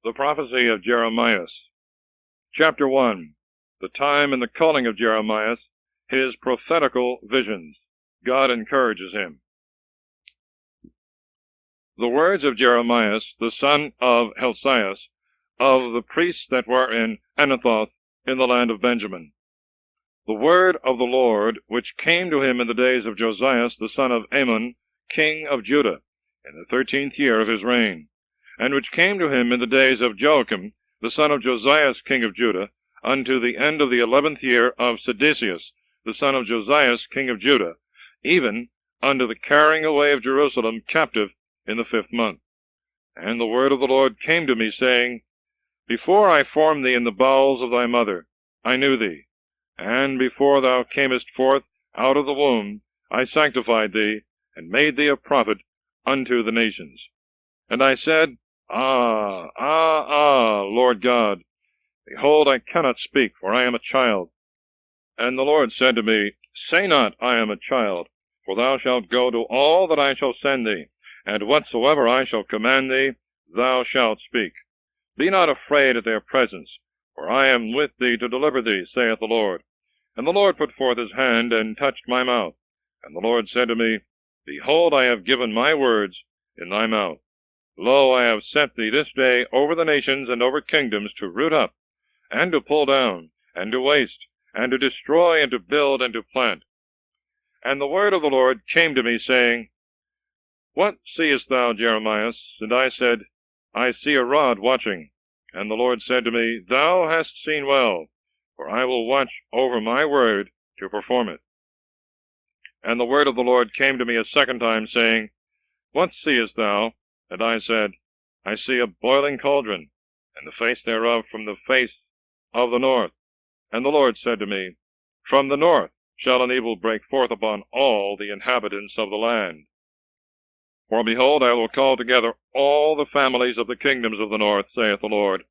The prophecy of Jeremias. Chapter 1. The time and the calling of Jeremias, his prophetical visions. God encourages him. The words of Jeremias, the son of Helcias, of the priests that were in Anathoth in the land of Benjamin. The word of the Lord, which came to him in the days of Josias, the son of Amon, king of Judah, in the 13th year of his reign, and which came to him in the days of Joachim, the son of Josias, king of Judah, unto the end of the 11th year of Sedecius, the son of Josias, king of Judah, even unto the carrying away of Jerusalem captive in the 5th month. And the word of the Lord came to me, saying, Before I formed thee in the bowels of thy mother, I knew thee, and before thou camest forth out of the womb, I sanctified thee, and made thee a prophet unto the nations. And I said, Lord God, behold, I cannot speak, for I am a child. And the Lord said to me, Say not, I am a child, for thou shalt go to all that I shall send thee, and whatsoever I shall command thee, thou shalt speak. Be not afraid at their presence, for I am with thee to deliver thee, saith the Lord. And the Lord put forth his hand, and touched my mouth. And the Lord said to me, Behold, I have given my words in thy mouth. Lo, I have set thee this day over the nations and over kingdoms, to root up, and to pull down, and to waste, and to destroy, and to build, and to plant. And the word of the Lord came to me, saying, What seest thou, Jeremias? And I said, I see a rod watching. And the Lord said to me, Thou hast seen well, for I will watch over my word to perform it. And the word of the Lord came to me a second time, saying, What seest thou? And I said, I see a boiling cauldron, and the face thereof from the face of the north. And the Lord said to me, From the north shall an evil break forth upon all the inhabitants of the land. For behold, I will call together all the families of the kingdoms of the north, saith the Lord,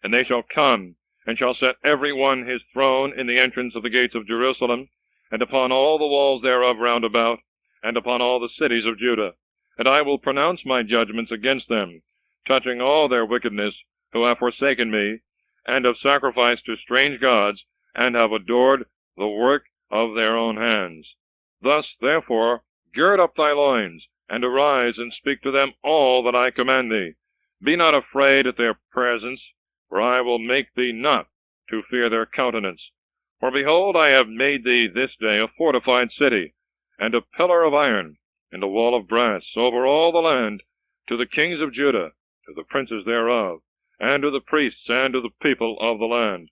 and they shall come, and shall set every one his throne in the entrance of the gates of Jerusalem, and upon all the walls thereof round about, and upon all the cities of Judah. And I will pronounce my judgments against them, touching all their wickedness, who have forsaken me, and have sacrificed to strange gods, and have adored the work of their own hands. Thus, therefore, gird up thy loins, and arise, and speak to them all that I command thee. Be not afraid at their presence, for I will make thee not to fear their countenance. For behold, I have made thee this day a fortified city, and a pillar of iron, and a wall of brass, over all the land, to the kings of Judah, to the princes thereof, and to the priests, and to the people of the land.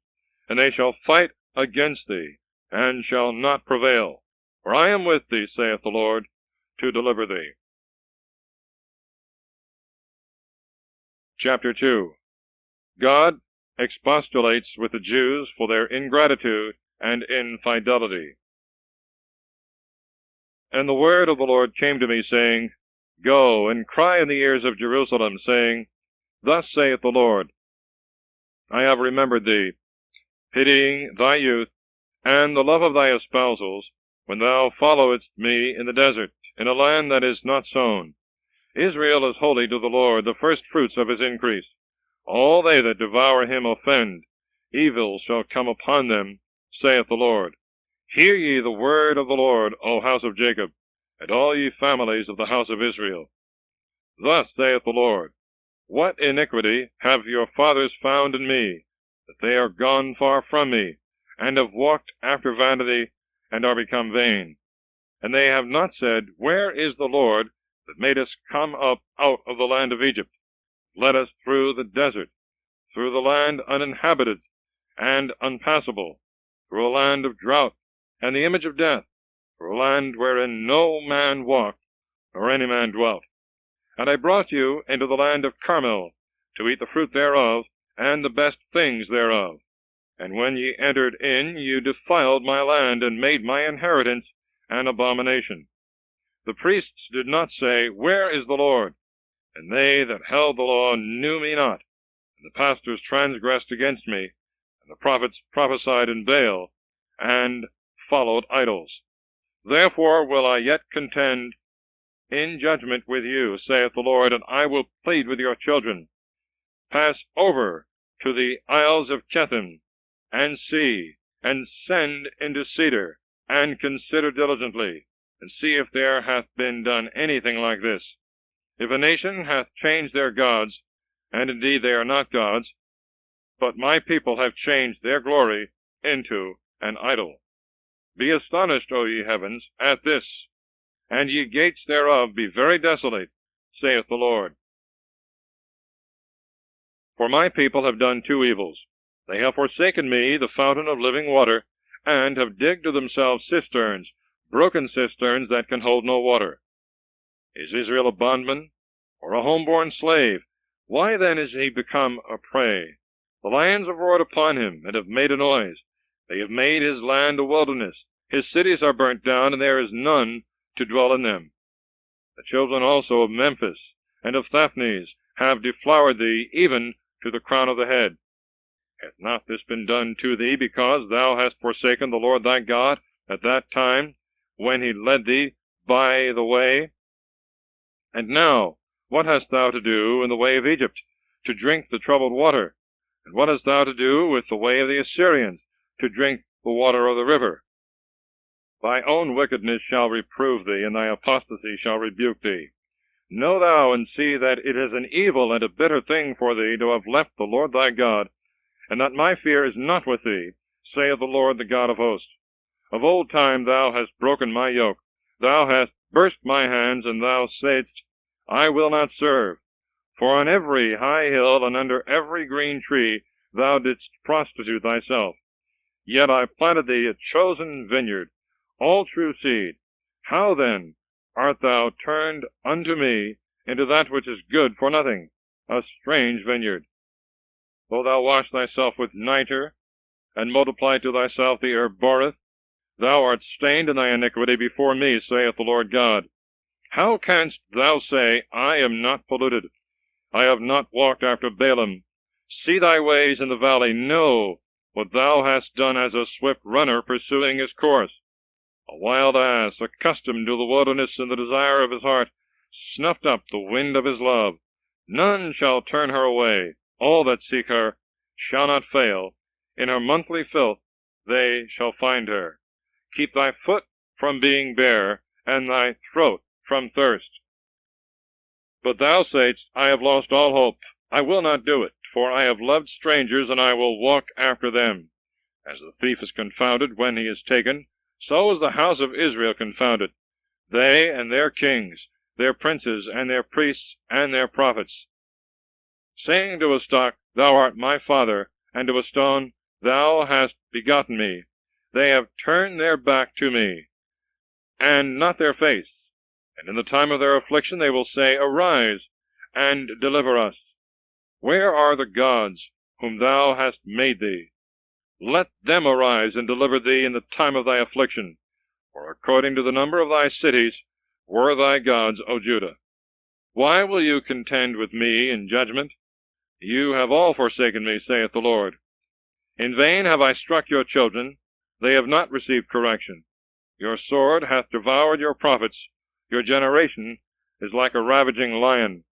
And they shall fight against thee, and shall not prevail. For I am with thee, saith the Lord, to deliver thee. Chapter 2. God expostulates with the Jews for their ingratitude and infidelity. And the word of the Lord came to me, saying, Go, and cry in the ears of Jerusalem, saying, Thus saith the Lord, I have remembered thee, pitying thy youth, and the love of thy espousals, when thou followedst me in the desert, in a land that is not sown. Israel is holy to the Lord, the firstfruits of his increase. All they that devour him offend. Evil shall come upon them, saith the Lord. Hear ye the word of the Lord, O house of Jacob, and all ye families of the house of Israel. Thus saith the Lord, What iniquity have your fathers found in me, that they are gone far from me, and have walked after vanity, and are become vain? And they have not said, Where is the Lord that made us come up out of the land of Egypt, led us through the desert, through the land uninhabited and unpassable, through a land of drought and the image of death, through a land wherein no man walked, nor any man dwelt. And I brought you into the land of Carmel, to eat the fruit thereof, and the best things thereof. And when ye entered in, you defiled my land, and made my inheritance an abomination. The priests did not say, Where is the Lord? And they that held the law knew me not. And the pastors transgressed against me, and the prophets prophesied in Baal, and followed idols. Therefore will I yet contend in judgment with you, saith the Lord, and I will plead with your children. pass over to the isles of Chetham, and see, and send into Cedar, and consider diligently, and see if there hath been done anything like this. If a nation hath changed their gods, and indeed they are not gods, but my people have changed their glory into an idol. Be astonished, O ye heavens, at this, and ye gates thereof be very desolate, saith the Lord. For my people have done two evils. They have forsaken me, the fountain of living water, and have digged to themselves cisterns, broken cisterns that can hold no water. Is Israel a bondman, or a home-born slave? Why then is he become a prey? The lions have roared upon him, and have made a noise. They have made his land a wilderness. His cities are burnt down, and there is none to dwell in them. The children also of Memphis and of Thapnes have deflowered thee, even to the crown of the head. Hath not this been done to thee, because thou hast forsaken the Lord thy God at that time, when he led thee by the way? And now, what hast thou to do in the way of Egypt, to drink the troubled water? And what hast thou to do with the way of the Assyrians, to drink the water of the river? Thy own wickedness shall reprove thee, and thy apostasy shall rebuke thee. Know thou and see that it is an evil and a bitter thing for thee to have left the Lord thy God, and that my fear is not with thee, saith the Lord the God of hosts. Of old time thou hast broken my yoke, thou hast burst my hands, and thou saidst, I will not serve. For on every high hill and under every green tree thou didst prostitute thyself. Yet I planted thee a chosen vineyard, all true seed. How then art thou turned unto me into that which is good for nothing, a strange vineyard? Though thou wash thyself with nitre, and multiply to thyself the herb boreth, thou art stained in thy iniquity before me, saith the Lord God. How canst thou say, I am not polluted? I have not walked after Balaam. See thy ways in the valley, know what thou hast done as a swift runner pursuing his course. A wild ass, accustomed to the wilderness and the desire of his heart, snuffed up the wind of his love. None shall turn her away. All that seek her shall not fail. In her monthly filth they shall find her. Keep thy foot from being bare, and thy throat from thirst. But thou saidst, I have lost all hope. I will not do it, for I have loved strangers, and I will walk after them. As the thief is confounded when he is taken, so is the house of Israel confounded, they and their kings, their princes, and their priests, and their prophets. Saying to a stock, Thou art my father, and to a stone, Thou hast begotten me. They have turned their back to me, and not their face. And in the time of their affliction they will say, Arise, and deliver us. Where are the gods whom thou hast made thee? Let them arise and deliver thee in the time of thy affliction. For according to the number of thy cities were thy gods, O Judah. Why will you contend with me in judgment? You have all forsaken me, saith the Lord. In vain have I struck your children, they have not received correction. Your sword hath devoured your prophets, your generation is like a ravaging lion.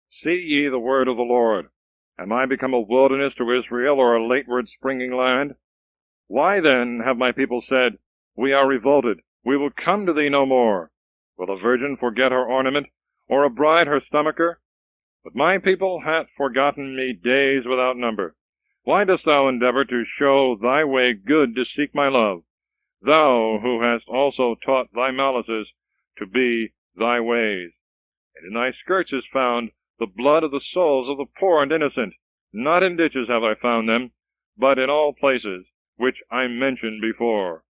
See ye the word of the Lord. Am I become a wilderness to Israel, or a lateward springing land? Why then have my people said, We are revolted, we will come to thee no more? Will a virgin forget her ornament, or a bride her stomacher? But my people hath forgotten me days without number. Why dost thou endeavor to show thy way good to seek my love, thou who hast also taught thy malices to be thy ways? And in thy skirts is found the blood of the souls of the poor and innocent. Not in ditches have I found them, but in all places which I mentioned before.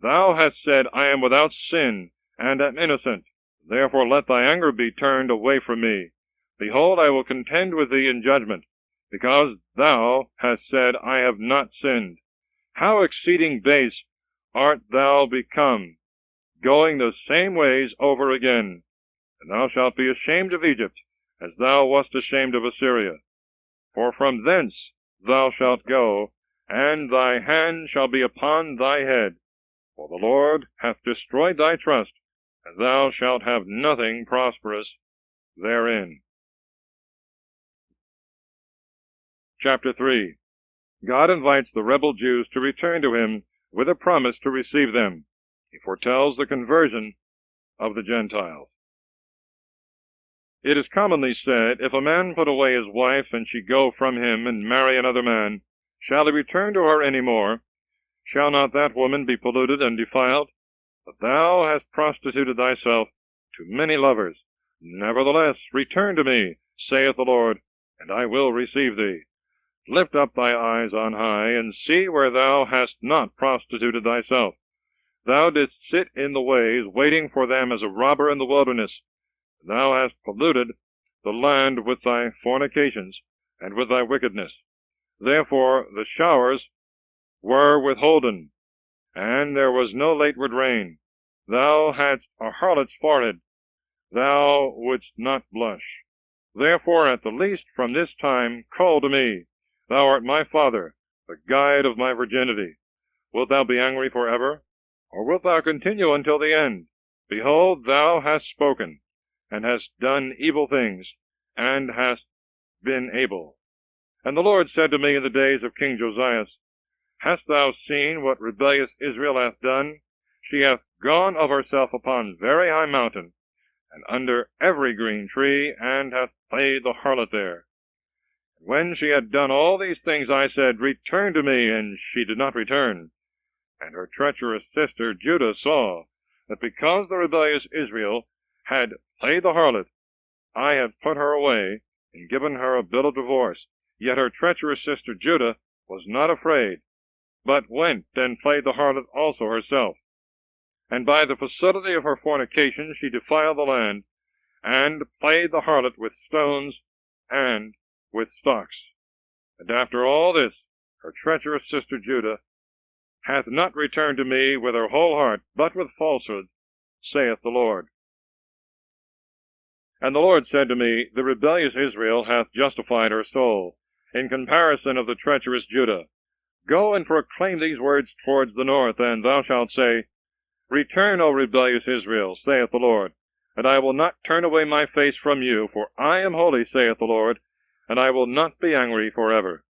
Thou hast said, I am without sin, and am innocent. Therefore let thy anger be turned away from me. Behold, I will contend with thee in judgment, because thou hast said, I have not sinned. How exceeding base art thou become, going the same ways over again. And thou shalt be ashamed of Egypt, as thou wast ashamed of Assyria. For from thence thou shalt go, and thy hand shall be upon thy head. For the Lord hath destroyed thy trust, and thou shalt have nothing prosperous therein. Chapter 3. God invites the rebel Jews to return to him with a promise to receive them. He foretells the conversion of the Gentiles. It is commonly said, if a man put away his wife, and she go from him, and marry another man, shall he return to her any more? Shall not that woman be polluted and defiled? But thou hast prostituted thyself to many lovers. Nevertheless, return to me, saith the Lord, and I will receive thee. Lift up thy eyes on high, and see where thou hast not prostituted thyself. Thou didst sit in the ways, waiting for them as a robber in the wilderness. Thou hast polluted the land with thy fornications, and with thy wickedness. Therefore the showers were withholden, and there was no lateward rain. Thou hadst a harlot's forehead, thou wouldst not blush. Therefore at the least from this time call to me. Thou art my father, the guide of my virginity. Wilt thou be angry for ever? Or wilt thou continue until the end? Behold, thou hast spoken, and hast done evil things, and hast been able. And the Lord said to me in the days of King Josias, Hast thou seen what rebellious Israel hath done? She hath gone of herself upon very high mountain, and under every green tree, and hath played the harlot there. And when she had done all these things, I said, Return to me, and she did not return. And her treacherous sister Judah saw that because the rebellious Israel had played the harlot, I had put her away, and given her a bill of divorce. Yet her treacherous sister Judah was not afraid, but went and played the harlot also herself. And by the facility of her fornication she defiled the land, and played the harlot with stones and with stocks. And after all this, her treacherous sister Judah hath not returned to me with her whole heart, but with falsehood, saith the Lord. And the Lord said to me, The rebellious Israel hath justified her soul, in comparison of the treacherous Judah. Go and proclaim these words towards the north, and thou shalt say, Return, O rebellious Israel, saith the Lord, and I will not turn away my face from you, for I am holy, saith the Lord, and I will not be angry forever.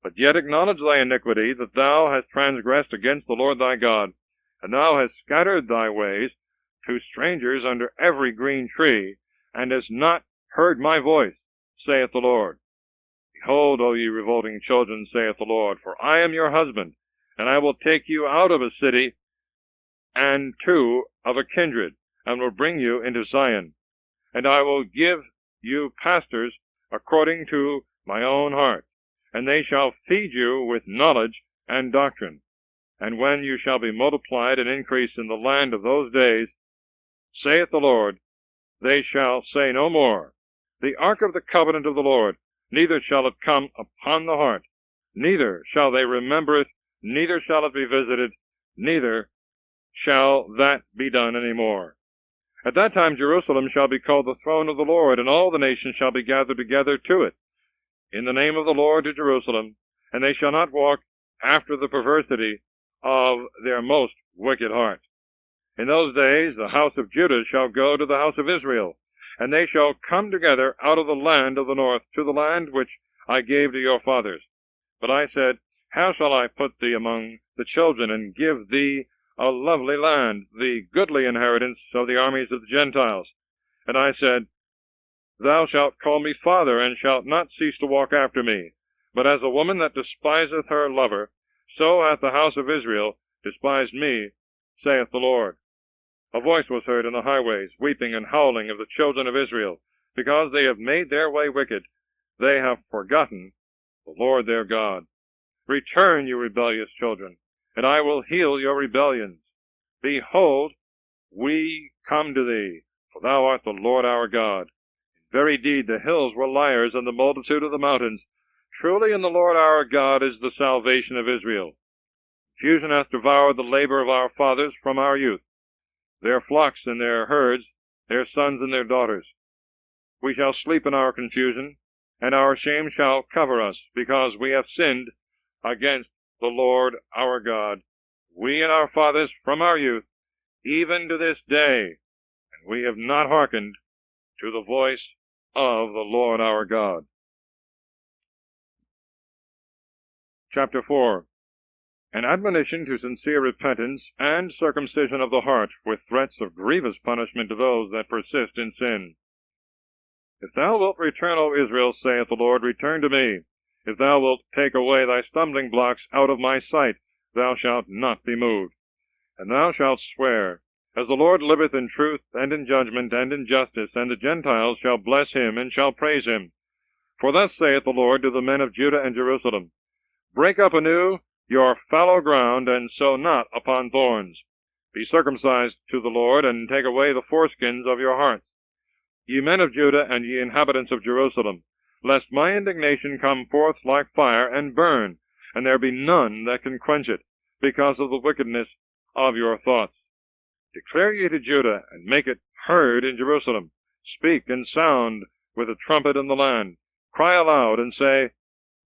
But yet acknowledge thy iniquity, that thou hast transgressed against the Lord thy God, and thou hast scattered thy ways to strangers under every green tree, and hast not heard my voice, saith the Lord. Behold, O ye revolting children, saith the Lord, for I am your husband, and I will take you out of a city, and two of a kindred, and will bring you into Zion. And I will give you pastors according to my own heart, and they shall feed you with knowledge and doctrine. And when you shall be multiplied and increased in the land of those days, saith the Lord, they shall say no more, The ark of the covenant of the Lord, neither shall it come upon the heart, neither shall they remember it, neither shall it be visited, neither shall that be done any more. At that time Jerusalem shall be called the throne of the Lord, and all the nations shall be gathered together to it, in the name of the Lord to Jerusalem, and they shall not walk after the perversity of their most wicked heart. In those days the house of Judah shall go to the house of Israel, and they shall come together out of the land of the north to the land which I gave to your fathers. But I said, How shall I put thee among the children, and give thee a lovely land, the goodly inheritance of the armies of the Gentiles? And I said, Thou shalt call me father, and shalt not cease to walk after me. But as a woman that despiseth her lover, so hath the house of Israel despised me, saith the Lord. A voice was heard in the highways, weeping and howling of the children of Israel, because they have made their way wicked. They have forgotten the Lord their God. Return, you rebellious children, and I will heal your rebellions. Behold, we come to thee, for thou art the Lord our God. In very deed the hills were liars, and the multitude of the mountains. Truly in the Lord our God is the salvation of Israel. Confusion hath devoured the labor of our fathers from our youth, their flocks and their herds, their sons and their daughters. We shall sleep in our confusion, and our shame shall cover us, because we have sinned against the Lord our God, we and our fathers from our youth, even to this day, and we have not hearkened to the voice of the Lord our God. Chapter 4. An admonition to sincere repentance and circumcision of the heart, with threats of grievous punishment to those that persist in sin. If thou wilt return, O Israel, saith the Lord, return to me. If thou wilt take away thy stumbling blocks out of my sight, thou shalt not be moved. And thou shalt swear, as the Lord liveth in truth, and in judgment, and in justice, and the Gentiles shall bless him, and shall praise him. For thus saith the Lord to the men of Judah and Jerusalem, Break up anew your fallow ground, and sow not upon thorns. Be circumcised to the Lord, and take away the foreskins of your hearts, ye men of Judah, and ye inhabitants of Jerusalem, lest my indignation come forth like fire, and burn, and there be none that can quench it, because of the wickedness of your thoughts. Declare ye to Judah, and make it heard in Jerusalem. Speak and sound with a trumpet in the land. Cry aloud, and say,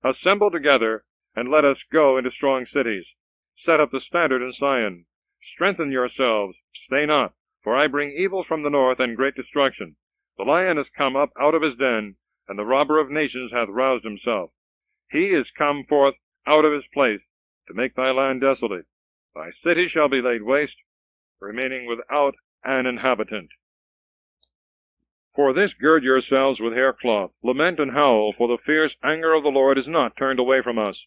Assemble together, and let us go into strong cities. Set up the standard in Zion. Strengthen yourselves, stay not, for I bring evil from the north, and great destruction. The lion is come up out of his den, and the robber of nations hath roused himself. He is come forth out of his place, to make thy land desolate. Thy city shall be laid waste, remaining without an inhabitant. For this gird yourselves with haircloth, lament and howl, for the fierce anger of the Lord is not turned away from us.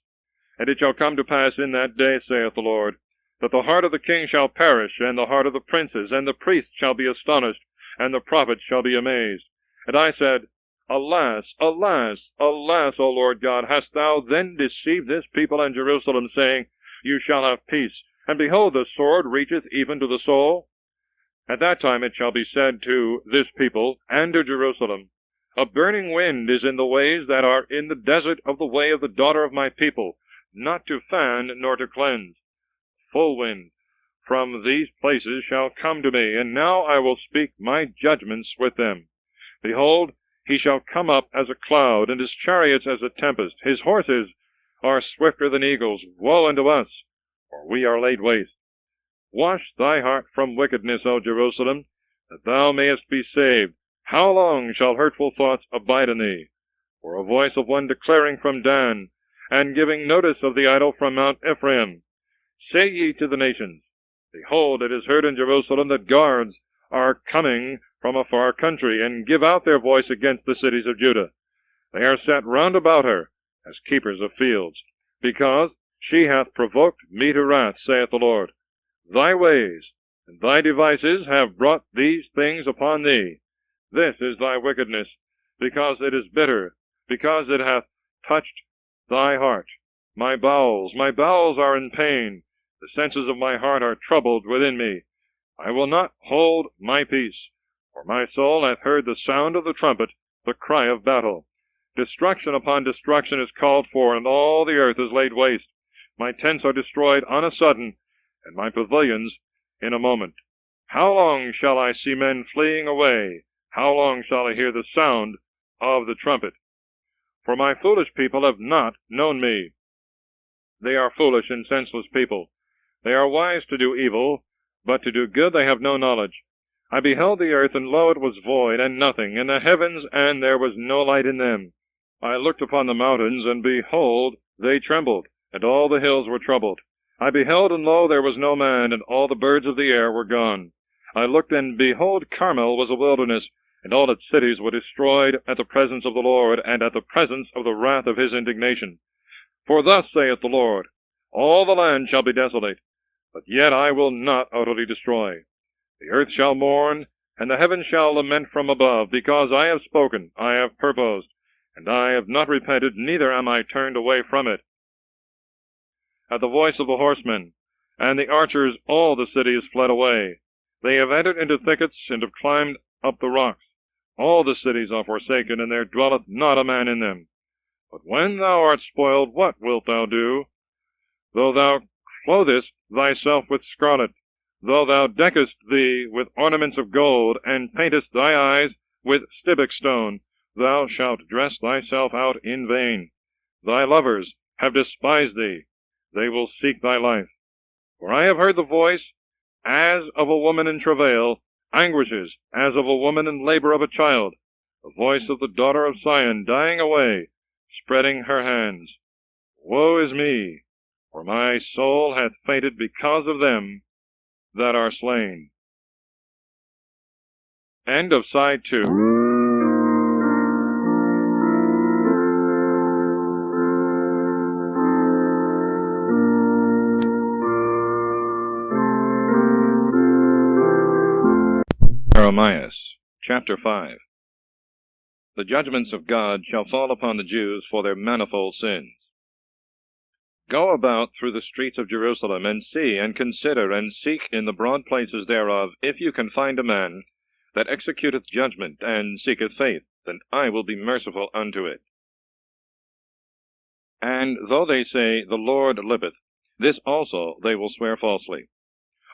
And it shall come to pass in that day, saith the Lord, that the heart of the king shall perish, and the heart of the princes, and the priests shall be astonished, and the prophets shall be amazed. And I said, Alas, alas, alas, O Lord God, hast thou then deceived this people and Jerusalem, saying, You shall have peace, and behold, the sword reacheth even to the soul? At that time it shall be said to this people and to Jerusalem, A burning wind is in the ways that are in the desert of the way of the daughter of my people, not to fan nor to cleanse. Full wind from these places shall come to me, and now I will speak my judgments with them. Behold, he shall come up as a cloud, and his chariots as a tempest. His horses are swifter than eagles. Woe unto us, for we are laid waste. Wash thy heart from wickedness, O Jerusalem, that thou mayest be saved. How long shall hurtful thoughts abide in thee? For a voice of one declaring from Dan, and giving notice of the idol from Mount Ephraim. Say ye to the nations, Behold, it is heard in Jerusalem that guards are coming from a far country, and give out their voice against the cities of Judah. They are set round about her, as keepers of fields, because she hath provoked me to wrath, saith the Lord. Thy ways and thy devices have brought these things upon thee. This is thy wickedness, because it is bitter, because it hath touched thy heart. My bowels are in pain. The senses of my heart are troubled within me. I will not hold my peace, for my soul hath heard the sound of the trumpet, the cry of battle. Destruction upon destruction is called for, and all the earth is laid waste. My tents are destroyed on a sudden, and my pavilions in a moment. How long shall I see men fleeing away? How long shall I hear the sound of the trumpet? For my foolish people have not known me. They are foolish and senseless people. They are wise to do evil, but to do good they have no knowledge. I beheld the earth, and lo, it was void, and nothing, and the heavens, and there was no light in them. I looked upon the mountains, and behold, they trembled, and all the hills were troubled. I beheld, and lo, there was no man, and all the birds of the air were gone. I looked, and behold, Carmel was a wilderness, and all its cities were destroyed at the presence of the Lord, and at the presence of the wrath of his indignation. For thus saith the Lord, All the land shall be desolate, but yet I will not utterly destroy. The earth shall mourn, and the heavens shall lament from above, because I have spoken, I have purposed, and I have not repented, neither am I turned away from it. At the voice of the horsemen and the archers all the city is fled away. They have entered into thickets, and have climbed up the rocks. All the cities are forsaken, and there dwelleth not a man in them. But when thou art spoiled, what wilt thou do? Though thou clothest thyself with scarlet, though thou deckest thee with ornaments of gold, and paintest thy eyes with stibic stone, thou shalt dress thyself out in vain. Thy lovers have despised thee. They will seek thy life. For I have heard the voice as of a woman in travail, anguishes as of a woman in labor of a child, the voice of the daughter of Zion dying away, spreading her hands. Woe is me, for my soul hath fainted because of them that are slain. End of Side 2. Jeremias, chapter 5. The judgments of God shall fall upon the Jews for their manifold sins. Go about through the streets of Jerusalem, and see, and consider, and seek in the broad places thereof, if you can find a man that executeth judgment, and seeketh faith, then I will be merciful unto it. And though they say, The Lord liveth, this also they will swear falsely.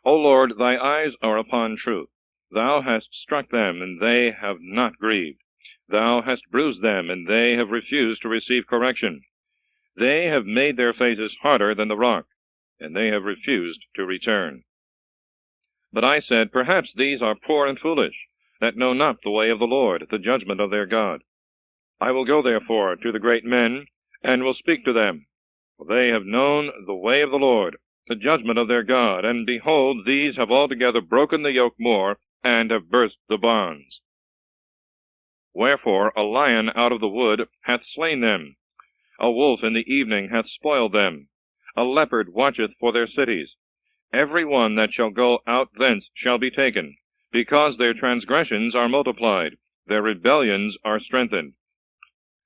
O Lord, thy eyes are upon truth. Thou hast struck them, and they have not grieved. Thou hast bruised them, and they have refused to receive correction. They have made their faces harder than the rock, and they have refused to return. But I said, Perhaps these are poor and foolish, that know not the way of the Lord, the judgment of their God. I will go therefore to the great men, and will speak to them. For they have known the way of the Lord, the judgment of their God, and behold, these have altogether broken the yoke more, and have burst the bonds. Wherefore a lion out of the wood hath slain them, a wolf in the evening hath spoiled them, a leopard watcheth for their cities. Every one that shall go out thence shall be taken, because their transgressions are multiplied, their rebellions are strengthened.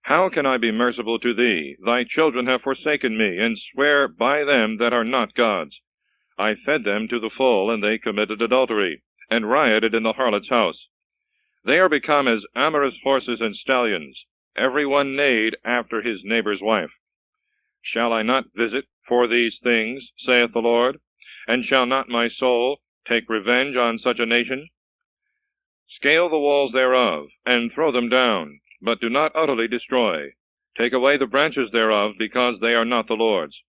How can I be merciful to thee? Thy children have forsaken me, and swear by them that are not gods. I fed them to the full, and they committed adultery, and rioted in the harlot's house. They are become as amorous horses and stallions, every one neighed after his neighbor's wife. Shall I not visit for these things, saith the Lord? And shall not my soul take revenge on such a nation? Scale the walls thereof, and throw them down, but do not utterly destroy. Take away the branches thereof, because they are not the Lord's.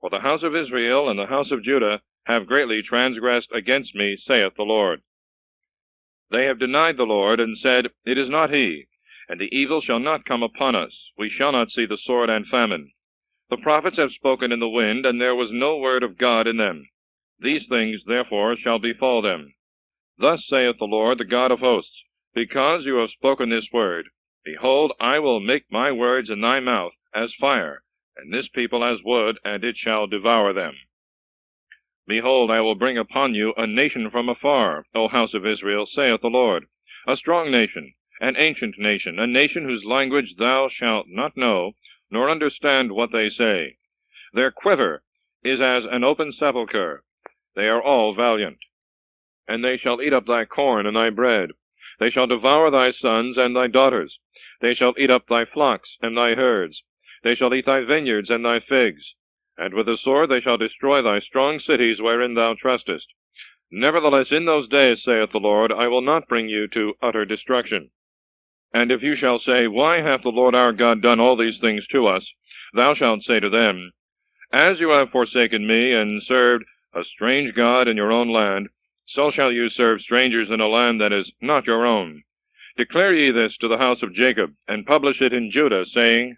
For the house of Israel and the house of Judah have greatly transgressed against me, saith the Lord. They have denied the Lord, and said, It is not he, and the evil shall not come upon us. We shall not see the sword and famine. The prophets have spoken in the wind, and there was no word of God in them. These things therefore shall befall them. Thus saith the Lord, the God of hosts, Because you have spoken this word, behold, I will make my words in thy mouth as fire, and this people as wood, and it shall devour them. Behold, I will bring upon you a nation from afar, O house of Israel, saith the Lord, a strong nation, an ancient nation, a nation whose language thou shalt not know, nor understand what they say. Their quiver is as an open sepulchre. They are all valiant. And they shall eat up thy corn and thy bread. They shall devour thy sons and thy daughters. They shall eat up thy flocks and thy herds. They shall eat thy vineyards and thy figs. And with the sword they shall destroy thy strong cities wherein thou trustest. Nevertheless, in those days, saith the Lord, I will not bring you to utter destruction. And if you shall say, Why hath the Lord our God done all these things to us? Thou shalt say to them, As you have forsaken me, and served a strange God in your own land, so shall you serve strangers in a land that is not your own. Declare ye this to the house of Jacob, and publish it in Judah, saying,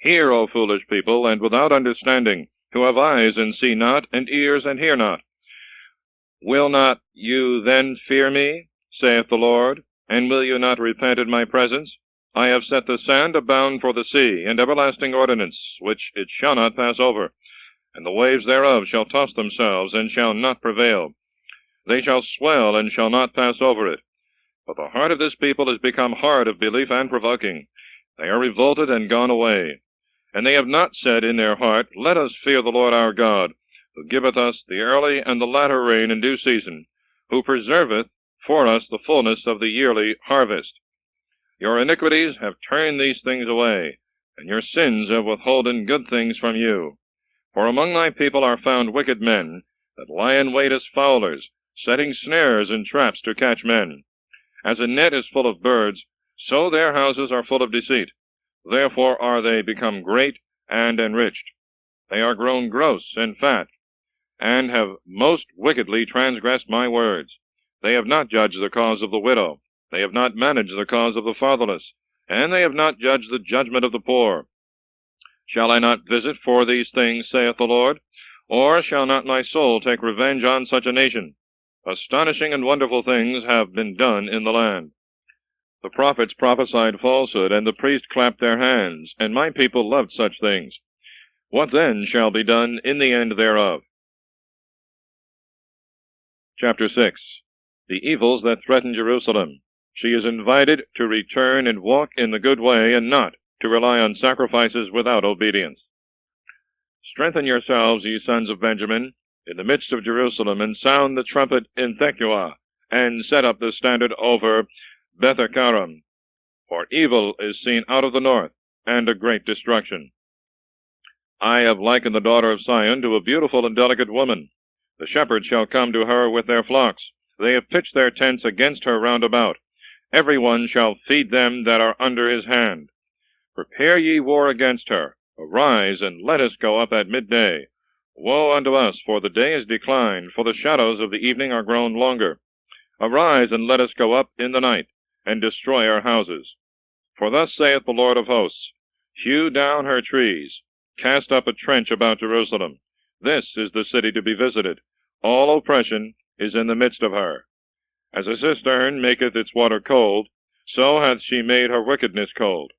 Hear, O foolish people, and without understanding, who have eyes and see not, and ears and hear not. Will not you then fear me, saith the Lord, and will you not repent in my presence? I have set the sand a bound for the sea, and everlasting ordinance, which it shall not pass over, and the waves thereof shall toss themselves, and shall not prevail. They shall swell, and shall not pass over it. But the heart of this people is become hard of belief and provoking. They are revolted and gone away. And they have not said in their heart, Let us fear the Lord our God, who giveth us the early and the latter rain in due season, who preserveth for us the fullness of the yearly harvest. Your iniquities have turned these things away, and your sins have withholden good things from you. For among thy people are found wicked men, that lie in wait as fowlers, setting snares and traps to catch men. As a net is full of birds, so their houses are full of deceit. Therefore are they become great and enriched. They are grown gross and fat, and have most wickedly transgressed my words. They have not judged the cause of the widow. They have not managed the cause of the fatherless, and they have not judged the judgment of the poor. Shall I not visit for these things, saith the Lord? Or shall not my soul take revenge on such a nation? Astonishing and wonderful things have been done in the land. The prophets prophesied falsehood, and the priests clapped their hands, and my people loved such things. What then shall be done in the end thereof? Chapter 6. The evils that threaten Jerusalem. She is invited to return and walk in the good way, and not to rely on sacrifices without obedience. Strengthen yourselves, ye sons of Benjamin, in the midst of Jerusalem, and sound the trumpet in Tekoa, and set up the standard over Bethakaram. For evil is seen out of the north, and a great destruction. I have likened the daughter of Sion to a beautiful and delicate woman. The shepherds shall come to her with their flocks. They have pitched their tents against her round about. Every one shall feed them that are under his hand. Prepare ye war against her. Arise, and let us go up at midday. Woe unto us, for the day is declined, for the shadows of the evening are grown longer. Arise, and let us go up in the night, and destroy our houses. For thus saith the Lord of hosts, Hew down her trees, cast up a trench about Jerusalem. This is the city to be visited. All oppression is in the midst of her. As a cistern maketh its water cold, so hath she made her wickedness cold.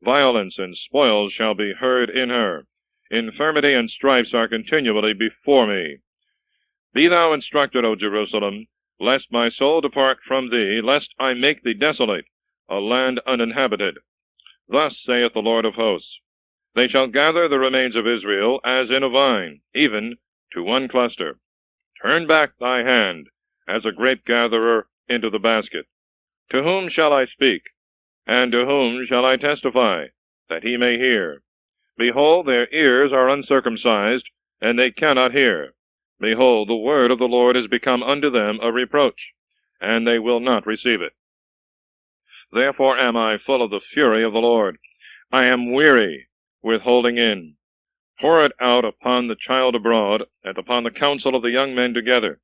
Violence and spoils shall be heard in her. Infirmity and stripes are continually before me. Be thou instructed, O Jerusalem, lest my soul depart from thee, lest I make thee desolate, a land uninhabited. Thus saith the Lord of hosts, They shall gather the remains of Israel as in a vine, even to one cluster. Turn back thy hand, as a grape-gatherer into the basket. To whom shall I speak? And to whom shall I testify, that he may hear? Behold, their ears are uncircumcised, and they cannot hear. Behold, the word of the Lord is become unto them a reproach, and they will not receive it. Therefore am I full of the fury of the Lord. I am weary with holding in. Pour it out upon the child abroad, and upon the counsel of the young men together.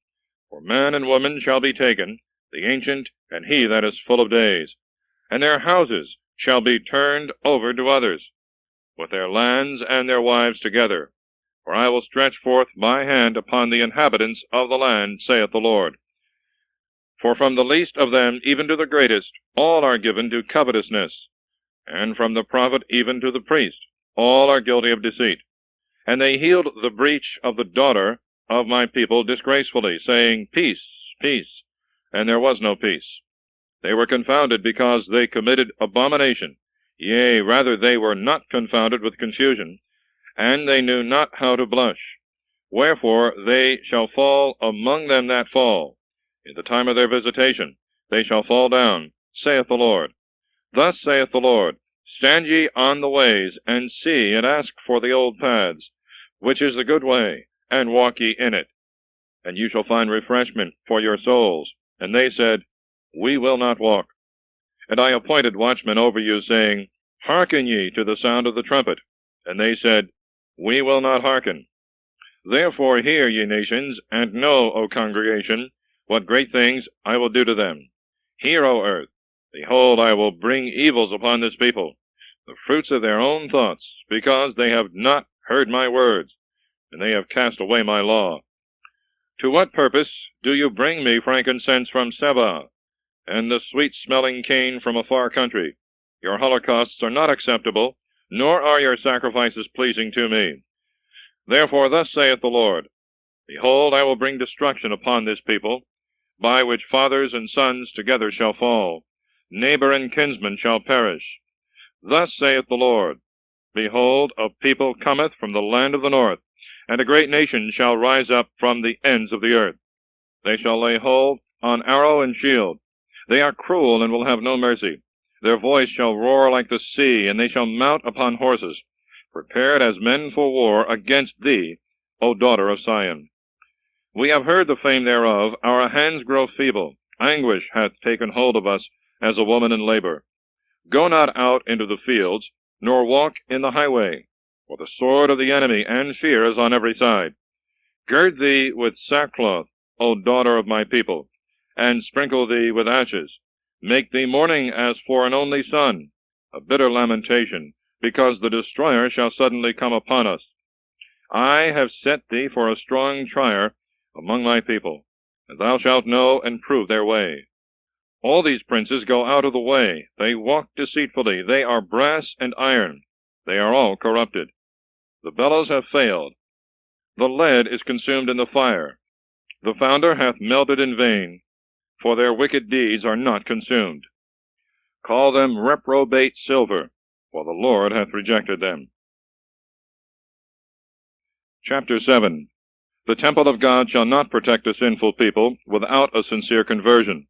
For man and woman shall be taken, the ancient, and he that is full of days. And their houses shall be turned over to others, with their lands and their wives together. For I will stretch forth my hand upon the inhabitants of the land, saith the Lord. For from the least of them even to the greatest, all are given to covetousness, and from the prophet even to the priest, all are guilty of deceit. And they healed the breach of the daughter of my people disgracefully, saying, Peace, peace, and there was no peace. They were confounded because they committed abomination. Yea, rather they were not confounded with confusion, and they knew not how to blush. Wherefore they shall fall among them that fall. In the time of their visitation they shall fall down, saith the Lord. Thus saith the Lord, Stand ye on the ways, and see, and ask for the old paths, which is the good way, and walk ye in it. And you shall find refreshment for your souls. And they said, We will not walk. And I appointed watchmen over you, saying, Hearken ye to the sound of the trumpet. And they said, We will not hearken. Therefore hear, ye nations, and know, O congregation, what great things I will do to them. Hear, O earth, behold, I will bring evils upon this people, the fruits of their own thoughts, because they have not heard my words, and they have cast away my law. To what purpose do you bring me frankincense from Seba, and the sweet-smelling cane from a far country? Your holocausts are not acceptable, nor are your sacrifices pleasing to me. Therefore thus saith the Lord, Behold, I will bring destruction upon this people, by which fathers and sons together shall fall, neighbor and kinsman shall perish. Thus saith the Lord, Behold, a people cometh from the land of the north, and a great nation shall rise up from the ends of the earth. They shall lay hold on arrow and shield. They are cruel and will have no mercy. Their voice shall roar like the sea, and they shall mount upon horses, prepared as men for war against thee, O daughter of Sion. We have heard the fame thereof, our hands grow feeble, anguish hath taken hold of us as a woman in labor. Go not out into the fields, nor walk in the highway, for the sword of the enemy and fear is on every side. Gird thee with sackcloth, O daughter of my people, and sprinkle thee with ashes. Make thee mourning as for an only son, a bitter lamentation, because the destroyer shall suddenly come upon us. I have set thee for a strong trier among my people, and thou shalt know and prove their way. All these princes go out of the way, they walk deceitfully, they are brass and iron, they are all corrupted. The bellows have failed, the lead is consumed in the fire, the founder hath melted in vain, for their wicked deeds are not consumed. Call them reprobate silver, for the Lord hath rejected them. Chapter 7. The temple of God shall not protect a sinful people without a sincere conversion.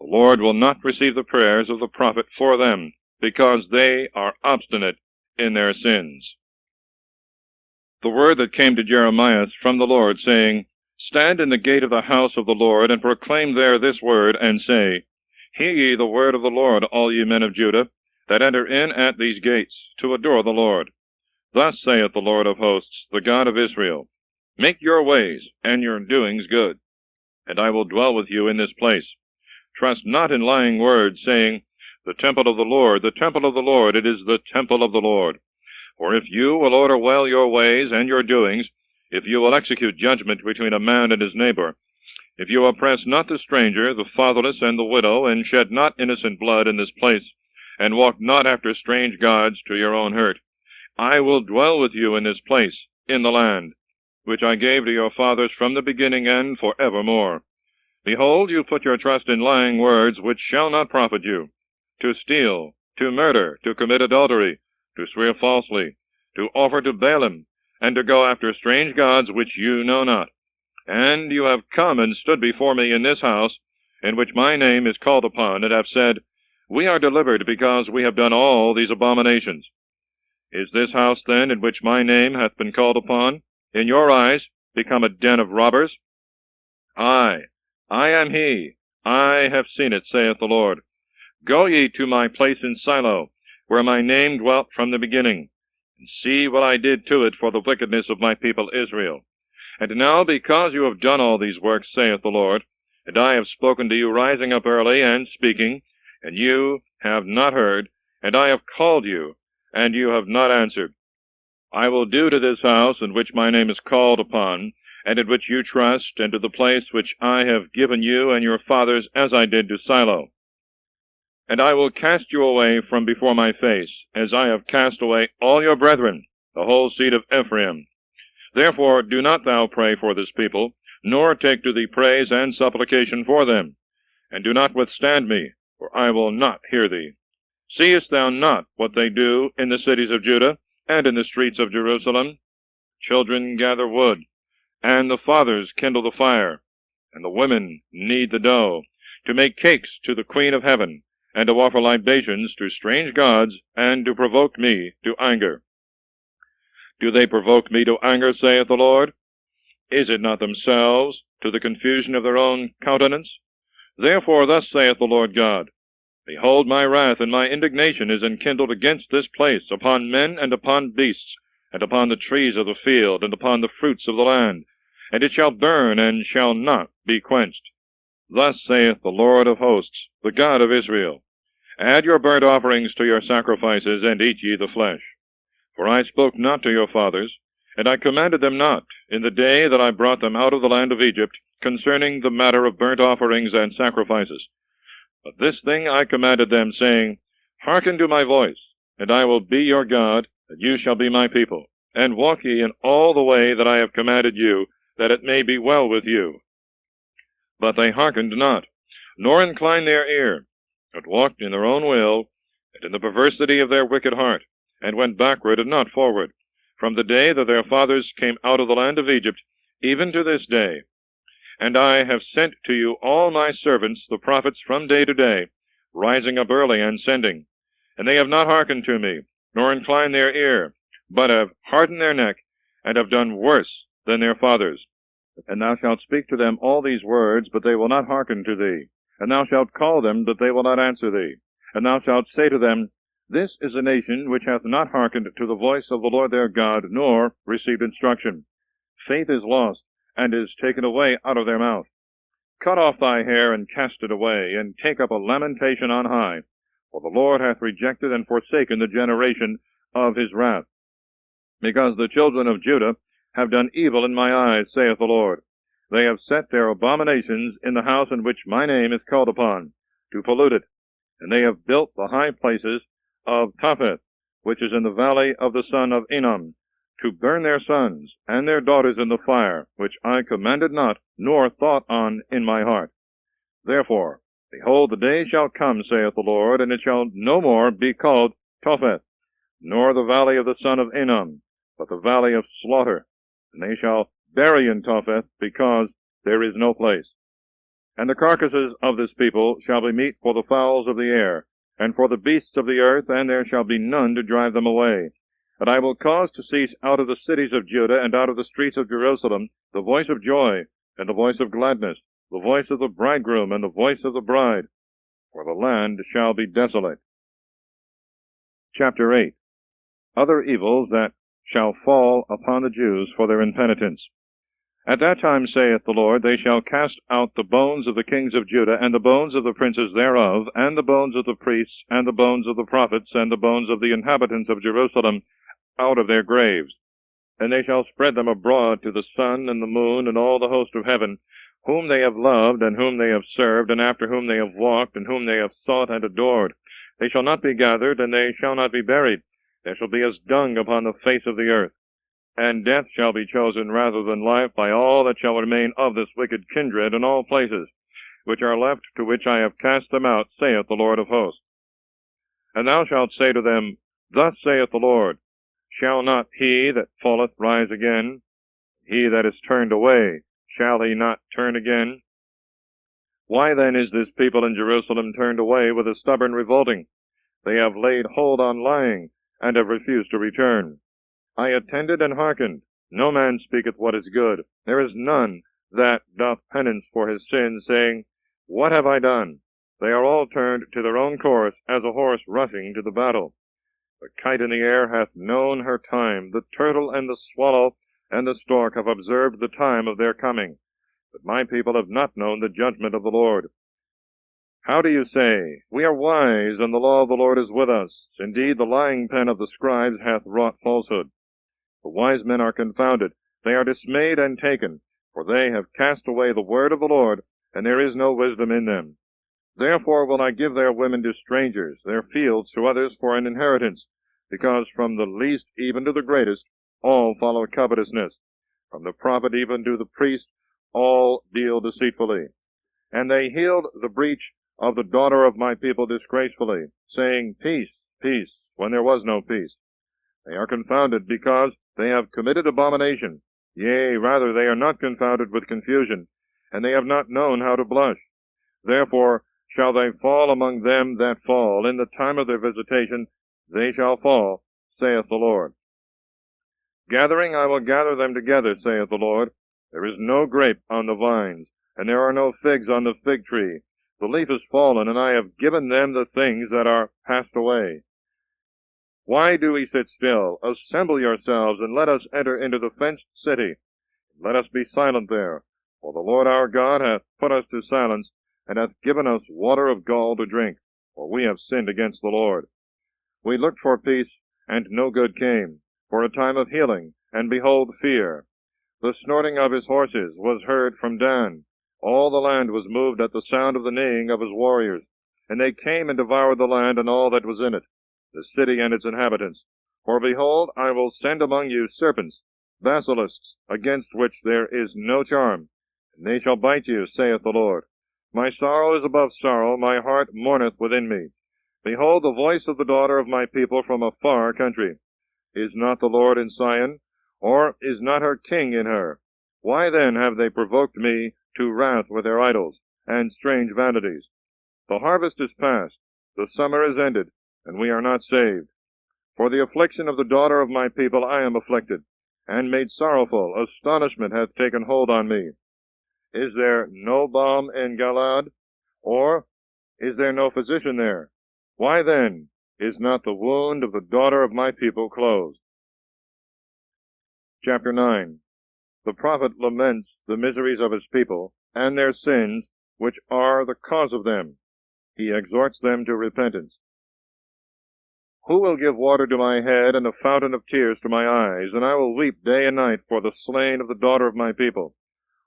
The Lord will not receive the prayers of the prophet for them, because they are obstinate in their sins. The word that came to Jeremias from the Lord, saying, Stand in the gate of the house of the Lord, and proclaim there this word, and say, Hear ye the word of the Lord, all ye men of Judah, that enter in at these gates, to adore the Lord. Thus saith the Lord of hosts, the God of Israel, Make your ways and your doings good, and I will dwell with you in this place. Trust not in lying words, saying, The temple of the Lord, it is the temple of the Lord. For if you will order well your ways and your doings, if you will execute judgment between a man and his neighbor, if you oppress not the stranger, the fatherless, and the widow, and shed not innocent blood in this place, and walk not after strange gods to your own hurt, I will dwell with you in this place, in the land, which I gave to your fathers from the beginning and for evermore. Behold, you put your trust in lying words, which shall not profit you, to steal, to murder, to commit adultery, to swear falsely, to offer to Baalim, and to go after strange gods which you know not. And you have come and stood before me in this house, in which my name is called upon, and have said, We are delivered, because we have done all these abominations. Is this house, then, in which my name hath been called upon, in your eyes become a den of robbers? I am he, I have seen it, saith the Lord. Go ye to my place in Silo, where my name dwelt from the beginning, and see what I did to it for the wickedness of my people Israel. And now, because you have done all these works, saith the Lord, and I have spoken to you rising up early and speaking, and you have not heard, and I have called you, and you have not answered, I will do to this house in which my name is called upon, and in which you trust, and to the place which I have given you and your fathers, as I did to Silo. And I will cast you away from before my face, as I have cast away all your brethren, the whole seed of Ephraim. Therefore do not thou pray for this people, nor take to thee praise and supplication for them, and do not withstand me, for I will not hear thee. Seest thou not what they do in the cities of Judah, and in the streets of Jerusalem? Children gather wood, and the fathers kindle the fire, and the women knead the dough, to make cakes to the Queen of Heaven, and to offer libations to strange gods, and to provoke me to anger. Do they provoke me to anger, saith the Lord? Is it not themselves, to the confusion of their own countenance? Therefore thus saith the Lord God, Behold, my wrath and my indignation is enkindled against this place, upon men and upon beasts, and upon the trees of the field, and upon the fruits of the land, and it shall burn, and shall not be quenched. Thus saith the Lord of hosts, the God of Israel, Add your burnt offerings to your sacrifices, and eat ye the flesh. For I spoke not to your fathers, and I commanded them not, in the day that I brought them out of the land of Egypt, concerning the matter of burnt offerings and sacrifices. But this thing I commanded them, saying, Hearken to my voice, and I will be your God, and you shall be my people, and walk ye in all the way that I have commanded you, that it may be well with you. But they hearkened not, nor inclined their ear, but walked in their own will, and in the perversity of their wicked heart, and went backward and not forward, from the day that their fathers came out of the land of Egypt, even to this day. And I have sent to you all my servants, the prophets, from day to day, rising up early and sending. And they have not hearkened to me, nor inclined their ear, but have hardened their neck, and have done worse than their fathers. And thou shalt speak to them all these words, but they will not hearken to thee. And thou shalt call them, but they will not answer thee. And thou shalt say to them, This is a nation which hath not hearkened to the voice of the Lord their God, nor received instruction. Faith is lost, and is taken away out of their mouth. Cut off thy hair, and cast it away, and take up a lamentation on high. For the Lord hath rejected and forsaken the generation of his wrath. Because the children of Judah have done evil in my eyes, saith the Lord. They have set their abominations in the house in which my name is called upon, to pollute it. And they have built the high places of Topheth, which is in the valley of the son of Enom, to burn their sons and their daughters in the fire, which I commanded not, nor thought on in my heart. Therefore, behold, the day shall come, saith the Lord, and it shall no more be called Topheth, nor the valley of the son of Enom, but the valley of slaughter. And they shall bury in Topheth, because there is no place. And the carcasses of this people shall be meat for the fowls of the air, and for the beasts of the earth, and there shall be none to drive them away. And I will cause to cease out of the cities of Judah, and out of the streets of Jerusalem, the voice of joy, and the voice of gladness, the voice of the bridegroom, and the voice of the bride, for the land shall be desolate. Chapter 8. Other evils that shall fall upon the Jews for their impenitence. At that time, saith the Lord, they shall cast out the bones of the kings of Judah, and the bones of the princes thereof, and the bones of the priests, and the bones of the prophets, and the bones of the inhabitants of Jerusalem, out of their graves. And they shall spread them abroad to the sun and the moon, and all the host of heaven, whom they have loved, and whom they have served, and after whom they have walked, and whom they have sought and adored. They shall not be gathered, and they shall not be buried. They shall be as dung upon the face of the earth. And death shall be chosen rather than life by all that shall remain of this wicked kindred in all places, which are left, to which I have cast them out, saith the Lord of hosts. And thou shalt say to them, Thus saith the Lord, Shall not he that falleth rise again? He that is turned away, shall he not turn again? Why then is this people in Jerusalem turned away with a stubborn revolting? They have laid hold on lying, and have refused to return. I attended and hearkened. No man speaketh what is good. There is none that doth penance for his sins, saying, What have I done? They are all turned to their own course, as a horse rushing to the battle. The kite in the air hath known her time. The turtle and the swallow and the stork have observed the time of their coming. But my people have not known the judgment of the Lord. How do you say, We are wise, and the law of the Lord is with us? Indeed, the lying pen of the scribes hath wrought falsehood. The wise men are confounded, they are dismayed and taken, for they have cast away the word of the Lord, and there is no wisdom in them. Therefore will I give their women to strangers, their fields to others for an inheritance, because from the least even to the greatest all follow covetousness. From the prophet even to the priest all deal deceitfully. And they healed the breach of the daughter of my people disgracefully, saying, Peace, peace, when there was no peace. They are confounded, because they have committed abomination. Yea, rather, they are not confounded with confusion, and they have not known how to blush. Therefore shall they fall among them that fall. In the time of their visitation they shall fall, saith the Lord. Gathering I will gather them together, saith the Lord. There is no grape on the vines, and there are no figs on the fig tree. The leaf is fallen, and I have given them the things that are passed away. Why do we sit still? Assemble yourselves, and let us enter into the fenced city. Let us be silent there. For the Lord our God hath put us to silence, and hath given us water of gall to drink, for we have sinned against the Lord. We looked for peace, and no good came, for a time of healing, and behold fear. The snorting of his horses was heard from Dan. All the land was moved at the sound of the neighing of his warriors. And they came and devoured the land and all that was in it, the city and its inhabitants. For behold, I will send among you serpents, basilisks, against which there is no charm, and they shall bite you, saith the Lord. My sorrow is above sorrow, my heart mourneth within me. Behold the voice of the daughter of my people from a far country. Is not the Lord in Zion, or is not her king in her? Why then have they provoked me to wrath with their idols, and strange vanities? The harvest is past, the summer is ended, and we are not saved. For the affliction of the daughter of my people I am afflicted, and made sorrowful. Astonishment hath taken hold on me. Is there no balm in Galaad? Or is there no physician there? Why then is not the wound of the daughter of my people closed? Chapter 9. The prophet laments the miseries of his people, and their sins, which are the cause of them. He exhorts them to repentance. Who will give water to my head, and a fountain of tears to my eyes? And I will weep day and night for the slain of the daughter of my people.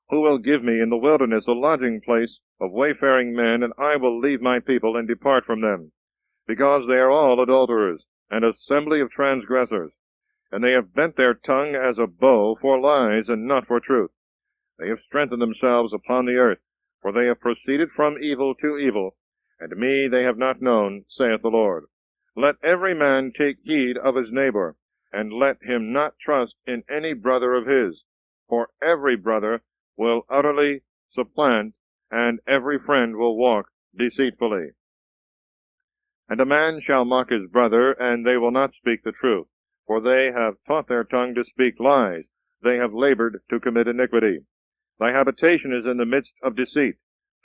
Who will give me in the wilderness a lodging place of wayfaring men? And I will leave my people and depart from them, because they are all adulterers, an assembly of transgressors. And they have bent their tongue as a bow for lies and not for truth. They have strengthened themselves upon the earth, for they have proceeded from evil to evil, and me they have not known, saith the Lord. Let every man take heed of his neighbor, and let him not trust in any brother of his, for every brother will utterly supplant, and every friend will walk deceitfully. And a man shall mock his brother, and they will not speak the truth, for they have taught their tongue to speak lies, they have labored to commit iniquity. Thy habitation is in the midst of deceit.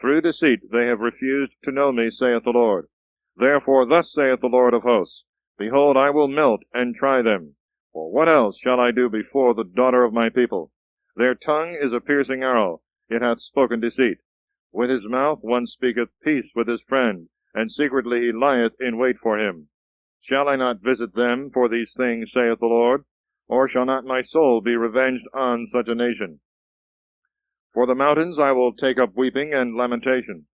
Through deceit they have refused to know me, saith the Lord. Therefore thus saith the Lord of hosts, Behold, I will melt and try them. For what else shall I do before the daughter of my people? Their tongue is a piercing arrow, it hath spoken deceit. With his mouth one speaketh peace with his friend, and secretly he lieth in wait for him. Shall I not visit them for these things, saith the Lord? Or shall not my soul be revenged on such a nation? For the mountains I will take up weeping and lamentation,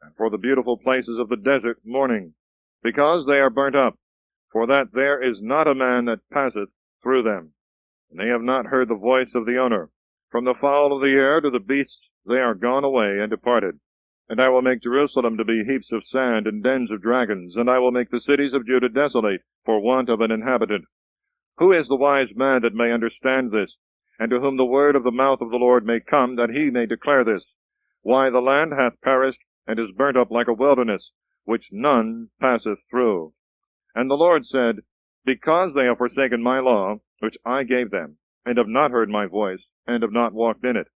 and for the beautiful places of the desert mourning, because they are burnt up, for that there is not a man that passeth through them. And they have not heard the voice of the owner. From the fowl of the air to the beasts they are gone away and departed. And I will make Jerusalem to be heaps of sand and dens of dragons, and I will make the cities of Judah desolate for want of an inhabitant. Who is the wise man that may understand this, and to whom the word of the mouth of the Lord may come, that he may declare this? Why, the land hath perished, and is burnt up like a wilderness, which none passeth through. And the Lord said, Because they have forsaken my law, which I gave them, and have not heard my voice, and have not walked in it.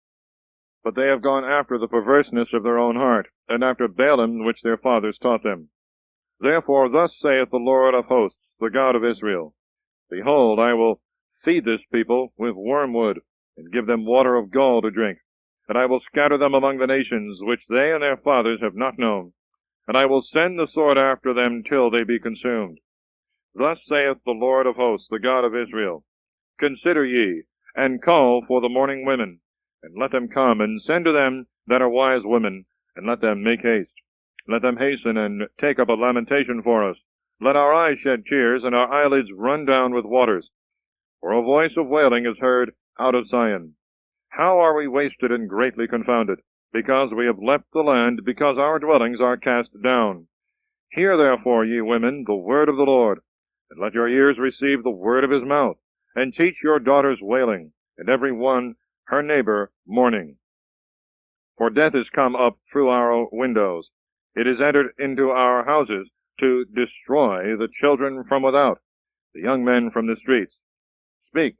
But they have gone after the perverseness of their own heart, and after Baalim which their fathers taught them. Therefore thus saith the Lord of hosts, the God of Israel, Behold, I will feed this people with wormwood, and give them water of gall to drink. And I will scatter them among the nations, which they and their fathers have not known. And I will send the sword after them till they be consumed. Thus saith the Lord of hosts, the God of Israel, Consider ye, and call for the mourning women, and let them come, and send to them that are wise women, and let them make haste. Let them hasten, and take up a lamentation for us. Let our eyes shed tears, and our eyelids run down with waters. For a voice of wailing is heard out of Zion. How are we wasted and greatly confounded, because we have left the land, because our dwellings are cast down. Hear therefore, ye women, the word of the Lord, and let your ears receive the word of his mouth, and teach your daughters wailing, and every one her neighbor mourning. For death is come up through our windows, it is entered into our houses, to destroy the children from without, the young men from the streets. Speak,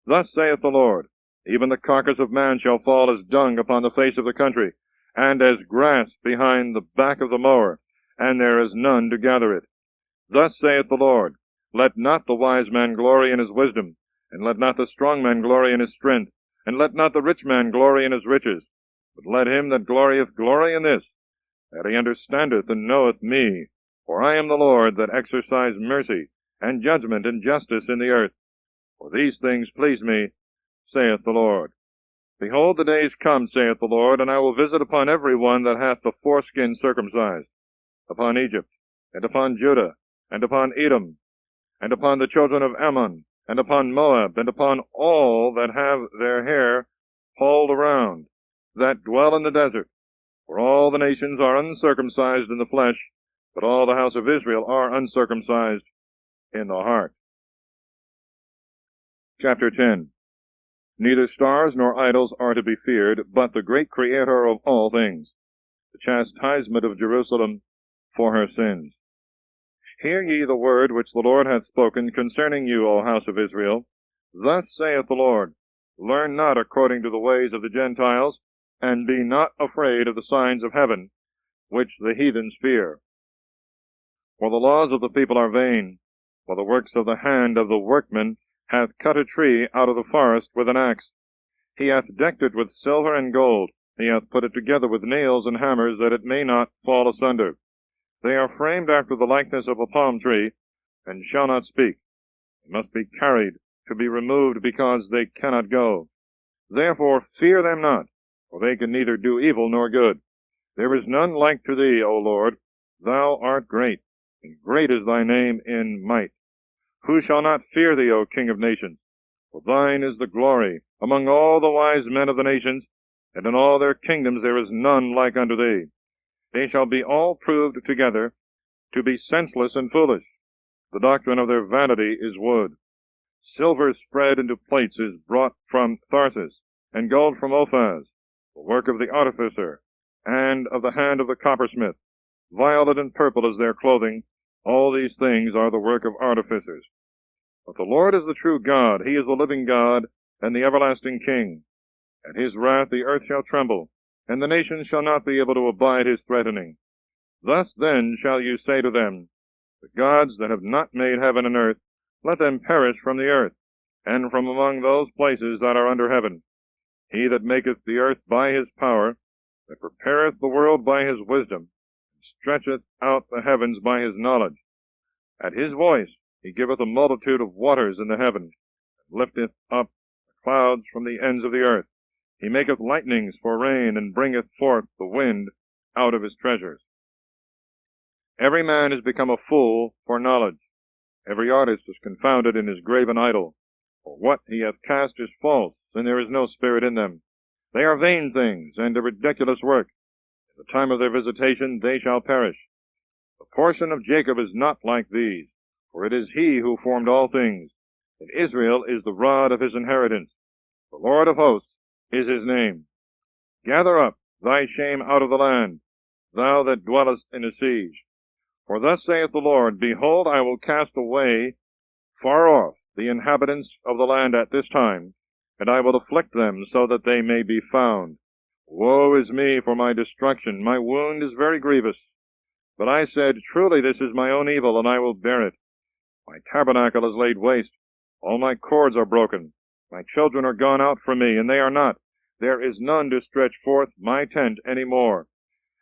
thus saith the Lord, Even the carcass of man shall fall as dung upon the face of the country, and as grass behind the back of the mower, and there is none to gather it. Thus saith the Lord, Let not the wise man glory in his wisdom, and let not the strong man glory in his strength, and let not the rich man glory in his riches, but let him that glorieth glory in this, that he understandeth and knoweth me. For I am the Lord that exercise mercy, and judgment and justice in the earth. For these things please me, saith the Lord. Behold, the days come, saith the Lord, and I will visit upon every one that hath the foreskin circumcised, upon Egypt, and upon Judah, and upon Edom, and upon the children of Ammon, and upon Moab, and upon all that have their hair pulled around, that dwell in the desert. For all the nations are uncircumcised in the flesh, but all the house of Israel are uncircumcised in the heart. Chapter 10. Neither stars nor idols are to be feared, but the great Creator of all things, the chastisement of Jerusalem for her sins. Hear ye the word which the Lord hath spoken concerning you, O house of Israel. Thus saith the Lord, Learn not according to the ways of the Gentiles, and be not afraid of the signs of heaven, which the heathens fear. For the laws of the people are vain, for the works of the hand of the workman hath cut a tree out of the forest with an axe. He hath decked it with silver and gold, he hath put it together with nails and hammers, that it may not fall asunder. They are framed after the likeness of a palm tree, and shall not speak. They must be carried, to be removed, because they cannot go. Therefore fear them not, for they can neither do evil nor good. There is none like to thee, O Lord. Thou art great, and great is thy name in might. Who shall not fear thee, O King of nations? For thine is the glory among all the wise men of the nations, and in all their kingdoms there is none like unto thee. They shall be all proved together to be senseless and foolish. The doctrine of their vanity is wood. Silver spread into plates is brought from Tharsis, and gold from Ophaz, the work of the artificer, and of the hand of the coppersmith. Violet and purple is their clothing. All these things are the work of artificers. But the Lord is the true God. He is the living God, and the everlasting King. At his wrath the earth shall tremble, and the nations shall not be able to abide his threatening. Thus then shall you say to them, the gods that have not made heaven and earth, let them perish from the earth, and from among those places that are under heaven. He that maketh the earth by his power, that prepareth the world by his wisdom, and stretcheth out the heavens by his knowledge. At his voice he giveth a multitude of waters in the heaven, and lifteth up the clouds from the ends of the earth. He maketh lightnings for rain, and bringeth forth the wind out of his treasures. Every man is become a fool for knowledge. Every artist is confounded in his graven idol. For what he hath cast is false, and there is no spirit in them. They are vain things, and a ridiculous work. In the time of their visitation they shall perish. The portion of Jacob is not like these, for it is he who formed all things, and Israel is the rod of his inheritance. The Lord of hosts is his name. Gather up thy shame out of the land, thou that dwellest in a siege. For thus saith the Lord, behold, I will cast away far off the inhabitants of the land at this time, and I will afflict them so that they may be found. Woe is me for my destruction, my wound is very grievous. But I said, truly this is my own evil, and I will bear it. My tabernacle is laid waste, all my cords are broken. My children are gone out from me, and they are not. There is none to stretch forth my tent any more,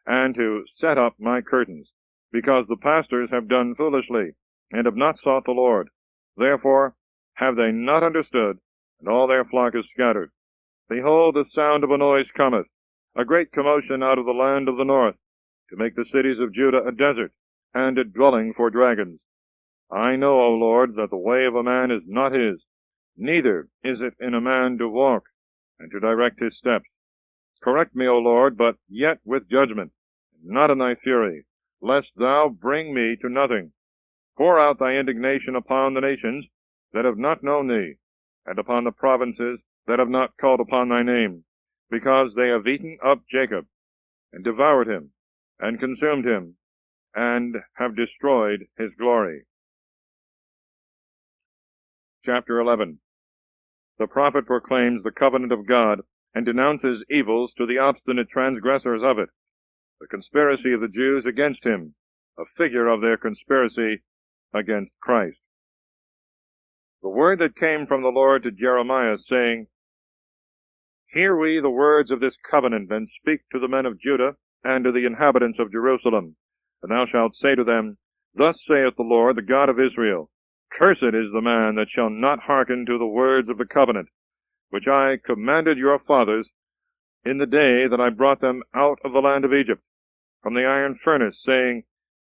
and to set up my curtains, because the pastors have done foolishly, and have not sought the Lord. Therefore have they not understood, and all their flock is scattered. Behold, the sound of a noise cometh, a great commotion out of the land of the north, to make the cities of Judah a desert, and a dwelling for dragons. I know, O Lord, that the way of a man is not his, neither is it in a man to walk, and to direct his steps. Correct me, O Lord, but yet with judgment, and not in thy fury, lest thou bring me to nothing. Pour out thy indignation upon the nations that have not known thee, and upon the provinces that have not called upon thy name, because they have eaten up Jacob, and devoured him, and consumed him, and have destroyed his glory. Chapter 11. The prophet proclaims the covenant of God, and denounces evils to the obstinate transgressors of it. The conspiracy of the Jews against him, a figure of their conspiracy against Christ. The word that came from the Lord to Jeremias, saying, Hear we the words of this covenant, and speak to the men of Judah, and to the inhabitants of Jerusalem. And thou shalt say to them, Thus saith the Lord, the God of Israel, Cursed is the man that shall not hearken to the words of the covenant, which I commanded your fathers in the day that I brought them out of the land of Egypt, from the iron furnace, saying,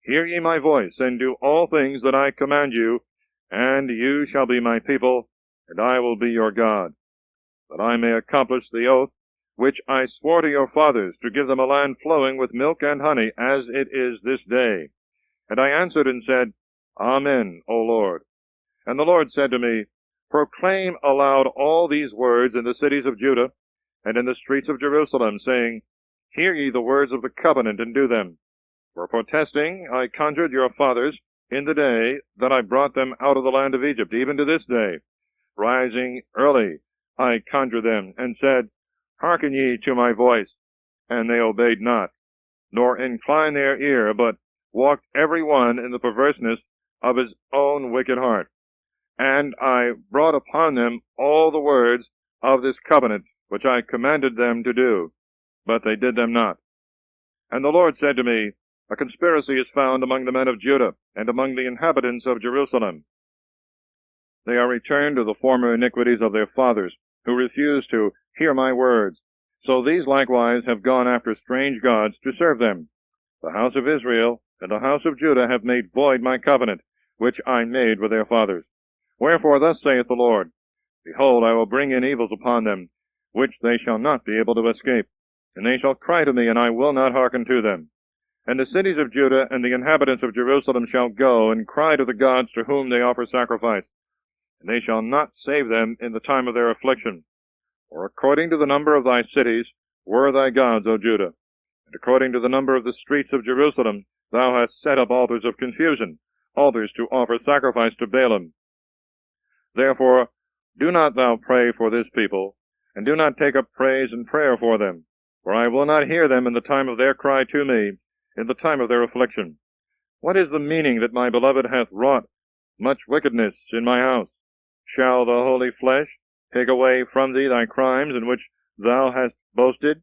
Hear ye my voice, and do all things that I command you, and you shall be my people, and I will be your God, that I may accomplish the oath which I swore to your fathers, to give them a land flowing with milk and honey, as it is this day. And I answered and said, Amen, O Lord. And the Lord said to me, Proclaim aloud all these words in the cities of Judah, and in the streets of Jerusalem, saying, Hear ye the words of the covenant, and do them. For protesting, I conjured your fathers in the day that I brought them out of the land of Egypt, even to this day. Rising early, I conjured them, and said, Hearken ye to my voice. And they obeyed not, nor inclined their ear, but walked every one in the perverseness of his own wicked heart. And I brought upon them all the words of this covenant, which I commanded them to do, but they did them not. And the Lord said to me, A conspiracy is found among the men of Judah, and among the inhabitants of Jerusalem. They are returned to the former iniquities of their fathers, who refused to hear my words. So these likewise have gone after strange gods to serve them. The house of Israel and the house of Judah have made void my covenant, which I made with their fathers. Wherefore thus saith the Lord, Behold, I will bring in evils upon them, which they shall not be able to escape. And they shall cry to me, and I will not hearken to them. And the cities of Judah and the inhabitants of Jerusalem shall go and cry to the gods to whom they offer sacrifice. And they shall not save them in the time of their affliction. For according to the number of thy cities were thy gods, O Judah, and according to the number of the streets of Jerusalem thou hast set up altars of confusion, altars to offer sacrifice to Baalim. Therefore do not thou pray for this people, and do not take up praise and prayer for them, for I will not hear them in the time of their cry to me, in the time of their affliction. What is the meaning that my beloved hath wrought much wickedness in my house? Shall the holy flesh take away from thee thy crimes in which thou hast boasted?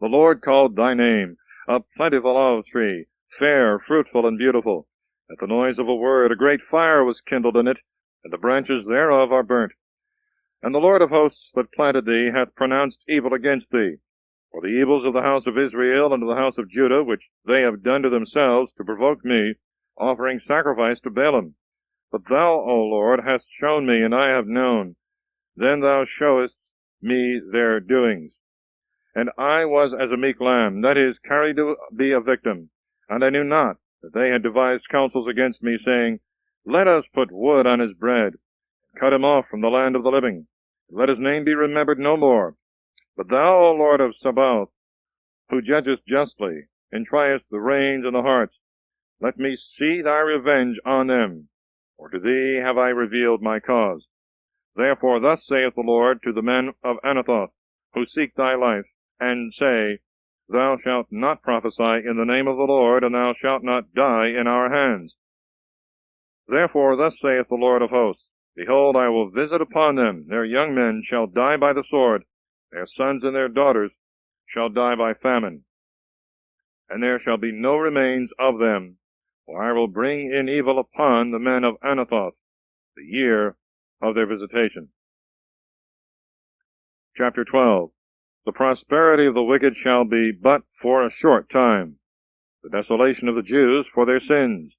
The Lord called thy name a plentiful olive tree, fair, fruitful, and beautiful. At the noise of a word a great fire was kindled in it, and the branches thereof are burnt. And the Lord of hosts that planted thee hath pronounced evil against thee, for the evils of the house of Israel and of the house of Judah, which they have done to themselves to provoke me, offering sacrifice to Baalim. But thou, O Lord, hast shown me, and I have known. Then thou showest me their doings. And I was as a meek lamb, that is, carried to be a victim. And I knew not that they had devised counsels against me, saying, Let us put wood on his bread, and cut him off from the land of the living, and let his name be remembered no more. But thou, O Lord of Sabaoth, who judgest justly, and triest the reins and the hearts, let me see thy revenge on them, for to thee have I revealed my cause. Therefore thus saith the Lord to the men of Anathoth, who seek thy life, and say, Thou shalt not prophesy in the name of the Lord, and thou shalt not die in our hands. Therefore thus saith the Lord of hosts, Behold, I will visit upon them, their young men shall die by the sword, their sons and their daughters shall die by famine, and there shall be no remains of them, for I will bring in evil upon the men of Anathoth, the year of their visitation. Chapter 12. The prosperity of the wicked shall be but for a short time, the desolation of the Jews for their sins,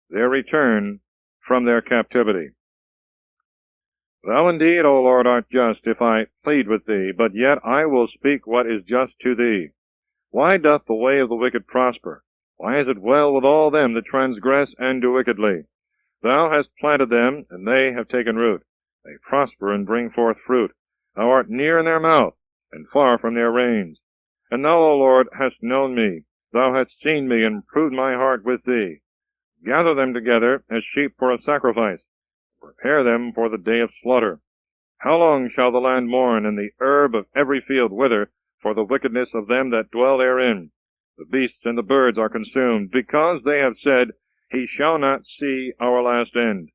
their return from their captivity. Thou indeed, O Lord, art just, if I plead with thee, but yet I will speak what is just to thee. Why doth the way of the wicked prosper? Why is it well with all them that transgress and do wickedly? Thou hast planted them, and they have taken root. They prosper and bring forth fruit. Thou art near in their mouth, and far from their reins. And thou, O Lord, hast known me. Thou hast seen me, and proved my heart with thee. Gather them together as sheep for a sacrifice. Prepare them for the day of slaughter. How long shall the land mourn, and the herb of every field wither, for the wickedness of them that dwell therein? The beasts and the birds are consumed, because they have said, He shall not see our last end.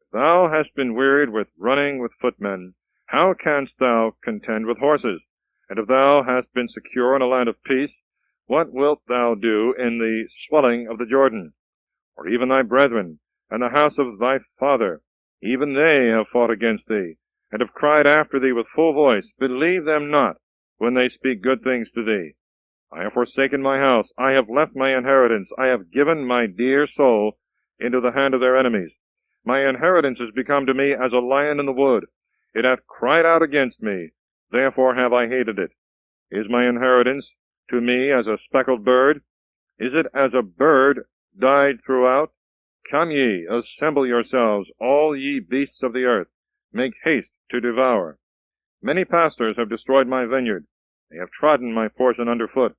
If thou hast been wearied with running with footmen, how canst thou contend with horses? And if thou hast been secure in a land of peace, what wilt thou do in the swelling of the Jordan? For even thy brethren, and the house of thy father, even they have fought against thee, and have cried after thee with full voice. Believe them not, when they speak good things to thee. I have forsaken my house, I have left my inheritance, I have given my dear soul into the hand of their enemies. My inheritance is become to me as a lion in the wood. It hath cried out against me, therefore have I hated it. Is my inheritance to me as a speckled bird? Is it as a bird dyed throughout? Come ye, assemble yourselves, all ye beasts of the earth, make haste to devour. Many pastors have destroyed my vineyard, they have trodden my portion under foot,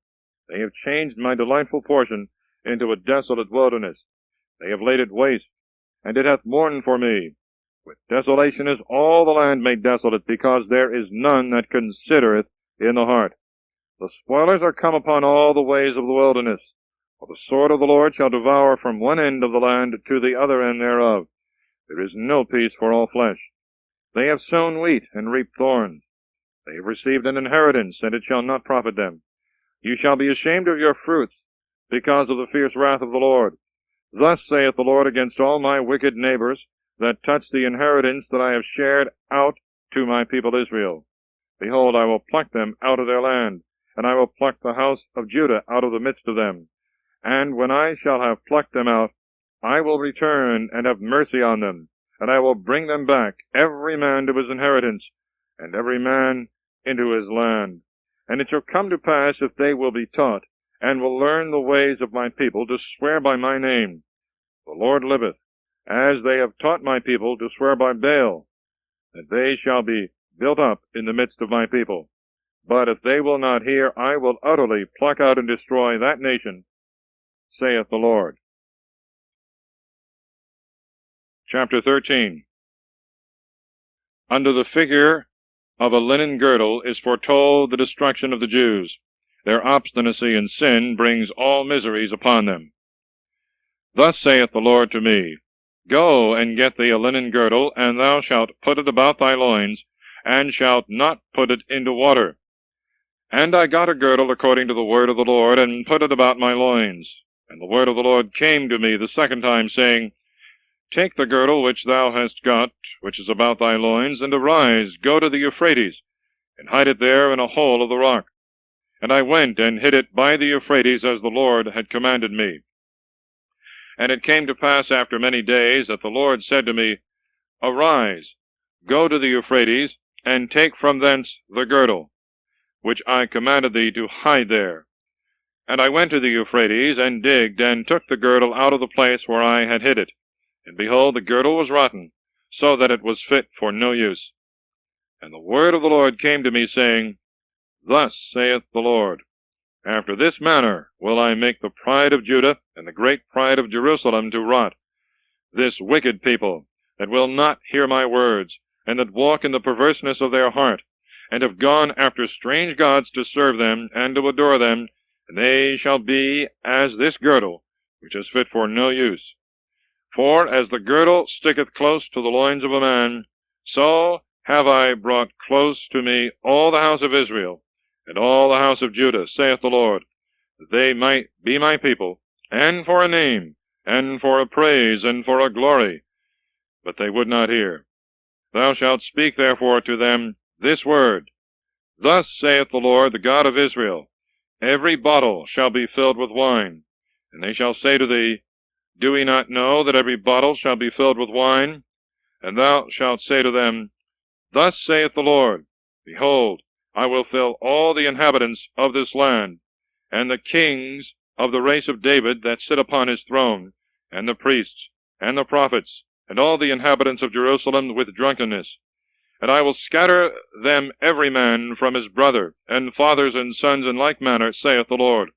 they have changed my delightful portion into a desolate wilderness, they have laid it waste, and it hath mourned for me. With desolation is all the land made desolate, because there is none that considereth in the heart. The spoilers are come upon all the ways of the wilderness. For the sword of the Lord shall devour from one end of the land to the other end thereof. There is no peace for all flesh. They have sown wheat and reaped thorns. They have received an inheritance, and it shall not profit them. You shall be ashamed of your fruits, because of the fierce wrath of the Lord. Thus saith the Lord against all my wicked neighbors, that touch the inheritance that I have shared out to my people Israel. Behold, I will pluck them out of their land, and I will pluck the house of Judah out of the midst of them. And when I shall have plucked them out, I will return and have mercy on them, and I will bring them back, every man to his inheritance, and every man into his land. And it shall come to pass, if they will be taught, and will learn the ways of my people, to swear by my name, the Lord liveth, as they have taught my people to swear by Baal, that they shall be built up in the midst of my people. But if they will not hear, I will utterly pluck out and destroy that nation, saith the Lord. Chapter 13. Under the figure of a linen girdle is foretold the destruction of the Jews. Their obstinacy in sin brings all miseries upon them. Thus saith the Lord to me, Go and get thee a linen girdle, and thou shalt put it about thy loins, and shalt not put it into water. And I got a girdle according to the word of the Lord, and put it about my loins. And the word of the Lord came to me the second time, saying, Take the girdle which thou hast got, which is about thy loins, and arise, go to the Euphrates, and hide it there in a hole of the rock. And I went and hid it by the Euphrates, as the Lord had commanded me. And it came to pass after many days that the Lord said to me, Arise, go to the Euphrates, and take from thence the girdle, which I commanded thee to hide there. And I went to the Euphrates, and digged, and took the girdle out of the place where I had hid it. And behold, the girdle was rotten, so that it was fit for no use. And the word of the Lord came to me, saying, Thus saith the Lord, After this manner will I make the pride of Judah and the great pride of Jerusalem to rot, this wicked people, that will not hear my words, and that walk in the perverseness of their heart, and have gone after strange gods to serve them, and to adore them, and they shall be as this girdle, which is fit for no use. For as the girdle sticketh close to the loins of a man, so have I brought close to me all the house of Israel, and all the house of Judah, saith the Lord, that they might be my people, and for a name, and for a praise, and for a glory. But they would not hear. Thou shalt speak therefore to them this word, Thus saith the Lord, the God of Israel, Every bottle shall be filled with wine. And they shall say to thee, Do we not know that every bottle shall be filled with wine? And thou shalt say to them, Thus saith the Lord, Behold, I will fill all the inhabitants of this land, and the kings of the race of David that sit upon his throne, and the priests, and the prophets, and all the inhabitants of Jerusalem with drunkenness. And I will scatter them every man from his brother, and fathers and sons in like manner, saith the Lord.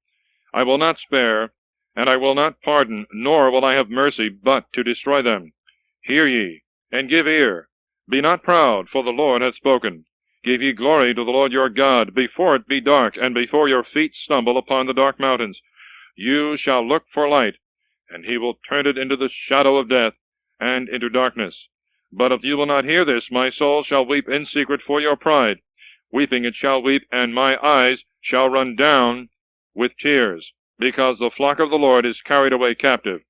I will not spare, and I will not pardon, nor will I have mercy, but to destroy them. Hear ye, and give ear. Be not proud, for the Lord hath spoken. Give ye glory to the Lord your God, before it be dark, and before your feet stumble upon the dark mountains. You shall look for light, and he will turn it into the shadow of death, and into darkness. But if you will not hear this, my soul shall weep in secret for your pride. Weeping it shall weep, and my eyes shall run down with tears, because the flock of the Lord is carried away captive.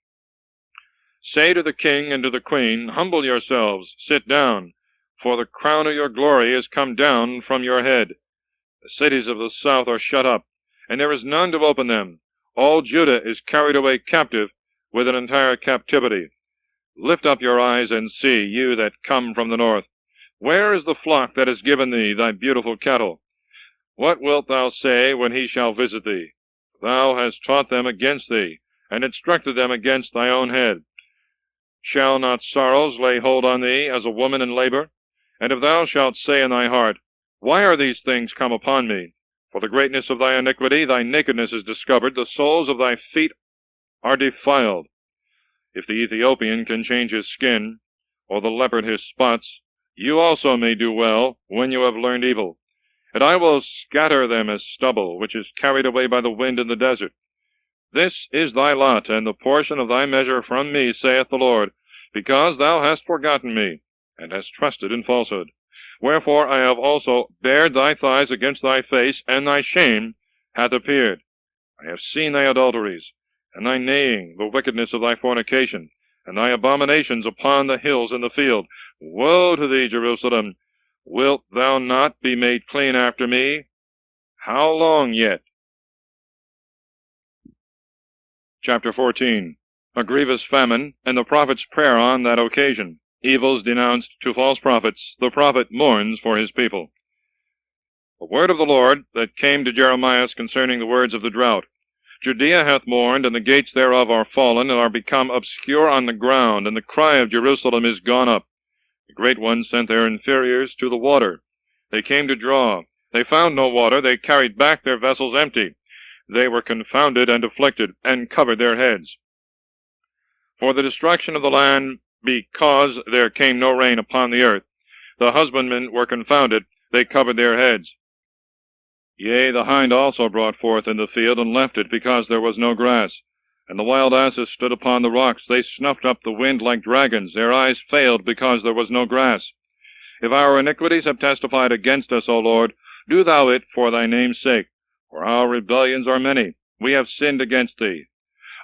Say to the king and to the queen, Humble yourselves, sit down, for the crown of your glory is come down from your head. The cities of the south are shut up, and there is none to open them. All Judah is carried away captive with an entire captivity. Lift up your eyes and see, you that come from the north. Where is the flock that has given thee thy beautiful cattle? What wilt thou say when he shall visit thee? Thou hast taught them against thee, and instructed them against thy own head. Shall not sorrows lay hold on thee as a woman in labor? And if thou shalt say in thy heart, Why are these things come upon me? For the greatness of thy iniquity, thy nakedness is discovered, the soles of thy feet are defiled. If the Ethiopian can change his skin, or the leopard his spots, you also may do well when you have learned evil. And I will scatter them as stubble, which is carried away by the wind in the desert. This is thy lot, and the portion of thy measure from me, saith the Lord, because thou hast forgotten me, and hast trusted in falsehood. Wherefore I have also bared thy thighs against thy face, and thy shame hath appeared. I have seen thy adulteries, and thy neighing, the wickedness of thy fornication, and thy abominations upon the hills in the field. Woe to thee, Jerusalem! Wilt thou not be made clean after me? How long yet? Chapter 14. A grievous famine, and the prophet's prayer on that occasion. Evils denounced to false prophets. The prophet mourns for his people. The word of the Lord that came to Jeremias concerning the words of the drought. Judea hath mourned, and the gates thereof are fallen, and are become obscure on the ground, and the cry of Jerusalem is gone up. The great ones sent their inferiors to the water. They came to draw. They found no water. They carried back their vessels empty. They were confounded and afflicted, and covered their heads. For the destruction of the land, because there came no rain upon the earth, the husbandmen were confounded, they covered their heads. Yea, the hind also brought forth in the field, and left it, because there was no grass. And the wild asses stood upon the rocks. They snuffed up the wind like dragons. Their eyes failed, because there was no grass. If our iniquities have testified against us, O Lord, do thou it for thy name's sake. For our rebellions are many. We have sinned against thee.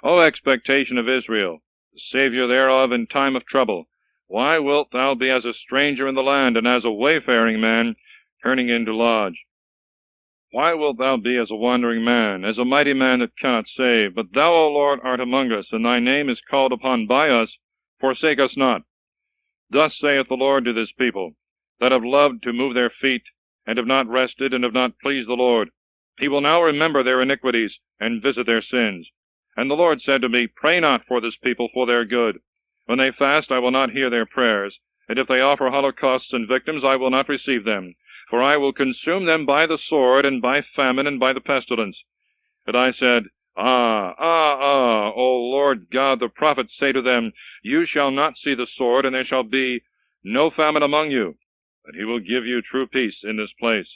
O expectation of Israel, the Saviour thereof in time of trouble, why wilt thou be as a stranger in the land, and as a wayfaring man turning in to lodge? Why wilt thou be as a wandering man, as a mighty man that cannot save? But thou, O Lord, art among us, and thy name is called upon by us. Forsake us not. Thus saith the Lord to this people, that have loved to move their feet, and have not rested, and have not pleased the Lord. He will now remember their iniquities, and visit their sins. And the Lord said to me, Pray not for this people for their good. When they fast, I will not hear their prayers, and if they offer holocausts and victims, I will not receive them. For I will consume them by the sword, and by famine, and by the pestilence. And I said, O Lord God, the prophets say to them, You shall not see the sword, and there shall be no famine among you, but he will give you true peace in this place.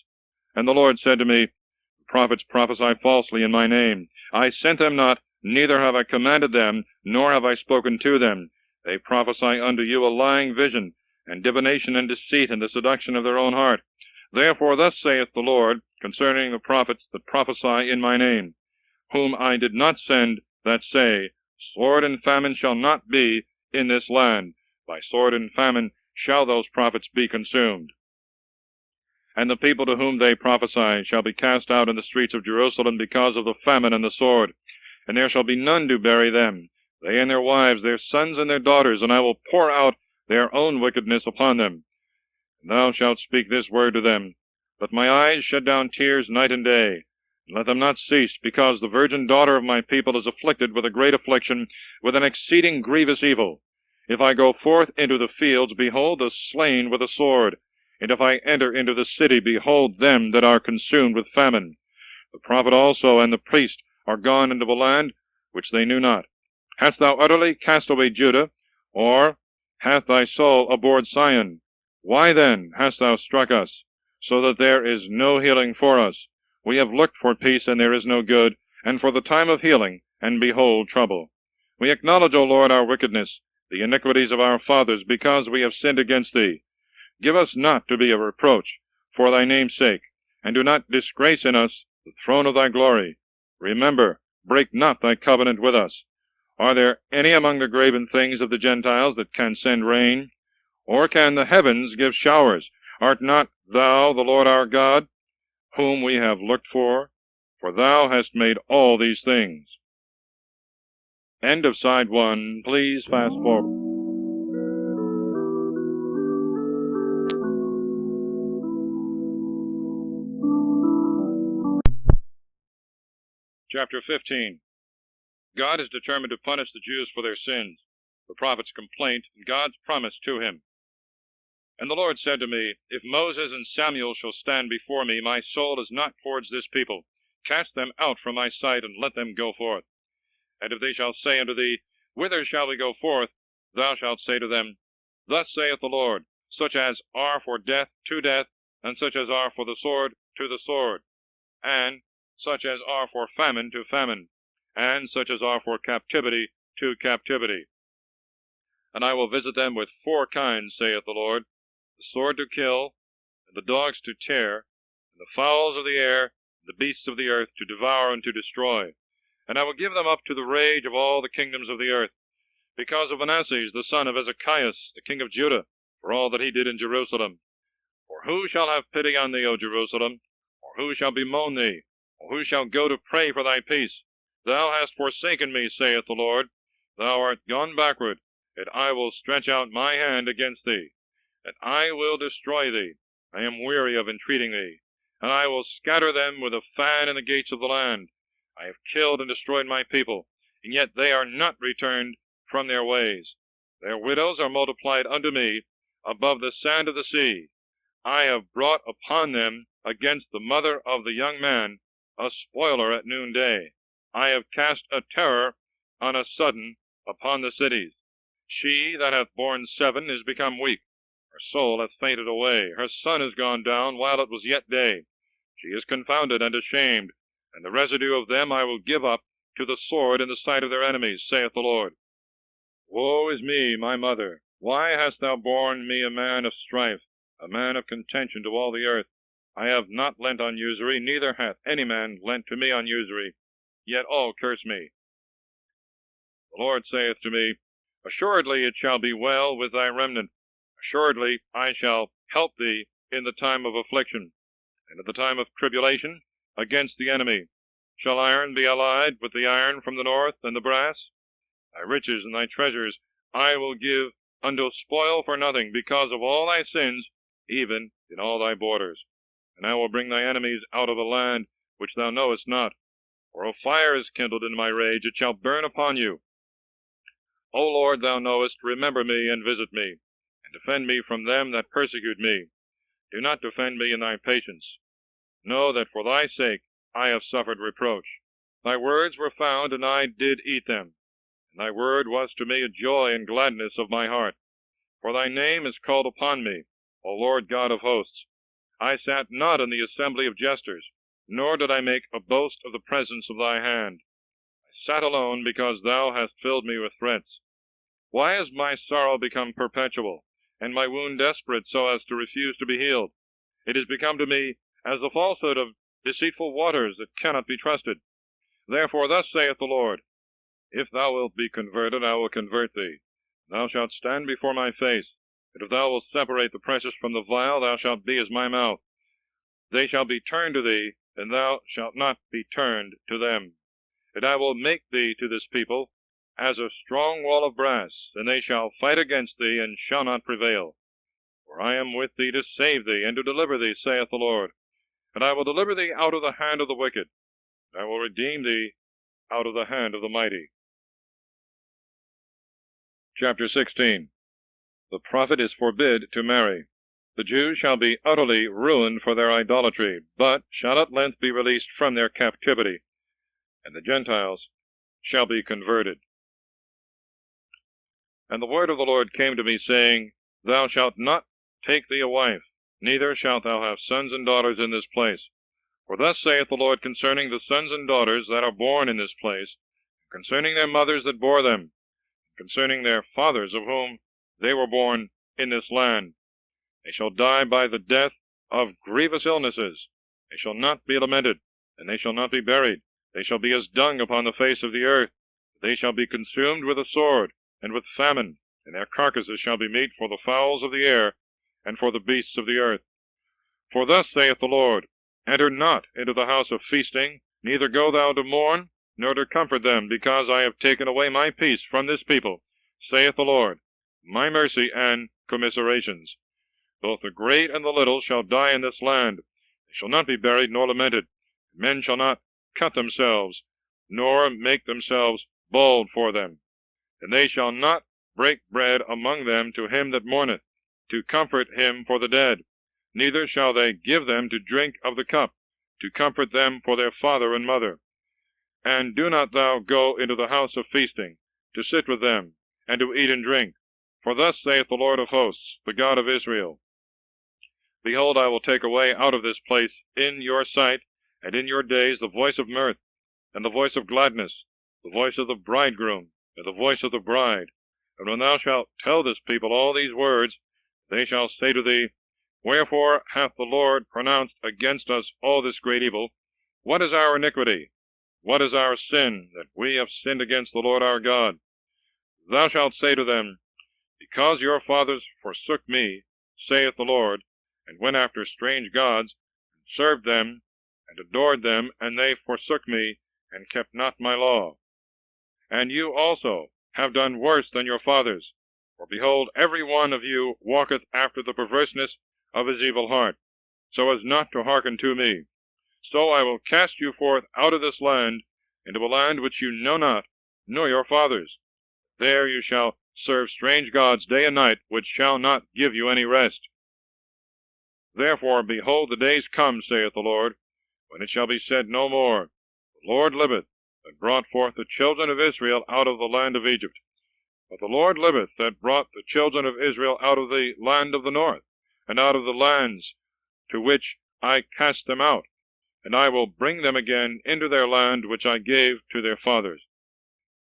And the Lord said to me, The prophets prophesy falsely in my name. I sent them not, neither have I commanded them, nor have I spoken to them. They prophesy unto you a lying vision, and divination and deceit, and the seduction of their own heart. Therefore thus saith the Lord concerning the prophets that prophesy in my name, whom I did not send, that say, Sword and famine shall not be in this land. By sword and famine shall those prophets be consumed. And the people to whom they prophesy shall be cast out in the streets of Jerusalem because of the famine and the sword. And there shall be none to bury them, they and their wives, their sons and their daughters, and I will pour out their own wickedness upon them. And thou shalt speak this word to them, Let my eyes shed down tears night and day, and let them not cease, because the virgin daughter of my people is afflicted with a great affliction, with an exceeding grievous evil. If I go forth into the fields, behold the slain with a sword, and if I enter into the city, behold them that are consumed with famine. The prophet also and the priest are gone into the land which they knew not. Hast thou utterly cast away Judah, or hath thy soul abhorred Zion? Why then hast thou struck us, so that there is no healing for us? We have looked for peace, and there is no good, and for the time of healing, and behold trouble. We acknowledge, O Lord, our wickedness, the iniquities of our fathers, because we have sinned against thee. Give us not to be a reproach, for thy name's sake, and do not disgrace in us the throne of thy glory. Remember, break not thy covenant with us. Are there any among the graven things of the Gentiles that can send rain? Or can the heavens give showers? Art not thou the Lord our God, whom we have looked for? For thou hast made all these things. End of side 1. Please fast forward. Chapter 15. God is determined to punish the Jews for their sins, the prophet's complaint, and God's promise to him. And the Lord said to me, If Moses and Samuel shall stand before me, my soul is not towards this people. Cast them out from my sight, and let them go forth. And if they shall say unto thee, Whither shall we go forth? Thou shalt say to them, Thus saith the Lord, Such as are for death, to death, and such as are for the sword, to the sword, and such as are for famine, to famine, and such as are for captivity, to captivity. And I will visit them with 4 kinds, saith the Lord, the sword to kill, and the dogs to tear, and the fowls of the air, and the beasts of the earth to devour and to destroy. and I will give them up to the rage of all the kingdoms of the earth, because of Manasseh the son of Ezekias, the king of Judah, for all that he did in Jerusalem. For who shall have pity on thee, O Jerusalem? Or who shall bemoan thee? Or who shall go to pray for thy peace? Thou hast forsaken me, saith the Lord. Thou art gone backward, and I will stretch out my hand against thee, and I will destroy thee. I am weary of entreating thee, and I will scatter them with a fan in the gates of the land. I have killed and destroyed my people, and yet they are not returned from their ways. Their widows are multiplied unto me above the sand of the sea. I have brought upon them against the mother of the young man a spoiler at noonday. I have cast a terror on a sudden upon the cities. She that hath borne 7 is become weak. Her soul hath fainted away. Her sun is gone down while it was yet day. She is confounded and ashamed, and the residue of them I will give up to the sword in the sight of their enemies, saith the Lord. Woe is me, my mother! Why hast thou borne me a man of strife, a man of contention to all the earth? I have not lent on usury, neither hath any man lent to me on usury, yet all curse me. The Lord saith to me, Assuredly it shall be well with thy remnant. Assuredly I shall help thee in the time of affliction, and in the time of tribulation against the enemy. Shall iron be allied with the iron from the north, and the brass? Thy riches and thy treasures I will give unto spoil for nothing, because of all thy sins, even in all thy borders. And I will bring thy enemies out of a land which thou knowest not. For a fire is kindled in my rage, it shall burn upon you. O Lord, thou knowest, remember me, and visit me, and defend me from them that persecute me. Do not defend me in thy patience. Know that for thy sake I have suffered reproach. Thy words were found, and I did eat them. And thy word was to me a joy and gladness of my heart. For thy name is called upon me, O Lord God of hosts. I sat not in the assembly of jesters, nor did I make a boast of the presence of thy hand. I sat alone, because thou hast filled me with threats. Why is my sorrow become perpetual, and my wound desperate, so as to refuse to be healed? It is become to me as the falsehood of deceitful waters that cannot be trusted. Therefore thus saith the Lord, If thou wilt be converted, I will convert thee. Thou shalt stand before my face. And if thou wilt separate the precious from the vile, thou shalt be as my mouth. They shall be turned to thee, and thou shalt not be turned to them. And I will make thee to this people as a strong wall of brass, and they shall fight against thee, and shall not prevail. For I am with thee to save thee, and to deliver thee, saith the Lord. And I will deliver thee out of the hand of the wicked, and I will redeem thee out of the hand of the mighty. Chapter 16. The prophet is forbid to marry. The Jews shall be utterly ruined for their idolatry, but shall at length be released from their captivity, and the Gentiles shall be converted. And the word of the Lord came to me, saying, Thou shalt not take thee a wife, neither shalt thou have sons and daughters in this place. For thus saith the Lord concerning the sons and daughters that are born in this place, concerning their mothers that bore them, concerning their fathers of whom they were born in this land. They shall die by the death of grievous illnesses. They shall not be lamented, and they shall not be buried. They shall be as dung upon the face of the earth. They shall be consumed with a sword, and with famine, and their carcasses shall be meat for the fowls of the air, and for the beasts of the earth. For thus saith the Lord, Enter not into the house of feasting, neither go thou to mourn, nor to comfort them, because I have taken away my peace from this people, saith the Lord, my mercy and commiserations. Both the great and the little shall die in this land. They shall not be buried nor lamented. Men shall not cut themselves, nor make themselves bald for them. And they shall not break bread among them to him that mourneth, to comfort him for the dead. Neither shall they give them to drink of the cup, to comfort them for their father and mother. And do not thou go into the house of feasting, to sit with them, and to eat and drink. For thus saith the Lord of hosts, the God of Israel, Behold, I will take away out of this place in your sight, and in your days, the voice of mirth, and the voice of gladness, the voice of the bridegroom, and the voice of the bride. And when thou shalt tell this people all these words, they shall say to thee, Wherefore hath the Lord pronounced against us all this great evil? What is our iniquity? What is our sin, that we have sinned against the Lord our God? Thou shalt say to them, Because your fathers forsook me, saith the Lord, and went after strange gods, and served them, and adored them, and they forsook me, and kept not my law. And you also have done worse than your fathers. For behold, every one of you walketh after the perverseness of his evil heart, so as not to hearken to me. So I will cast you forth out of this land, into a land which you know not, nor your fathers. There you shall serve strange gods day and night, which shall not give you any rest. Therefore, behold, the days come, saith the Lord, when it shall be said no more, The Lord liveth, that brought forth the children of Israel out of the land of Egypt. But the Lord liveth, that brought the children of Israel out of the land of the north, and out of the lands to which I cast them out. And I will bring them again into their land which I gave to their fathers.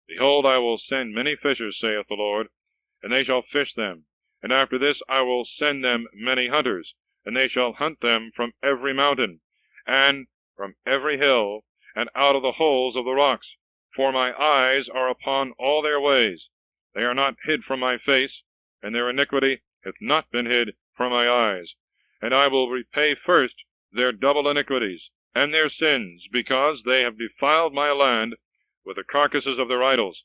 Behold, I will send many fishers, saith the Lord, and they shall fish them. And after this I will send them many hunters, and they shall hunt them from every mountain, and from every hill, and out of the holes of the rocks. For my eyes are upon all their ways. They are not hid from my face, and their iniquity hath not been hid from my eyes. And I will repay first their double iniquities, and their sins, because they have defiled my land with the carcasses of their idols,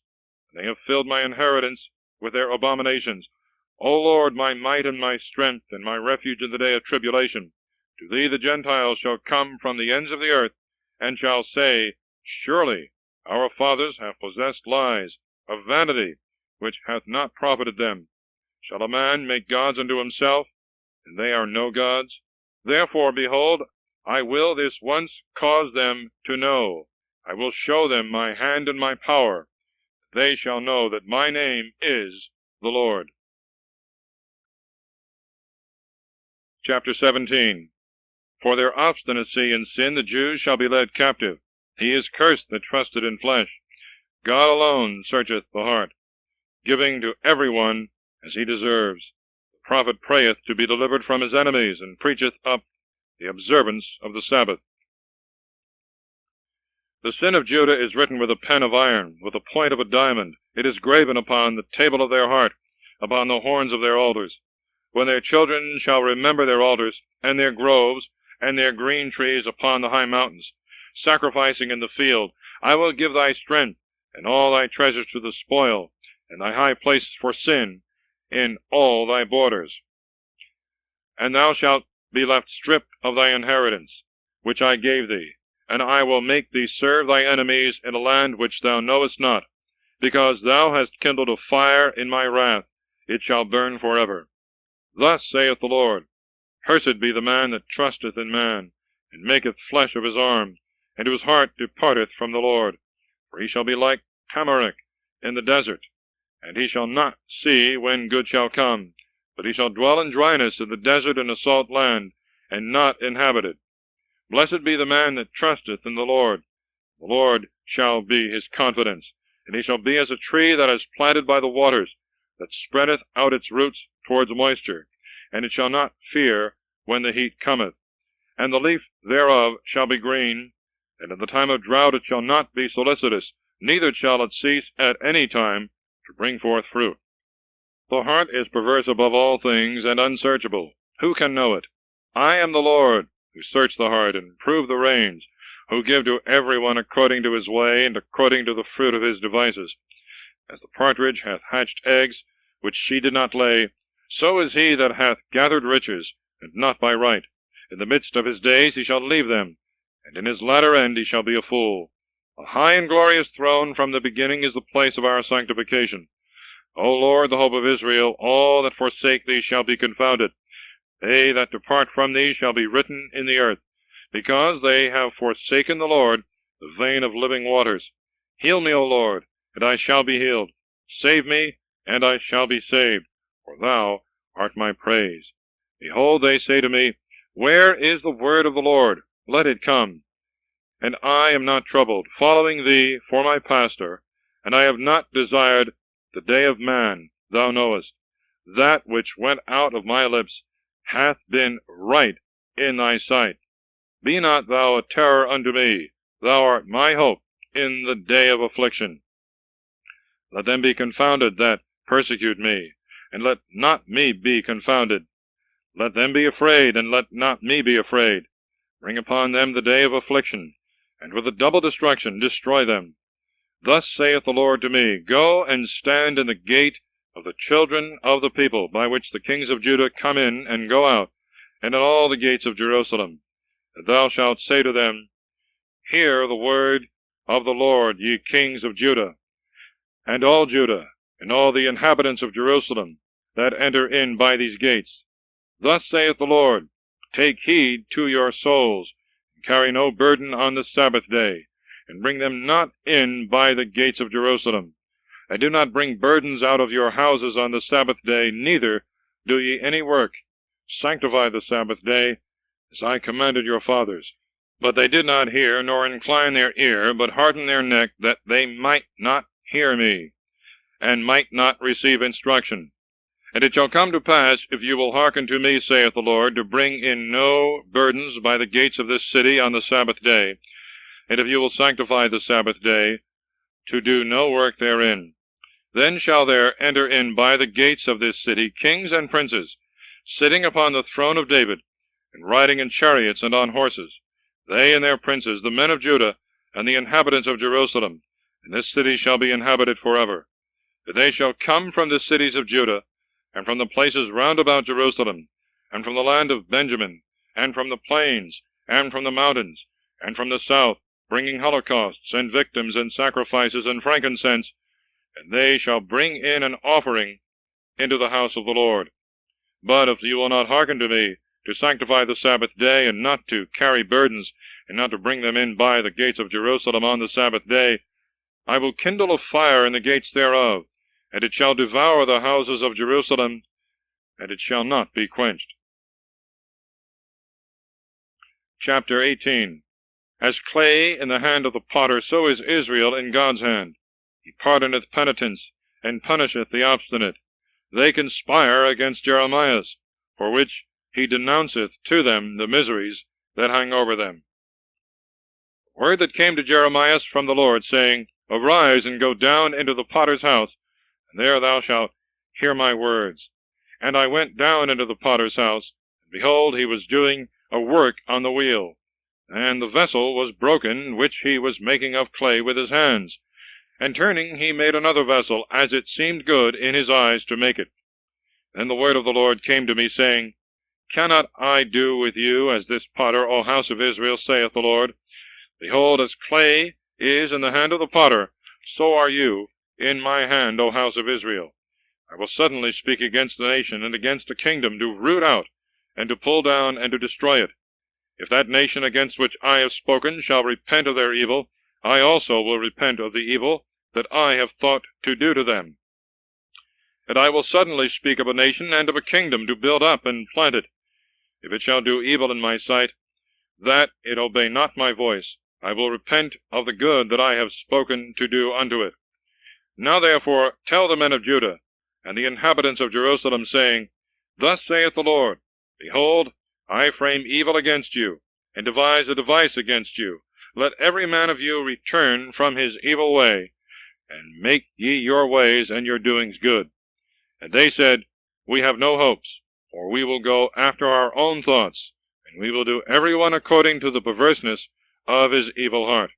and they have filled my inheritance with their abominations. O Lord, my might and my strength, and my refuge in the day of tribulation, to thee the Gentiles shall come from the ends of the earth, and shall say, Surely our fathers have possessed lies of vanity, which hath not profited them. Shall a man make gods unto himself, and they are no gods? Therefore, behold, I will this once cause them to know. I will show them my hand and my power. They shall know that my name is the Lord. Chapter 17. For their obstinacy in sin the Jews shall be led captive. He is cursed that trusted in flesh. God alone searcheth the heart, giving to every one as he deserves. The prophet prayeth to be delivered from his enemies, and preacheth up the observance of the Sabbath. The sin of Judah is written with a pen of iron, with the point of a diamond. It is graven upon the table of their heart, upon the horns of their altars. When their children shall remember their altars, and their groves, and their green trees upon the high mountains, sacrificing in the field, I will give thy strength, and all thy treasures to the spoil, and thy high places for sin, in all thy borders. And thou shalt be left stripped of thy inheritance, which I gave thee, and I will make thee serve thy enemies in a land which thou knowest not, because thou hast kindled a fire in my wrath, it shall burn forever. Thus saith the Lord, Cursed be the man that trusteth in man, and maketh flesh of his arm, and whose heart departeth from the Lord. For he shall be like tamarisk in the desert, and he shall not see when good shall come, but he shall dwell in dryness in the desert and a salt land, and not inhabit it. Blessed be the man that trusteth in the Lord. The Lord shall be his confidence, and he shall be as a tree that is planted by the waters, that spreadeth out its roots towards moisture, and it shall not fear when the heat cometh. And the leaf thereof shall be green, and in the time of drought it shall not be solicitous, neither shall it cease at any time to bring forth fruit. The heart is perverse above all things, and unsearchable. Who can know it? I am the Lord, who search the heart, and prove the reins, who give to every one according to his way, and according to the fruit of his devices. As the partridge hath hatched eggs, which she did not lay, so is he that hath gathered riches, and not by right. In the midst of his days he shall leave them, and in his latter end he shall be a fool. A high and glorious throne from the beginning is the place of our sanctification. O Lord, the hope of Israel, all that forsake thee shall be confounded. They that depart from thee shall be written in the earth, because they have forsaken the Lord, the vein of living waters. Heal me, O Lord, and I shall be healed. Save me, and I shall be saved, for thou art my praise. Behold, they say to me, Where is the word of the Lord? Let it come. And I am not troubled, following thee for my pastor, and I have not desired the day of man, thou knowest. That which went out of my lips hath been right in thy sight. Be not thou a terror unto me, thou art my hope, in the day of affliction. Let them be confounded that persecute me, and let not me be confounded. Let them be afraid, and let not me be afraid. Bring upon them the day of affliction, and with a double destruction destroy them. Thus saith the Lord to me, Go and stand in the gate of the children of the people, by which the kings of Judah come in and go out, and in all the gates of Jerusalem. And thou shalt say to them, Hear the word of the Lord, ye kings of Judah, and all Judah, and all the inhabitants of Jerusalem, that enter in by these gates. Thus saith the Lord, Take heed to your souls, and carry no burden on the Sabbath day, and bring them not in by the gates of Jerusalem. And do not bring burdens out of your houses on the Sabbath day, neither do ye any work. Sanctify the Sabbath day, as I commanded your fathers. But they did not hear, nor incline their ear, but hardened their neck, that they might not hear me, and might not receive instruction. And it shall come to pass, if you will hearken to me, saith the Lord, to bring in no burdens by the gates of this city on the Sabbath day, and if you will sanctify the Sabbath day, to do no work therein, then shall there enter in by the gates of this city kings and princes, sitting upon the throne of David, and riding in chariots and on horses, they and their princes, the men of Judah, and the inhabitants of Jerusalem. And this city shall be inhabited forever. For they shall come from the cities of Judah, and from the places round about Jerusalem, and from the land of Benjamin, and from the plains, and from the mountains, and from the south, bringing holocausts, and victims, and sacrifices, and frankincense, and they shall bring in an offering into the house of the Lord. But if you will not hearken to me, to sanctify the Sabbath day, and not to carry burdens, and not to bring them in by the gates of Jerusalem on the Sabbath day, I will kindle a fire in the gates thereof, and it shall devour the houses of Jerusalem, and it shall not be quenched. Chapter 18. As clay in the hand of the potter, so is Israel in God's hand. He pardoneth penitents, and punisheth the obstinate. They conspire against Jeremias, for which he denounceth to them the miseries that hang over them. Word that came to Jeremias from the Lord, saying, Arise, and go down into the potter's house, and there thou shalt hear my words. And I went down into the potter's house, and behold, he was doing a work on the wheel, and the vessel was broken, which he was making of clay with his hands. And turning, he made another vessel, as it seemed good in his eyes to make it. Then the word of the Lord came to me, saying, Cannot I do with you as this potter, O house of Israel, saith the Lord? Behold, as clay is in the hand of the potter, so are you in my hand, O house of Israel. I will suddenly speak against the nation, and against a kingdom, to root out, and to pull down, and to destroy it. If that nation against which I have spoken shall repent of their evil, I also will repent of the evil that I have thought to do to them. And I will suddenly speak of a nation and of a kingdom, to build up and plant it. If it shall do evil in my sight, that it obey not my voice, I will repent of the good that I have spoken to do unto it. Now therefore tell the men of Judah, and the inhabitants of Jerusalem, saying, Thus saith the Lord, Behold, I frame evil against you, and devise a device against you. Let every man of you return from his evil way, and make ye your ways and your doings good. And they said, We have no hopes, for we will go after our own thoughts, and we will do every one according to the perverseness of his evil heart.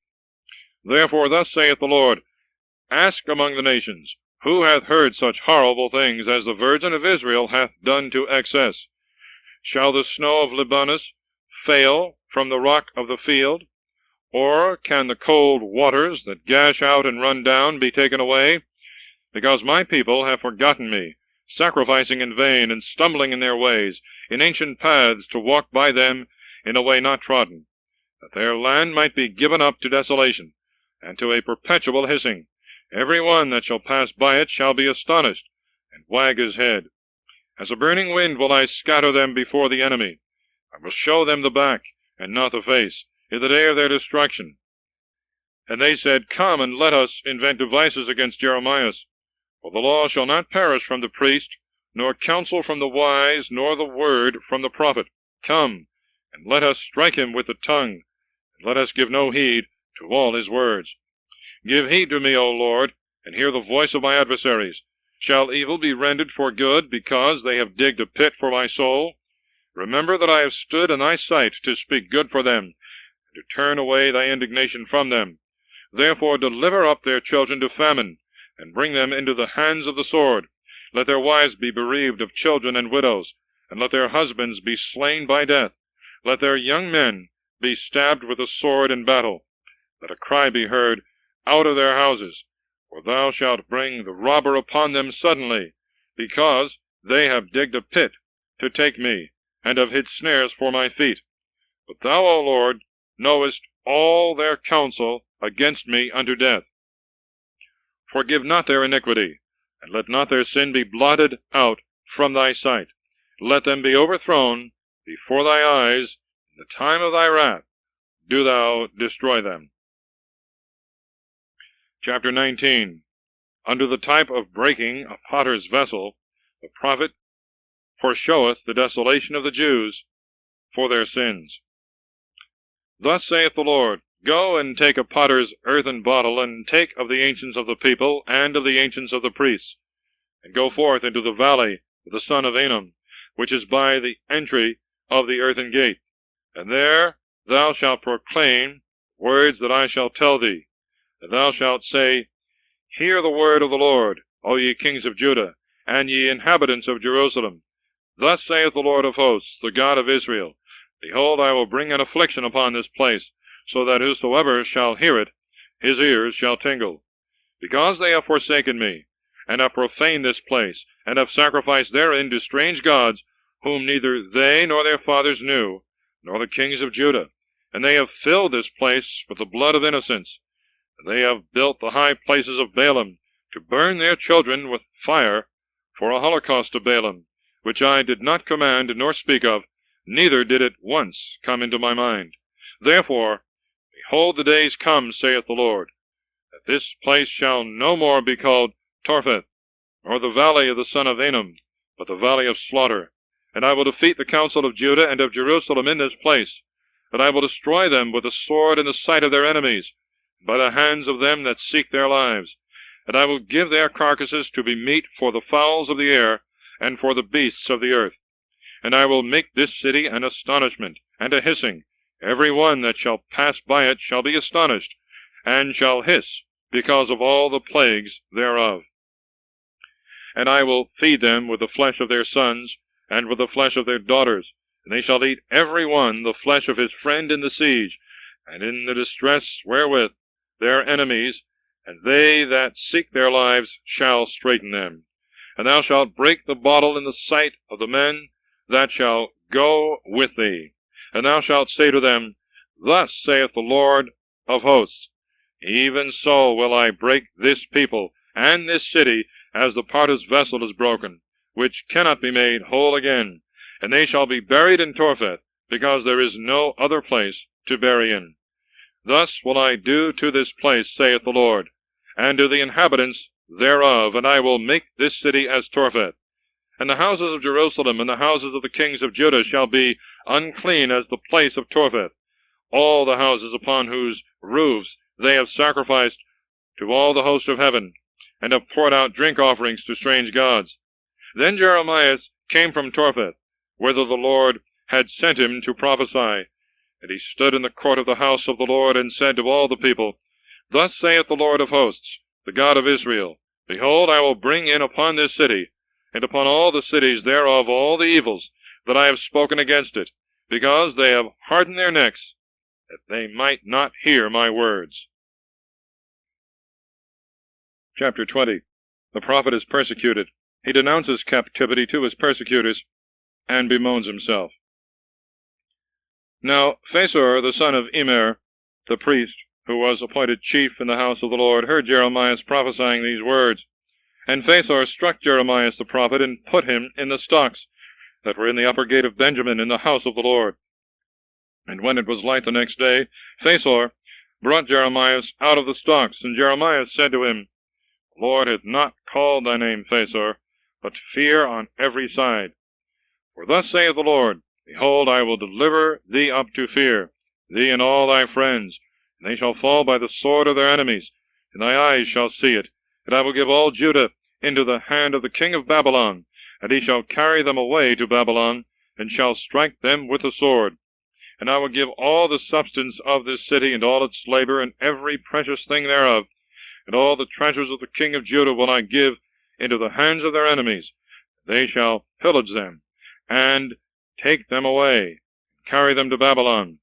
Therefore thus saith the Lord, Ask among the nations, who hath heard such horrible things as the virgin of Israel hath done to excess? Shall the snow of Libanus fail from the rock of the field? Or can the cold waters that gash out and run down be taken away? Because my people have forgotten me, sacrificing in vain, and stumbling in their ways, in ancient paths, to walk by them in a way not trodden, that their land might be given up to desolation, and to a perpetual hissing. Every one that shall pass by it shall be astonished, and wag his head. As a burning wind will I scatter them before the enemy. I will show them the back, and not the face, in the day of their destruction. And they said, Come, and let us invent devices against Jeremias. For the law shall not perish from the priest, nor counsel from the wise, nor the word from the prophet. Come, and let us strike him with the tongue, and let us give no heed to all his words. Give heed to me, O Lord, and hear the voice of my adversaries. Shall evil be rendered for good, because they have digged a pit for my soul? Remember that I have stood in thy sight to speak good for them, and to turn away thy indignation from them. Therefore deliver up their children to famine, and bring them into the hands of the sword. Let their wives be bereaved of children and widows, and let their husbands be slain by death. Let their young men be stabbed with the sword in battle. Let a cry be heard out of their houses, for thou shalt bring the robber upon them suddenly, because they have digged a pit to take me, and have hid snares for my feet. But thou, O Lord, knowest all their counsel against me unto death. Forgive not their iniquity, and let not their sin be blotted out from thy sight. Let them be overthrown before thy eyes in the time of thy wrath. Do thou destroy them. Chapter 19. Under the type of breaking a potter's vessel, the prophet foreshoweth the desolation of the Jews for their sins. Thus saith the Lord, Go and take a potter's earthen bottle, and take of the ancients of the people, and of the ancients of the priests, and go forth into the valley of the son of Enom, which is by the entry of the earthen gate. And there thou shalt proclaim words that I shall tell thee. And thou shalt say, Hear the word of the Lord, O ye kings of Judah, and ye inhabitants of Jerusalem. Thus saith the Lord of hosts, the God of Israel, Behold, I will bring an affliction upon this place, so that whosoever shall hear it, his ears shall tingle. Because they have forsaken me, and have profaned this place, and have sacrificed therein to strange gods, whom neither they nor their fathers knew, nor the kings of Judah. And they have filled this place with the blood of innocents. And they have built the high places of Baalim, to burn their children with fire, for a holocaust to Baalim, which I did not command nor speak of, neither did it once come into my mind. Therefore, behold, the days come, saith the Lord, that this place shall no more be called Topheth, nor the valley of the son of Enom, but the valley of slaughter. And I will defeat the counsel of Judah and of Jerusalem in this place, and I will destroy them with the sword in the sight of their enemies, by the hands of them that seek their lives. And I will give their carcasses to be meat for the fowls of the air, and for the beasts of the earth. And I will make this city an astonishment, and a hissing. Every one that shall pass by it shall be astonished, and shall hiss, because of all the plagues thereof. And I will feed them with the flesh of their sons, and with the flesh of their daughters, and they shall eat every one the flesh of his friend in the siege, and in the distress wherewith their enemies, and they that seek their lives, shall straiten them. And thou shalt break the bottle in the sight of the men that shall go with thee. And thou shalt say to them, Thus saith the Lord of hosts, Even so will I break this people and this city, as the potter's vessel is broken, which cannot be made whole again. And they shall be buried in Topheth, because there is no other place to bury in. Thus will I do to this place, saith the Lord, and to the inhabitants thereof, and I will make this city as Topheth. And the houses of Jerusalem and the houses of the kings of Judah shall be unclean as the place of Topheth, all the houses upon whose roofs they have sacrificed to all the host of heaven, and have poured out drink offerings to strange gods. Then Jeremias came from Topheth, whither the Lord had sent him to prophesy. And he stood in the court of the house of the Lord, and said to all the people, Thus saith the Lord of hosts, the God of Israel, Behold, I will bring in upon this city, and upon all the cities thereof, all the evils that I have spoken against it, because they have hardened their necks, that they might not hear my words. Chapter 20. The prophet is persecuted. He denounces captivity to his persecutors, and bemoans himself. Now Phasor, the son of Immer, the priest, who was appointed chief in the house of the Lord, heard Jeremias prophesying these words. And Phasor struck Jeremias the prophet, and put him in the stocks that were in the upper gate of Benjamin in the house of the Lord. And when it was light the next day, Phasor brought Jeremias out of the stocks, and Jeremias said to him, The Lord hath not called thy name Phasor, but fear on every side. For thus saith the Lord, Behold, I will deliver thee up to fear, thee and all thy friends, and they shall fall by the sword of their enemies, and thy eyes shall see it, and I will give all Judah into the hand of the king of Babylon, and he shall carry them away to Babylon, and shall strike them with the sword. And I will give all the substance of this city, and all its labor, and every precious thing thereof, and all the treasures of the king of Judah will I give into the hands of their enemies. They shall pillage them, and take them away, and carry them to Babylon.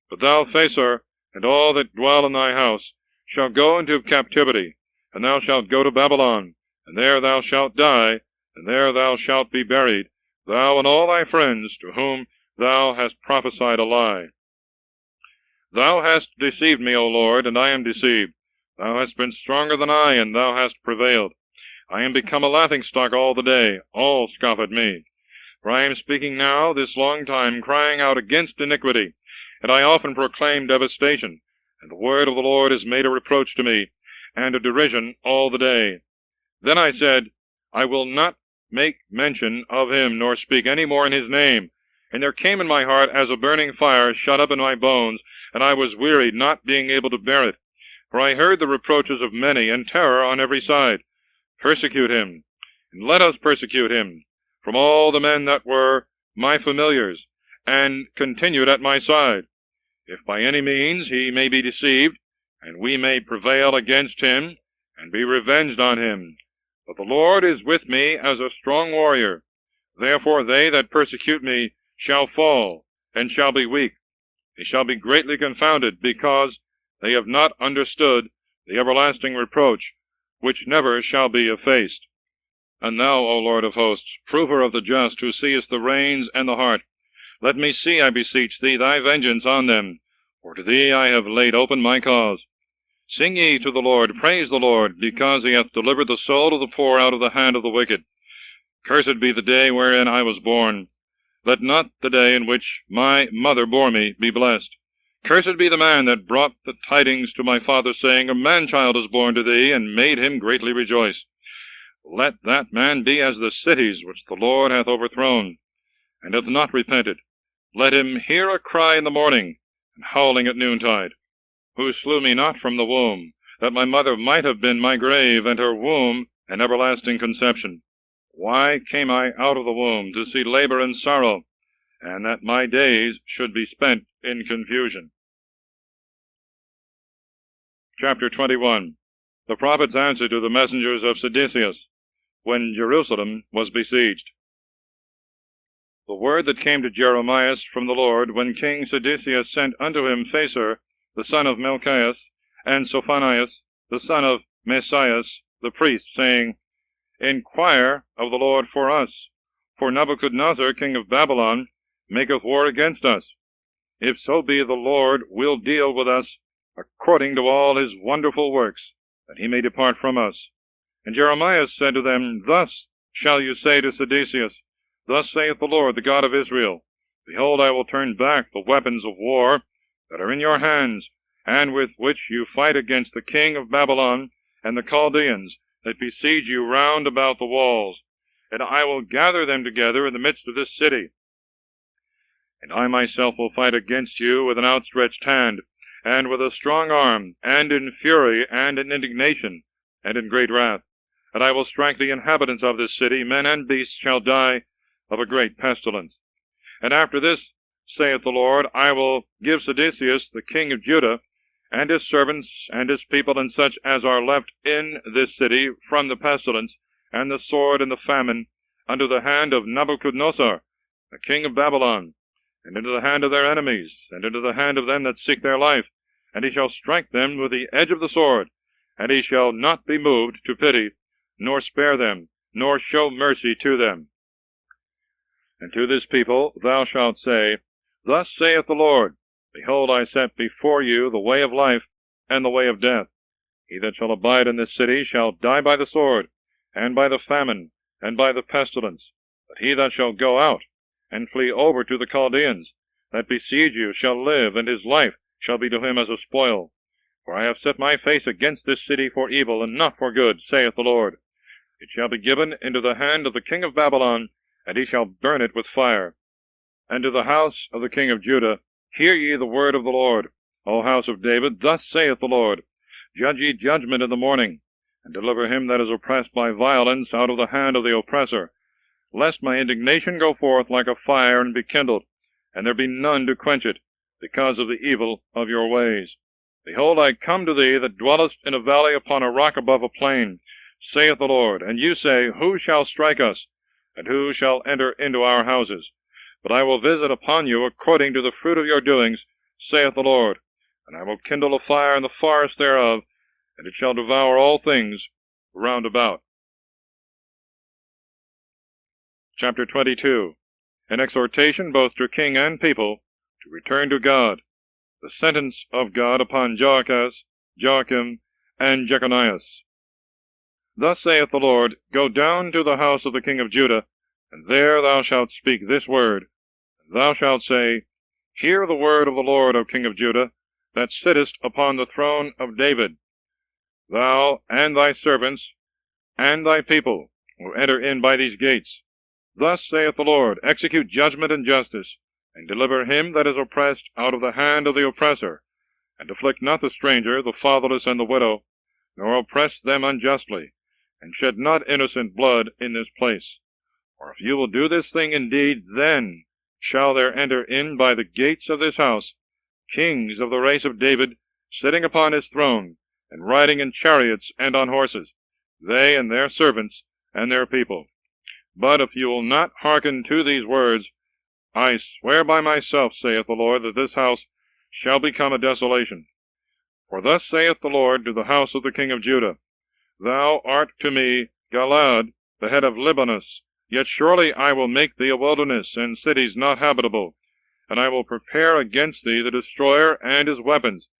But thou, Phasar, and all that dwell in thy house, shall go into captivity, and thou shalt go to Babylon, and there thou shalt die, and there thou shalt be buried, thou and all thy friends, to whom thou hast prophesied a lie. Thou hast deceived me, O Lord, and I am deceived. Thou hast been stronger than I, and thou hast prevailed. I am become a laughingstock all the day. All scoff at me. For I am speaking now this long time, crying out against iniquity, and I often proclaim devastation, and the word of the Lord is made a reproach to me, and a derision all the day. Then I said, I will not make mention of him, nor speak any more in his name. And there came in my heart as a burning fire shut up in my bones, and I was wearied, not being able to bear it. For I heard the reproaches of many, and terror on every side. Persecute him, and let us persecute him, from all the men that were my familiars, and continued at my side. If by any means he may be deceived, and we may prevail against him, and be revenged on him. But the Lord is with me as a strong warrior. Therefore they that persecute me shall fall, and shall be weak. They shall be greatly confounded, because they have not understood the everlasting reproach, which never shall be effaced. And thou, O Lord of hosts, prover of the just, who seest the reins and the heart, let me see, I beseech thee, thy vengeance on them, for to thee I have laid open my cause. Sing ye to the Lord, praise the Lord, because he hath delivered the soul of the poor out of the hand of the wicked. Cursed be the day wherein I was born. Let not the day in which my mother bore me be blessed. Cursed be the man that brought the tidings to my father, saying, A man-child is born to thee, and made him greatly rejoice. Let that man be as the cities which the Lord hath overthrown, and hath not repented. Let him hear a cry in the morning, and howling at noontide. Who slew me not from the womb, that my mother might have been my grave, and her womb an everlasting conception. Why came I out of the womb to see labor and sorrow, and that my days should be spent in confusion? Chapter 21. The prophet's answer to the messengers of Sedecius, when Jerusalem was besieged. The word that came to Jeremias from the Lord, when King Sedecius sent unto him Phasar, the son of Melchias, and Sophonias, the son of Messias, the priest, saying, Inquire of the Lord for us, for Nebuchadnezzar, king of Babylon, maketh war against us. If so be the Lord will deal with us according to all his wonderful works, that he may depart from us. And Jeremias said to them, Thus shall you say to Sedecius, Thus saith the Lord, the God of Israel, Behold, I will turn back the weapons of war that are in your hands, and with which you fight against the king of Babylon and the Chaldeans that besiege you round about the walls, and I will gather them together in the midst of this city. And I myself will fight against you with an outstretched hand, and with a strong arm, and in fury, and in indignation, and in great wrath. And I will strike the inhabitants of this city, men and beasts shall die of a great pestilence. And after this, saith the Lord, I will give Sedecius, the king of Judah, and his servants, and his people, and such as are left in this city, from the pestilence, and the sword, and the famine, unto the hand of Nebuchadnezzar, the king of Babylon, and into the hand of their enemies, and into the hand of them that seek their life. And he shall strike them with the edge of the sword, and he shall not be moved to pity, nor spare them, nor show mercy to them. And to this people thou shalt say, Thus saith the Lord, Behold, I set before you the way of life, and the way of death. He that shall abide in this city shall die by the sword, and by the famine, and by the pestilence. But he that shall go out, and flee over to the Chaldeans, that besiege you, shall live, and his life shall be to him as a spoil. For I have set my face against this city for evil, and not for good, saith the Lord. It shall be given into the hand of the king of Babylon, and he shall burn it with fire. And to the house of the king of Judah, Hear ye the word of the Lord, O house of David, thus saith the Lord, Judge ye judgment in the morning, and deliver him that is oppressed by violence out of the hand of the oppressor, lest my indignation go forth like a fire and be kindled, and there be none to quench it, because of the evil of your ways. Behold, I come to thee that dwellest in a valley upon a rock above a plain, saith the Lord. And you say, Who shall strike us, and who shall enter into our houses? But I will visit upon you according to the fruit of your doings, saith the Lord. And I will kindle a fire in the forest thereof, and it shall devour all things round about. Chapter 22. An exhortation both to king and people to return to God. The sentence of God upon Joachaz, Joachim, and Jeconias. Thus saith the Lord, Go down to the house of the king of Judah, and there thou shalt speak this word. And thou shalt say, Hear the word of the Lord, O king of Judah, that sittest upon the throne of David, thou and thy servants, and thy people, who enter in by these gates. Thus saith the Lord, Execute judgment and justice, and deliver him that is oppressed out of the hand of the oppressor, and afflict not the stranger, the fatherless, and the widow, nor oppress them unjustly, and shed not innocent blood in this place. For if you will do this thing indeed, then shall there enter in by the gates of this house kings of the race of David, sitting upon his throne, and riding in chariots and on horses, they and their servants and their people. But if you will not hearken to these words, I swear by myself, saith the Lord, that this house shall become a desolation. For thus saith the Lord to the house of the king of Judah, Thou art to me Galaad, the head of Libanus, yet surely I will make thee a wilderness, and cities not habitable, and I will prepare against thee the destroyer and his weapons,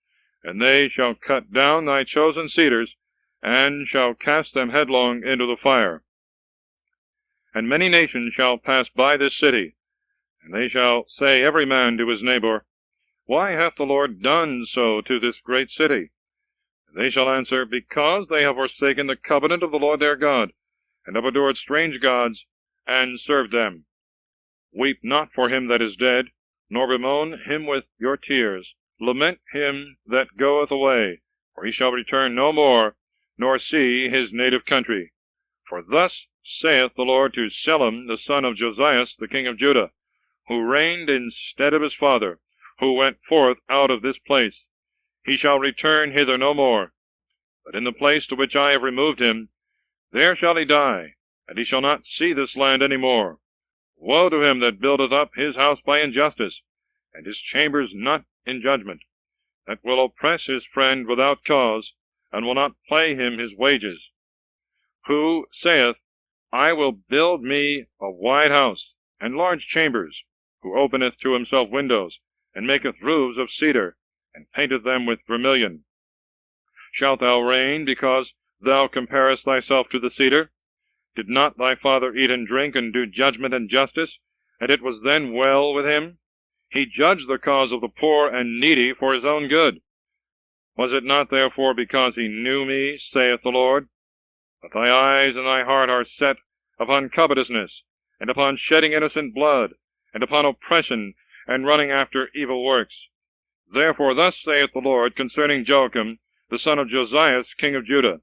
and they shall cut down thy chosen cedars, and shall cast them headlong into the fire. And many nations shall pass by this city, and they shall say every man to his neighbor, Why hath the Lord done so to this great city? And they shall answer, Because they have forsaken the covenant of the Lord their God, and have adored strange gods, and served them. Weep not for him that is dead, nor bemoan him with your tears. Lament him that goeth away, for he shall return no more, nor see his native country. For thus saith the Lord to Shallum the son of Josias the king of Judah, who reigned instead of his father, who went forth out of this place. He shall return hither no more, but in the place to which I have removed him, there shall he die, and he shall not see this land any more. Woe to him that buildeth up his house by injustice, and his chambers not in judgment, that will oppress his friend without cause, and will not pay him his wages. Who saith, I will build me a wide house, and large chambers, who openeth to himself windows, and maketh roofs of cedar, and painteth them with vermilion. Shalt thou reign, because thou comparest thyself to the cedar? Did not thy father eat and drink, and do judgment and justice, and it was then well with him? He judged the cause of the poor and needy for his own good. Was it not therefore because he knew me, saith the Lord? But thy eyes and thy heart are set upon covetousness, and upon shedding innocent blood, and upon oppression, and running after evil works. Therefore thus saith the Lord concerning Joachim, the son of Josias, king of Judah,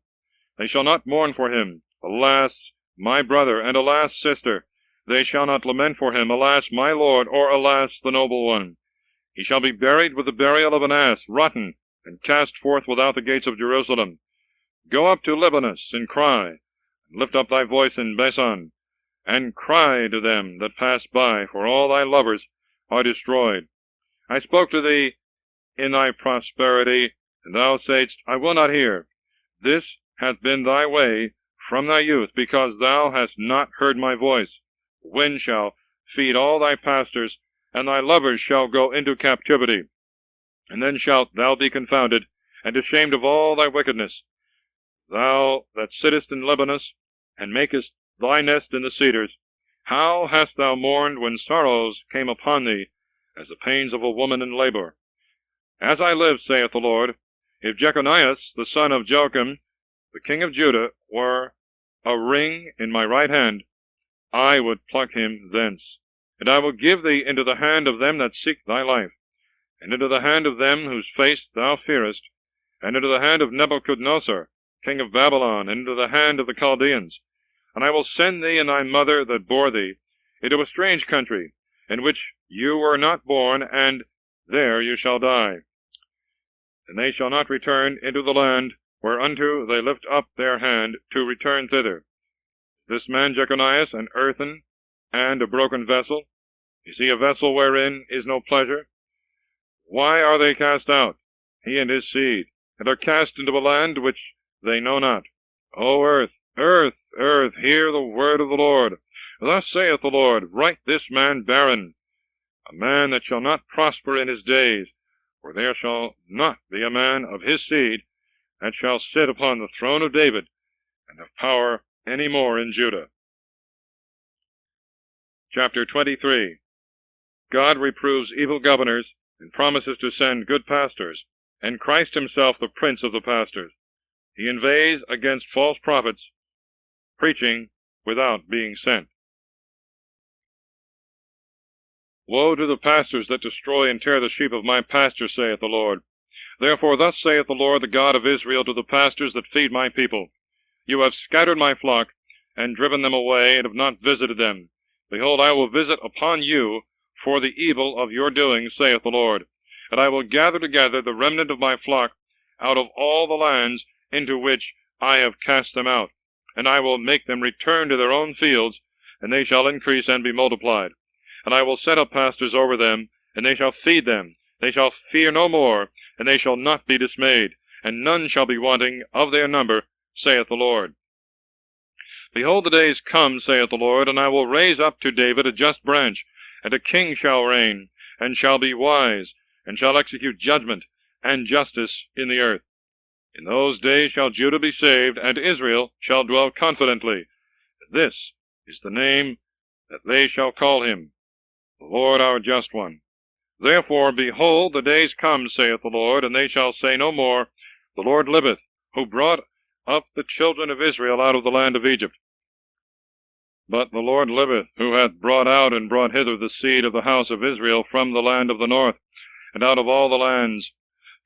They shall not mourn for him, alas, my brother, and alas, sister. They shall not lament for him, alas, my lord, or alas, the noble one. He shall be buried with the burial of an ass, rotten, and cast forth without the gates of Jerusalem. Go up to Libanus, and cry, and lift up thy voice in Basan, and cry to them that pass by, for all thy lovers are destroyed. I spoke to thee in thy prosperity, and thou saidst, I will not hear. This hath been thy way from thy youth, because thou hast not heard my voice. The wind shall feed all thy pastors, and thy lovers shall go into captivity. And then shalt thou be confounded, and ashamed of all thy wickedness. Thou that sittest in Libanus, and makest thy nest in the cedars, how hast thou mourned when sorrows came upon thee, as the pains of a woman in labor? As I live, saith the Lord, if Jeconias the son of Joachim, the king of Judah, were a ring in my right hand, I would pluck him thence. And I will give thee into the hand of them that seek thy life, and into the hand of them whose face thou fearest, and into the hand of Nebuchadnezzar, king of Babylon, and into the hand of the Chaldeans. And I will send thee and thy mother that bore thee into a strange country, in which you were not born, and there you shall die. And they shall not return into the land whereunto they lift up their hand to return thither. This man Jeconias an earthen and a broken vessel? Is he a vessel wherein is no pleasure? Why are they cast out, he and his seed, and are cast into a land which they know not? O earth, earth, earth, hear the word of the Lord. Thus saith the Lord, write this man barren, a man that shall not prosper in his days, for there shall not be a man of his seed that shall sit upon the throne of David, and have power any more in Judah. Chapter 23. God reproves evil governors, and promises to send good pastors, and Christ himself the prince of the pastors. He inveighs against false prophets, preaching without being sent. Woe to the pastors that destroy and tear the sheep of my pasture, saith the Lord. Therefore thus saith the Lord, the God of Israel, to the pastors that feed my people, You have scattered my flock, and driven them away, and have not visited them. Behold, I will visit upon you for the evil of your doings, saith the Lord. And I will gather together the remnant of my flock out of all the lands into which I have cast them out, and I will make them return to their own fields, and they shall increase and be multiplied. And I will set up pastors over them, and they shall feed them. They shall fear no more, and they shall not be dismayed, and none shall be wanting of their number, saith the Lord. Behold, the days come, saith the Lord, and I will raise up to David a just branch, and a king shall reign, and shall be wise, and shall execute judgment and justice in the earth. In those days shall Judah be saved, and Israel shall dwell confidently. This is the name that they shall call him, the Lord our just one. Therefore, behold, the days come, saith the Lord, and they shall say no more, The Lord liveth, who brought up the children of Israel out of the land of Egypt. But the Lord liveth, who hath brought out and brought hither the seed of the house of Israel from the land of the north, and out of all the lands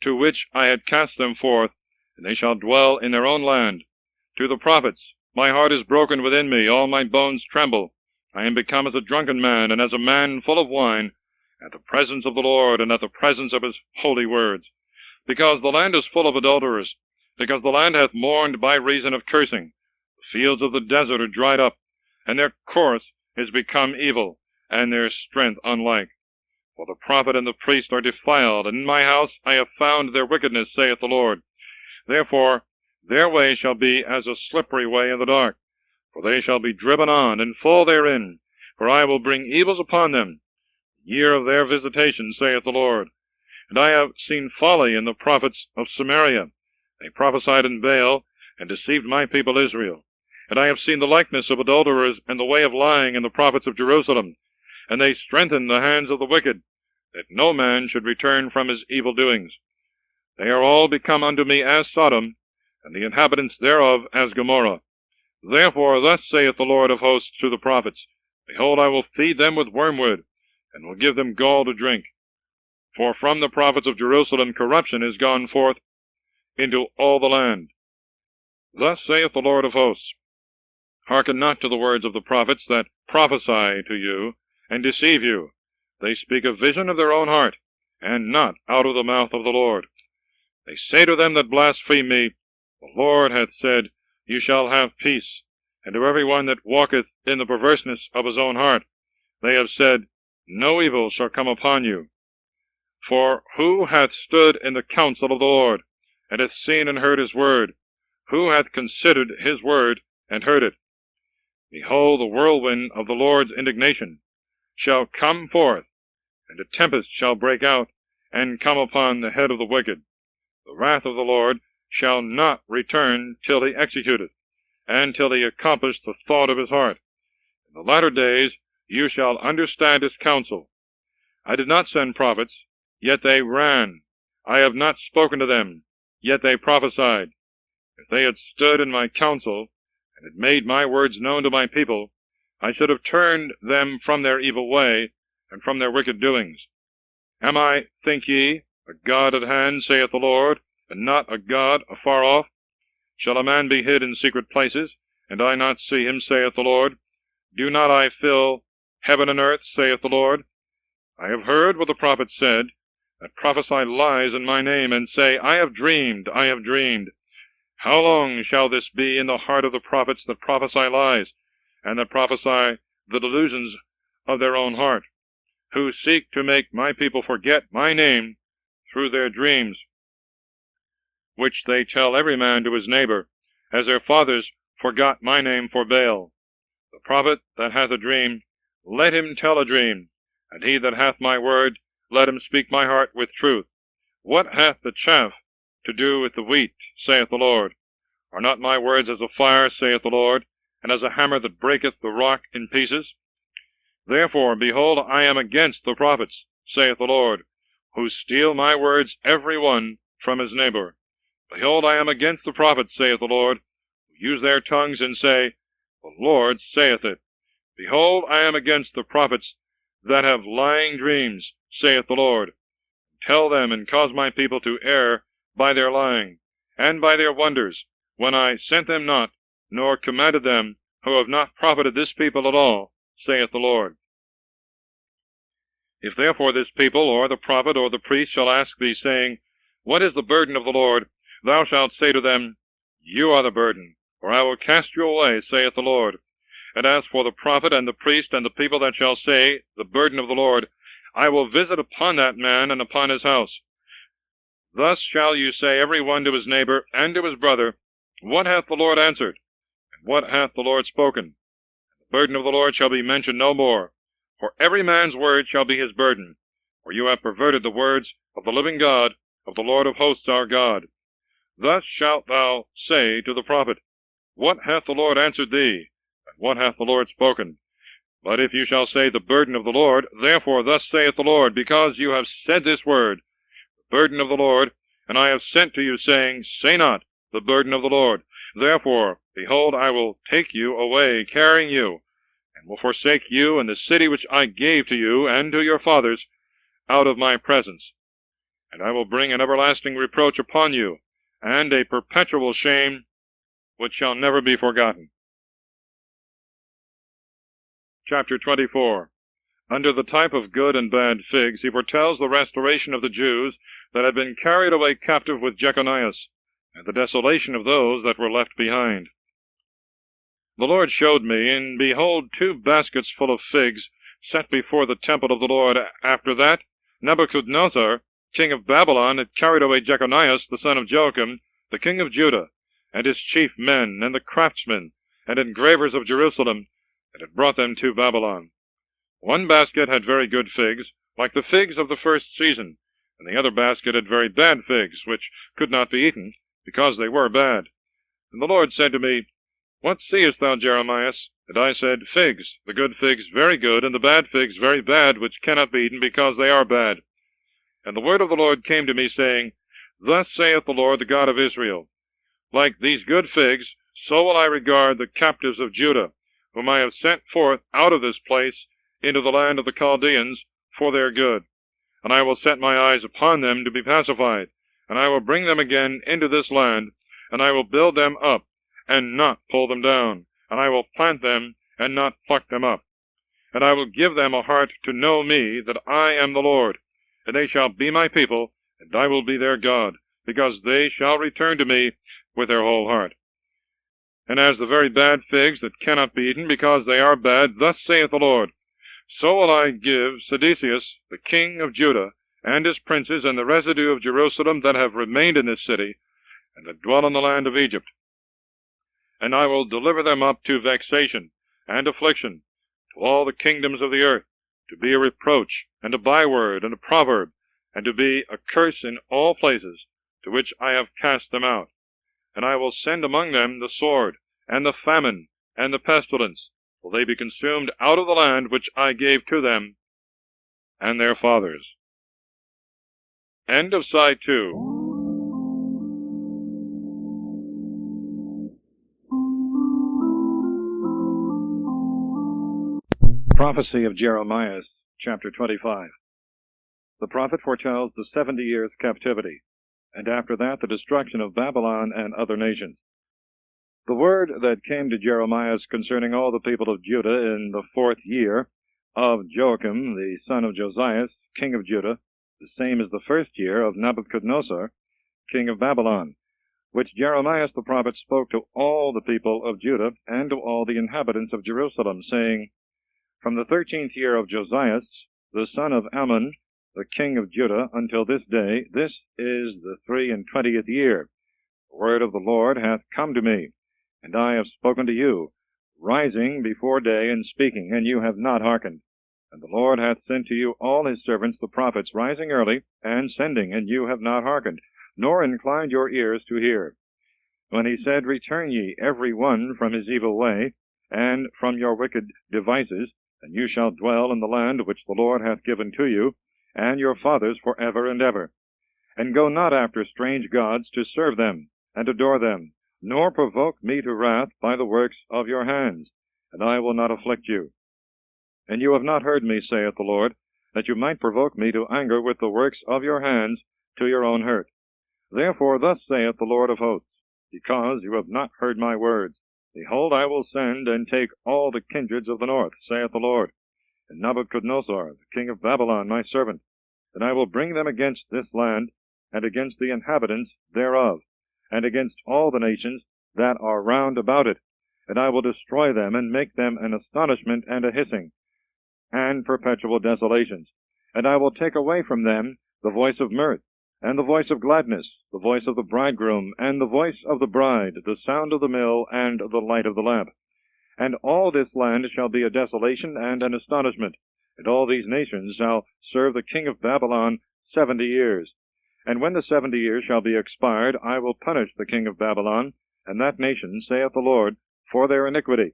to which I had cast them forth, and they shall dwell in their own land. To the prophets, my heart is broken within me, all my bones tremble. I am become as a drunken man, and as a man full of wine, at the presence of the Lord, and at the presence of his holy words. Because the land is full of adulterers, because the land hath mourned by reason of cursing. The fields of the desert are dried up, and their course is become evil, and their strength unlike. For the prophet and the priest are defiled, and in my house I have found their wickedness, saith the Lord. Therefore their way shall be as a slippery way in the dark, for they shall be driven on, and fall therein. For I will bring evils upon them, the year of their visitation, saith the Lord. And I have seen folly in the prophets of Samaria. They prophesied in Baal, and deceived my people Israel. And I have seen the likeness of adulterers, and the way of lying in the prophets of Jerusalem. And they strengthened the hands of the wicked, that no man should return from his evil doings. They are all become unto me as Sodom, and the inhabitants thereof as Gomorrah. Therefore thus saith the Lord of hosts to the prophets, Behold, I will feed them with wormwood, and will give them gall to drink. For from the prophets of Jerusalem corruption is gone forth into all the land. Thus saith the Lord of hosts, Hearken not to the words of the prophets that prophesy to you, and deceive you. They speak a vision of their own heart, and not out of the mouth of the Lord. They say to them that blaspheme me, The Lord hath said, You shall have peace. And to every one that walketh in the perverseness of his own heart, they have said, No evil shall come upon you. For who hath stood in the counsel of the Lord, and hath seen and heard his word? Who hath considered his word, and heard it? Behold, the whirlwind of the Lord's indignation shall come forth, and a tempest shall break out, and come upon the head of the wicked. The wrath of the Lord shall not return till he executeth, and till he accomplish the thought of his heart. In the latter days you shall understand his counsel. I did not send prophets, yet they ran. I have not spoken to them, yet they prophesied. If they had stood in my counsel, and had made my words known to my people, I should have turned them from their evil way, and from their wicked doings. Am I, think ye, a God at hand, saith the Lord, and not a God afar off? Shall a man be hid in secret places, and I not see him, saith the Lord? Do not I fill heaven and earth, saith the Lord? I have heard what the prophets said, that prophesy lies in my name, and say, I have dreamed, I have dreamed. How long shall this be in the heart of the prophets that prophesy lies, and that prophesy the delusions of their own heart, who seek to make my people forget my name through their dreams, which they tell every man to his neighbor, as their fathers forgot my name for Baal? The prophet that hath a dream, let him tell a dream, and he that hath my word, let him speak my heart with truth. What hath the chaff to do with the wheat, saith the Lord? Are not my words as a fire, saith the Lord, and as a hammer that breaketh the rock in pieces? Therefore, behold, I am against the prophets, saith the Lord, who steal my words every one from his neighbor. Behold, I am against the prophets, saith the Lord, who use their tongues and say, The Lord saith it. Behold, I am against the prophets that have lying dreams, saith the Lord. Tell them, and cause my people to err by their lying, and by their wonders, when I sent them not, nor commanded them, who have not profited this people at all, saith the Lord. If therefore this people, or the prophet, or the priest, shall ask thee, saying, What is the burden of the Lord? Thou shalt say to them, You are the burden, or I will cast you away, saith the Lord. And as for the prophet, and the priest, and the people that shall say, The burden of the Lord, I will visit upon that man, and upon his house. Thus shall you say every one to his neighbor, and to his brother, What hath the Lord answered? And what hath the Lord spoken? The burden of the Lord shall be mentioned no more, for every man's word shall be his burden. For you have perverted the words of the living God, of the Lord of hosts our God. Thus shalt thou say to the prophet, What hath the Lord answered thee? And what hath the Lord spoken? But if you shall say, The burden of the Lord, therefore thus saith the Lord, because you have said this word, The burden of the Lord, and I have sent to you, saying, Say not, The burden of the Lord. Therefore, behold, I will take you away, carrying you, and will forsake you and the city which I gave to you and to your fathers out of my presence. And I will bring an everlasting reproach upon you, and a perpetual shame, which shall never be forgotten. Chapter 24. Under the type of good and bad figs, he foretells the restoration of the Jews that had been carried away captive with Jeremias, and the desolation of those that were left behind. The Lord showed me, and behold, 2 baskets full of figs set before the temple of the Lord. After that, Nebuchadnezzar, king of Babylon, had carried away Jeconias, the son of Joachim, the king of Judah, and his chief men, and the craftsmen, and engravers of Jerusalem, and had brought them to Babylon. 1 basket had very good figs, like the figs of the first season, and the other basket had very bad figs, which could not be eaten, because they were bad. And the Lord said to me, What seest thou, Jeremias? And I said, Figs, the good figs very good, and the bad figs very bad, which cannot be eaten, because they are bad. And the word of the Lord came to me, saying, Thus saith the Lord, the God of Israel, Like these good figs, so will I regard the captives of Judah, whom I have sent forth out of this place into the land of the Chaldeans for their good. And I will set my eyes upon them to be pacified, and I will bring them again into this land, and I will build them up, and not pull them down, and I will plant them, and not pluck them up. And I will give them a heart to know me, that I am the Lord, and they shall be my people, and I will be their God, because they shall return to me with their whole heart. And as the very bad figs that cannot be eaten, because they are bad, thus saith the Lord, so will I give Sedecius, the king of Judah, and his princes, and the residue of Jerusalem that have remained in this city, and that dwell in the land of Egypt. And I will deliver them up to vexation and affliction, to all the kingdoms of the earth, to be a reproach, and a byword, and a proverb, and to be a curse in all places to which I have cast them out. And I will send among them the sword, and the famine, and the pestilence, till they be consumed out of the land which I gave to them and their fathers. End of Side 2. Prophecy of Jeremias, chapter 25. The prophet foretells the 70 years' captivity, and after that the destruction of Babylon and other nations. The word that came to Jeremias concerning all the people of Judah in the 4th year of Joachim, the son of Josias, king of Judah, the same as the 1st year of Nebuchadnezzar, king of Babylon, which Jeremias the prophet spoke to all the people of Judah and to all the inhabitants of Jerusalem, saying, From the 13th year of Josias, the son of Ammon, the king of Judah, until this day, this is the 23 year. The word of the Lord hath come to me, and I have spoken to you, rising before day and speaking, and you have not hearkened. And the Lord hath sent to you all his servants the prophets, rising early, and sending, and you have not hearkened, nor inclined your ears to hear. When he said, Return ye every one from his evil way, and from your wicked devices, and you shall dwell in the land which the Lord hath given to you, and your fathers for ever and ever. And go not after strange gods to serve them, and adore them, nor provoke me to wrath by the works of your hands, and I will not afflict you. And you have not heard me, saith the Lord, that you might provoke me to anger with the works of your hands to your own hurt. Therefore thus saith the Lord of hosts, because you have not heard my words, behold, I will send and take all the kindreds of the north, saith the Lord, and Nebuchadnezzar, the king of Babylon, my servant, and I will bring them against this land, and against the inhabitants thereof, and against all the nations that are round about it, and I will destroy them, and make them an astonishment and a hissing, and perpetual desolations. And I will take away from them the voice of mirth, and the voice of gladness, the voice of the bridegroom, and the voice of the bride, the sound of the mill, and the light of the lamp. And all this land shall be a desolation and an astonishment, and all these nations shall serve the king of Babylon 70 years. And when the 70 years shall be expired, I will punish the king of Babylon, and that nation, saith the Lord, for their iniquity,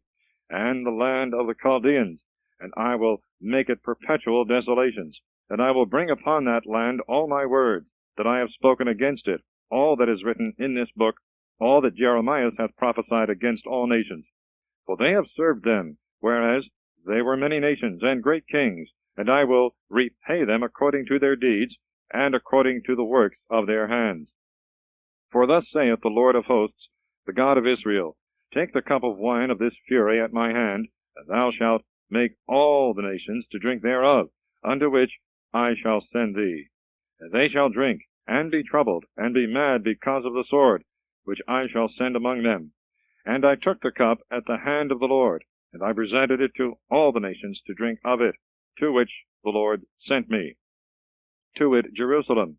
and the land of the Chaldeans, and I will make it perpetual desolations. And I will bring upon that land all my words, that I have spoken against it, all that is written in this book, all that Jeremias hath prophesied against all nations. For they have served them, whereas they were many nations and great kings, and I will repay them according to their deeds, and according to the works of their hands. For thus saith the Lord of hosts, the God of Israel, Take the cup of wine of this fury at my hand, and thou shalt make all the nations to drink thereof, unto which I shall send thee. And they shall drink, and be troubled, and be mad because of the sword, which I shall send among them. And I took the cup at the hand of the Lord, and I presented it to all the nations to drink of it, to which the Lord sent me. To it Jerusalem,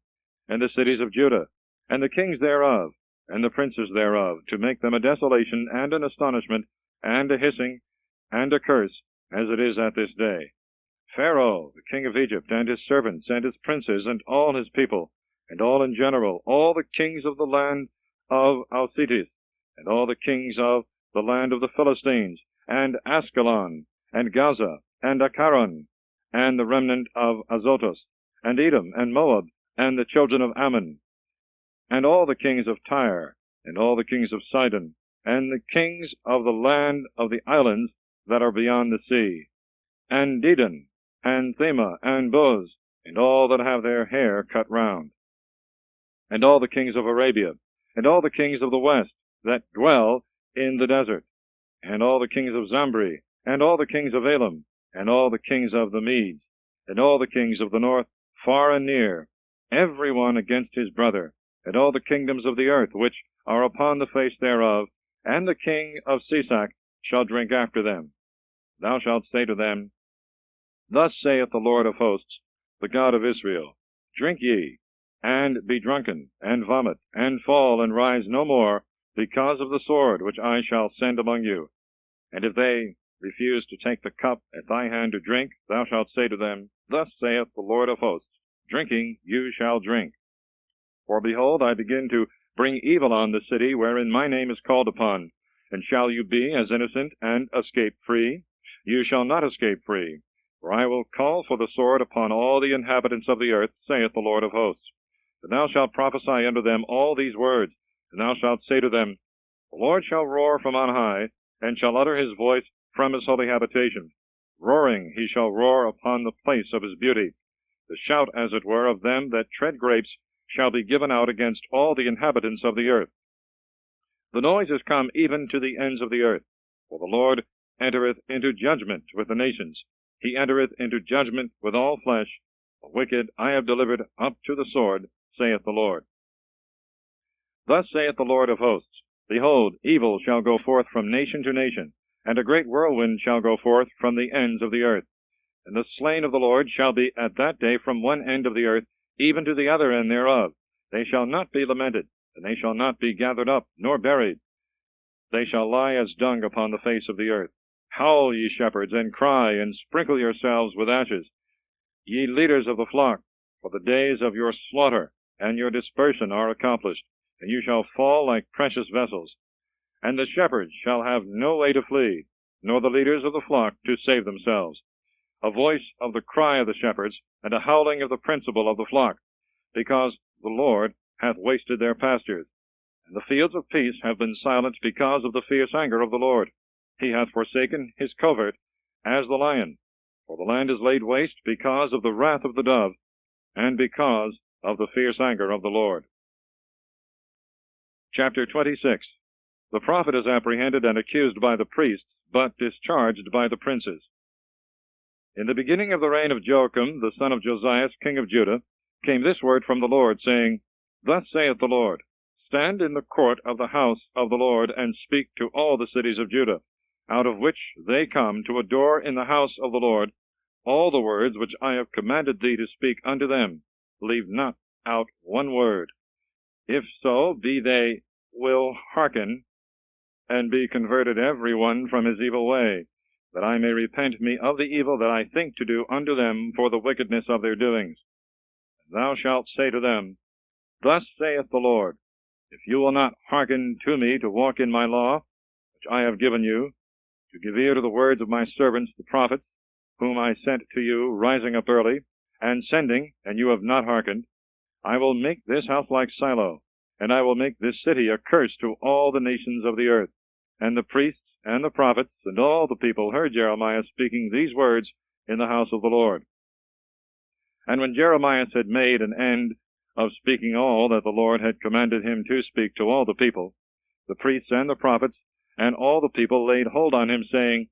and the cities of Judah, and the kings thereof, and the princes thereof, to make them a desolation, and an astonishment, and a hissing, and a curse, as it is at this day. Pharaoh, the king of Egypt, and his servants, and his princes, and all his people, and all in general, all the kings of the land of Alcetis, and all the kings of the land of the Philistines, and Askelon, and Gaza, and Acharon, and the remnant of Azotus, and Edom, and Moab, and the children of Ammon, and all the kings of Tyre, and all the kings of Sidon, and the kings of the land of the islands that are beyond the sea, and Dedan, and Thema, and Buz, and all that have their hair cut round, and all the kings of Arabia, and all the kings of the west that dwell in the desert, and all the kings of Zambri, and all the kings of Elam, and all the kings of the Medes, and all the kings of the north, far and near, every one against his brother, and all the kingdoms of the earth which are upon the face thereof, and the king of Sisac shall drink after them. Thou shalt say to them, Thus saith the Lord of hosts, the God of Israel, Drink ye, and be drunken, and vomit, and fall, and rise no more, because of the sword which I shall send among you. And if they refuse to take the cup at thy hand to drink, thou shalt say to them, Thus saith the Lord of hosts, Drinking you shall drink. For behold, I begin to bring evil on the city wherein my name is called upon. And shall you be as innocent and escape free? You shall not escape free. For I will call for the sword upon all the inhabitants of the earth, saith the Lord of hosts. And thou shalt prophesy unto them all these words, and thou shalt say to them, The Lord shall roar from on high, and shall utter his voice from his holy habitation. Roaring he shall roar upon the place of his beauty. The shout, as it were, of them that tread grapes shall be given out against all the inhabitants of the earth. The noise is come even to the ends of the earth, for the Lord entereth into judgment with the nations. He entereth into judgment with all flesh. The wicked I have delivered up to the sword, saith the Lord. Thus saith the Lord of hosts, Behold, evil shall go forth from nation to nation, and a great whirlwind shall go forth from the ends of the earth. And the slain of the Lord shall be at that day from one end of the earth even to the other end thereof. They shall not be lamented, and they shall not be gathered up, nor buried. They shall lie as dung upon the face of the earth. Howl, ye shepherds, and cry, and sprinkle yourselves with ashes, ye leaders of the flock, for the days of your slaughter and your dispersion are accomplished, and you shall fall like precious vessels. And the shepherds shall have no way to flee, nor the leaders of the flock to save themselves. A voice of the cry of the shepherds, and a howling of the principal of the flock, because the Lord hath wasted their pastures, and the fields of peace have been silent because of the fierce anger of the Lord. He hath forsaken his covert as the lion, for the land is laid waste because of the wrath of the dove, and because of the fierce anger of the Lord. Chapter 26. The prophet is apprehended and accused by the priests, but discharged by the princes. In the beginning of the reign of Joachim, the son of Josias, king of Judah, came this word from the Lord, saying, Thus saith the Lord, Stand in the court of the house of the Lord, and speak to all the cities of Judah, out of which they come to adore in the house of the Lord, all the words which I have commanded thee to speak unto them. Leave not out one word. If so be they will hearken, and be converted every one from his evil way, that I may repent me of the evil that I think to do unto them for the wickedness of their doings. And thou shalt say to them, Thus saith the Lord, If you will not hearken to me to walk in my law, which I have given you, to give ear to the words of my servants the prophets, whom I sent to you, rising up early, and sending, and you have not hearkened, I will make this house like Shiloh, and I will make this city a curse to all the nations of the earth. And the priests and the prophets and all the people heard Jeremias speaking these words in the house of the Lord. And when Jeremias had made an end of speaking all that the Lord had commanded him to speak to all the people, the priests and the prophets and all the people laid hold on him, saying,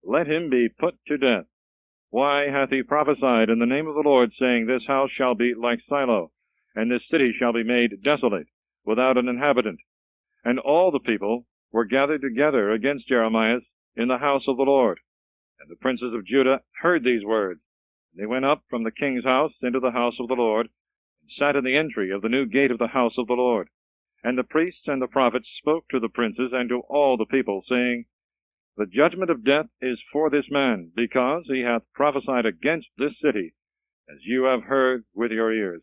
Let him be put to death. Why hath he prophesied in the name of the Lord, saying, This house shall be like Shiloh, and this city shall be made desolate, without an inhabitant? And all the people were gathered together against Jeremias in the house of the Lord. And the princes of Judah heard these words. And they went up from the king's house into the house of the Lord, and sat in the entry of the new gate of the house of the Lord. And the priests and the prophets spoke to the princes and to all the people, saying, The judgment of death is for this man, because he hath prophesied against this city, as you have heard with your ears.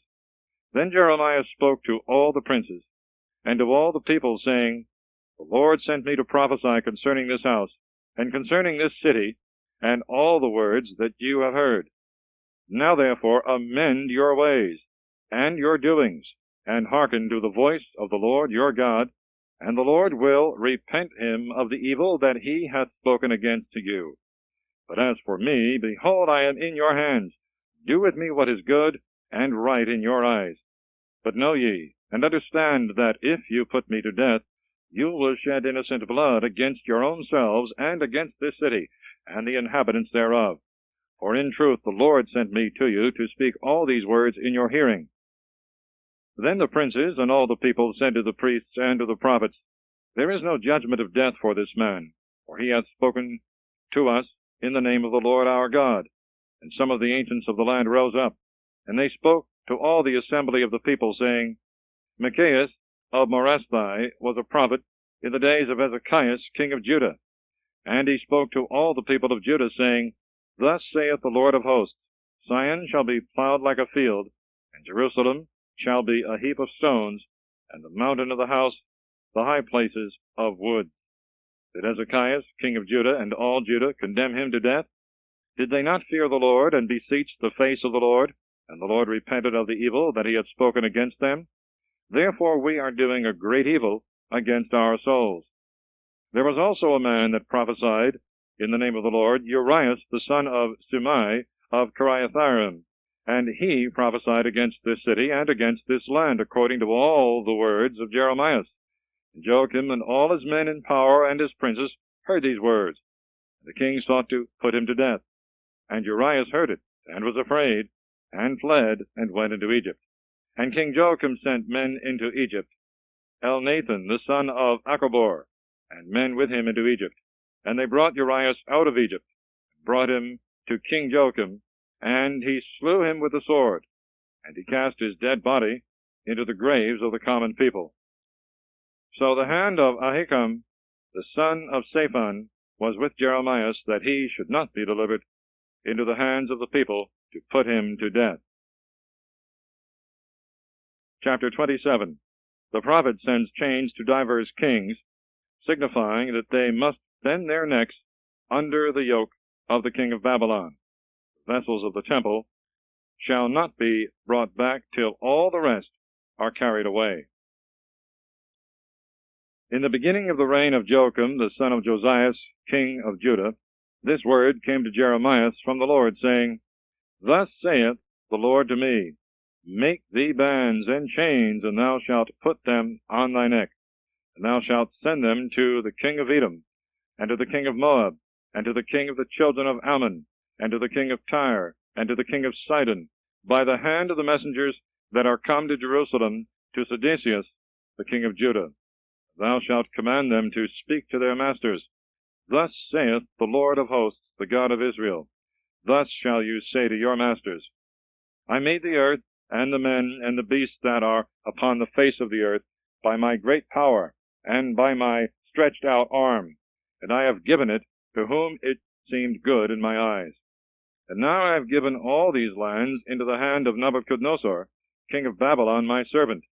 Then Jeremiah spoke to all the princes and to all the people, saying, The Lord sent me to prophesy concerning this house, and concerning this city, and all the words that you have heard. Now therefore amend your ways, and your doings, and hearken to the voice of the Lord your God, and the Lord will repent him of the evil that he hath spoken against to you. But as for me, behold, I am in your hands. Do with me what is good and right in your eyes. But know ye, and understand, that if you put me to death, you will shed innocent blood against your own selves, and against this city, and the inhabitants thereof. For in truth the Lord sent me to you to speak all these words in your hearing. Then the princes and all the people said to the priests and to the prophets, There is no judgment of death for this man, for he hath spoken to us in the name of the Lord our God. And some of the ancients of the land rose up, and they spoke to all the assembly of the people, saying, Micaias of Morasthi was a prophet in the days of Ezekias king of Judah. And he spoke to all the people of Judah, saying, Thus saith the Lord of hosts, Sion shall be plowed like a field, and Jerusalem shall be a heap of stones, and the mountain of the house the high places of wood. Did Ezekias king of Judah and all Judah condemn him to death? Did they not fear the Lord, and beseech the face of the Lord? And the Lord repented of the evil that he had spoken against them? Therefore we are doing a great evil against our souls. There was also a man that prophesied in the name of the Lord, Urias the son of Shimei of Kiriathaim. And he prophesied against this city and against this land, according to all the words of Jeremias. And Joachim and all his men in power and his princes heard these words. And the king sought to put him to death. And Urias heard it, and was afraid, and fled, and went into Egypt. And King Joachim sent men into Egypt, Elnathan the son of Achbor, and men with him into Egypt. And they brought Urias out of Egypt, and brought him to King Joachim, and he slew him with the sword, and he cast his dead body into the graves of the common people. So the hand of Ahikam, the son of Shaphan, was with Jeremias, that he should not be delivered into the hands of the people to put him to death. Chapter 27. The prophet sends chains to divers kings, signifying that they must bend their necks under the yoke of the king of Babylon. The vessels of the temple shall not be brought back till all the rest are carried away. In the beginning of the reign of Joachim, the son of Josias, king of Judah, this word came to Jeremias from the Lord, saying, Thus saith the Lord to me, Make thee bands and chains, and thou shalt put them on thy neck. And thou shalt send them to the king of Edom, and to the king of Moab, and to the king of the children of Ammon, and to the king of Tyre, and to the king of Sidon, by the hand of the messengers that are come to Jerusalem, to Sedecius, the king of Judah. Thou shalt command them to speak to their masters. Thus saith the Lord of hosts, the God of Israel. Thus shall you say to your masters, I made the earth, and the men, and the beasts that are upon the face of the earth, by my great power, and by my stretched out arm, and I have given it to whom it seemed good in my eyes. And now I have given all these lands into the hand of Nebuchadnezzar, king of Babylon, my servant.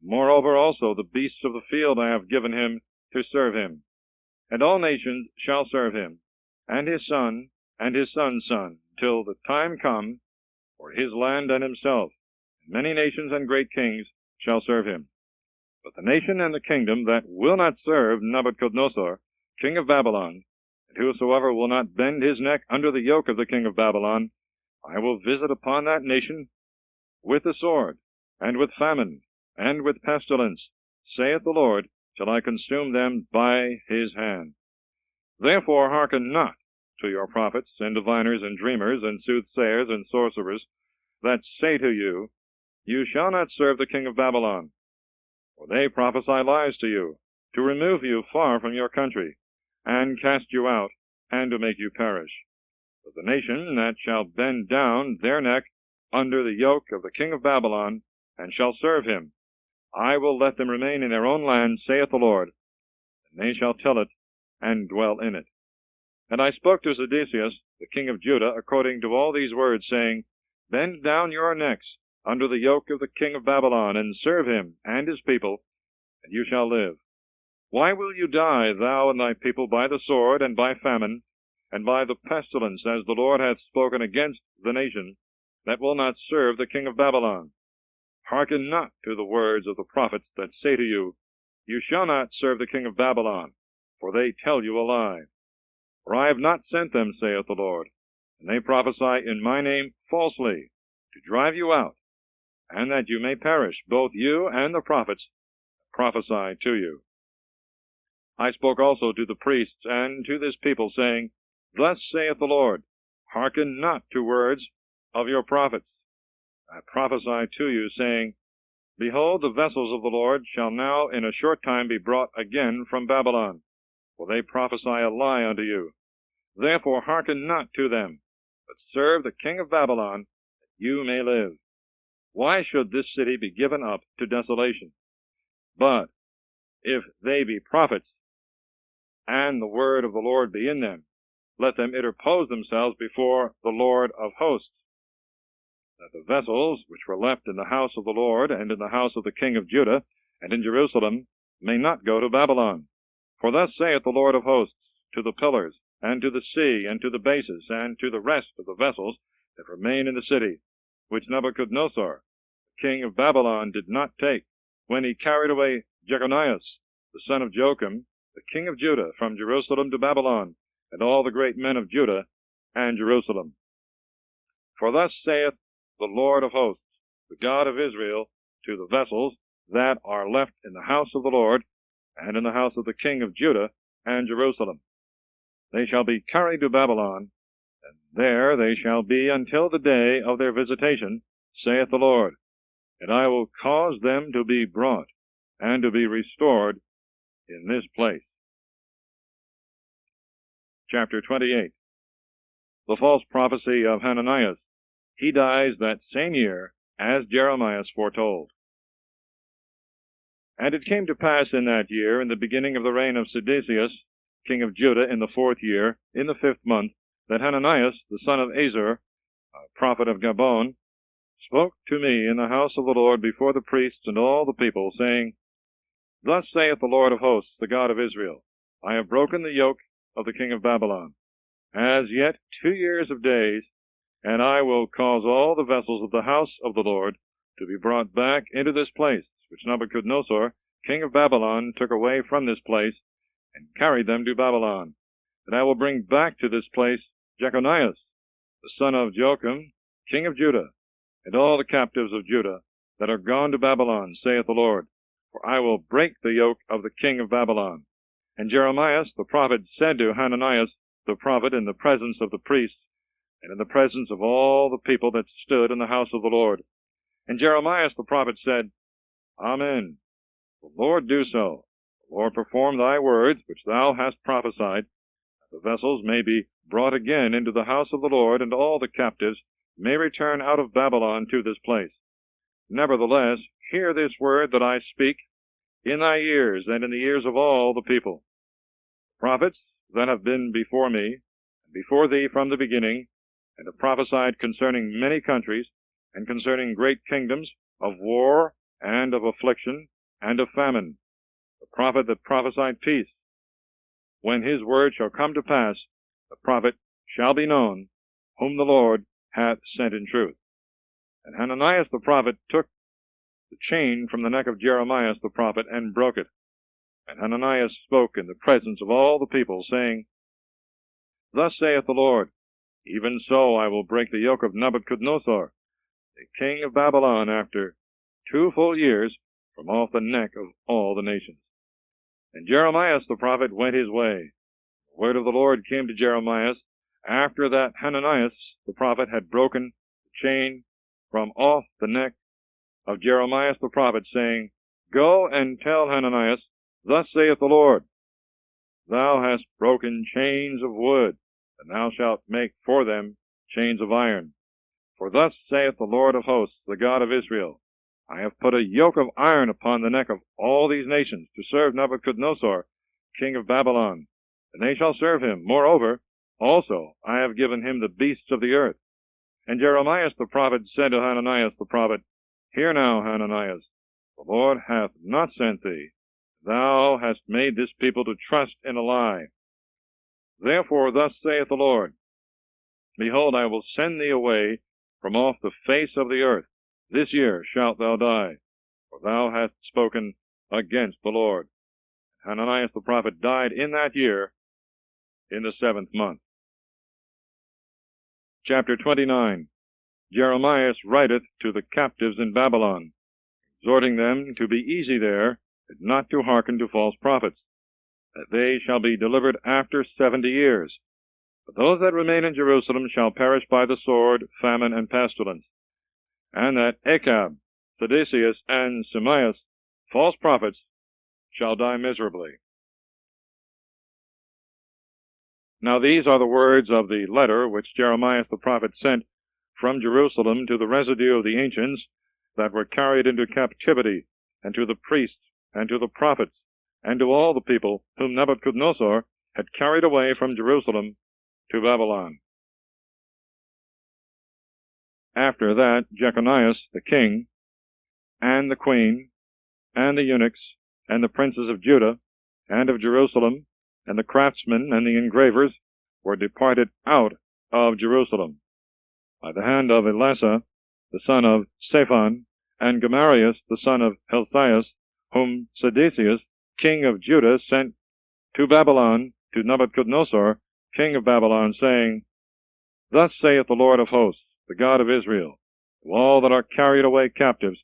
Moreover also the beasts of the field I have given him to serve him. And all nations shall serve him, and his son, and his son's son, till the time come for his land and himself. And many nations and great kings shall serve him. But the nation and the kingdom that will not serve Nebuchadnezzar, king of Babylon, and whosoever will not bend his neck under the yoke of the king of Babylon, I will visit upon that nation with the sword, and with famine, and with pestilence, saith the Lord, till I consume them by his hand. Therefore hearken not to your prophets, and diviners, and dreamers, and soothsayers, and sorcerers, that say to you, You shall not serve the king of Babylon. For they prophesy lies to you, to remove you far from your country, and cast you out, and to make you perish. But the nation that shall bend down their neck under the yoke of the king of Babylon, and shall serve him, I will let them remain in their own land, saith the Lord, and they shall till it, and dwell in it. And I spoke to Sedecius, the king of Judah, according to all these words, saying, Bend down your necks under the yoke of the king of Babylon, and serve him and his people, and you shall live. Why will you die, thou and thy people, by the sword, and by famine, and by the pestilence, as the Lord hath spoken against the nation that will not serve the king of Babylon? Hearken not to the words of the prophets that say to you, You shall not serve the king of Babylon, for they tell you a lie. For I have not sent them, saith the Lord, and they prophesy in my name falsely, to drive you out, and that you may perish, both you and the prophets that prophesy to you. I spoke also to the priests and to this people, saying, Thus saith the Lord, Hearken not to words of your prophets. I prophesy to you, saying, Behold, the vessels of the Lord shall now in a short time be brought again from Babylon, for they prophesy a lie unto you. Therefore hearken not to them, but serve the king of Babylon, that you may live. Why should this city be given up to desolation? But if they be prophets, and the word of the Lord be in them, let them interpose themselves before the Lord of hosts, that the vessels which were left in the house of the Lord, and in the house of the king of Judah, and in Jerusalem, may not go to Babylon. For thus saith the Lord of hosts, to the pillars, and to the sea, and to the bases, and to the rest of the vessels that remain in the city, which Nebuchadnezzar, the king of Babylon, did not take, when he carried away Jeremias, the son of Joachim, the king of Judah, from Jerusalem to Babylon, and all the great men of Judah and Jerusalem. For thus saith the Lord of hosts, the God of Israel, to the vessels that are left in the house of the Lord, and in the house of the king of Judah and Jerusalem. They shall be carried to Babylon, and there they shall be until the day of their visitation, saith the Lord. And I will cause them to be brought, and to be restored in this place. Chapter 28. The false prophecy of Hananias. He dies that same year, as Jeremias foretold. And it came to pass in that year, in the beginning of the reign of Sedecius, king of Judah, in the 4th year, in the 5th month, that Hananias, the son of Azur, prophet of Gabon, spoke to me in the house of the Lord before the priests and all the people, saying, Thus saith the Lord of hosts, the God of Israel, I have broken the yoke of the king of Babylon. As yet 2 years of days, and I will cause all the vessels of the house of the Lord to be brought back into this place, which Nebuchadnezzar, king of Babylon, took away from this place, and carried them to Babylon. And I will bring back to this place Jeconias, the son of Joachim, king of Judah, and all the captives of Judah that are gone to Babylon, saith the Lord. For I will break the yoke of the king of Babylon. And Jeremias the prophet said to Hananias the prophet in the presence of the priests, and in the presence of all the people that stood in the house of the Lord. And Jeremias the prophet said, Amen. The Lord do so. The Lord perform thy words which thou hast prophesied, that the vessels may be brought again into the house of the Lord, and all the captives may return out of Babylon to this place. Nevertheless, hear this word that I speak in thy ears, and in the ears of all the people. The prophets that have been before me, and before thee from the beginning, and have prophesied concerning many countries, and concerning great kingdoms, of war, and of affliction, and of famine. The prophet that prophesied peace, when his word shall come to pass, the prophet shall be known, whom the Lord hath sent in truth. And Hananias the prophet took the chain from the neck of Jeremias the prophet, and broke it. And Hananias spoke in the presence of all the people, saying, Thus saith the Lord, Even so I will break the yoke of Nebuchadnezzar, the king of Babylon, after 2 full years, from off the neck of all the nations. And Jeremias the prophet went his way. The word of the Lord came to Jeremias, after that Hananias the prophet had broken the chain from off the neck of Jeremias the prophet, saying, Go and tell Hananias, Thus saith the Lord, Thou hast broken chains of wood, and thou shalt make for them chains of iron. For thus saith the Lord of hosts, the God of Israel, I have put a yoke of iron upon the neck of all these nations, to serve Nebuchadnezzar, king of Babylon, and they shall serve him. Moreover, also I have given him the beasts of the earth. And Jeremias the prophet said to Hananias the prophet, Hear now, Hananias, the Lord hath not sent thee. Thou hast made this people to trust in a lie. Therefore thus saith the Lord, Behold, I will send thee away from off the face of the earth. This year shalt thou die, for thou hast spoken against the Lord. Hananias the prophet died in that year, in the 7th month. Chapter 29. Jeremias writeth to the captives in Babylon, exhorting them to be easy there, and not to hearken to false prophets, that they shall be delivered after 70 years. But those that remain in Jerusalem shall perish by the sword, famine, and pestilence, and that Achab, Sedecius, and Jeremias, false prophets, shall die miserably. Now these are the words of the letter which Jeremias the prophet sent from Jerusalem to the residue of the ancients that were carried into captivity, and to the priests, and to the prophets, and to all the people whom Nebuchadnezzar had carried away from Jerusalem to Babylon. After that, Jeconias the king, and the queen, and the eunuchs, and the princes of Judah, and of Jerusalem, and the craftsmen, and the engravers, were departed out of Jerusalem, by the hand of Elasah, the son of Shaphan, and Gemarias, the son of Hilcias, whom Sedecius, king of Judah, sent to Babylon to Nebuchadnezzar, king of Babylon, saying, Thus saith the Lord of hosts, the God of Israel, to all that are carried away captives,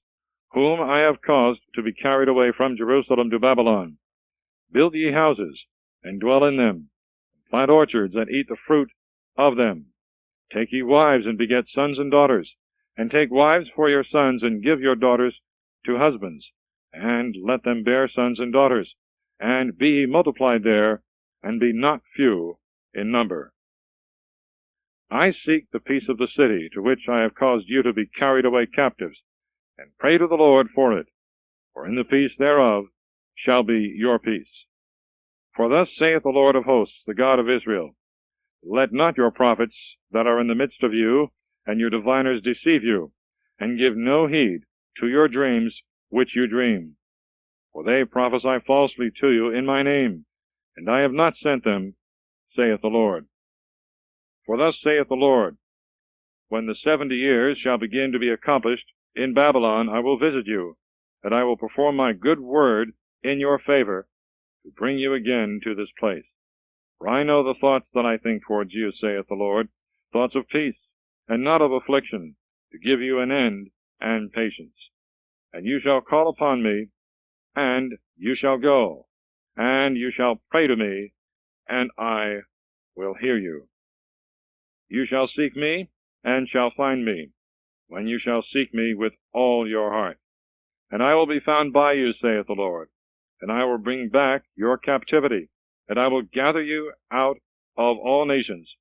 whom I have caused to be carried away from Jerusalem to Babylon. Build ye houses, and dwell in them. Plant orchards, and eat the fruit of them. Take ye wives, and beget sons and daughters. And take wives for your sons, and give your daughters to husbands. And let them bear sons and daughters. And be ye multiplied there, and be not few in number. I seek the peace of the city, to which I have caused you to be carried away captives, and pray to the Lord for it. For in the peace thereof shall be your peace. For thus saith the Lord of hosts, the God of Israel, Let not your prophets that are in the midst of you, and your diviners deceive you, and give no heed to your dreams which you dream. For they prophesy falsely to you in my name, and I have not sent them, saith the Lord. For thus saith the Lord, When the 70 years shall begin to be accomplished in Babylon, I will visit you, and I will perform my good word in your favor, to bring you again to this place. For I know the thoughts that I think towards you, saith the Lord, thoughts of peace, and not of affliction, to give you an end and patience. And you shall call upon me, and you shall go, and you shall pray to me, and I will hear you. You shall seek me, and shall find me, when you shall seek me with all your heart. And I will be found by you, saith the Lord, and I will bring back your captivity, and I will gather you out of all nations,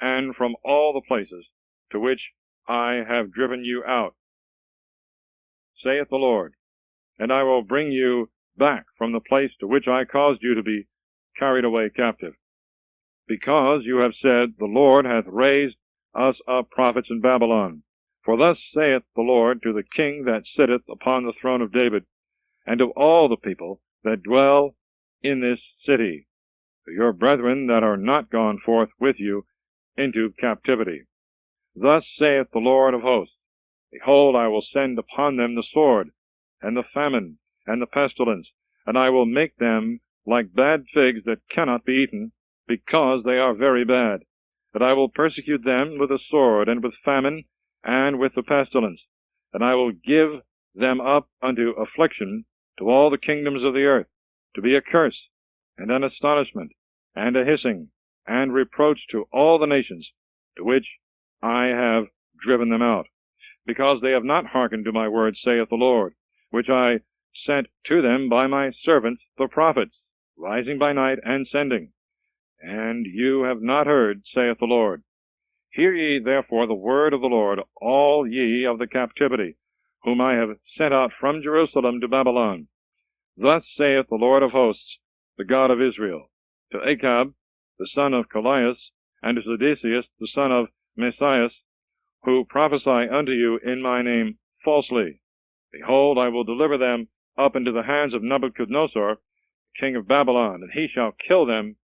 and from all the places to which I have driven you out, saith the Lord, and I will bring you back from the place to which I caused you to be carried away captive. Because you have said, The Lord hath raised us up prophets in Babylon. For thus saith the Lord to the king that sitteth upon the throne of David, and to all the people that dwell in this city, to your brethren that are not gone forth with you into captivity. Thus saith the Lord of hosts, Behold, I will send upon them the sword, and the famine, and the pestilence, and I will make them like bad figs that cannot be eaten, because they are very bad. And I will persecute them with the sword, and with famine, and with the pestilence. And I will give them up unto affliction to all the kingdoms of the earth, to be a curse, and an astonishment, and a hissing, and reproach to all the nations, to which I have driven them out, because they have not hearkened to my word, saith the Lord, which I sent to them by my servants the prophets, rising by night and sending. And you have not heard, saith the Lord. Hear ye therefore the word of the Lord, all ye of the captivity, whom I have sent out from Jerusalem to Babylon. Thus saith the Lord of hosts, the God of Israel, to Achab, the son of Colias, and to Sedecius, the son of Messias, who prophesy unto you in my name falsely. Behold, I will deliver them up into the hands of Nebuchadnezzar, king of Babylon, and he shall kill them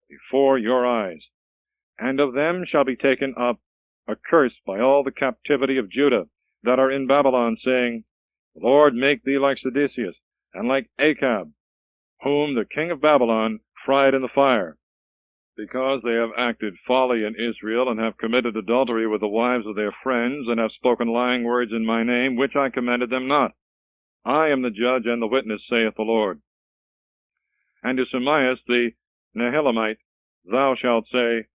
before your eyes. And of them shall be taken up a curse by all the captivity of Judah that are in Babylon, saying, The Lord make thee like Sedecius, and like Achab, whom the king of Babylon fried in the fire, because they have acted folly in Israel, and have committed adultery with the wives of their friends, and have spoken lying words in my name, which I commanded them not. I am the judge and the witness, saith the Lord. And to Jeremias the Nehelamite thou shalt say,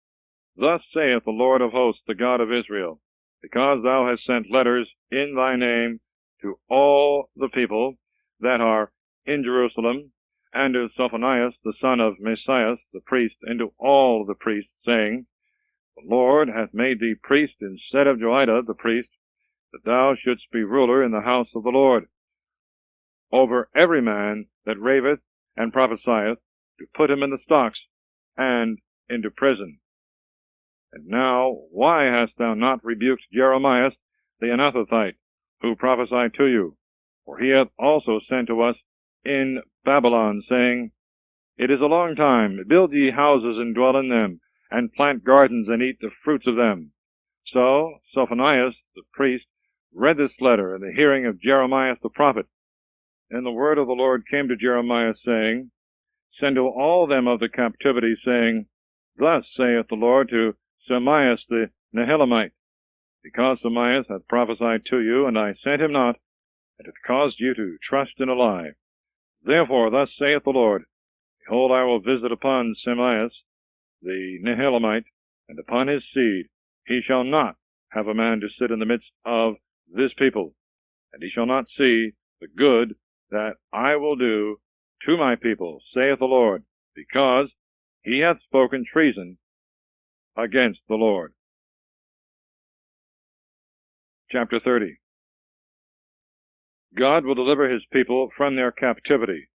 Thus saith the Lord of hosts, the God of Israel, because thou hast sent letters in thy name to all the people that are in Jerusalem, and to Sophonias the son of Messias the priest, and to all the priests, saying, The Lord hath made thee priest instead of Joiada the priest, that thou shouldst be ruler in the house of the Lord, over every man that raveth and prophesieth, to put him in the stocks and into prison. And now, why hast thou not rebuked Jeremias the Anathothite, who prophesied to you? For he hath also sent to us in Babylon, saying, It is a long time, build ye houses and dwell in them, and plant gardens and eat the fruits of them. So Sophonias the priest read this letter in the hearing of Jeremias the prophet. And the word of the Lord came to Jeremias, saying, Send to all them of the captivity, saying, Thus saith the Lord to Jeremias the Nehelamite, because Jeremias hath prophesied to you, and I sent him not, and hath caused you to trust in a lie. Therefore thus saith the Lord, Behold, I will visit upon Jeremias the Nehelamite, and upon his seed. He shall not have a man to sit in the midst of this people, and he shall not see the good that I will do to my people, saith the Lord, because he hath spoken treason against the Lord. Chapter 30. God will deliver his people from their captivity.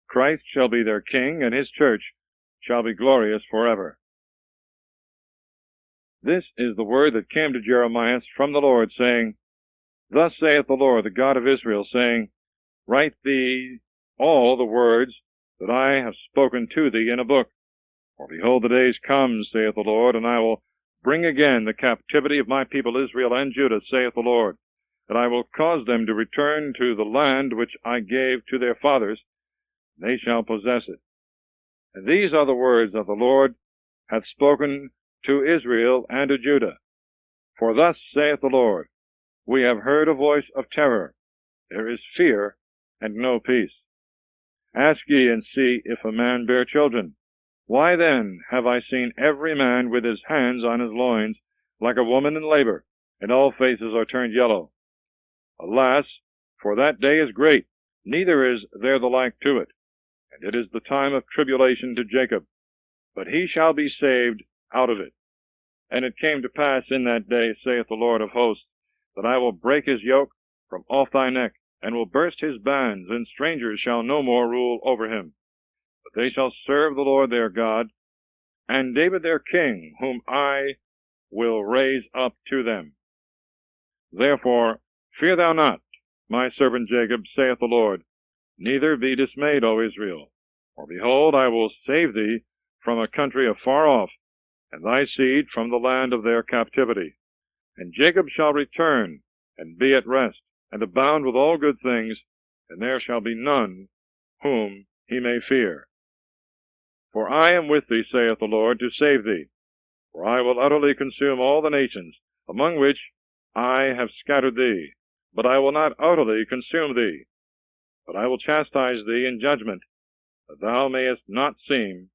Christ shall be their king, and his church shall be glorious forever. This is the word that came to Jeremias from the Lord, saying, Thus saith the Lord, the God of Israel, saying, Write thee all the words that I have spoken to thee in a book. For behold, the days come, saith the Lord, and I will bring again the captivity of my people Israel and Judah, saith the Lord, and I will cause them to return to the land which I gave to their fathers, and they shall possess it. And these are the words that the Lord hath spoken to Israel and to Judah. For thus saith the Lord, We have heard a voice of terror, there is fear and no peace. Ask ye and see if a man bear children. Why then have I seen every man with his hands on his loins, like a woman in labor, and all faces are turned yellow? Alas, for that day is great, neither is there the like to it, and it is the time of tribulation to Jacob, but he shall be saved out of it. And it came to pass in that day, saith the Lord of hosts, that I will break his yoke from off thy neck, and will burst his bands, and strangers shall no more rule over him. But they shall serve the Lord their God, and David their king, whom I will raise up to them. Therefore fear thou not, my servant Jacob, saith the Lord, neither be dismayed, O Israel. For behold, I will save thee from a country afar off, and thy seed from the land of their captivity. And Jacob shall return, and be at rest, and abound with all good things, and there shall be none whom he may fear. For I am with thee, saith the Lord, to save thee. For I will utterly consume all the nations, among which I have scattered thee. But I will not utterly consume thee, but I will chastise thee in judgment, that thou mayest not seem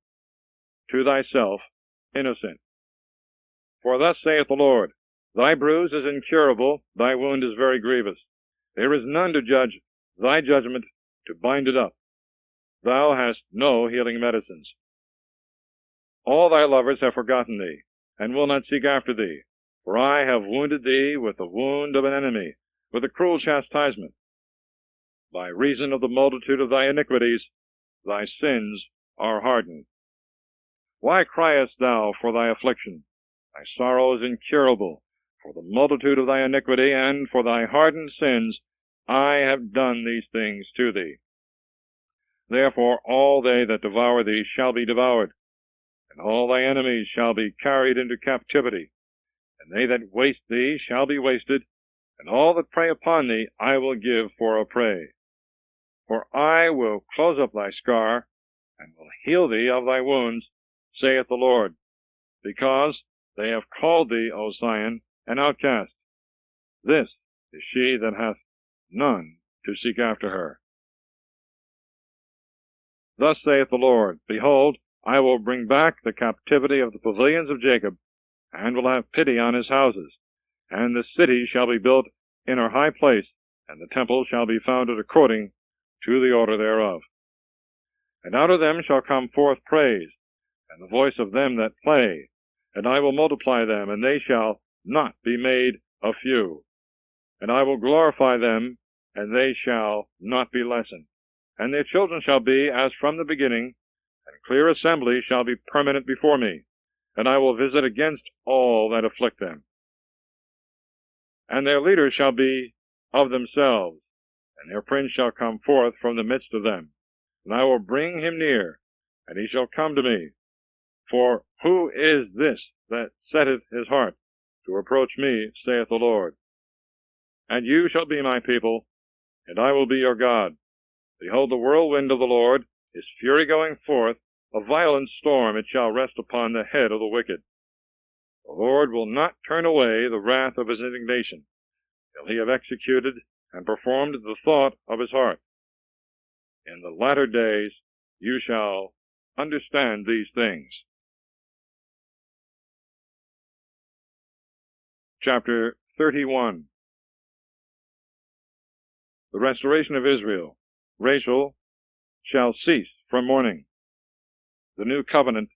to thyself innocent. For thus saith the Lord, Thy bruise is incurable, thy wound is very grievous. There is none to judge thy judgment, to bind it up. Thou hast no healing medicines. All thy lovers have forgotten thee, and will not seek after thee. For I have wounded thee with the wound of an enemy, with a cruel chastisement. By reason of the multitude of thy iniquities, thy sins are hardened. Why criest thou for thy affliction? Thy sorrow is incurable. For the multitude of thy iniquity, and for thy hardened sins, I have done these things to thee. Therefore all they that devour thee shall be devoured, and all thy enemies shall be carried into captivity, and they that waste thee shall be wasted, and all that prey upon thee I will give for a prey. For I will close up thy scar, and will heal thee of thy wounds, saith the Lord, because they have called thee, O Zion, an outcast. This is she that hath none to seek after her. Thus saith the Lord, Behold, I will bring back the captivity of the pavilions of Jacob, and will have pity on his houses. And the city shall be built in her high place, and the temple shall be founded according to the order thereof. And out of them shall come forth praise, and the voice of them that play, and I will multiply them, and they shall not be made a few. And I will glorify them, and they shall not be lessened. And their children shall be as from the beginning, and clear assembly shall be permanent before me, and I will visit against all that afflict them. And their leaders shall be of themselves, and their prince shall come forth from the midst of them. And I will bring him near, and he shall come to me. For who is this that setteth his heart to approach me, saith the Lord? And you shall be my people, and I will be your God. Behold, the whirlwind of the Lord, his fury going forth, a violent storm, it shall rest upon the head of the wicked. The Lord will not turn away the wrath of his indignation, till he have executed and performed the thought of his heart. In the latter days you shall understand these things. Chapter 31. The restoration of Israel. Rachel shall cease from mourning. The new covenant,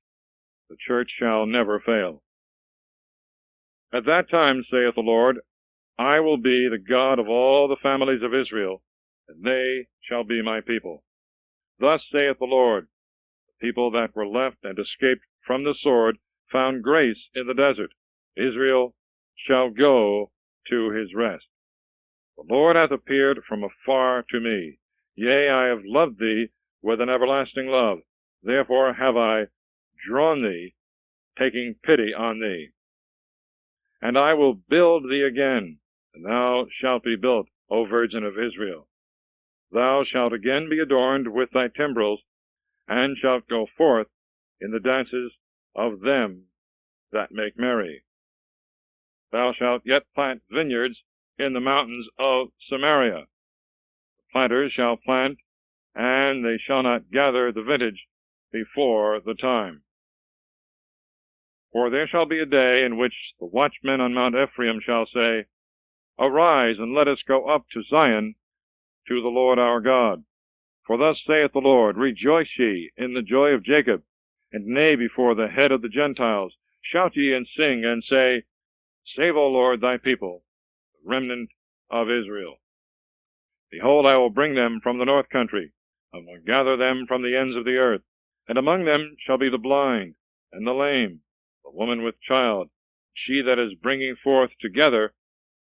the church shall never fail. At that time, saith the Lord, I will be the God of all the families of Israel, and they shall be my people. Thus saith the Lord, the people that were left and escaped from the sword found grace in the desert. Israel shall go to his rest. The Lord hath appeared from afar to me. Yea, I have loved thee with an everlasting love. Therefore have I drawn thee, taking pity on thee. And I will build thee again, and thou shalt be built, O Virgin of Israel. Thou shalt again be adorned with thy timbrels, and shalt go forth in the dances of them that make merry. Thou shalt yet plant vineyards in the mountains of Samaria. The planters shall plant, and they shall not gather the vintage before the time. For there shall be a day in which the watchmen on Mount Ephraim shall say, Arise, and let us go up to Zion, to the Lord our God. For thus saith the Lord, Rejoice ye in the joy of Jacob, and neigh before the head of the Gentiles. Shout ye and sing, and say, Save, O Lord, thy people, the remnant of Israel. Behold, I will bring them from the north country, and will gather them from the ends of the earth. And among them shall be the blind, and the lame, the woman with child, she that is bringing forth together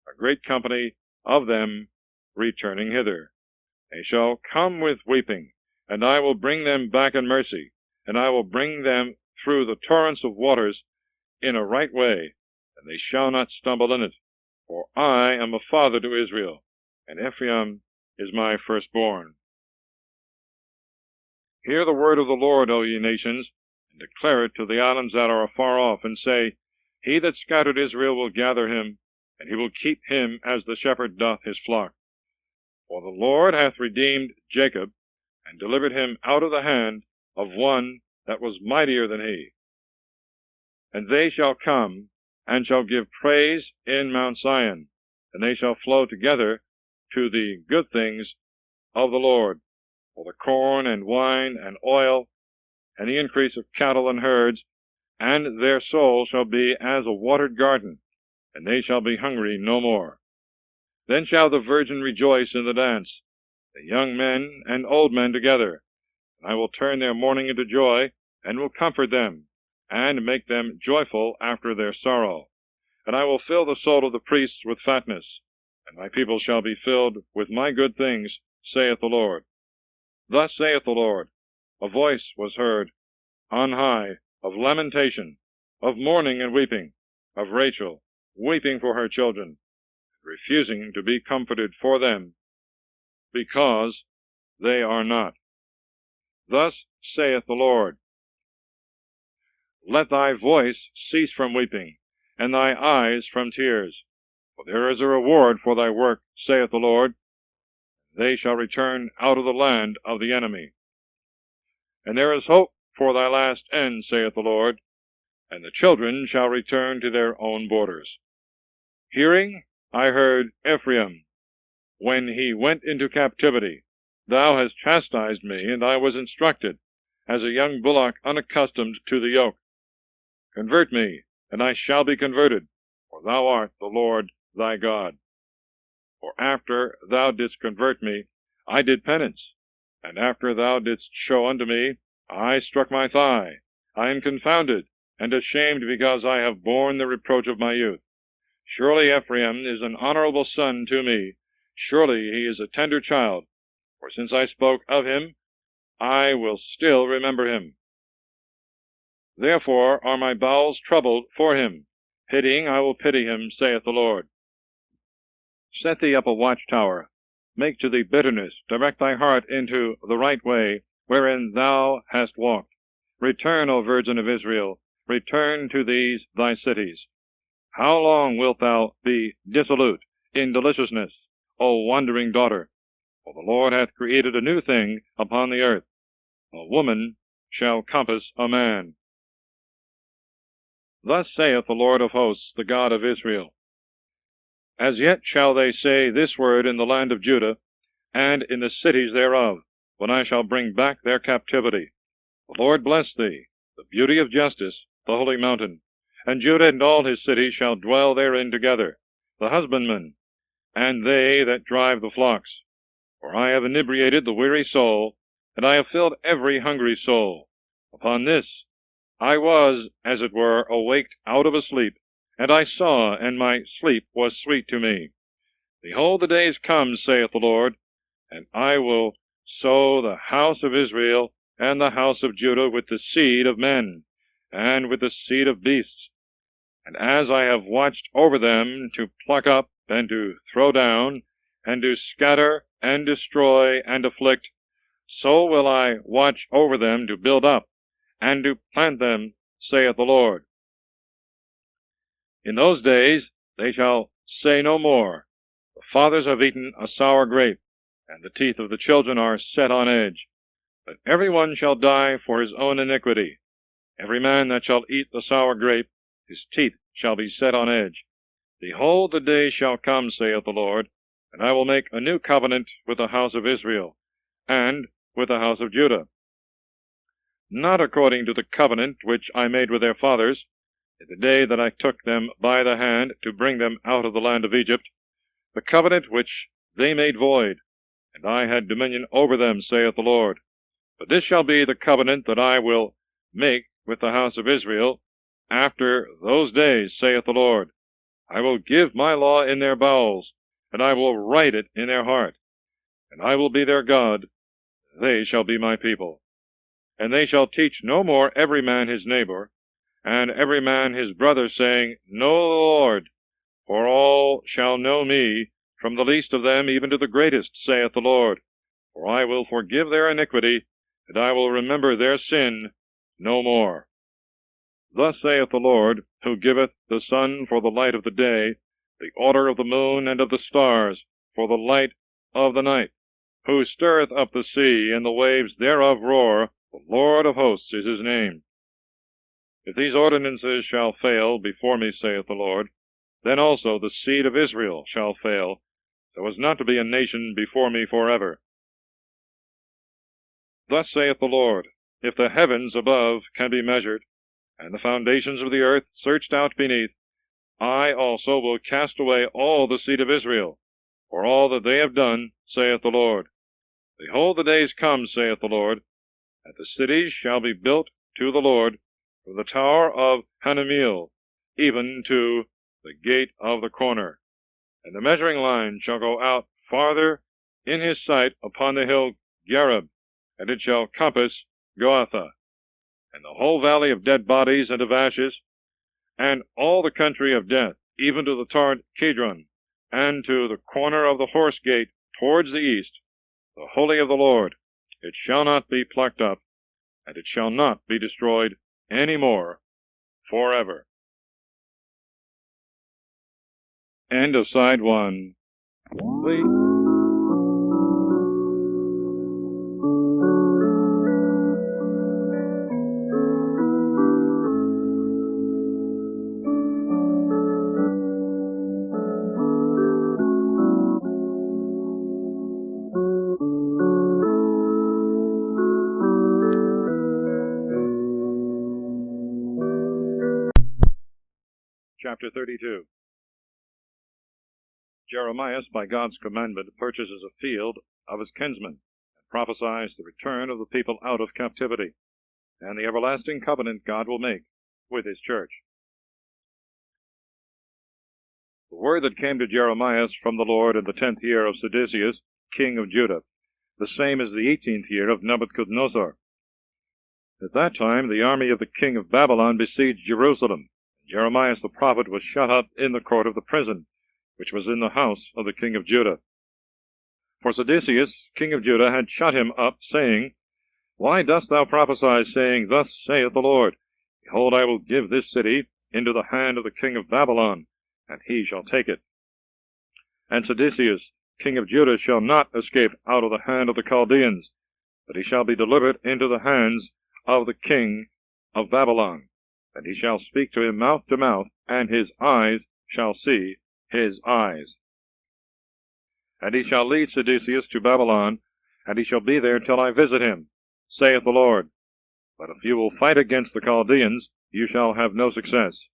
a great company of them returning hither. They shall come with weeping, and I will bring them back in mercy, and I will bring them through the torrents of waters in a right way, and they shall not stumble in it. For I am a father to Israel, and Ephraim is my firstborn. Hear the word of the Lord, O ye nations, and declare it to the islands that are afar off, and say, He that scattered Israel will gather him, and he will keep him as the shepherd doth his flock. For the Lord hath redeemed Jacob, and delivered him out of the hand of one that was mightier than he. And they shall come, and shall give praise in Mount Zion, and they shall flow together to the good things of the Lord, for the corn and wine and oil, and the increase of cattle and herds, and their soul shall be as a watered garden, and they shall be hungry no more. Then shall the virgin rejoice in the dance, the young men and old men together, and I will turn their mourning into joy, and will comfort them, and make them joyful after their sorrow. And I will fill the soul of the priests with fatness, and my people shall be filled with my good things, saith the Lord. Thus saith the Lord, a voice was heard on high of lamentation, of mourning and weeping, of Rachel, weeping for her children, refusing to be comforted for them, because they are not. Thus saith the Lord, Let thy voice cease from weeping, and thy eyes from tears. For there is a reward for thy work, saith the Lord. They shall return out of the land of the enemy. And there is hope for thy last end, saith the Lord, and the children shall return to their own borders. Hearing, I heard Ephraim, when he went into captivity. Thou hast chastised me, and I was instructed, as a young bullock unaccustomed to the yoke. Convert me, and I shall be converted, for thou art the Lord thy God. For after thou didst convert me, I did penance, and after thou didst show unto me, I struck my thigh. I am confounded and ashamed, because I have borne the reproach of my youth. Surely Ephraim is an honorable son to me. Surely he is a tender child. For since I spoke of him, I will still remember him. Therefore are my bowels troubled for him. Pitying I will pity him, saith the Lord. Set thee up a watchtower. Make to thee bitterness. Direct thy heart into the right way, wherein thou hast walked. Return, O Virgin of Israel. Return to these thy cities. How long wilt thou be dissolute in deliciousness, O wandering daughter? For the Lord hath created a new thing upon the earth. A woman shall compass a man. Thus saith the Lord of hosts, the God of Israel, As yet shall they say this word in the land of Judah, and in the cities thereof, when I shall bring back their captivity. The Lord bless thee, the beauty of justice, the holy mountain. And Judah and all his cities shall dwell therein together, the husbandmen, and they that drive the flocks. For I have inebriated the weary soul, and I have filled every hungry soul. Upon this I was, as it were, awaked out of a sleep, and I saw, and my sleep was sweet to me. Behold, the days come, saith the Lord, and I will sow the house of Israel and the house of Judah with the seed of men, and with the seed of beasts. And as I have watched over them to pluck up and to throw down, and to scatter and destroy and afflict, so will I watch over them to build up, and to plant them, saith the Lord. In those days they shall say no more, The fathers have eaten a sour grape, and the teeth of the children are set on edge. But every one shall die for his own iniquity. Every man that shall eat the sour grape, his teeth shall be set on edge. Behold, the day shall come, saith the Lord, and I will make a new covenant with the house of Israel, and with the house of Judah. Not according to the covenant which I made with their fathers, in the day that I took them by the hand to bring them out of the land of Egypt, the covenant which they made void, and I had dominion over them, saith the Lord. But this shall be the covenant that I will make with the house of Israel after those days, saith the Lord. I will give my law in their bowels, and I will write it in their heart. And I will be their God, they shall be my people. And they shall teach no more every man his neighbor, and every man his brother, saying, Know the Lord, for all shall know me, from the least of them even to the greatest, saith the Lord. For I will forgive their iniquity, and I will remember their sin no more. Thus saith the Lord, who giveth the sun for the light of the day, the order of the moon and of the stars for the light of the night, who stirreth up the sea, and the waves thereof roar, the Lord of hosts is his name. If these ordinances shall fail before me, saith the Lord, then also the seed of Israel shall fail, so as not to be a nation before me forever. Thus saith the Lord, if the heavens above can be measured, and the foundations of the earth searched out beneath, I also will cast away all the seed of Israel, for all that they have done, saith the Lord. Behold, the days come, saith the Lord, that the cities shall be built to the Lord, from the tower of Hananeel, even to the gate of the corner. And the measuring line shall go out farther in his sight upon the hill Gareb, and it shall compass Goatha, and the whole valley of dead bodies and of ashes, and all the country of death, even to the torrent Kidron, and to the corner of the horse gate towards the east, the holy of the Lord. It shall not be plucked up, and it shall not be destroyed any more forever. End of side 1. Chapter 32. Jeremias, by God's commandment, purchases a field of his kinsman, and prophesies the return of the people out of captivity, and the everlasting covenant God will make with his church. The word that came to Jeremias from the Lord in the 10th year of Sedecius, king of Judah, the same as the 18th year of Nebuchadnezzar. At that time the army of the king of Babylon besieged Jerusalem. Jeremias the prophet was shut up in the court of the prison, which was in the house of the king of Judah. For Sedecius, king of Judah, had shut him up, saying, Why dost thou prophesy, saying, Thus saith the Lord, Behold, I will give this city into the hand of the king of Babylon, and he shall take it. And Sedecius, king of Judah, shall not escape out of the hand of the Chaldeans, but he shall be delivered into the hands of the king of Babylon. And he shall speak to him mouth to mouth, and his eyes shall see his eyes. And he shall lead Sedecius to Babylon, and he shall be there till I visit him, saith the Lord. But if you will fight against the Chaldeans, you shall have no success.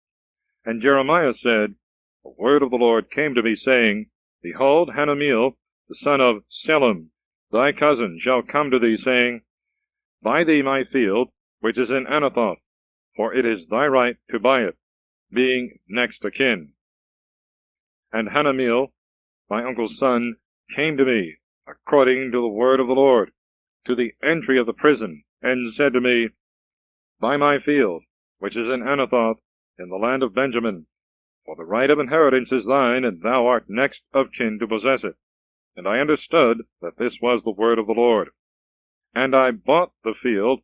And Jeremias said, The word of the Lord came to me, saying, Behold, Hanameel, the son of Selim, thy cousin, shall come to thee, saying, Buy thee my field, which is in Anathoth, for it is thy right to buy it, being next of kin. And Hanameel, my uncle's son, came to me, according to the word of the Lord, to the entry of the prison, and said to me, Buy my field, which is in Anathoth, in the land of Benjamin, for the right of inheritance is thine, and thou art next of kin to possess it. And I understood that this was the word of the Lord. And I bought the field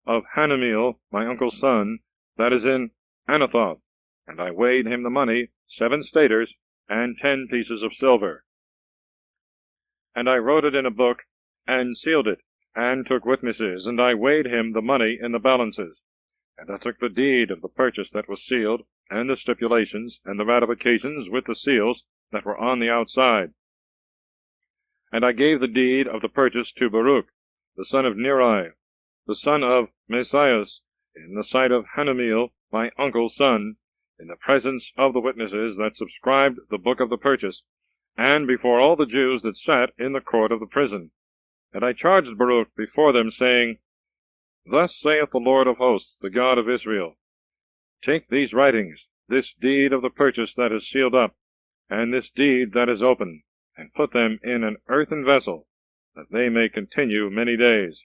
of Hanameel, my uncle's son, that is in Anathoth, and I weighed him the money, 7 staters, and 10 pieces of silver. And I wrote it in a book, and sealed it, and took witnesses, and I weighed him the money in the balances. And I took the deed of the purchase that was sealed, and the stipulations, and the ratifications with the seals that were on the outside. And I gave the deed of the purchase to Baruch, the son of Neri, the son of Messias, in the sight of Hanameel, my uncle's son, in the presence of the witnesses that subscribed the book of the purchase, and before all the Jews that sat in the court of the prison. And I charged Baruch before them, saying, Thus saith the Lord of hosts, the God of Israel, Take these writings, this deed of the purchase that is sealed up, and this deed that is open, and put them in an earthen vessel, that they may continue many days.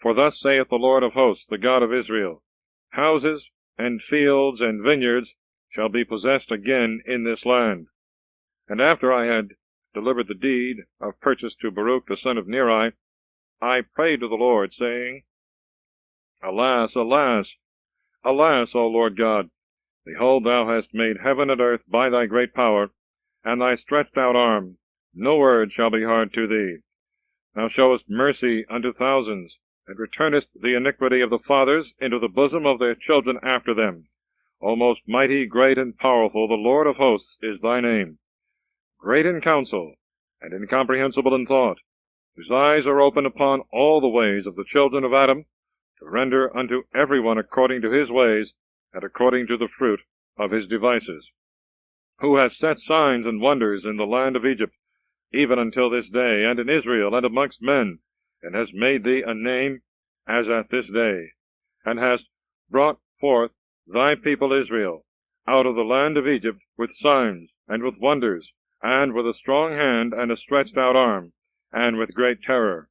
For thus saith the Lord of hosts, the God of Israel, Houses, and fields, and vineyards shall be possessed again in this land. And after I had delivered the deed of purchase to Baruch the son of Neri, I prayed to the Lord, saying, Alas, alas, alas, O Lord God! Behold, thou hast made heaven and earth by thy great power, and thy stretched out arm. No word shall be hard to thee. Thou showest mercy unto thousands, and returnest the iniquity of the fathers into the bosom of their children after them. O most mighty, great, and powerful, the Lord of hosts is thy name. Great in counsel, and incomprehensible in thought, whose eyes are open upon all the ways of the children of Adam, to render unto every one according to his ways, and according to the fruit of his devices. Who hath set signs and wonders in the land of Egypt, even until this day, and in Israel, and amongst men, and has made thee a name as at this day, and hast brought forth thy people Israel out of the land of Egypt with signs, and with wonders, and with a strong hand, and a stretched out arm, and with great terror,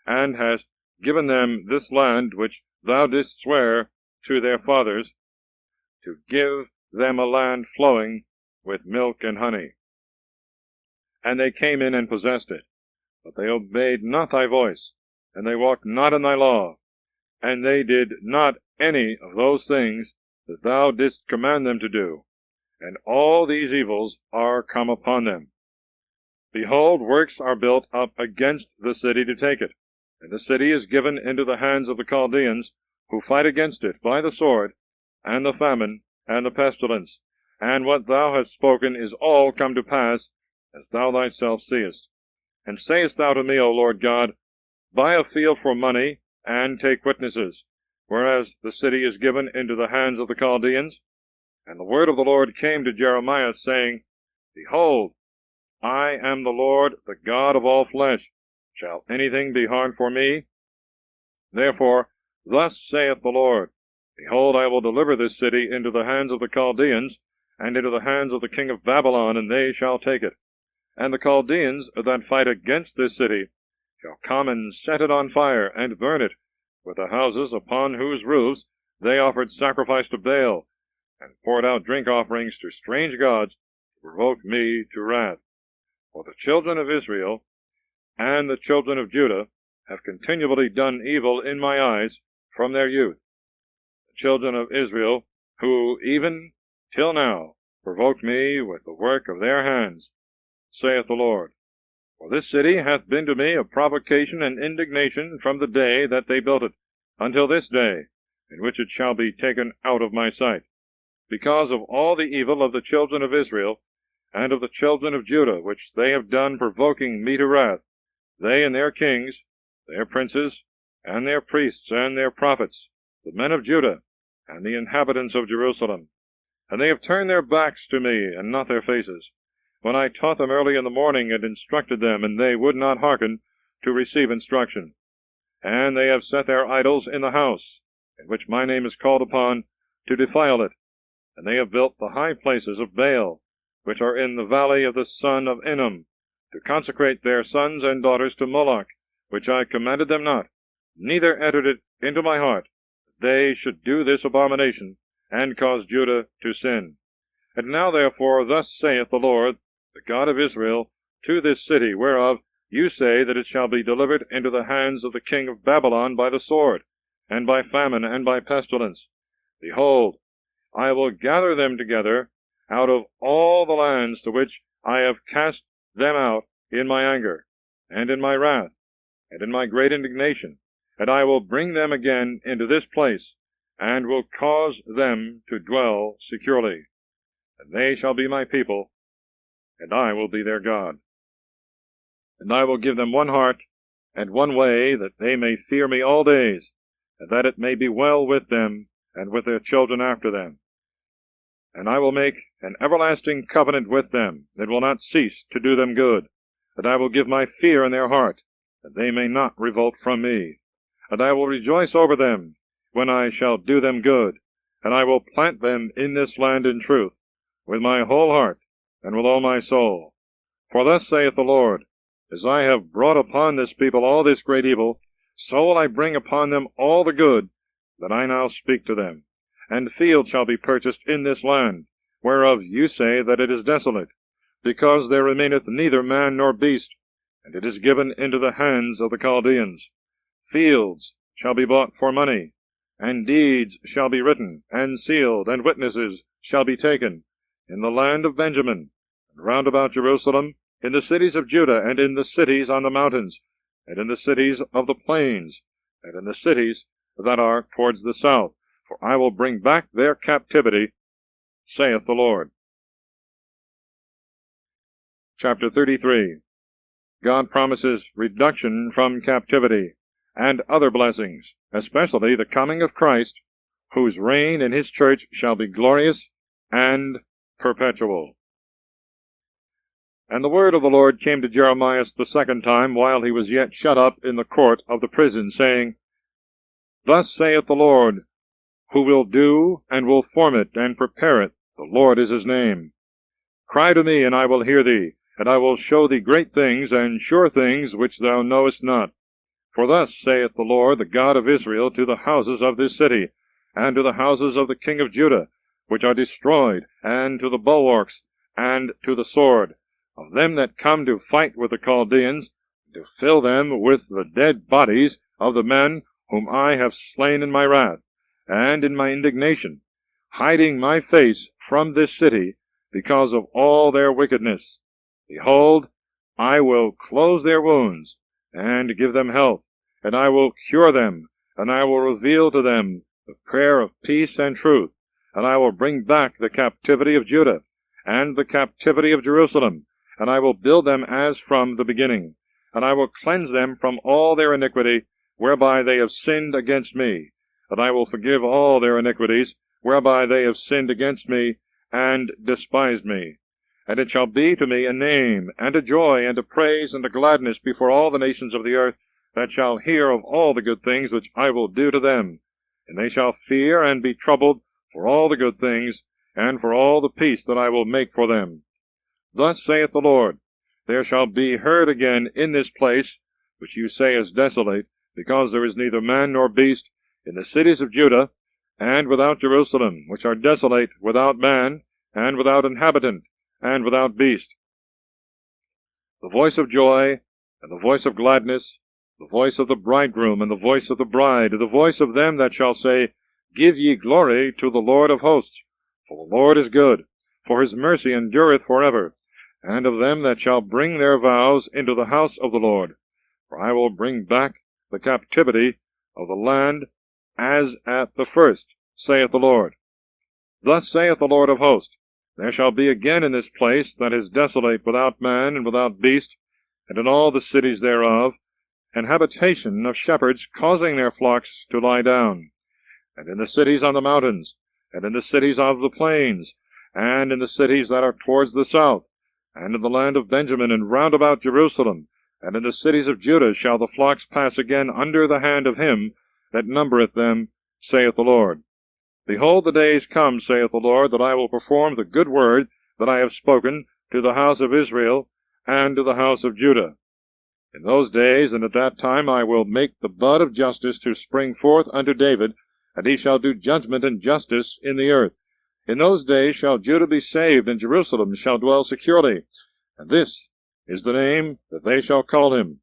and hast given them this land which thou didst swear to their fathers, to give them a land flowing with milk and honey. And they came in and possessed it, but they obeyed not thy voice, and they walked not in thy law, and they did not any of those things that thou didst command them to do, and all these evils are come upon them. Behold, works are built up against the city to take it, and the city is given into the hands of the Chaldeans, who fight against it by the sword, and the famine, and the pestilence, and what thou hast spoken is all come to pass, as thou thyself seest. And sayest thou to me, O Lord God, Buy a field for money, and take witnesses, whereas the city is given into the hands of the Chaldeans? And the word of the Lord came to Jeremias, saying, Behold, I am the Lord, the God of all flesh. Shall anything be hard for me? Therefore, thus saith the Lord, Behold, I will deliver this city into the hands of the Chaldeans, and into the hands of the king of Babylon, and they shall take it. And the Chaldeans that fight against this city shall come and set it on fire, and burn it, with the houses upon whose roofs they offered sacrifice to Baal, and poured out drink offerings to strange gods, to provoke me to wrath. For the children of Israel and the children of Judah have continually done evil in my eyes from their youth. The children of Israel who even till now provoked me with the work of their hands, saith the Lord. For this city hath been to me a provocation and indignation from the day that they built it, until this day, in which it shall be taken out of my sight, because of all the evil of the children of Israel, and of the children of Judah, which they have done, provoking me to wrath, they and their kings, their princes, and their priests, and their prophets, the men of Judah, and the inhabitants of Jerusalem. And they have turned their backs to me, and not their faces, when I taught them early in the morning, and instructed them, and they would not hearken to receive instruction. And they have set their idols in the house, in which my name is called upon, to defile it. And they have built the high places of Baal, which are in the valley of the son of Hinnom, to consecrate their sons and daughters to Moloch, which I commanded them not, neither entered it into my heart, that they should do this abomination, and cause Judah to sin. And now therefore thus saith the Lord, the God of Israel, to this city, whereof you say that it shall be delivered into the hands of the king of Babylon by the sword, and by famine, and by pestilence. Behold, I will gather them together out of all the lands to which I have cast them out in my anger, and in my wrath, and in my great indignation, and I will bring them again into this place, and will cause them to dwell securely. And they shall be my people, and I will be their God. And I will give them one heart, and one way, that they may fear me all days, and that it may be well with them, and with their children after them. And I will make an everlasting covenant with them, that will not cease to do them good. And I will give my fear in their heart, that they may not revolt from me. And I will rejoice over them, when I shall do them good. And I will plant them in this land in truth, with my whole heart, and with all my soul. For thus saith the Lord, as I have brought upon this people all this great evil, so will I bring upon them all the good that I now speak to them. And fields shall be purchased in this land, whereof you say that it is desolate, because there remaineth neither man nor beast, and it is given into the hands of the Chaldeans. Fields shall be bought for money, and deeds shall be written, and sealed, and witnesses shall be taken, in the land of Benjamin, and round about Jerusalem, in the cities of Judah, and in the cities on the mountains, and in the cities of the plains, and in the cities that are towards the south. For I will bring back their captivity, saith the Lord. Chapter 33. God promises reduction from captivity, and other blessings, especially the coming of Christ, whose reign in his church shall be glorious and perpetual. And the word of the Lord came to Jeremias the second time, while he was yet shut up in the court of the prison, saying, Thus saith the Lord, who will do, and will form it, and prepare it, the Lord is his name. Cry to me, and I will hear thee, and I will show thee great things, and sure things, which thou knowest not. For thus saith the Lord, the God of Israel, to the houses of this city, and to the houses of the king of Judah, which are destroyed, and to the bulwarks, and to the sword, of them that come to fight with the Chaldeans, to fill them with the dead bodies of the men whom I have slain in my wrath, and in my indignation, hiding my face from this city, because of all their wickedness. Behold, I will close their wounds, and give them health, and I will cure them, and I will reveal to them the prayer of peace and truth, and I will bring back the captivity of Judah, and the captivity of Jerusalem, and I will build them as from the beginning, and I will cleanse them from all their iniquity, whereby they have sinned against me, and I will forgive all their iniquities, whereby they have sinned against me, and despised me. And it shall be to me a name, and a joy, and a praise, and a gladness before all the nations of the earth, that shall hear of all the good things which I will do to them. And they shall fear and be troubled for all the good things, and for all the peace that I will make for them. Thus saith the Lord, there shall be heard again in this place, which you say is desolate, because there is neither man nor beast, in the cities of Judah, and without Jerusalem, which are desolate, without man, and without inhabitant, and without beast, the voice of joy, and the voice of gladness, the voice of the bridegroom, and the voice of the bride, the voice of them that shall say, Give ye glory to the Lord of hosts, for the Lord is good, for his mercy endureth forever. And of them that shall bring their vows into the house of the Lord, for I will bring back the captivity of the land as at the first, saith the Lord. Thus saith the Lord of hosts, There shall be again in this place that is desolate without man and without beast, and in all the cities thereof, an habitation of shepherds causing their flocks to lie down, and in the cities on the mountains, and in the cities of the plains, and in the cities that are towards the south, and in the land of Benjamin, and round about Jerusalem, and in the cities of Judah shall the flocks pass again under the hand of him that numbereth them, saith the Lord. Behold, the days come, saith the Lord, that I will perform the good word that I have spoken to the house of Israel and to the house of Judah. In those days and at that time I will make the bud of justice to spring forth unto David, and he shall do judgment and justice in the earth. In those days shall Judah be saved, and Jerusalem shall dwell securely. And this is the name that they shall call him,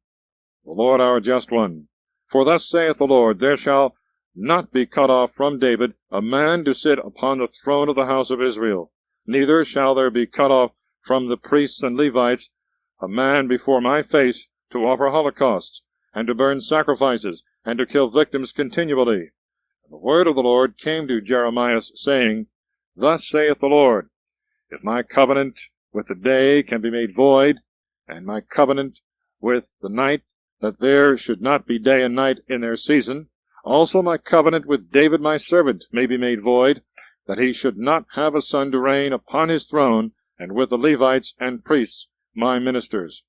the Lord our just one. For thus saith the Lord, There shall not be cut off from David a man to sit upon the throne of the house of Israel, neither shall there be cut off from the priests and Levites a man before my face to offer holocausts, and to burn sacrifices, and to kill victims continually. And the word of the Lord came to Jeremias, saying, Thus saith the Lord, If my covenant with the day can be made void, and my covenant with the night, that there should not be day and night in their season, also my covenant with David my servant may be made void, that he should not have a son to reign upon his throne, and with the Levites and priests my ministers.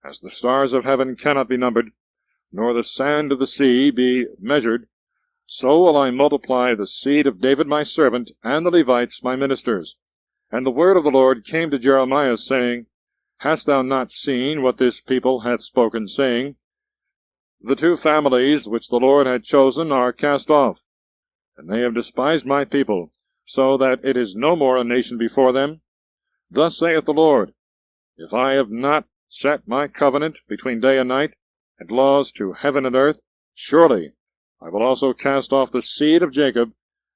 As the stars of heaven cannot be numbered, nor the sand of the sea be measured, so will I multiply the seed of David my servant, and the Levites my ministers. And the word of the Lord came to Jeremias, saying, Hast thou not seen what this people hath spoken, saying, The two families which the Lord had chosen are cast off, and they have despised my people, so that it is no more a nation before them? Thus saith the Lord, If I have not set my covenant between day and night, and laws to heaven and earth, surely I will also cast off the seed of Jacob,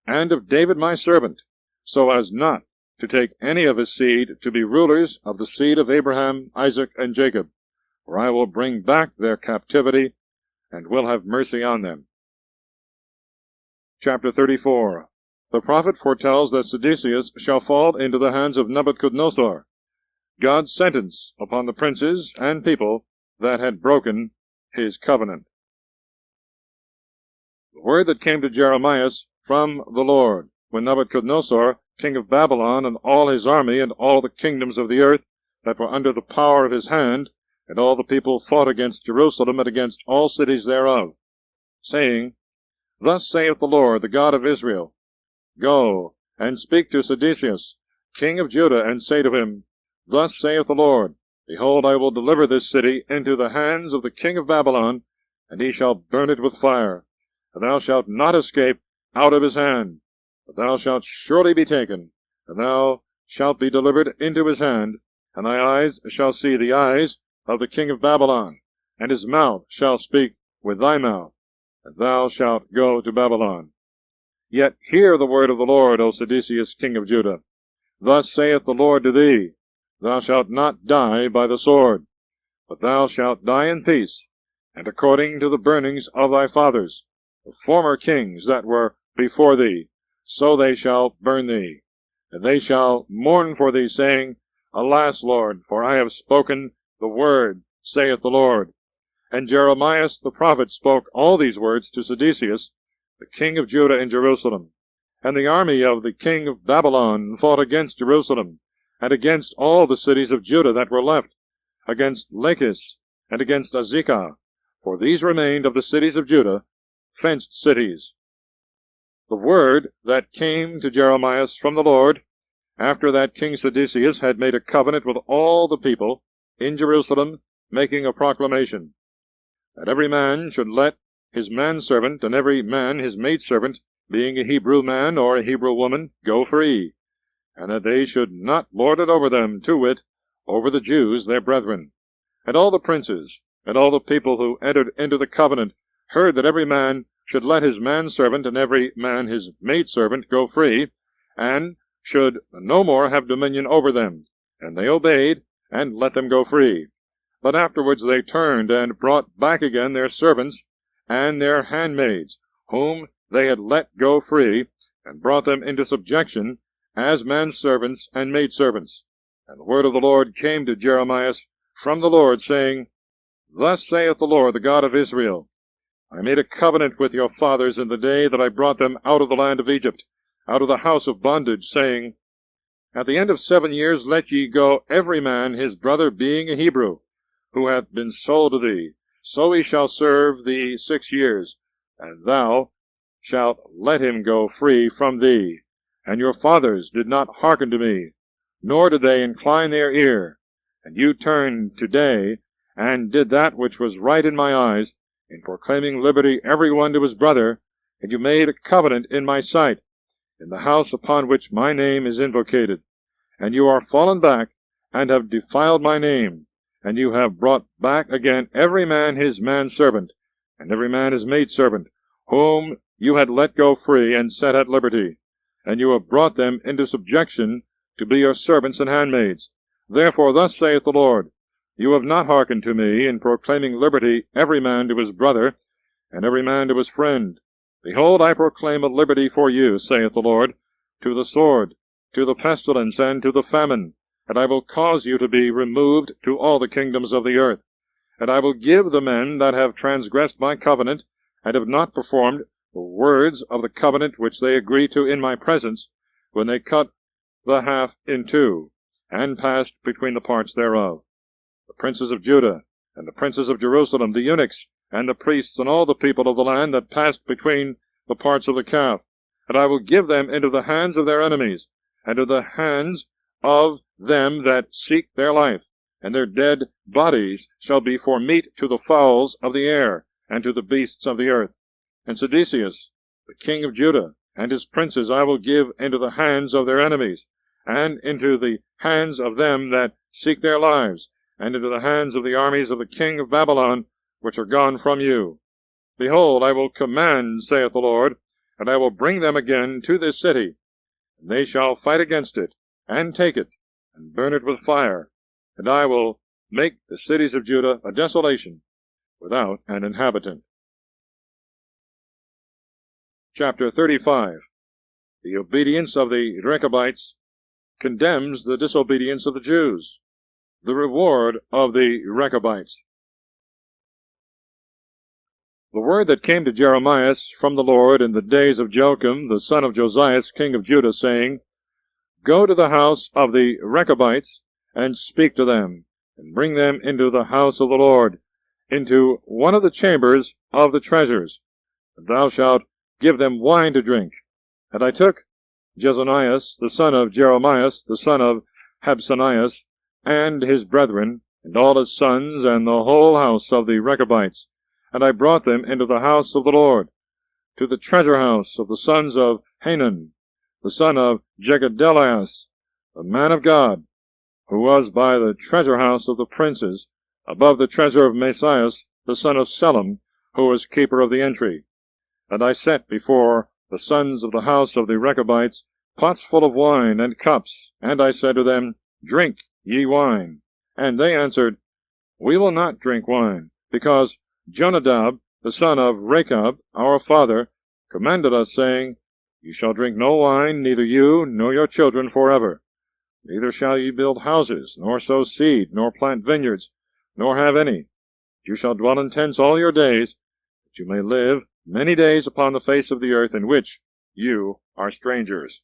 and of David my servant, so as not to take any of his seed to be rulers of the seed of Abraham, Isaac, and Jacob, for I will bring back their captivity, and will have mercy on them. Chapter 34. The prophet foretells that Sedecius shall fall into the hands of Nebuchadnezzar, God's sentence upon the princes and people that had broken his covenant. The word that came to Jeremias from the Lord, when Nebuchadnezzar, king of Babylon, and all his army, and all the kingdoms of the earth that were under the power of his hand, and all the people fought against Jerusalem and against all cities thereof, saying, Thus saith the Lord, the God of Israel, Go, and speak to Sedecius, king of Judah, and say to him, Thus saith the Lord, Behold, I will deliver this city into the hands of the king of Babylon, and he shall burn it with fire. And thou shalt not escape out of his hand, but thou shalt surely be taken, and thou shalt be delivered into his hand, and thy eyes shall see the eyes of the king of Babylon, and his mouth shall speak with thy mouth, and thou shalt go to Babylon. Yet hear the word of the Lord, O Sedecius, king of Judah. Thus saith the Lord to thee, Thou shalt not die by the sword, but thou shalt die in peace, and according to the burnings of thy fathers, the former kings that were before thee, so they shall burn thee. And they shall mourn for thee, saying, Alas, Lord, for I have spoken the word, saith the Lord. And Jeremias the prophet spoke all these words to Sedecius, the king of Judah in Jerusalem. And the army of the king of Babylon fought against Jerusalem, and against all the cities of Judah that were left, against Lachish, and against Azekah, for these remained of the cities of Judah, fenced cities. The word that came to Jeremias from the Lord, after that King Sedecius had made a covenant with all the people in Jerusalem, making a proclamation, that every man should let his manservant and every man his maidservant, being a Hebrew man or a Hebrew woman, go free, and that they should not lord it over them, to wit, over the Jews their brethren. And all the princes, and all the people who entered into the covenant, heard that every man should let his manservant and every man his maidservant go free, and should no more have dominion over them. And they obeyed, and let them go free. But afterwards they turned, and brought back again their servants and their handmaids, whom they had let go free, and brought them into subjection, as manservants and maidservants. And the word of the Lord came to Jeremias from the Lord, saying, Thus saith the Lord, the God of Israel, I made a covenant with your fathers in the day that I brought them out of the land of Egypt, out of the house of bondage, saying, At the end of 7 years let ye go every man his brother, being a Hebrew, who hath been sold to thee. So he shall serve thee 6 years, and thou shalt let him go free from thee. And your fathers did not hearken to me, nor did they incline their ear. And you turned today, and did that which was right in my eyes, in proclaiming liberty every one to his brother, and you made a covenant in my sight, in the house upon which my name is invocated. And you are fallen back, and have defiled my name, and you have brought back again every man his manservant, and every man his maidservant, whom you had let go free and set at liberty, and you have brought them into subjection to be your servants and handmaids. Therefore thus saith the Lord, You have not hearkened to me in proclaiming liberty every man to his brother, and every man to his friend. Behold, I proclaim a liberty for you, saith the Lord, to the sword, to the pestilence, and to the famine, and I will cause you to be removed to all the kingdoms of the earth. And I will give the men that have transgressed my covenant, and have not performed the words of the covenant which they agree to in my presence, when they cut the half in two, and passed between the parts thereof. The princes of Judah, and the princes of Jerusalem, the eunuchs, and the priests, and all the people of the land that passed between the parts of the calf. And I will give them into the hands of their enemies, and into the hands of them that seek their life, and their dead bodies shall be for meat to the fowls of the air, and to the beasts of the earth. And Sedecius, the king of Judah, and his princes I will give into the hands of their enemies, and into the hands of them that seek their lives, and into the hands of the armies of the king of Babylon, which are gone from you. Behold, I will command, saith the Lord, and I will bring them again to this city, and they shall fight against it, and take it, and burn it with fire, and I will make the cities of Judah a desolation, without an inhabitant. Chapter 35. The obedience of the Rechabites condemns the disobedience of the Jews. The reward of the Rechabites. The word that came to Jeremias from the Lord in the days of Joachim, the son of Josias, king of Judah, saying, Go to the house of the Rechabites, and speak to them, and bring them into the house of the Lord, into one of the chambers of the treasures, and thou shalt give them wine to drink. And I took Jezanias, the son of Jeremias, the son of Habsanias, and his brethren, and all his sons, and the whole house of the Rechabites, and I brought them into the house of the Lord, to the treasure house of the sons of Hanan, the son of Jegedelias, the man of God, who was by the treasure house of the princes, above the treasure of Messias, the son of Selem, who was keeper of the entry. And I set before the sons of the house of the Rechabites pots full of wine and cups, and I said to them, Drink ye wine. And they answered, We will not drink wine, because Jonadab, the son of Rechab, our father, commanded us, saying, Ye shall drink no wine, neither you nor your children forever. Neither shall ye build houses, nor sow seed, nor plant vineyards, nor have any. You shall dwell in tents all your days, that you may live many days upon the face of the earth, in which you are strangers.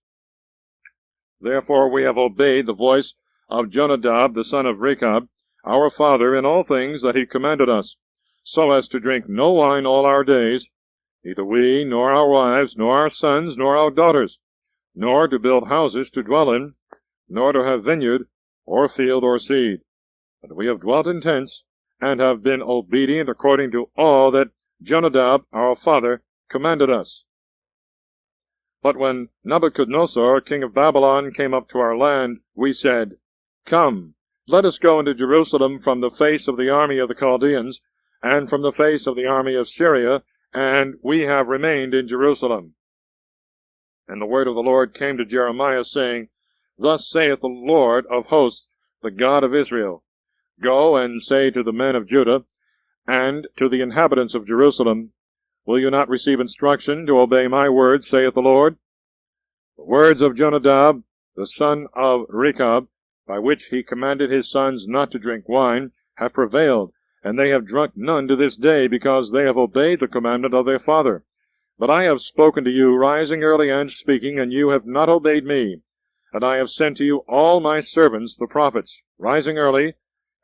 Therefore we have obeyed the voice of Jonadab, the son of Rechab, our father, in all things that he commanded us, so as to drink no wine all our days, neither we, nor our wives, nor our sons, nor our daughters, nor to build houses to dwell in, nor to have vineyard, or field, or seed. But we have dwelt in tents, and have been obedient according to all that Jonadab, our father, commanded us. But when Nebuchadnezzar, king of Babylon, came up to our land, we said, Come, let us go into Jerusalem from the face of the army of the Chaldeans, and from the face of the army of Syria, and we have remained in Jerusalem. And the word of the Lord came to Jeremias, saying, Thus saith the Lord of hosts, the God of Israel, Go and say to the men of Judah, and to the inhabitants of Jerusalem, Will you not receive instruction to obey my words, saith the Lord? The words of Jonadab, the son of Rechab, by which he commanded his sons not to drink wine, have prevailed, and they have drunk none to this day, because they have obeyed the commandment of their father. But I have spoken to you, rising early and speaking, and you have not obeyed me. And I have sent to you all my servants the prophets, rising early,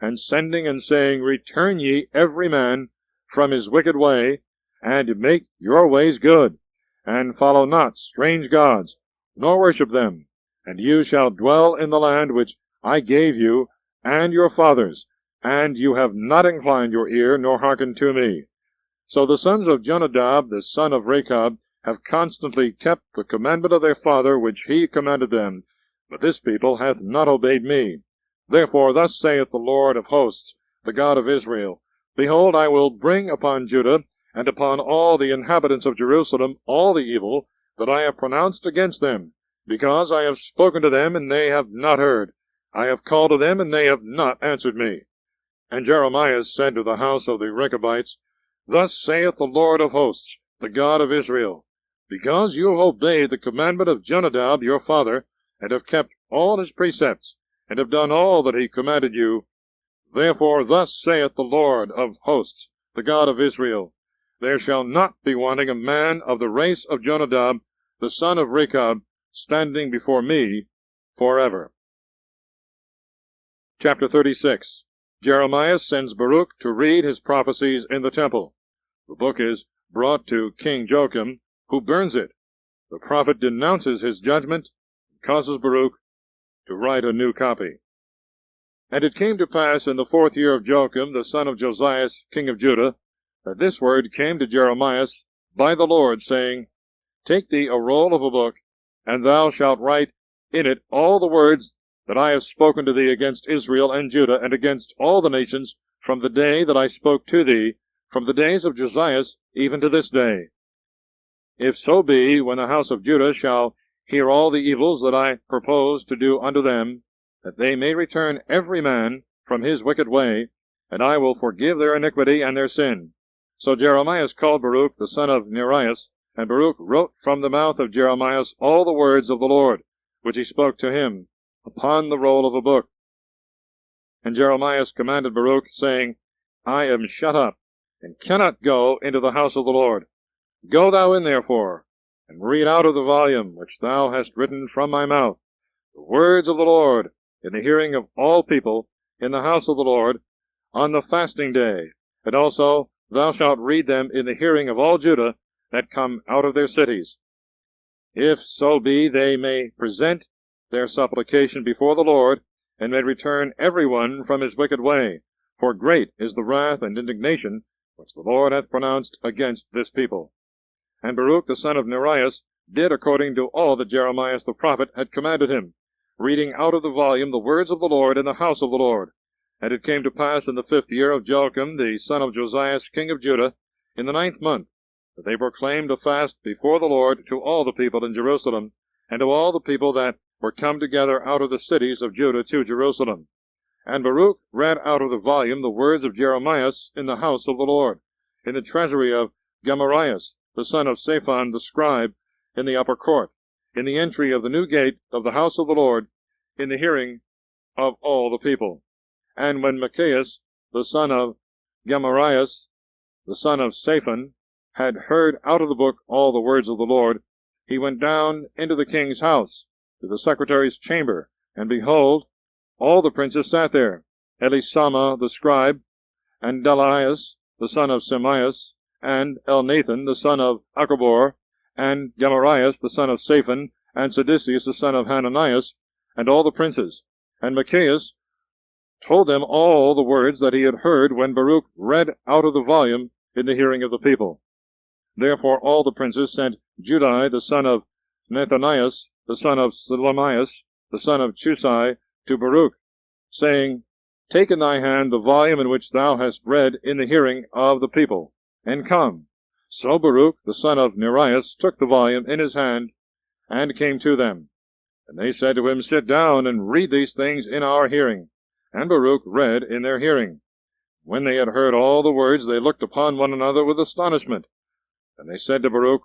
and sending and saying, Return ye every man from his wicked way, and make your ways good, and follow not strange gods, nor worship them, and you shall dwell in the land which I gave you and your fathers, and you have not inclined your ear, nor hearkened to me. So the sons of Jonadab, the son of Rechab, have constantly kept the commandment of their father which he commanded them, but this people hath not obeyed me. Therefore thus saith the Lord of hosts, the God of Israel, Behold, I will bring upon Judah, and upon all the inhabitants of Jerusalem, all the evil that I have pronounced against them, because I have spoken to them, and they have not heard. I have called to them, and they have not answered me. And Jeremias said to the house of the Rechabites, Thus saith the Lord of hosts, the God of Israel, Because you have obeyed the commandment of Jonadab your father, and have kept all his precepts, and have done all that he commanded you, therefore thus saith the Lord of hosts, the God of Israel, There shall not be wanting a man of the race of Jonadab, the son of Rechab, standing before me forever. Chapter 36. Jeremias sends Baruch to read his prophecies in the temple. The book is brought to King Joachim, who burns it. The prophet denounces his judgment, and causes Baruch to write a new copy. And it came to pass in the 4th year of Joachim, the son of Josias, king of Judah, that this word came to Jeremias by the Lord, saying, Take thee a roll of a book, and thou shalt write in it all the words that I have spoken to thee against Israel and Judah, and against all the nations, from the day that I spoke to thee, from the days of Josias, even to this day. If so be, when the house of Judah shall hear all the evils that I propose to do unto them, that they may return every man from his wicked way, and I will forgive their iniquity and their sin. So Jeremias called Baruch the son of Nerias, and Baruch wrote from the mouth of Jeremias all the words of the Lord, which he spoke to him, upon the roll of a book. And Jeremias commanded Baruch, saying, I am shut up, and cannot go into the house of the Lord. Go thou in therefore, and read out of the volume which thou hast written from my mouth, the words of the Lord, in the hearing of all people, in the house of the Lord, on the fasting day, and also thou shalt read them in the hearing of all Judah that come out of their cities. If so be they may present their supplication before the Lord, and may return every one from his wicked way, for great is the wrath and indignation which the Lord hath pronounced against this people. And Baruch the son of Nerias did according to all that Jeremias the prophet had commanded him, reading out of the volume the words of the Lord in the house of the Lord. And it came to pass in the 5th year of Joachim, the son of Josias, king of Judah, in the 9th month, that they proclaimed a fast before the Lord to all the people in Jerusalem, and to all the people that were come together out of the cities of Judah to Jerusalem. And Baruch read out of the volume the words of Jeremias in the house of the Lord, in the treasury of Jeremias, the son of Shaphan the scribe, in the upper court, in the entry of the new gate of the house of the Lord, in the hearing of all the people. And when Micaias, the son of Jeremias, the son of Shaphan, had heard out of the book all the words of the Lord, he went down into the king's house, to the secretary's chamber, and behold, all the princes sat there, Elisama the scribe, and Delaias the son of Shemaias, and Elnathan the son of Achbor, and Jeremias the son of Shaphan, and Sedecius the son of Hananias, and all the princes. And Micaias told them all the words that he had heard when Baruch read out of the volume in the hearing of the people. Therefore all the princes sent Judai the son of Nethanias, the son of Selemias, the son of Chusai, to Baruch, saying, Take in thy hand the volume in which thou hast read in the hearing of the people, and come, So Baruch the son of Neriah took the volume in his hand, and came to them. And they said to him, Sit down, and read these things in our hearing. And Baruch read in their hearing. When they had heard all the words, they looked upon one another with astonishment. And they said to Baruch,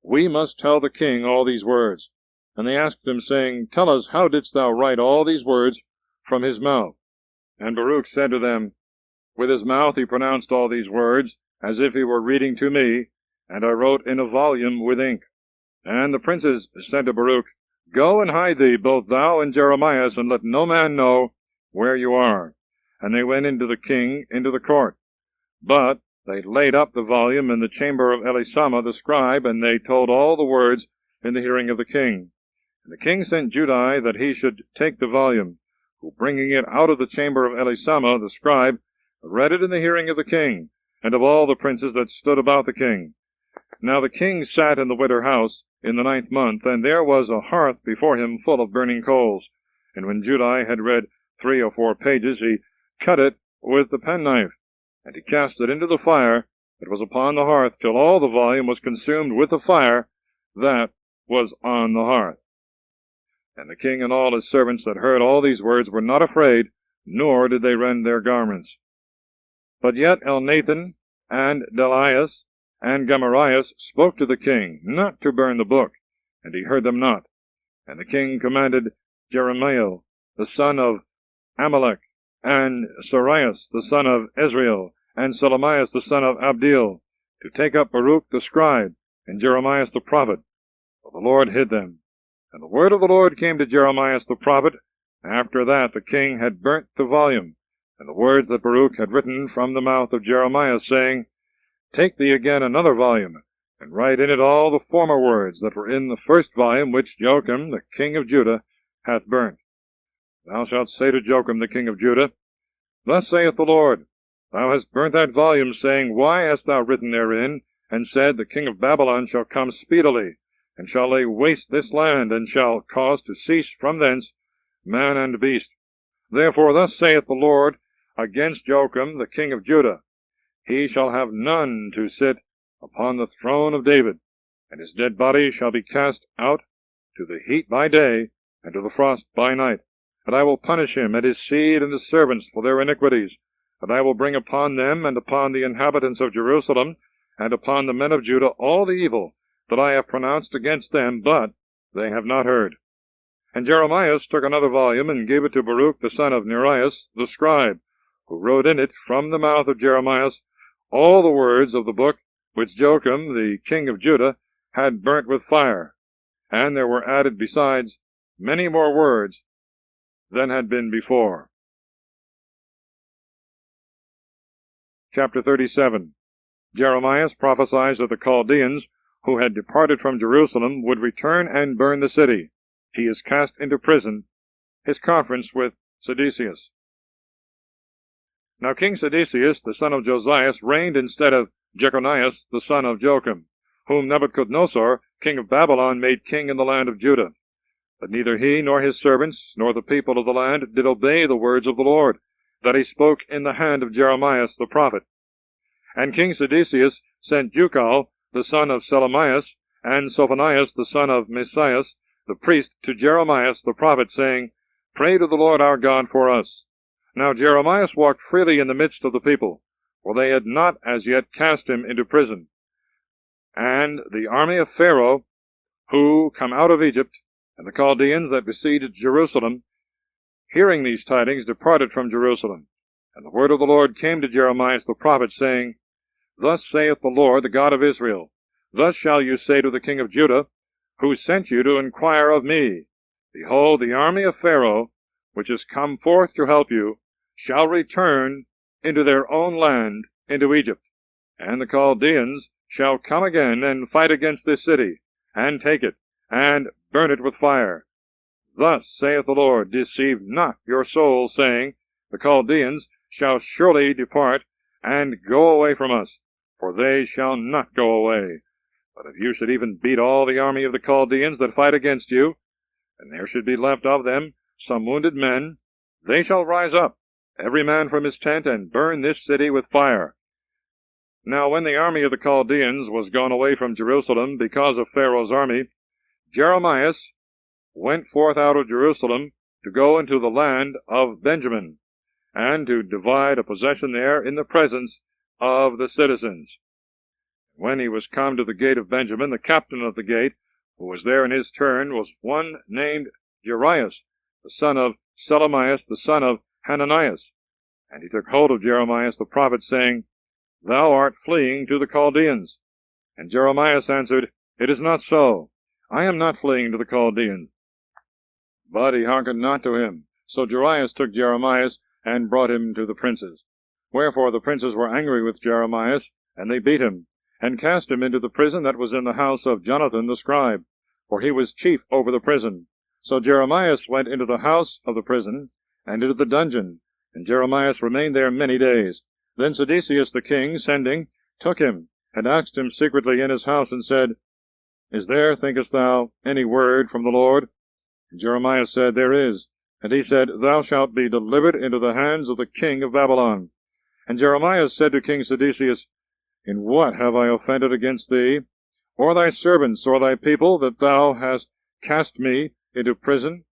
We must tell the king all these words. And they asked him, saying, Tell us, how didst thou write all these words from his mouth? And Baruch said to them, With his mouth he pronounced all these words, as if he were reading to me, and I wrote in a volume with ink. And the princes said to Baruch, Go and hide thee, both thou and Jeremias, and let no man know where you are. And they went into the king, into the court. But they laid up the volume in the chamber of Elishama the scribe, and they told all the words in the hearing of the king. And the king sent Judai that he should take the volume, who, bringing it out of the chamber of Elishama the scribe, read it in the hearing of the king, and of all the princes that stood about the king. Now the king sat in the winter house in the 9th month, and there was a hearth before him full of burning coals. And when Judai had read 3 or 4 pages, he cut it with the penknife, and he cast it into the fire that was upon the hearth, till all the volume was consumed with the fire that was on the hearth. And the king and all his servants that heard all these words were not afraid, nor did they rend their garments. But yet Elnathan and Delaiah and Gemarias spoke to the king not to burn the book, and he heard them not. And the king commanded Jeremias the son of Amalek, and Sarias the son of Ezrael, and Selemias the son of Abdil, to take up Baruch the scribe, and Jeremias the prophet, for the Lord hid them. And the word of the Lord came to Jeremias the prophet, after that the king had burnt the volume, and the words that Baruch had written from the mouth of Jeremias, saying, Take thee again another volume, and write in it all the former words that were in the first volume which Joachim the king of Judah hath burnt. Thou shalt say to Joachim the king of Judah, Thus saith the Lord, Thou hast burnt that volume, saying, Why hast thou written therein, and said, The king of Babylon shall come speedily, and shall lay waste this land, and shall cause to cease from thence man and beast. Therefore thus saith the Lord against Joachim the king of Judah, He shall have none to sit upon the throne of David, and his dead body shall be cast out to the heat by day, and to the frost by night. And I will punish him and his seed and his servants for their iniquities. And I will bring upon them and upon the inhabitants of Jerusalem and upon the men of Judah all the evil that I have pronounced against them, but they have not heard. And Jeremias took another volume and gave it to Baruch the son of Neriah the scribe, who wrote in it from the mouth of Jeremias all the words of the book which Joachim the king of Judah had burnt with fire. And there were added besides many more words than had been before. Chapter 37. Jeremias prophesies that the Chaldeans, who had departed from Jerusalem, would return and burn the city. He is cast into prison. His conference with Sedecius. Now King Sedecius, the son of Josias, reigned instead of Jeconias, the son of Joachim, whom Nebuchadnezzar, king of Babylon, made king in the land of Judah. But neither he nor his servants, nor the people of the land, did obey the words of the Lord, that he spoke in the hand of Jeremias the prophet. And King Sedecius sent Jucal, the son of Selemias, and Sophonias, the son of Messias, the priest, to Jeremias the prophet, saying, Pray to the Lord our God for us. Now Jeremias walked freely in the midst of the people, for they had not as yet cast him into prison. And the army of Pharaoh, who come out of Egypt, and the Chaldeans that besieged Jerusalem, hearing these tidings, departed from Jerusalem. And the word of the Lord came to Jeremias the prophet, saying, Thus saith the Lord, the God of Israel, Thus shall you say to the king of Judah, who sent you to inquire of me, Behold, the army of Pharaoh, which is come forth to help you, shall return into their own land, into Egypt. And the Chaldeans shall come again and fight against this city, and take it, and burn it with fire. Thus saith the Lord, Deceive not your souls, saying, The Chaldeans shall surely depart, and go away from us, for they shall not go away. But if you should even beat all the army of the Chaldeans that fight against you, and there should be left of them some wounded men, they shall rise up, every man from his tent, and burn this city with fire. Now when the army of the Chaldeans was gone away from Jerusalem because of Pharaoh's army, Jeremias went forth out of Jerusalem to go into the land of Benjamin, and to divide a possession there in the presence of the citizens. When he was come to the gate of Benjamin, the captain of the gate, who was there in his turn, was one named Jeremias, the son of Selemias, the son of Hananias. And he took hold of Jeremias the prophet, saying, Thou art fleeing to the Chaldeans. And Jeremias answered, It is not so. I am not fleeing to the Chaldeans. But he hearkened not to him. So Jeremias took Jeremias, and brought him to the princes. Wherefore the princes were angry with Jeremias, and they beat him, and cast him into the prison that was in the house of Jonathan the scribe, for he was chief over the prison. So Jeremias went into the house of the prison, and into the dungeon, and Jeremias remained there many days. Then Sedecius the king, sending, took him, and asked him secretly in his house, and said, Is there, thinkest thou, any word from the Lord? And Jeremias said, There is. And he said, Thou shalt be delivered into the hands of the king of Babylon. And Jeremias said to King Sedecius, In what have I offended against thee, or thy servants, or thy people, that thou hast cast me into prison?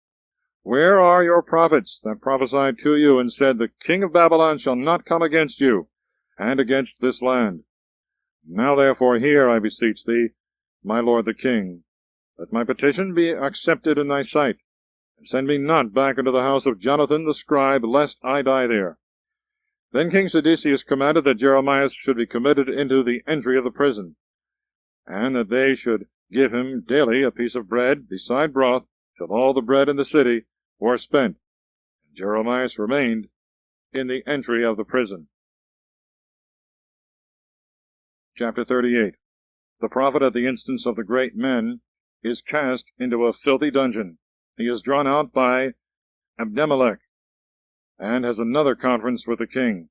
Where are your prophets that prophesied to you, and said, The king of Babylon shall not come against you, and against this land? Now therefore hear, I beseech thee, my lord the king, that my petition be accepted in thy sight, and send me not back into the house of Jonathan the scribe, lest I die there. Then King Sedecius commanded that Jeremias should be committed into the entry of the prison, and that they should give him daily a piece of bread, beside broth, till all the bread in the city were spent. And Jeremias remained in the entry of the prison. Chapter 38. The prophet, at the instance of the great men, is cast into a filthy dungeon. He is drawn out by Abimelech, and has another conference with the king.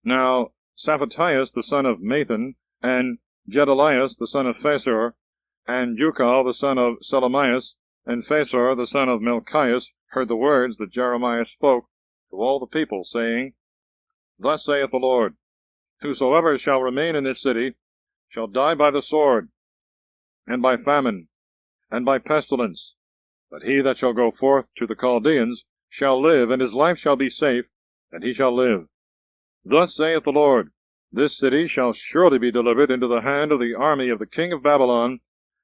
Now Saphatias the son of Mathan, and Gedalias the son of Phasor, and Jucal the son of Selemias, and Phasor the son of Melchias, heard the words that Jeremias spoke to all the people, saying, Thus saith the Lord, Whosoever shall remain in this city shall die by the sword, and by famine, and by pestilence. But he that shall go forth to the Chaldeans shall live, and his life shall be safe, and he shall live. Thus saith the Lord, This city shall surely be delivered into the hand of the army of the king of Babylon,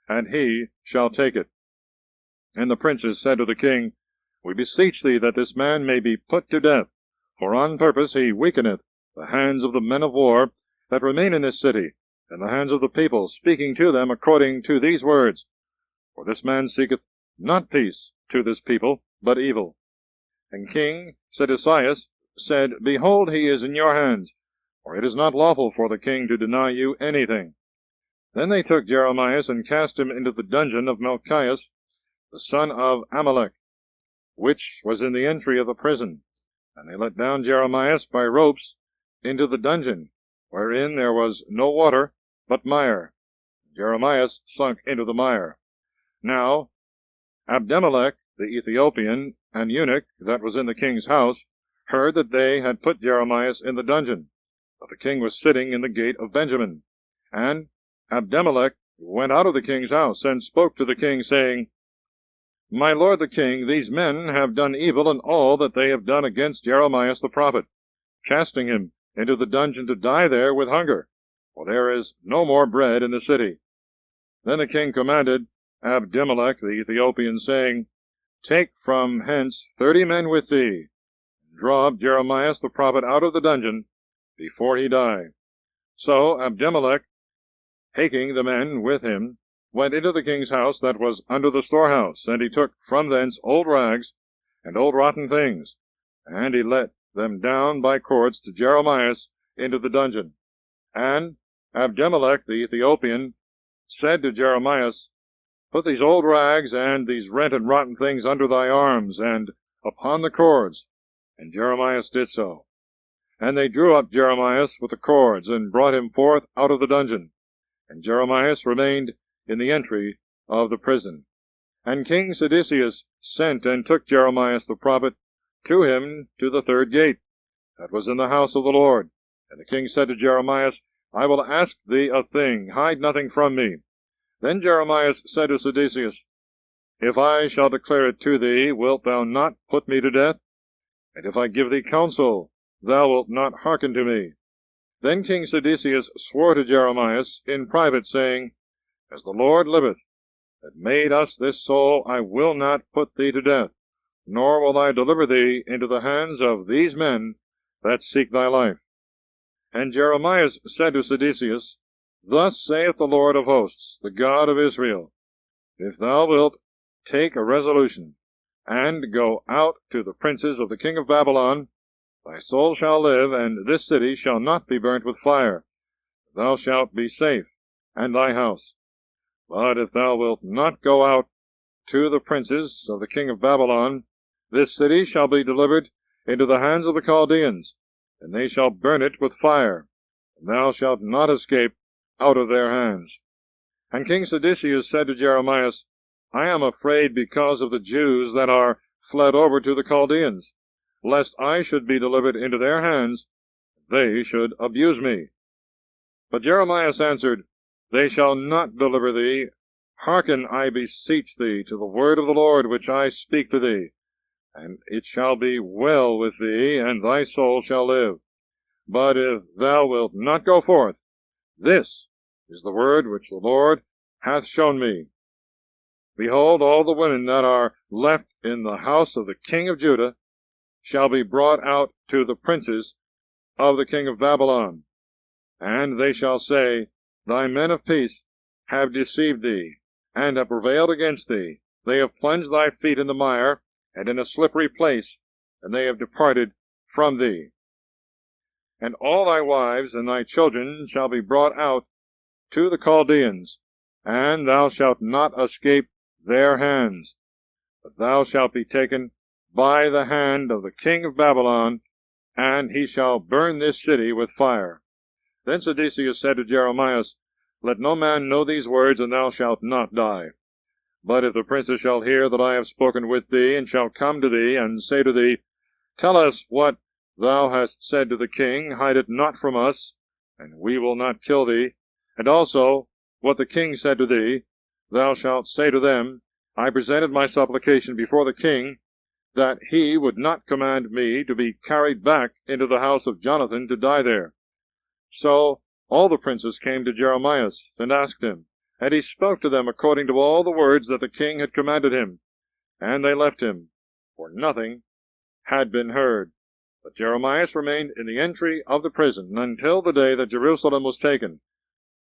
and he shall take it. And the princes said to the king, We beseech thee that this man may be put to death, for on purpose he weakeneth the hands of the men of war that remain in this city, and the hands of the people, speaking to them according to these words. For this man seeketh not peace to this people, but evil. And King Sedecius said, Behold, he is in your hands, for it is not lawful for the king to deny you anything. Then they took Jeremias, and cast him into the dungeon of Melchias, the son of Amalek, which was in the entry of the prison. And they let down Jeremias by ropes into the dungeon, wherein there was no water, but mire. Jeremias sunk into the mire. Now Abimelech the Ethiopian, an eunuch that was in the king's house, heard that they had put Jeremias in the dungeon, but the king was sitting in the gate of Benjamin. And Abimelech went out of the king's house, and spoke to the king, saying, My lord the king, these men have done evil in all that they have done against Jeremias the prophet, casting him into the dungeon to die there with hunger, for there is no more bread in the city. Then the king commanded Abimelech the Ethiopian, saying, Take from hence 30 men with thee, and draw up Jeremias the prophet out of the dungeon before he die. So Abimelech, taking the men with him, went into the king's house that was under the storehouse, and he took from thence old rags and old rotten things, and he let them down by cords to Jeremias into the dungeon. And Abimelech the Ethiopian said to Jeremias, Put these old rags and these rent and rotten things under thy arms, and upon the cords. And Jeremias did so. And they drew up Jeremias with the cords, and brought him forth out of the dungeon. And Jeremias remained in the entry of the prison. And King Sedecius sent and took Jeremias the prophet to him to the third gate, that was in the house of the Lord, And the king said to Jeremias, I will ask thee a thing, hide nothing from me. Then Jeremias said to Sedecius, If I shall declare it to thee, wilt thou not put me to death? And if I give thee counsel, thou wilt not hearken to me. Then King Sedecius swore to Jeremias in private, saying, As the Lord liveth, that made us this soul, I will not put thee to death, nor will I deliver thee into the hands of these men that seek thy life. And Jeremias said to Sedecius, Thus saith the Lord of hosts, the God of Israel, If thou wilt take a resolution, and go out to the princes of the king of Babylon, thy soul shall live, and this city shall not be burnt with fire. Thou shalt be safe, and thy house. But if thou wilt not go out to the princes of the king of Babylon, this city shall be delivered into the hands of the Chaldeans, and they shall burn it with fire, and thou shalt not escape out of their hands. And King Sedecius said to Jeremias, I am afraid because of the Jews that are fled over to the Chaldeans, lest I should be delivered into their hands, they should abuse me. But Jeremias answered, They shall not deliver thee. Hearken, I beseech thee, to the word of the Lord which I speak to thee, and it shall be well with thee, and thy soul shall live. But if thou wilt not go forth, this is the word which the Lord hath shown me. Behold, all the women that are left in the house of the king of Judah shall be brought out to the princes of the king of Babylon. And they shall say, Thy men of peace have deceived thee, and have prevailed against thee. They have plunged thy feet in the mire, and in a slippery place, and they have departed from thee. And all thy wives and thy children shall be brought out to the Chaldeans, and thou shalt not escape their hands, but thou shalt be taken by the hand of the king of Babylon, and he shall burn this city with fire. Then Sedecius said to Jeremias, Let no man know these words, and thou shalt not die. But if the princes shall hear that I have spoken with thee, and shall come to thee, and say to thee, Tell us what thou hast said to the king, hide it not from us, and we will not kill thee, and also what the king said to thee, thou shalt say to them, I presented my supplication before the king, that he would not command me to be carried back into the house of Jonathan to die there. So all the princes came to Jeremias, and asked him, and he spoke to them according to all the words that the king had commanded him. And they left him, for nothing had been heard. But Jeremias remained in the entry of the prison until the day that Jerusalem was taken.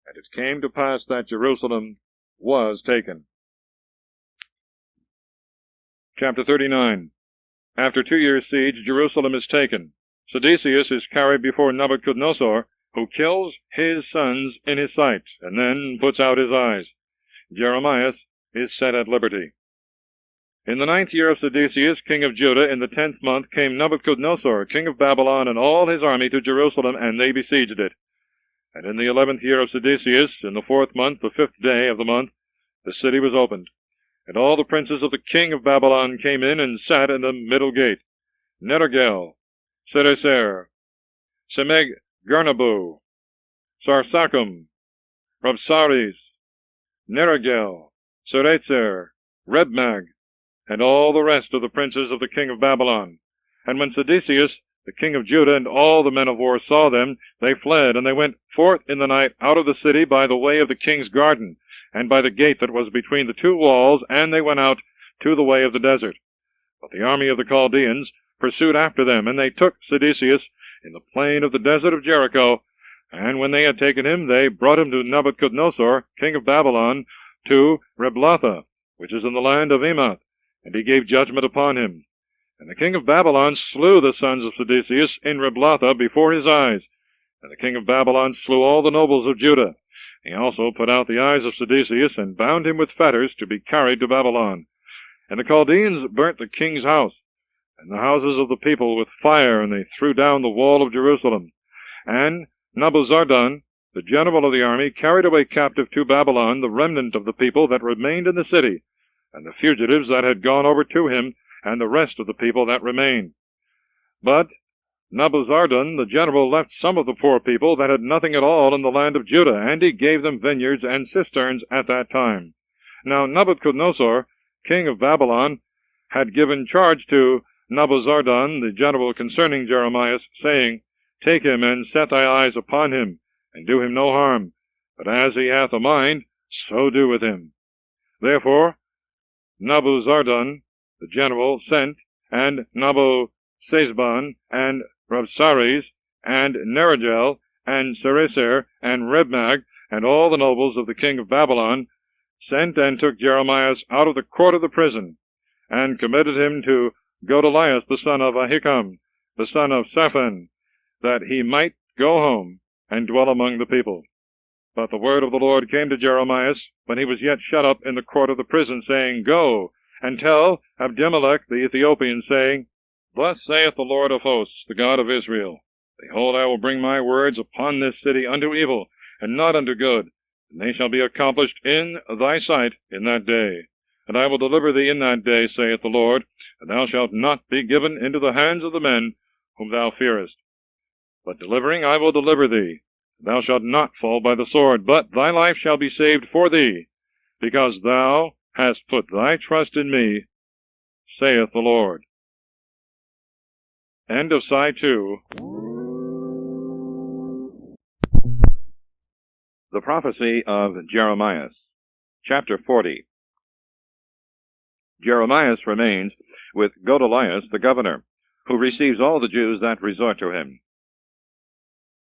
And it came to pass that Jerusalem was taken. Chapter 39. After 2 years' siege, Jerusalem is taken. Sedecius is carried before Nebuchadnezzar, who kills his sons in his sight, and then puts out his eyes. Jeremias is set at liberty. In the 9th year of Sedecius, king of Judah, in the 10th month, came Nebuchadnezzar, king of Babylon, and all his army to Jerusalem, and they besieged it. And in the 11th year of Sedecius, in the 4th month, the 5th day of the month, the city was opened. And all the princes of the king of Babylon came in and sat in the middle gate, Nergal, Sarecer, Semeg-Garnabu, Sarsachim, Rabsaris, Nergal, Sarecer, Rebmag, and all the rest of the princes of the king of Babylon. And when Sedecius, the king of Judah, and all the men of war saw them, they fled, and they went forth in the night out of the city by the way of the king's garden, and by the gate that was between the two walls, and they went out to the way of the desert. But the army of the Chaldeans pursued after them, and they took Sedecius in the plain of the desert of Jericho. And when they had taken him, they brought him to Nebuchadnezzar, king of Babylon, to Riblatha, which is in the land of Emath, and he gave judgment upon him. And the king of Babylon slew the sons of Sedecius in Riblatha before his eyes. And the king of Babylon slew all the nobles of Judah. He also put out the eyes of Sedecius, and bound him with fetters to be carried to Babylon. And the Chaldeans burnt the king's house, and the houses of the people with fire, and they threw down the wall of Jerusalem. And Nebuzaradan, the general of the army, carried away captive to Babylon the remnant of the people that remained in the city, and the fugitives that had gone over to him, and the rest of the people that remained. But Nebuzaradan the general left some of the poor people that had nothing at all in the land of Judah, and he gave them vineyards and cisterns at that time. Now Nebuchadnezzar, king of Babylon, had given charge to Nebuzaradan the general concerning Jeremias, saying, Take him, and set thy eyes upon him, and do him no harm, but as he hath a mind, so do with him. Therefore Nebuzaradan the general sent, and Nebusazban, and Rabsaris, and Nerigel, and Sarecer, and Rebmag, and all the nobles of the king of Babylon, sent and took Jeremias out of the court of the prison, and committed him to Godalias the son of Ahikam, the son of Shaphan, that he might go home and dwell among the people. But the word of the Lord came to Jeremias, when he was yet shut up in the court of the prison, saying, Go, and tell Abdimelech the Ethiopian, saying, Thus saith the Lord of hosts, the God of Israel, Behold, I will bring my words upon this city unto evil, and not unto good, and they shall be accomplished in thy sight in that day. And I will deliver thee in that day, saith the Lord, and thou shalt not be given into the hands of the men whom thou fearest. But delivering I will deliver thee. Thou shalt not fall by the sword, but thy life shall be saved for thee, because thou hast put thy trust in me, saith the Lord. End of Side 2. The Prophecy of Jeremias, Chapter 40. Jeremias remains with Godalias the governor, who receives all the Jews that resort to him.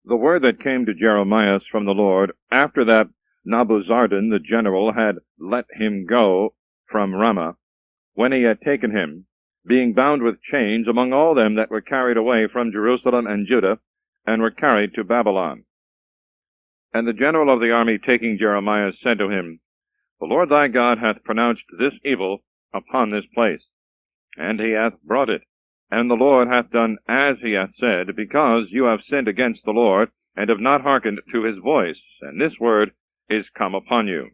The word that came to Jeremias from the Lord, after that Nebuzaradan the general had let him go from Ramah, when he had taken him, being bound with chains among all them that were carried away from Jerusalem and Judah, and were carried to Babylon. And the general of the army taking Jeremias said to him, The Lord thy God hath pronounced this evil upon this place, and he hath brought it. And the Lord hath done as he hath said, because you have sinned against the Lord, and have not hearkened to his voice, and this word is come upon you.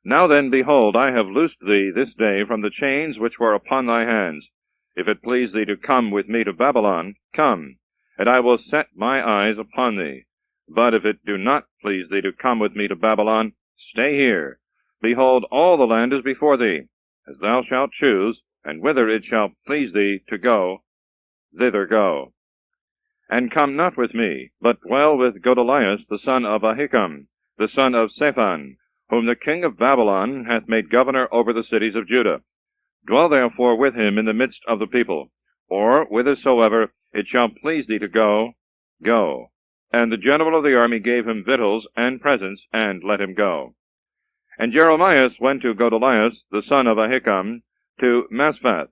Now then, behold, I have loosed thee this day from the chains which were upon thy hands. If it please thee to come with me to Babylon, come, and I will set my eyes upon thee. But if it do not please thee to come with me to Babylon, stay here. Behold, all the land is before thee, as thou shalt choose, and whither it shall please thee to go, thither go. And come not with me, but dwell with Godalias the son of Ahikam, the son of Shaphan, whom the king of Babylon hath made governor over the cities of Judah. Dwell therefore with him in the midst of the people, or whithersoever it shall please thee to go, go. And the general of the army gave him victuals and presents, and let him go. And Jeremias went to Godalias the son of Ahikam, to Masphath,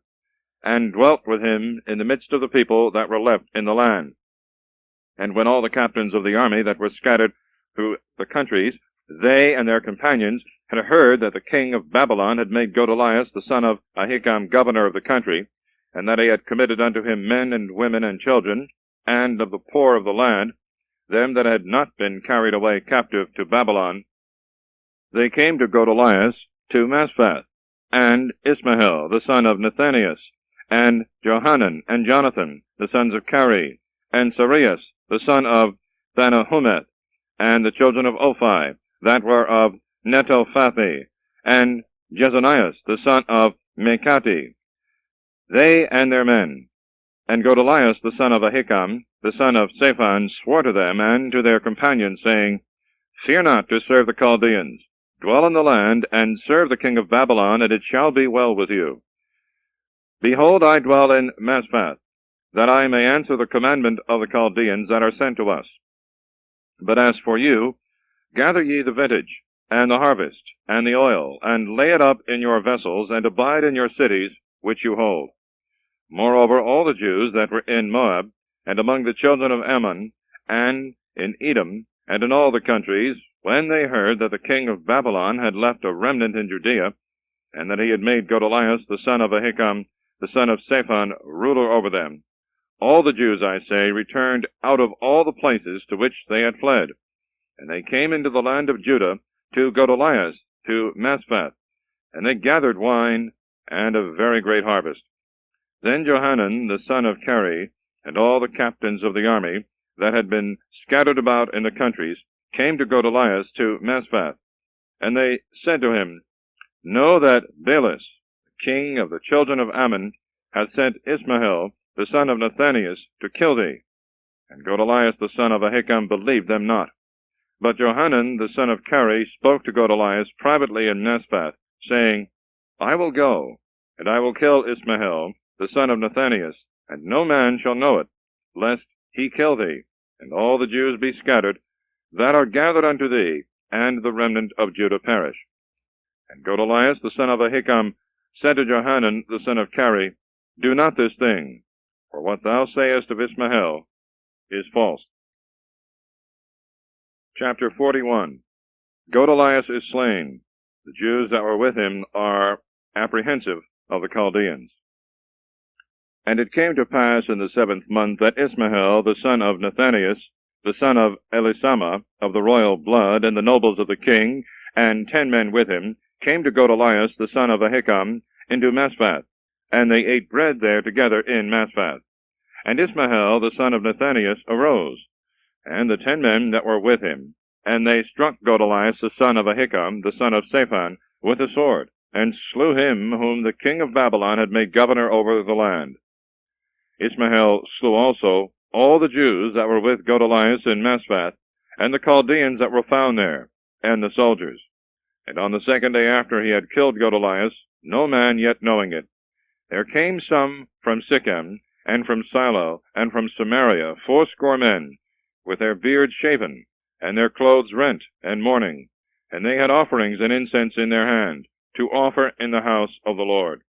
and dwelt with him in the midst of the people that were left in the land. And when all the captains of the army that were scattered through the countries, they and their companions, had heard that the king of Babylon had made Godalias the son of Ahikam governor of the country, and that he had committed unto him men and women and children, and of the poor of the land, them that had not been carried away captive to Babylon, they came to Godalias to Masphath, and Ismael the son of Nethanias, and Johanan and Jonathan the sons of Kari, and Sarias the son of Thanahumeth, and the children of Ophi, that were of Netophathi, and Jezanias the son of Mekati, they and their men. And Godalias the son of Ahikam, the son of Shaphan, swore to them and to their companions, saying, Fear not to serve the Chaldeans. Dwell in the land, and serve the king of Babylon, and it shall be well with you. Behold, I dwell in Masphath, that I may answer the commandment of the Chaldeans that are sent to us. But as for you, gather ye the vintage, and the harvest, and the oil, and lay it up in your vessels, and abide in your cities which you hold. Moreover, all the Jews that were in Moab, and among the children of Ammon, and in Edom, and in all the countries, when they heard that the king of Babylon had left a remnant in Judea, and that he had made Godalias the son of Ahikam, the son of Shaphan, ruler over them, all the Jews, I say, returned out of all the places to which they had fled. And they came into the land of Judah to Godalias, to Masphath, and they gathered wine and a very great harvest. Then Johanan the son of Kari and all the captains of the army that had been scattered about in the countries came to Godolias to Masphath. And they said to him, Know that Baalis, the king of the children of Ammon, hath sent Ismael, the son of Nethanias, to kill thee. And Godolias the son of Ahikam believed them not. But Johanan the son of Kari spoke to Godolias privately in Masphath, saying, I will go, and I will kill Ismael, the son of Nethanias, and no man shall know it, lest he kill thee, and all the Jews be scattered, that are gathered unto thee, and the remnant of Judah perish. And Godolias the son of Ahikam said to Johanan the son of Kari, Do not this thing, for what thou sayest of Ismael is false. Chapter 41. Godolias is slain. The Jews that were with him are apprehensive of the Chaldeans. And it came to pass in the 7th month that Ismael the son of Nethanias, the son of Elisama, of the royal blood, and the nobles of the king, and 10 men with him, came to Godolias the son of Ahikam into Masphath, and they ate bread there together in Masphath. And Ismael the son of Nethanias arose, and the 10 men that were with him, and they struck Godolias the son of Ahikam, the son of Shaphan, with a sword, and slew him whom the king of Babylon had made governor over the land. Ismael slew also all the Jews that were with Godolias in Masphath, and the Chaldeans that were found there, and the soldiers. And on the 2nd day after he had killed Godolias, no man yet knowing it, there came some from Sichem, and from Silo, and from Samaria, 80 men, with their beards shaven, and their clothes rent, and mourning, and they had offerings and incense in their hand, to offer in the house of the Lord.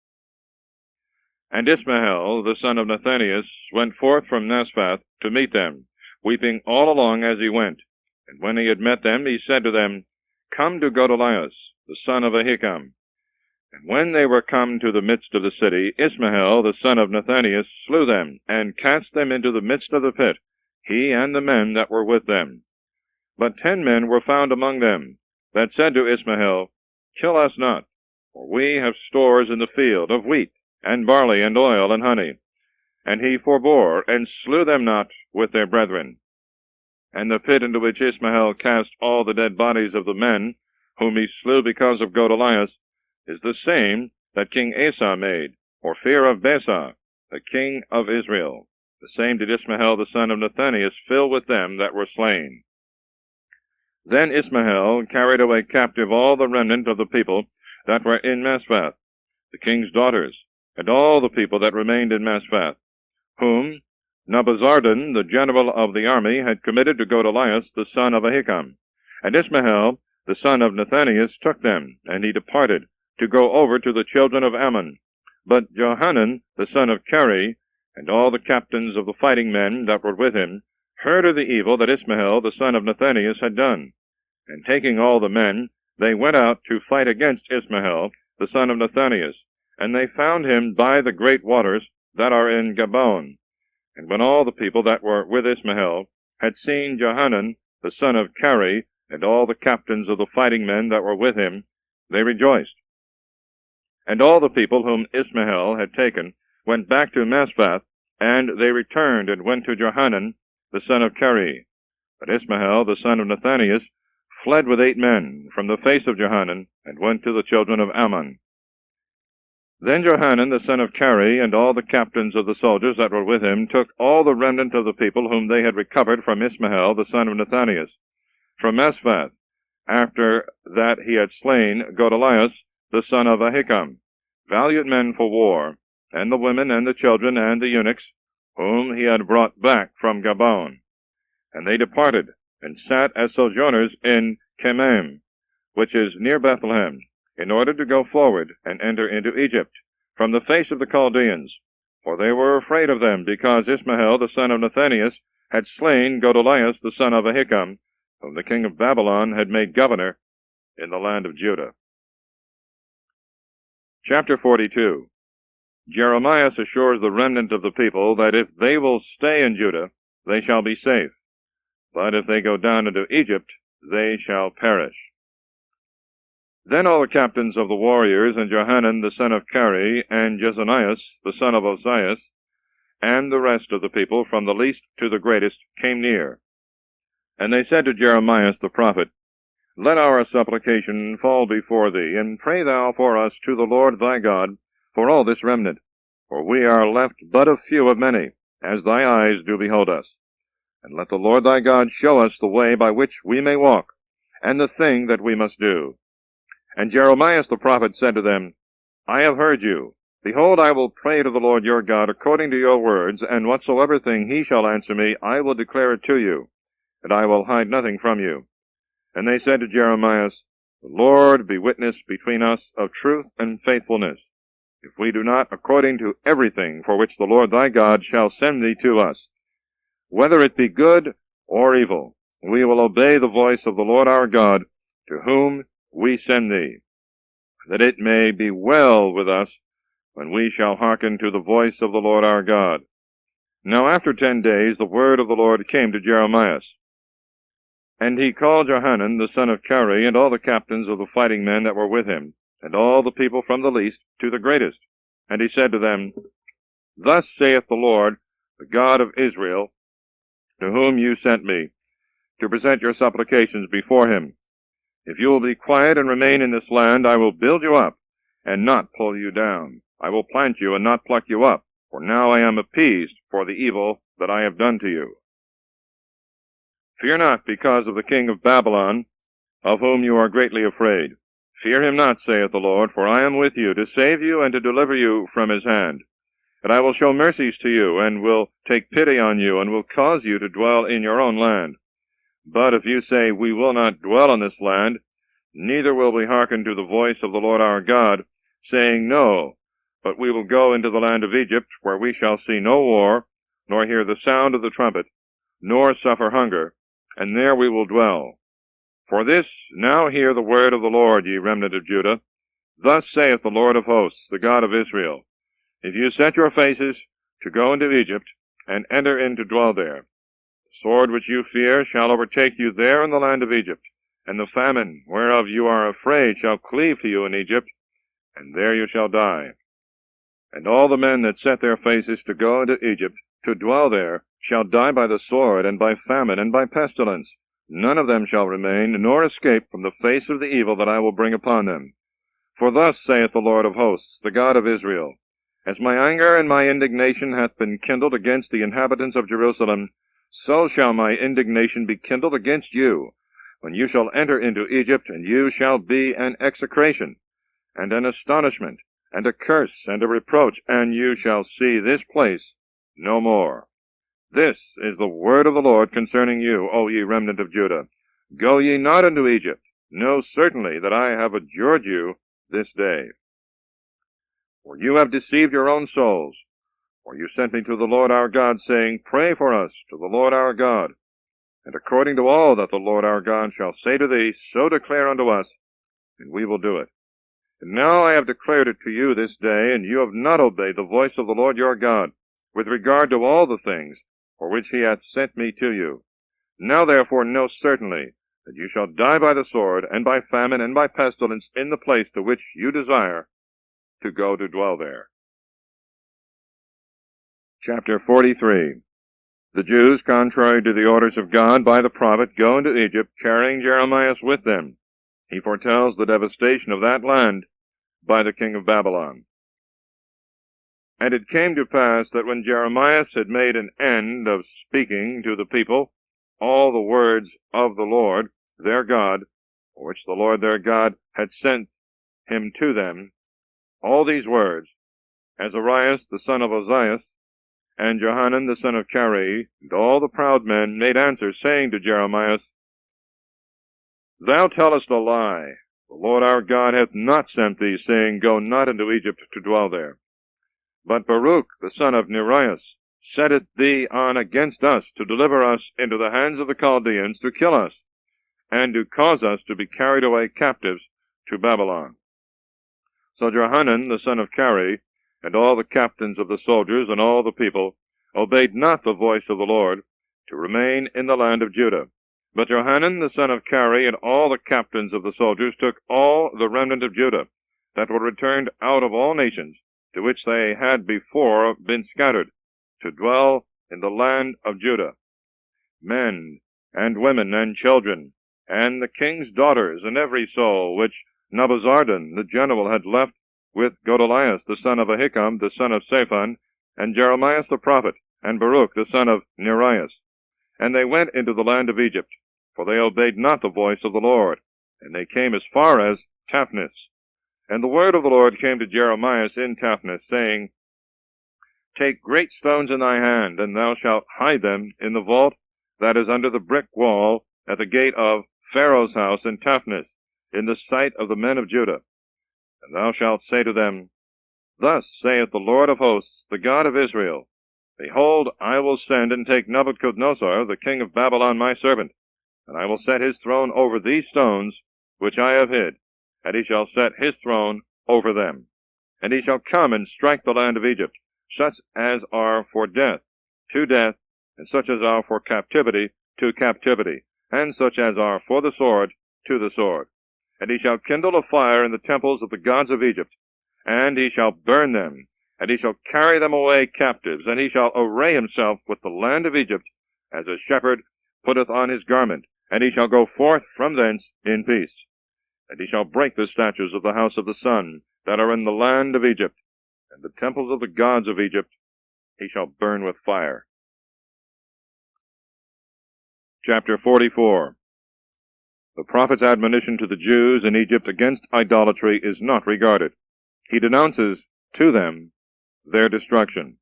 And Ismael the son of Nethanias went forth from Masphath to meet them, weeping all along as he went. And when he had met them, he said to them, Come to Godolias, the son of Ahikam. And when they were come to the midst of the city, Ismael the son of Nethanias slew them, and cast them into the midst of the pit, he and the men that were with them. But 10 men were found among them, that said to Ismael, Kill us not, for we have stores in the field of wheat, and barley, and oil, and honey. And he forbore, and slew them not with their brethren. And the pit into which Ismael cast all the dead bodies of the men, whom he slew because of Godolias, is the same that King Asa made, for fear of Baasah, the king of Israel. The same did Ismael the son of Nethanias fill with them that were slain. Then Ismael carried away captive all the remnant of the people that were in Masphath, the king's daughters, and all the people that remained in Masphath, whom Nebuzaradan, the general of the army, had committed to Godolias the son of Ahikam. And Ismael the son of Nethanias took them, and he departed, to go over to the children of Ammon. But Johanan the son of Kari, and all the captains of the fighting men that were with him, heard of the evil that Ismael the son of Nethanias had done. And taking all the men, they went out to fight against Ismael the son of Nethanias, and they found him by the great waters that are in Gabaon. And when all the people that were with Ismael had seen Johanan the son of Kari, and all the captains of the fighting men that were with him, they rejoiced. And all the people whom Ismael had taken went back to Masphath, and they returned and went to Johanan the son of Kari. But Ismael the son of Nethanias fled with 8 men from the face of Johanan, and went to the children of Ammon. Then Johanan the son of Kari, and all the captains of the soldiers that were with him, took all the remnant of the people whom they had recovered from Ismael the son of Nethanias, from Masphath, after that he had slain Godolias the son of Ahikam, valiant men for war, and the women, and the children, and the eunuchs, whom he had brought back from Gabaon. And they departed, and sat as sojourners in Chemaim, which is near Bethlehem, in order to go forward and enter into Egypt, from the face of the Chaldeans, for they were afraid of them, because Ismael the son of Nethanias had slain Godolias the son of Ahikam, whom the king of Babylon had made governor in the land of Judah. Chapter 42. Jeremias assures the remnant of the people that if they will stay in Judah, they shall be safe, but if they go down into Egypt, they shall perish. Then all the captains of the warriors, and Johanan the son of Kari, and Jezanias the son of Ozias, and the rest of the people, from the least to the greatest, came near. And they said to Jeremias the prophet, Let our supplication fall before thee, and pray thou for us to the Lord thy God, for all this remnant. For we are left but a few of many, as thy eyes do behold us. And let the Lord thy God show us the way by which we may walk, and the thing that we must do. And Jeremias the prophet said to them, I have heard you. Behold, I will pray to the Lord your God according to your words, and whatsoever thing he shall answer me, I will declare it to you, and I will hide nothing from you. And they said to Jeremias, The Lord be witness between us of truth and faithfulness, if we do not according to everything for which the Lord thy God shall send thee to us. Whether it be good or evil, we will obey the voice of the Lord our God, to whom we send thee, that it may be well with us when we shall hearken to the voice of the Lord our God. Now after 10 days the word of the Lord came to Jeremias. And he called Johanan the son of Kari, and all the captains of the fighting men that were with him, and all the people from the least to the greatest. And he said to them, Thus saith the Lord, the God of Israel, to whom you sent me, to present your supplications before him. If you will be quiet and remain in this land, I will build you up, and not pull you down. I will plant you, and not pluck you up, for now I am appeased for the evil that I have done to you. Fear not because of the king of Babylon, of whom you are greatly afraid. Fear him not, saith the Lord, for I am with you, to save you and to deliver you from his hand. And I will show mercies to you, and will take pity on you, and will cause you to dwell in your own land. But if you say, We will not dwell in this land, neither will we hearken to the voice of the Lord our God, saying, No, but we will go into the land of Egypt, where we shall see no war, nor hear the sound of the trumpet, nor suffer hunger, and there we will dwell. For this, now hear the word of the Lord, ye remnant of Judah. Thus saith the Lord of hosts, the God of Israel, If you set your faces to go into Egypt, and enter in to dwell there, the sword which you fear shall overtake you there in the land of Egypt, and the famine whereof you are afraid shall cleave to you in Egypt, and there you shall die. And all the men that set their faces to go into Egypt, to dwell there, shall die by the sword, and by famine, and by pestilence. None of them shall remain, nor escape from the face of the evil that I will bring upon them. For thus saith the Lord of hosts, the God of Israel, As my anger and my indignation hath been kindled against the inhabitants of Jerusalem, so shall my indignation be kindled against you, when you shall enter into Egypt, and you shall be an execration, and an astonishment, and a curse, and a reproach, and you shall see this place no more. This is the word of the Lord concerning you, O ye remnant of Judah. Go ye not into Egypt. Know certainly that I have adjured you this day. For you have deceived your own souls. For you sent me to the Lord our God, saying, Pray for us to the Lord our God. And according to all that the Lord our God shall say to thee, so declare unto us, and we will do it. And now I have declared it to you this day, and you have not obeyed the voice of the Lord your God, with regard to all the things for which he hath sent me to you. Now therefore know certainly that you shall die by the sword, and by famine, and by pestilence, in the place to which you desire to go to dwell there. Chapter 43. The Jews, contrary to the orders of God by the prophet, go into Egypt, carrying Jeremias with them. He foretells the devastation of that land by the king of Babylon. And it came to pass that when Jeremias had made an end of speaking to the people all the words of the Lord their God, for which the Lord their God had sent him to them, all these words, Azarias the son of Ozias, and Johanan the son of Kari, and all the proud men, made answer, saying to Jeremias, Thou tellest a lie. The Lord our God hath not sent thee, saying, Go not into Egypt to dwell there. But Baruch the son of Neriah setteth thee on against us, to deliver us into the hands of the Chaldeans, to kill us, and to cause us to be carried away captives to Babylon. So Johanan the son of Kari, and all the captains of the soldiers, and all the people, obeyed not the voice of the Lord, to remain in the land of Judah. But Johanan the son of Kari, and all the captains of the soldiers, took all the remnant of Judah, that were returned out of all nations, to which they had before been scattered, to dwell in the land of Judah, men and women and children, and the king's daughters, and every soul which Nebuzaradan the general had left with Godolias the son of Ahikam the son of Shaphan, and Jeremias the prophet, and Baruch the son of Nerias. And they went into the land of Egypt, for they obeyed not the voice of the Lord, and they came as far as Taphnis. And the word of the Lord came to Jeremias in Taphnis, saying, Take great stones in thy hand, and thou shalt hide them in the vault that is under the brick wall at the gate of Pharaoh's house in Taphnis, in the sight of the men of Judah. And thou shalt say to them, Thus saith the Lord of hosts, the God of Israel, Behold, I will send and take Nebuchadnezzar, the king of Babylon, my servant, and I will set his throne over these stones which I have hid, and he shall set his throne over them. And he shall come and strike the land of Egypt, such as are for death, to death, and such as are for captivity, to captivity, and such as are for the sword, to the sword. And he shall kindle a fire in the temples of the gods of Egypt, and he shall burn them, and he shall carry them away captives, and he shall array himself with the land of Egypt, as a shepherd putteth on his garment, and he shall go forth from thence in peace. And he shall break the statues of the house of the sun that are in the land of Egypt, and the temples of the gods of Egypt he shall burn with fire. Chapter 44. The prophet's admonition to the Jews in Egypt against idolatry is not regarded. He denounces to them their destruction.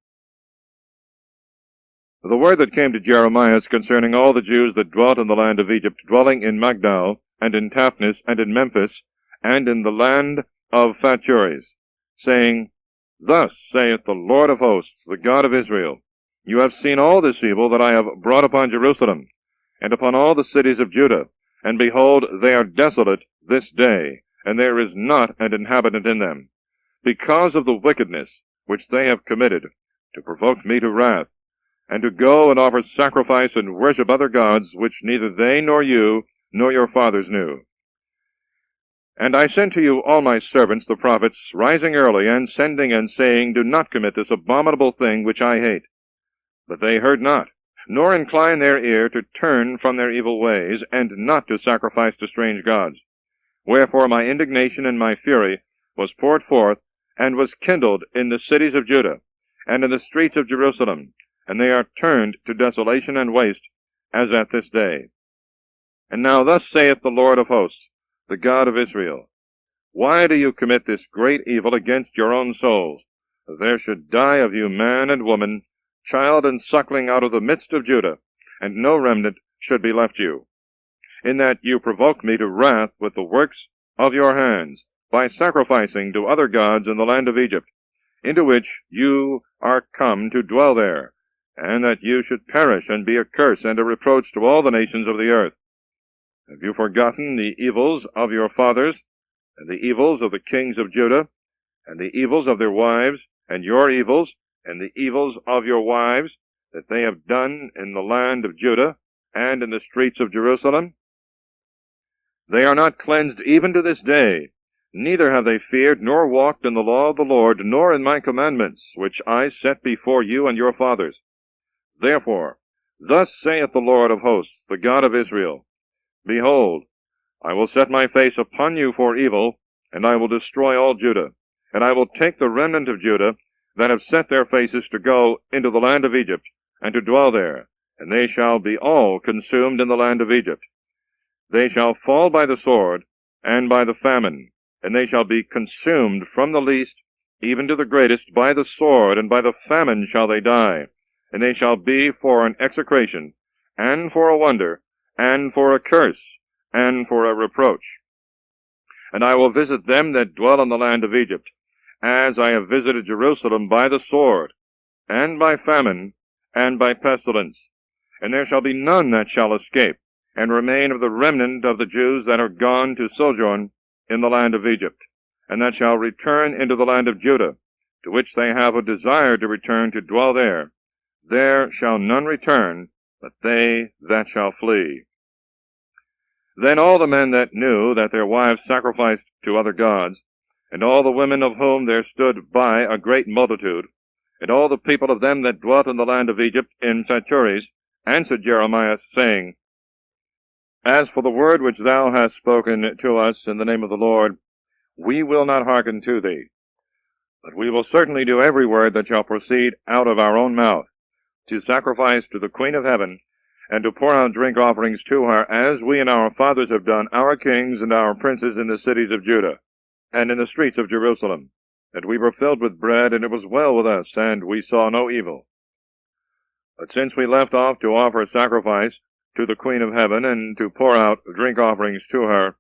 The word that came to Jeremias concerning all the Jews that dwelt in the land of Egypt, dwelling in Magdal, and in Taphnis, and in Memphis, and in the land of Phachuries, saying, Thus saith the Lord of hosts, the God of Israel, You have seen all this evil that I have brought upon Jerusalem, and upon all the cities of Judah, and behold, they are desolate this day, and there is not an inhabitant in them, because of the wickedness which they have committed, to provoke me to wrath, and to go and offer sacrifice and worship other gods, which neither they nor you nor your fathers knew. And I sent to you all my servants the prophets, rising early, and sending and saying, Do not commit this abominable thing which I hate. But they heard not, nor incline their ear to turn from their evil ways, and not to sacrifice to strange gods. Wherefore my indignation and my fury was poured forth, and was kindled in the cities of Judah, and in the streets of Jerusalem, and they are turned to desolation and waste, as at this day. And now thus saith the Lord of hosts, the God of Israel, Why do you commit this great evil against your own souls, that there should die of you man and woman, child and suckling out of the midst of Judah, and no remnant should be left you, in that you provoke me to wrath with the works of your hands, by sacrificing to other gods in the land of Egypt, into which you are come to dwell there, and that you should perish and be a curse and a reproach to all the nations of the earth. Have you forgotten the evils of your fathers, and the evils of the kings of Judah, and the evils of their wives, and your evils, and the evils of your wives, that they have done in the land of Judah, and in the streets of Jerusalem? They are not cleansed even to this day, neither have they feared nor walked in the law of the Lord, nor in my commandments, which I set before you and your fathers. Therefore, thus saith the Lord of hosts, the God of Israel, Behold, I will set my face upon you for evil, and I will destroy all Judah, and I will take the remnant of Judah that have set their faces to go into the land of Egypt, and to dwell there, and they shall be all consumed in the land of Egypt. They shall fall by the sword, and by the famine, and they shall be consumed from the least even to the greatest by the sword, and by the famine shall they die, and they shall be for an execration, and for a wonder, and for a curse, and for a reproach. And I will visit them that dwell in the land of Egypt, as I have visited Jerusalem by the sword, and by famine, and by pestilence. And there shall be none that shall escape, and remain of the remnant of the Jews that are gone to sojourn in the land of Egypt, and that shall return into the land of Judah, to which they have a desire to return to dwell there. There shall none return, but they that shall flee. Then all the men that knew that their wives sacrificed to other gods, and all the women of whom there stood by a great multitude, And all the people of them that dwelt in the land of Egypt in Phaturus answered Jeremias, saying, As for the word which thou hast spoken to us in the name of the Lord, we will not hearken to thee, but we will certainly do every word that shall proceed out of our own mouth, to sacrifice to the Queen of Heaven, and to pour out drink offerings to her, as we and our fathers have done, our kings and our princes in the cities of Judah, and in the streets of Jerusalem. And we were filled with bread, and it was well with us, and we saw no evil. But since we left off to offer sacrifice to the Queen of Heaven, and to pour out drink offerings to her,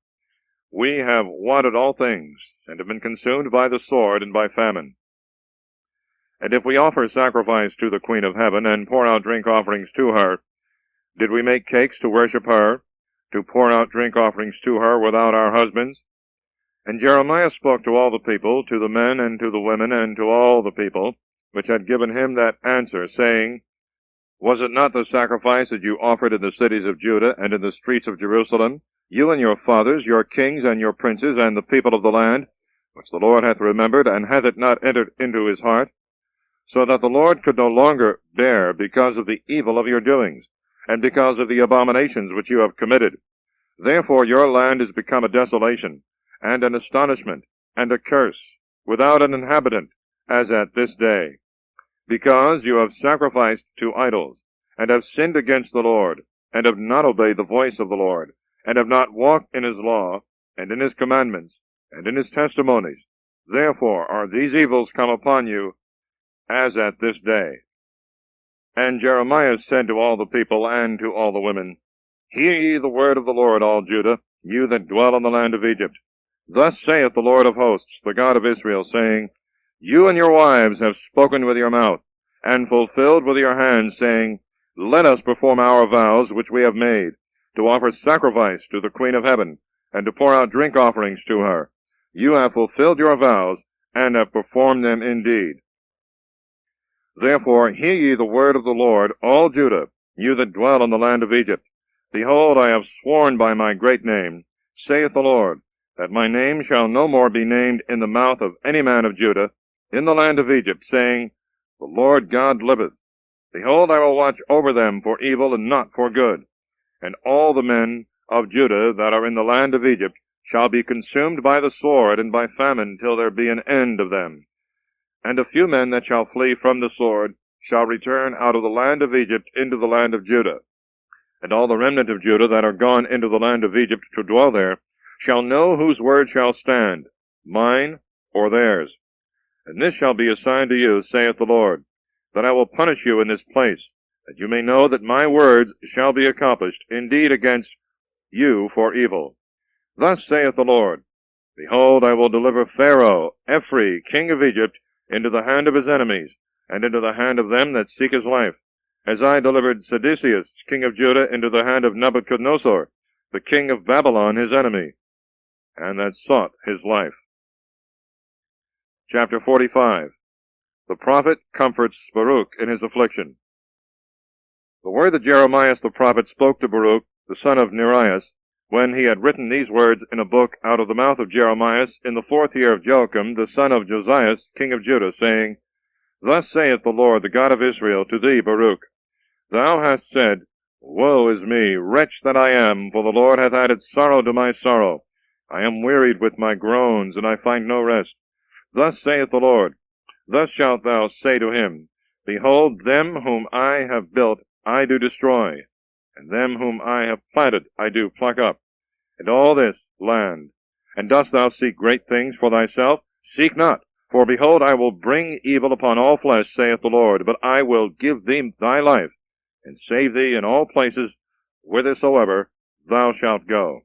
we have wanted all things, and have been consumed by the sword and by famine. And if we offer sacrifice to the Queen of Heaven, and pour out drink offerings to her, did we make cakes to worship her, to pour out drink offerings to her without our husbands? And Jeremiah spoke to all the people, to the men and to the women, and to all the people, which had given him that answer, saying, Was it not the sacrifice that you offered in the cities of Judah, and in the streets of Jerusalem, you and your fathers, your kings and your princes, and the people of the land, which the Lord hath remembered, and hath it not entered into his heart? So that the Lord could no longer bear because of the evil of your doings, and because of the abominations which you have committed. Therefore your land is become a desolation, and an astonishment, and a curse, without an inhabitant, as at this day. Because you have sacrificed to idols, and have sinned against the Lord, and have not obeyed the voice of the Lord, and have not walked in his law, and in his commandments, and in his testimonies. Therefore are these evils come upon you, as at this day. And Jeremiah said to all the people and to all the women, Hear ye the word of the Lord, all Judah, you that dwell in the land of Egypt. Thus saith the Lord of hosts, the God of Israel, saying, You and your wives have spoken with your mouth, and fulfilled with your hands, saying, Let us perform our vows which we have made, to offer sacrifice to the Queen of Heaven, and to pour out drink offerings to her. You have fulfilled your vows, and have performed them indeed. Therefore hear ye the word of the Lord, all Judah, you that dwell in the land of Egypt. Behold, I have sworn by my great name, saith the Lord, that my name shall no more be named in the mouth of any man of Judah, in the land of Egypt, saying, The Lord God liveth. Behold, I will watch over them for evil and not for good. And all the men of Judah that are in the land of Egypt shall be consumed by the sword and by famine till there be an end of them. And a few men that shall flee from the sword shall return out of the land of Egypt into the land of Judah. And all the remnant of Judah that are gone into the land of Egypt to dwell there shall know whose word shall stand, mine or theirs. And this shall be a sign to you, saith the Lord, that I will punish you in this place, that you may know that my words shall be accomplished indeed against you for evil. Thus saith the Lord, Behold, I will deliver Pharaoh, Ephri, king of Egypt, into the hand of his enemies, and into the hand of them that seek his life, as I delivered Sedecius, king of Judah, into the hand of Nebuchadnezzar, the king of Babylon, his enemy, and that sought his life. Chapter 45. The prophet comforts Baruch in his affliction. The word that Jeremias the prophet spoke to Baruch, the son of Nerias, when he had written these words in a book out of the mouth of Jeremias, in the 4th year of Joachim, the son of Josias, king of Judah, saying, Thus saith the Lord, the God of Israel, to thee, Baruch, Thou hast said, Woe is me, wretch that I am, for the Lord hath added sorrow to my sorrow. I am wearied with my groans, and I find no rest. Thus saith the Lord, Thus shalt thou say to him, Behold, them whom I have built I do destroy, and them whom I have planted I do pluck up, and all this land. And dost thou seek great things for thyself? Seek not, for behold, I will bring evil upon all flesh, saith the Lord, but I will give thee thy life, and save thee in all places whithersoever thou shalt go.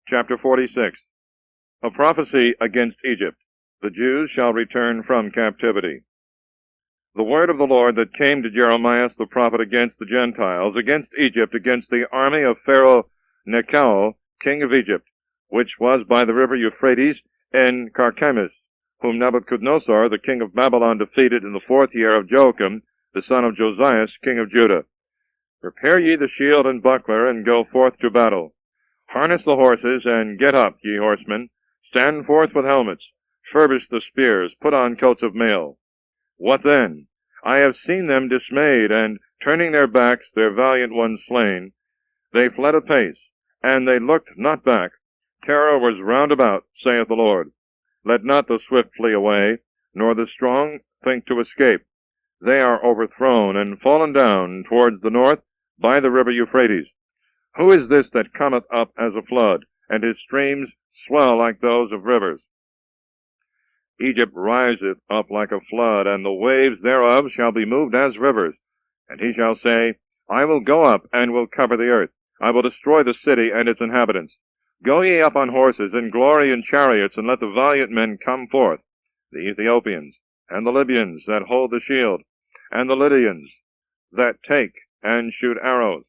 Chapter 46. A prophecy against Egypt. The Jews shall return from captivity. The word of the Lord that came to Jeremias the prophet against the Gentiles, against Egypt, against the army of Pharaoh Necho, king of Egypt, which was by the river Euphrates in Carchemish, whom Nebuchadnezzar the king of Babylon defeated in the 4th year of Joachim, the son of Josias, king of Judah. Prepare ye the shield and buckler, and go forth to battle. Harness the horses, and get up, ye horsemen. Stand forth with helmets. furbish the spears, put on coats of mail. What then? I have seen them dismayed, and turning their backs, their valiant ones slain. They fled apace, and they looked not back. Terror was round about, saith the Lord. Let not the swift flee away, nor the strong think to escape. They are overthrown and fallen down towards the north by the river Euphrates. Who is this that cometh up as a flood, and his streams swell like those of rivers? Egypt riseth up like a flood, and the waves thereof shall be moved as rivers. And he shall say, I will go up, and will cover the earth. I will destroy the city and its inhabitants. Go ye up on horses, and glory in chariots, and let the valiant men come forth, the Ethiopians, and the Libyans that hold the shield, and the Lydians that take and shoot arrows.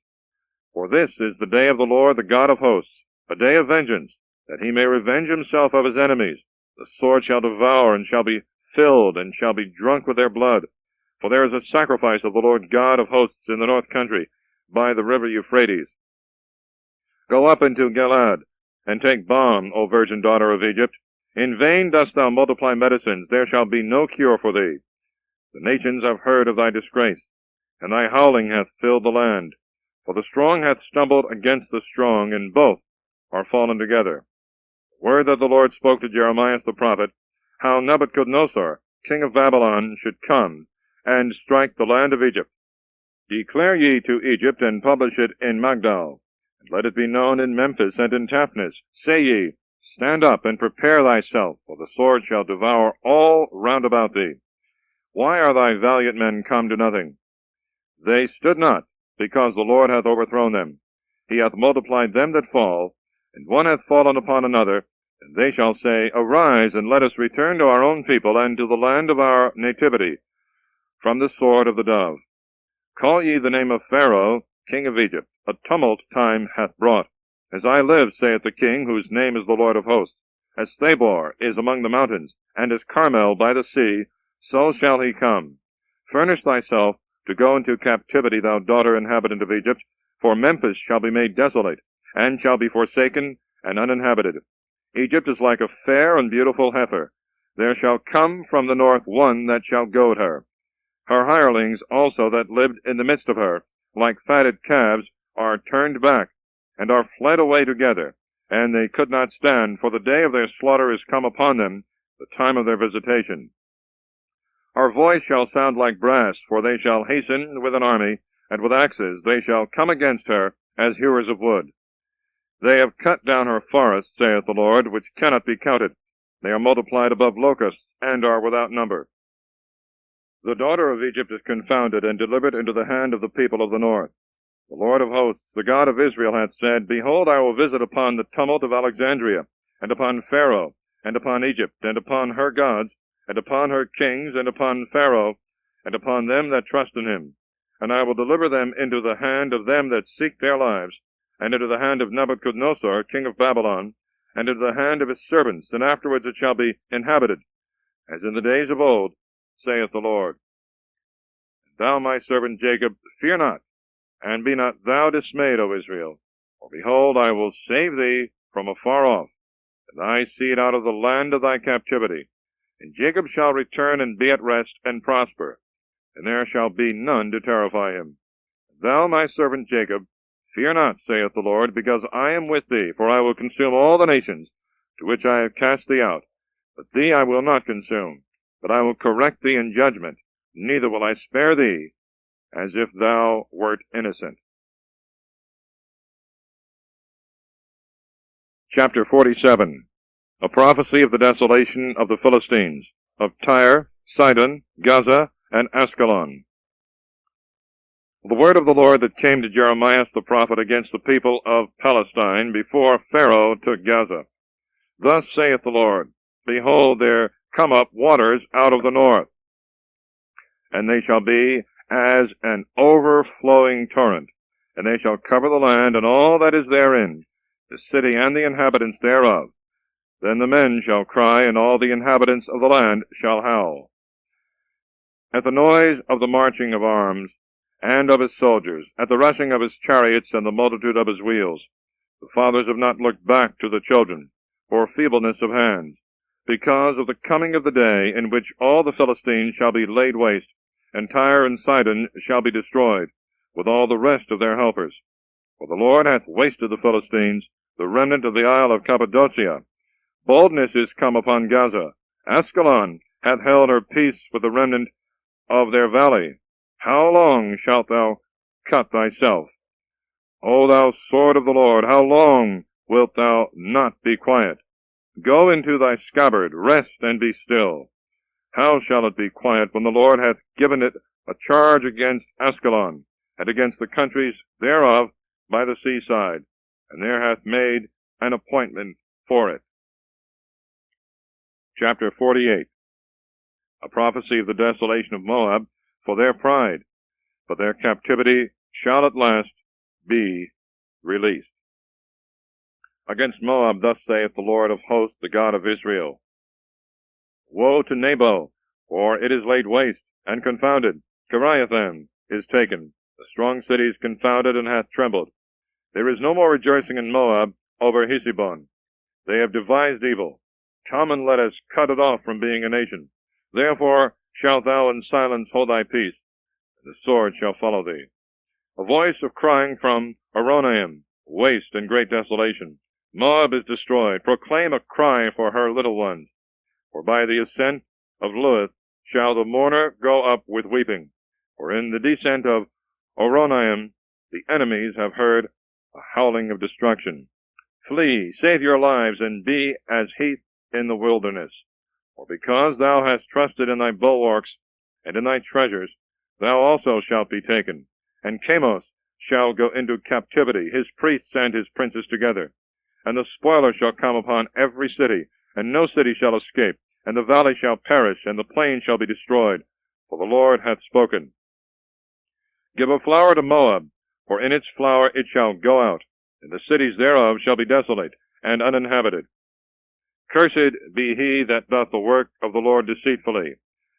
For this is the day of the Lord, the God of hosts, a day of vengeance, that he may revenge himself of his enemies. The sword shall devour, and shall be filled, and shall be drunk with their blood. For there is a sacrifice of the Lord God of hosts in the north country, by the river Euphrates. Go up into Gilad, and take balm, O virgin daughter of Egypt. In vain dost thou multiply medicines, there shall be no cure for thee. The nations have heard of thy disgrace, and thy howling hath filled the land. For the strong hath stumbled against the strong, and both are fallen together. The word that the Lord spoke to Jeremias the prophet, how Nebuchadnezzar, king of Babylon, should come, and strike the land of Egypt. Declare ye to Egypt, and publish it in Magdal, and let it be known in Memphis and in Taphnis. Say ye, Stand up, and prepare thyself, for the sword shall devour all round about thee. Why are thy valiant men come to nothing? They stood not, because the Lord hath overthrown them. He hath multiplied them that fall, and one hath fallen upon another, and they shall say, Arise, and let us return to our own people, and to the land of our nativity, from the sword of the dove. Call ye the name of Pharaoh, king of Egypt. A tumult time hath brought. As I live, saith the king, whose name is the Lord of hosts. As Thabor is among the mountains, and as Carmel by the sea, so shall he come. Furnish thyself to go into captivity, thou daughter inhabitant of Egypt, for Memphis shall be made desolate, and shall be forsaken and uninhabited. Egypt is like a fair and beautiful heifer. There shall come from the north one that shall goad her. Her hirelings also that lived in the midst of her, like fatted calves, are turned back, and are fled away together, and they could not stand, for the day of their slaughter is come upon them, the time of their visitation. Her voice shall sound like brass, for they shall hasten with an army, and with axes they shall come against her as hewers of wood. They have cut down her forests, saith the Lord, which cannot be counted. They are multiplied above locusts, and are without number. The daughter of Egypt is confounded, and delivered into the hand of the people of the north. The Lord of hosts, the God of Israel, hath said, Behold, I will visit upon the tumult of Alexandria, and upon Pharaoh, and upon Egypt, and upon her gods, and upon her kings, and upon Pharaoh, and upon them that trust in him. And I will deliver them into the hand of them that seek their lives, and into the hand of Nebuchadnezzar, king of Babylon, and into the hand of his servants, and afterwards it shall be inhabited, as in the days of old, saith the Lord. And thou, my servant Jacob, fear not, and be not thou dismayed, O Israel. For behold, I will save thee from afar off, and thy seed out of the land of thy captivity. And Jacob shall return and be at rest and prosper, and there shall be none to terrify him. And thou, my servant Jacob, fear not, saith the Lord, because I am with thee, for I will consume all the nations to which I have cast thee out. But thee I will not consume, but I will correct thee in judgment, neither will I spare thee, as if thou wert innocent. Chapter 47. A prophecy of the desolation of the Philistines, of Tyre, Sidon, Gaza, and Askelon. The word of the Lord that came to Jeremias the prophet against the people of Palestine before Pharaoh took Gaza. Thus saith the Lord, Behold, there come up waters out of the north, and they shall be as an overflowing torrent, and they shall cover the land and all that is therein, the city and the inhabitants thereof. Then the men shall cry, and all the inhabitants of the land shall howl. At the noise of the marching of arms, and of his soldiers, at the rushing of his chariots and the multitude of his wheels, the fathers have not looked back to the children, for feebleness of hands. because of the coming of the day in which all the Philistines shall be laid waste, and Tyre and Sidon shall be destroyed, with all the rest of their helpers. For the Lord hath wasted the Philistines, the remnant of the isle of Cappadocia. Boldness is come upon Gaza. Askelon hath held her peace with the remnant of their valley. How long shalt thou cut thyself? O thou sword of the Lord, how long wilt thou not be quiet? Go into thy scabbard, rest and be still. How shall it be quiet when the Lord hath given it a charge against Askelon, and against the countries thereof by the seaside, and there hath made an appointment for it? Chapter 48. A prophecy of the desolation of Moab for their pride, but their captivity shall at last be released. Against Moab thus saith the Lord of hosts, the God of Israel: Woe to Nebo, for it is laid waste, and confounded. Kiriathaim is taken. The strong city is confounded, and hath trembled. There is no more rejoicing in Moab over Hesibon. They have devised evil. Come and let us cut it off from being a nation. Therefore shalt thou in silence hold thy peace, and the sword shall follow thee. A voice of crying from Horonaim, waste and great desolation. Moab is destroyed. Proclaim a cry for her little ones. For by the ascent of Luith shall the mourner go up with weeping. For in the descent of Horonaim the enemies have heard a howling of destruction. Flee, save your lives, and be as heath in the wilderness. For because thou hast trusted in thy bulwarks and in thy treasures, thou also shalt be taken. And Chemos shall go into captivity, his priests and his princes together. And the spoiler shall come upon every city, and no city shall escape. And the valley shall perish, and the plain shall be destroyed, for the Lord hath spoken. Give a flower to Moab, for in its flower it shall go out, and the cities thereof shall be desolate and uninhabited. Cursed be he that doth the work of the Lord deceitfully,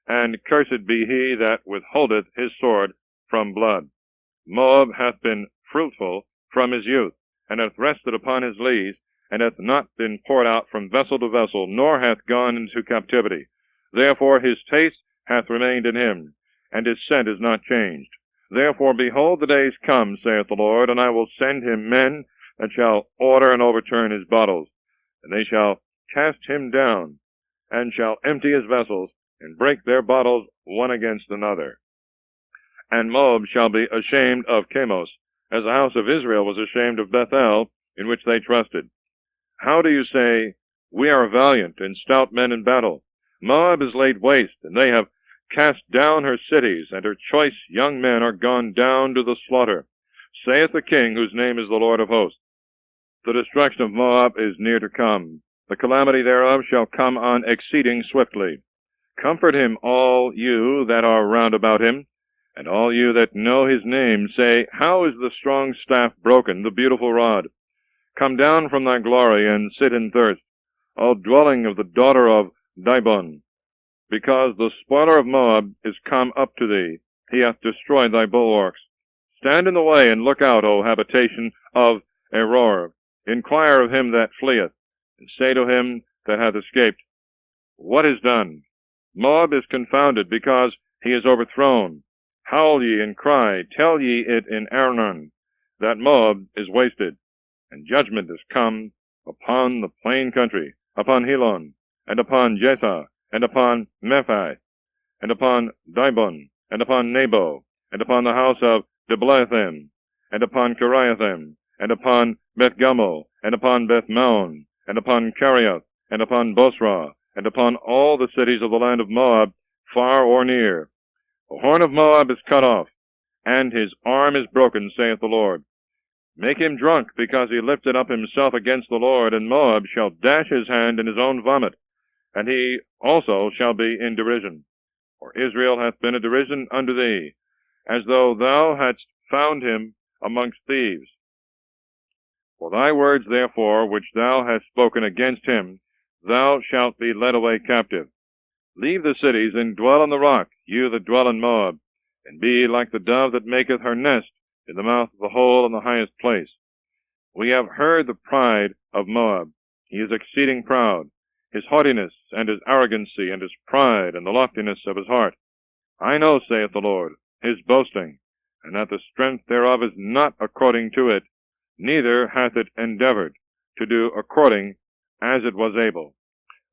and cursed be he that withholdeth his sword from blood. Moab hath been fruitful from his youth, and hath rested upon his lees, and hath not been poured out from vessel to vessel, nor hath gone into captivity. Therefore his taste hath remained in him, and his scent is not changed. Therefore, behold, the days come, saith the Lord, and I will send him men that shall order and overturn his bottles, and they shall cast him down, and shall empty his vessels, and break their bottles one against another. And Moab shall be ashamed of Chemos, as the house of Israel was ashamed of Bethel, in which they trusted. How do you say, We are valiant and stout men in battle? Moab is laid waste, and they have cast down her cities, and her choice young men are gone down to the slaughter, saith the King, whose name is the Lord of hosts. The destruction of Moab is near to come. The calamity thereof shall come on exceeding swiftly. Comfort him, all you that are round about him, and all you that know his name. Say, How is the strong staff broken, the beautiful rod? Come down from thy glory, and sit in thirst, O dwelling of the daughter of Dibon. Because the spoiler of Moab is come up to thee, he hath destroyed thy bulwarks. Stand in the way, and look out, O habitation of Aroer. Inquire of him that fleeth, and say to him that hath escaped, What is done? Moab is confounded, because he is overthrown. Howl ye and cry, tell ye it in Arnon, that Moab is wasted, and judgment is come upon the plain country, upon Helon, and upon Jesah, and upon Mephai, and upon Dibon, and upon Nebo, and upon the house of Diblathim, and upon Kiriathaim, and upon Beth-Gamel, and upon Beth-maon, and upon Kiriath, and upon Bosra, and upon all the cities of the land of Moab, far or near. The horn of Moab is cut off, and his arm is broken, saith the Lord. Make him drunk, because he lifted up himself against the Lord, and Moab shall dash his hand in his own vomit, and he also shall be in derision. For Israel hath been a derision unto thee, as though thou hadst found him amongst thieves. For thy words, therefore, which thou hast spoken against him, thou shalt be led away captive. Leave the cities, and dwell on the rock, you that dwell in Moab, and be like the dove that maketh her nest in the mouth of the hole in the highest place. We have heard the pride of Moab. He is exceeding proud. his haughtiness, and his arrogancy, and his pride, and the loftiness of his heart. I know, saith the Lord, his boasting, and that the strength thereof is not according to it, neither hath it endeavored to do according as it was able.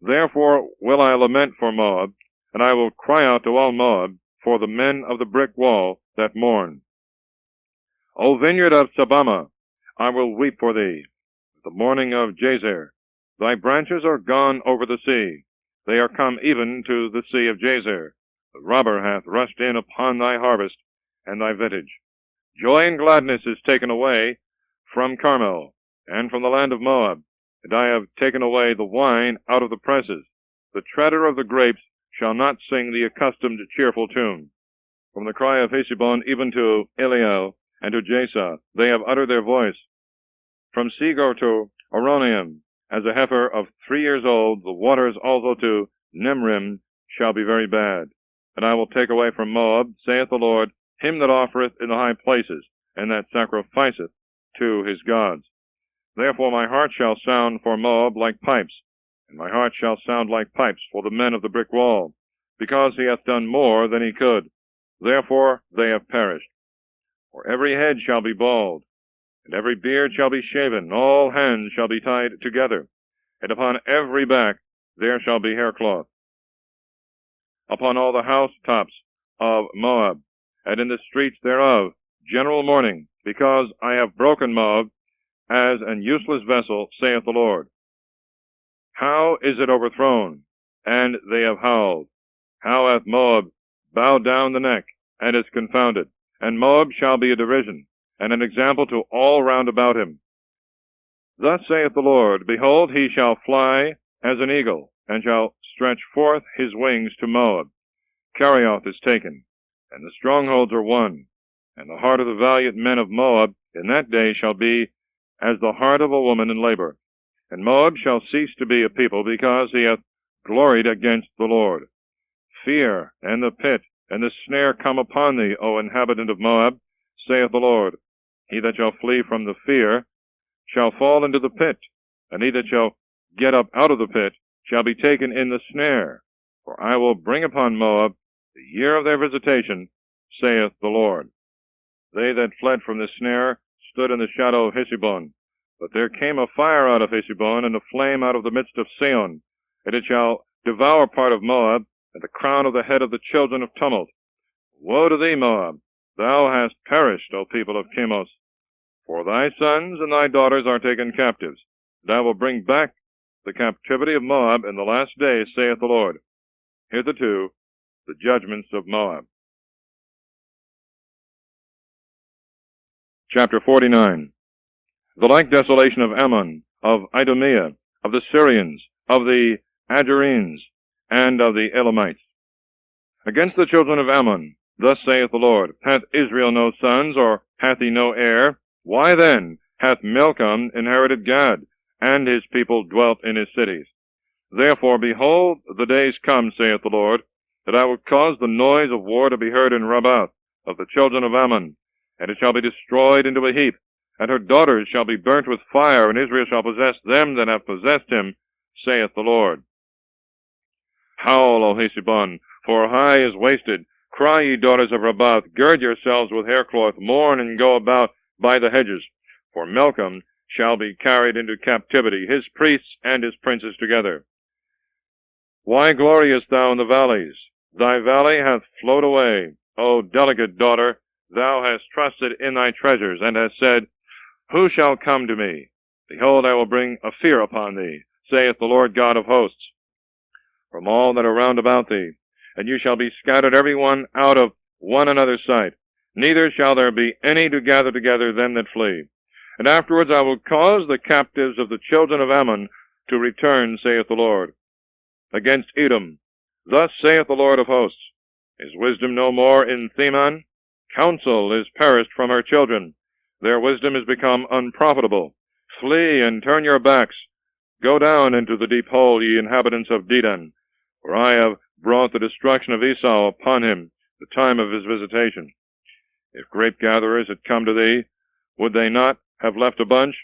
Therefore will I lament for Moab, and I will cry out to all Moab for the men of the brick wall that mourn. O vineyard of Sabama, I will weep for thee, the mourning of Jazer. Thy branches are gone over the sea. They are come even to the sea of Jazer. The robber hath rushed in upon thy harvest and thy vintage. Joy and gladness is taken away from Carmel, and from the land of Moab, and I have taken away the wine out of the presses. The treader of the grapes shall not sing the accustomed cheerful tune. From the cry of Heshbon even to Eliel and to Jasah they have uttered their voice. From Segor to Oronium, as a heifer of 3 years old, the waters also to Nimrim shall be very bad. And I will take away from Moab, saith the Lord, him that offereth in the high places, and that sacrificeth to his gods. Therefore my heart shall sound for Moab like pipes, and my heart shall sound like pipes for the men of the brick wall, because he hath done more than he could. Therefore they have perished. For every head shall be bald, and every beard shall be shaven, all hands shall be tied together, and upon every back there shall be haircloth. Upon all the housetops of Moab, and in the streets thereof, general mourning, because I have broken Moab as an useless vessel, saith the Lord. How is it overthrown, and they have howled? How hath Moab bowed down the neck, and is confounded? And Moab shall be a derision, and an example to all round about him. Thus saith the Lord, Behold, he shall fly as an eagle, and shall stretch forth his wings to Moab. Kerioth is taken, and the strongholds are won, and the heart of the valiant men of Moab in that day shall be as the heart of a woman in labor. And Moab shall cease to be a people, because he hath gloried against the Lord. Fear and the pit and the snare come upon thee, O inhabitant of Moab, saith the Lord. He that shall flee from the fear shall fall into the pit, and he that shall get up out of the pit shall be taken in the snare. For I will bring upon Moab the year of their visitation, saith the Lord. They that fled from the snare stood in the shadow of Heshbon. But there came a fire out of Heshbon, and a flame out of the midst of Sion, and it shall devour part of Moab, and the crown of the head of the children of tumult. Woe to thee, Moab! Thou hast perished, O people of Chemos. For thy sons and thy daughters are taken captives, and I will bring back the captivity of Moab in the last days, saith the Lord. Hitherto, the judgments of Moab. Chapter 49. The like desolation of Ammon, of Idumea, of the Syrians, of the Agerenes, and of the Elamites. Against the children of Ammon, thus saith the Lord, Hath Israel no sons, or hath he no heir? Why then hath Milcom inherited Gad, and his people dwelt in his cities? Therefore, behold, the days come, saith the Lord, that I will cause the noise of war to be heard in Rabbath of the children of Ammon, and it shall be destroyed into a heap, and her daughters shall be burnt with fire, and Israel shall possess them that have possessed him, saith the Lord. Howl, O Heshbon, for high is wasted. Cry, ye daughters of Rabbath, gird yourselves with haircloth, mourn and go about by the hedges. For Milcom shall be carried into captivity, his priests and his princes together. Why gloriest thou in the valleys? Thy valley hath flowed away. O delicate daughter, thou hast trusted in thy treasures, and hast said, Who shall come to me? Behold, I will bring a fear upon thee, saith the Lord God of hosts, from all that are round about thee, and you shall be scattered every one out of one another's sight. Neither shall there be any to gather together them that flee. And afterwards I will cause the captives of the children of Ammon to return, saith the Lord. Against Edom, thus saith the Lord of hosts, Is wisdom no more in Theman? Counsel is perished from her children. Their wisdom is become unprofitable. Flee and turn your backs. Go down into the deep hole, ye inhabitants of Dedan, for I have brought the destruction of Esau upon him, the time of his visitation. If grape-gatherers had come to thee, would they not have left a bunch?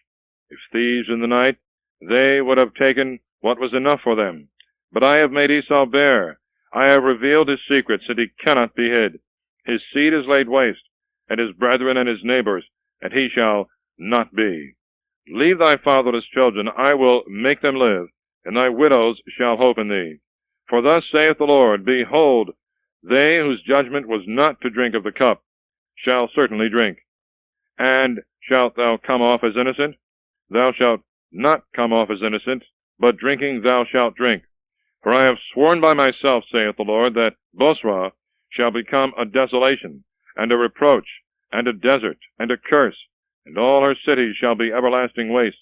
If thieves in the night, they would have taken what was enough for them. But I have made Esau bare. I have revealed his secrets, and he cannot be hid. His seed is laid waste, and his brethren and his neighbors, and he shall not be. Leave thy fatherless children, I will make them live, and thy widows shall hope in thee. For thus saith the Lord, Behold, they whose judgment was not to drink of the cup shall certainly drink. And shalt thou come off as innocent? Thou shalt not come off as innocent, but drinking thou shalt drink. For I have sworn by myself, saith the Lord, that Bosra shall become a desolation, and a reproach, and a desert, and a curse, and all her cities shall be everlasting wastes.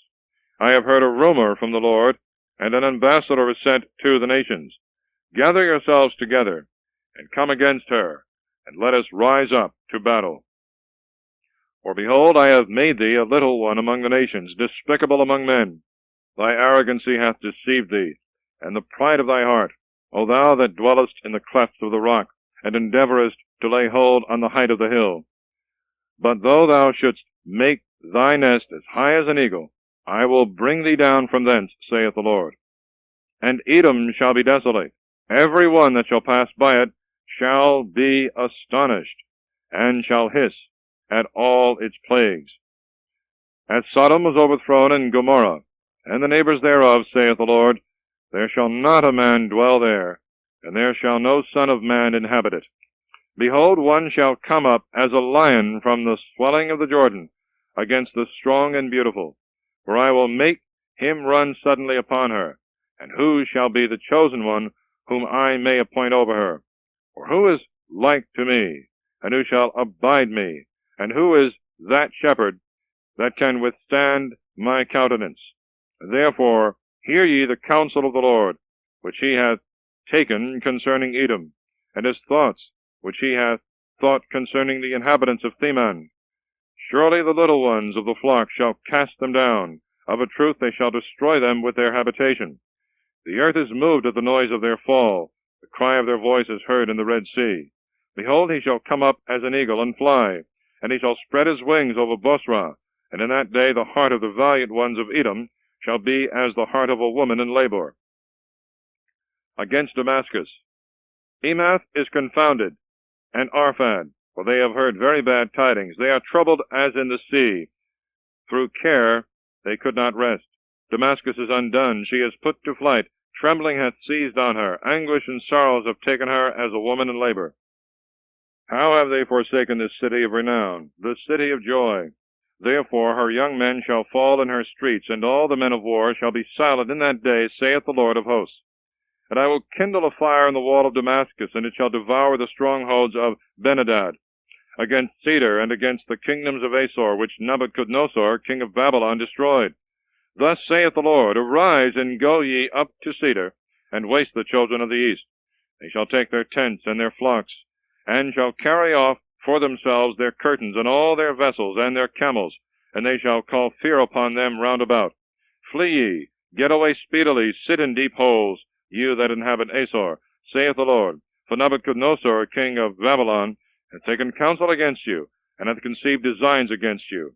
I have heard a rumor from the Lord, and an ambassador is sent to the nations. Gather yourselves together, and come against her, and let us rise up to battle. For behold, I have made thee a little one among the nations, despicable among men. Thy arrogancy hath deceived thee, and the pride of thy heart, O thou that dwellest in the clefts of the rock, and endeavourest to lay hold on the height of the hill. But though thou shouldst make thy nest as high as an eagle, I will bring thee down from thence, saith the Lord. And Edom shall be desolate. Every one that shall pass by it shall be astonished, and shall hiss at all its plagues. As Sodom was overthrown, and Gomorrah, and the neighbors thereof, saith the Lord, there shall not a man dwell there, and there shall no son of man inhabit it. Behold, one shall come up as a lion from the swelling of the Jordan, against the strong and beautiful. For I will make him run suddenly upon her. And who shall be the chosen one, whom I may appoint over her? For who is like to me, and who shall abide me? And who is that shepherd that can withstand my countenance? Therefore hear ye the counsel of the Lord, which he hath taken concerning Edom, and his thoughts, which he hath thought concerning the inhabitants of Theman. Surely the little ones of the flock shall cast them down. Of a truth they shall destroy them with their habitation. The earth is moved at the noise of their fall. The cry of their voice is heard in the Red Sea. Behold, he shall come up as an eagle and fly, and he shall spread his wings over Bosra. And in that day the heart of the valiant ones of Edom shall be as the heart of a woman in labor. Against Damascus. Emath is confounded, and Arphad, for they have heard very bad tidings. They are troubled as in the sea. Through care they could not rest. Damascus is undone. She is put to flight. Trembling hath seized on her. Anguish and sorrows have taken her as a woman in labor. How have they forsaken this city of renown, the city of joy? Therefore her young men shall fall in her streets, and all the men of war shall be silent in that day, saith the Lord of hosts. And I will kindle a fire in the wall of Damascus, and it shall devour the strongholds of Benhadad, against Cedar, and against the kingdoms of Asor, which Nebuchadnezzar, king of Babylon, destroyed. Thus saith the Lord, Arise, and go ye up to Cedar, and waste the children of the east. They shall take their tents and their flocks, and shall carry off for themselves their curtains, and all their vessels, and their camels, and they shall call fear upon them round about. Flee ye, get away speedily, sit in deep holes, you that inhabit Asor, saith the Lord. For Nebuchadnezzar, king of Babylon, hath taken counsel against you, and hath conceived designs against you.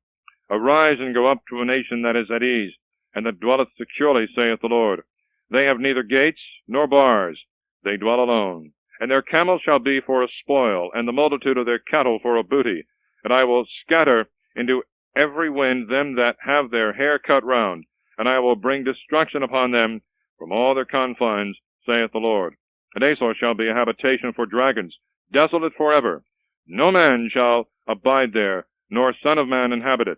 Arise and go up to a nation that is at ease, and that dwelleth securely, saith the Lord. They have neither gates nor bars, they dwell alone. And their camels shall be for a spoil, and the multitude of their cattle for a booty. And I will scatter into every wind them that have their hair cut round, and I will bring destruction upon them from all their confines, saith the Lord. And Asor shall be a habitation for dragons, desolate forever. No man shall abide there, nor son of man inhabit it.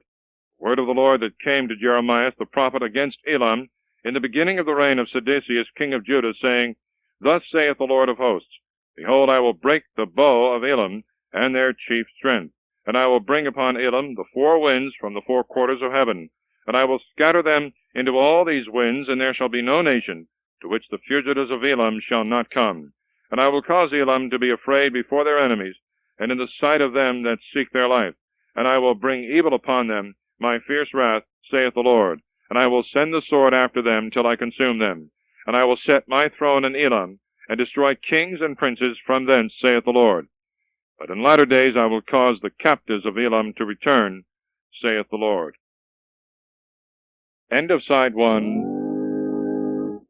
Word of the Lord that came to Jeremias the prophet against Elam, in the beginning of the reign of Sedecius king of Judah, saying, Thus saith the Lord of hosts, Behold, I will break the bow of Elam, and their chief strength. And I will bring upon Elam the four winds from the four quarters of heaven. And I will scatter them into all these winds, and there shall be no nation to which the fugitives of Elam shall not come. And I will cause Elam to be afraid before their enemies, and in the sight of them that seek their life. And I will bring evil upon them, my fierce wrath, saith the Lord. And I will send the sword after them till I consume them. And I will set my throne in Elam, and destroy kings and princes from thence, saith the Lord. But in latter days I will cause the captives of Elam to return, saith the Lord. End of Side 1.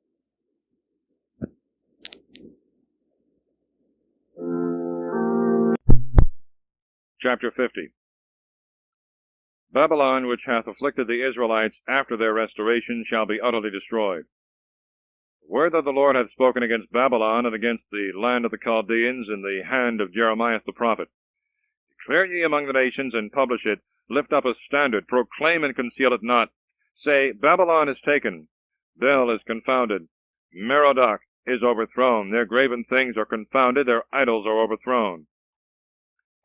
Chapter 50. Babylon, which hath afflicted the Israelites after their restoration, shall be utterly destroyed. The word that the Lord hath spoken against Babylon and against the land of the Chaldeans in the hand of Jeremias the prophet. Declare ye among the nations, and publish it. Lift up a standard, proclaim and conceal it not. Say, Babylon is taken, Bel is confounded, Merodach is overthrown, their graven things are confounded, their idols are overthrown.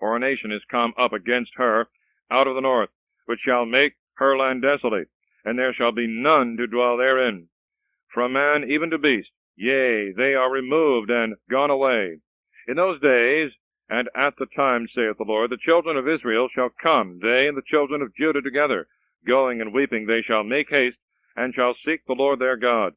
For a nation is come up against her out of the north, which shall make her land desolate, and there shall be none to dwell therein. From man even to beast, yea, they are removed and gone away. In those days, and at the time, saith the Lord, the children of Israel shall come, they and the children of Judah together. Going and weeping they shall make haste, and shall seek the Lord their God.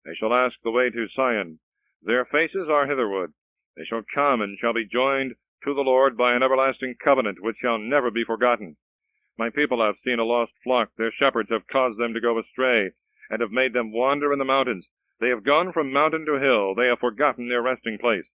They shall ask the way to Sion. Their faces are hitherward. They shall come, and shall be joined to the Lord by an everlasting covenant, which shall never be forgotten. My people have seen a lost flock. Their shepherds have caused them to go astray, and have made them wander in the mountains. They have gone from mountain to hill. They have forgotten their resting place.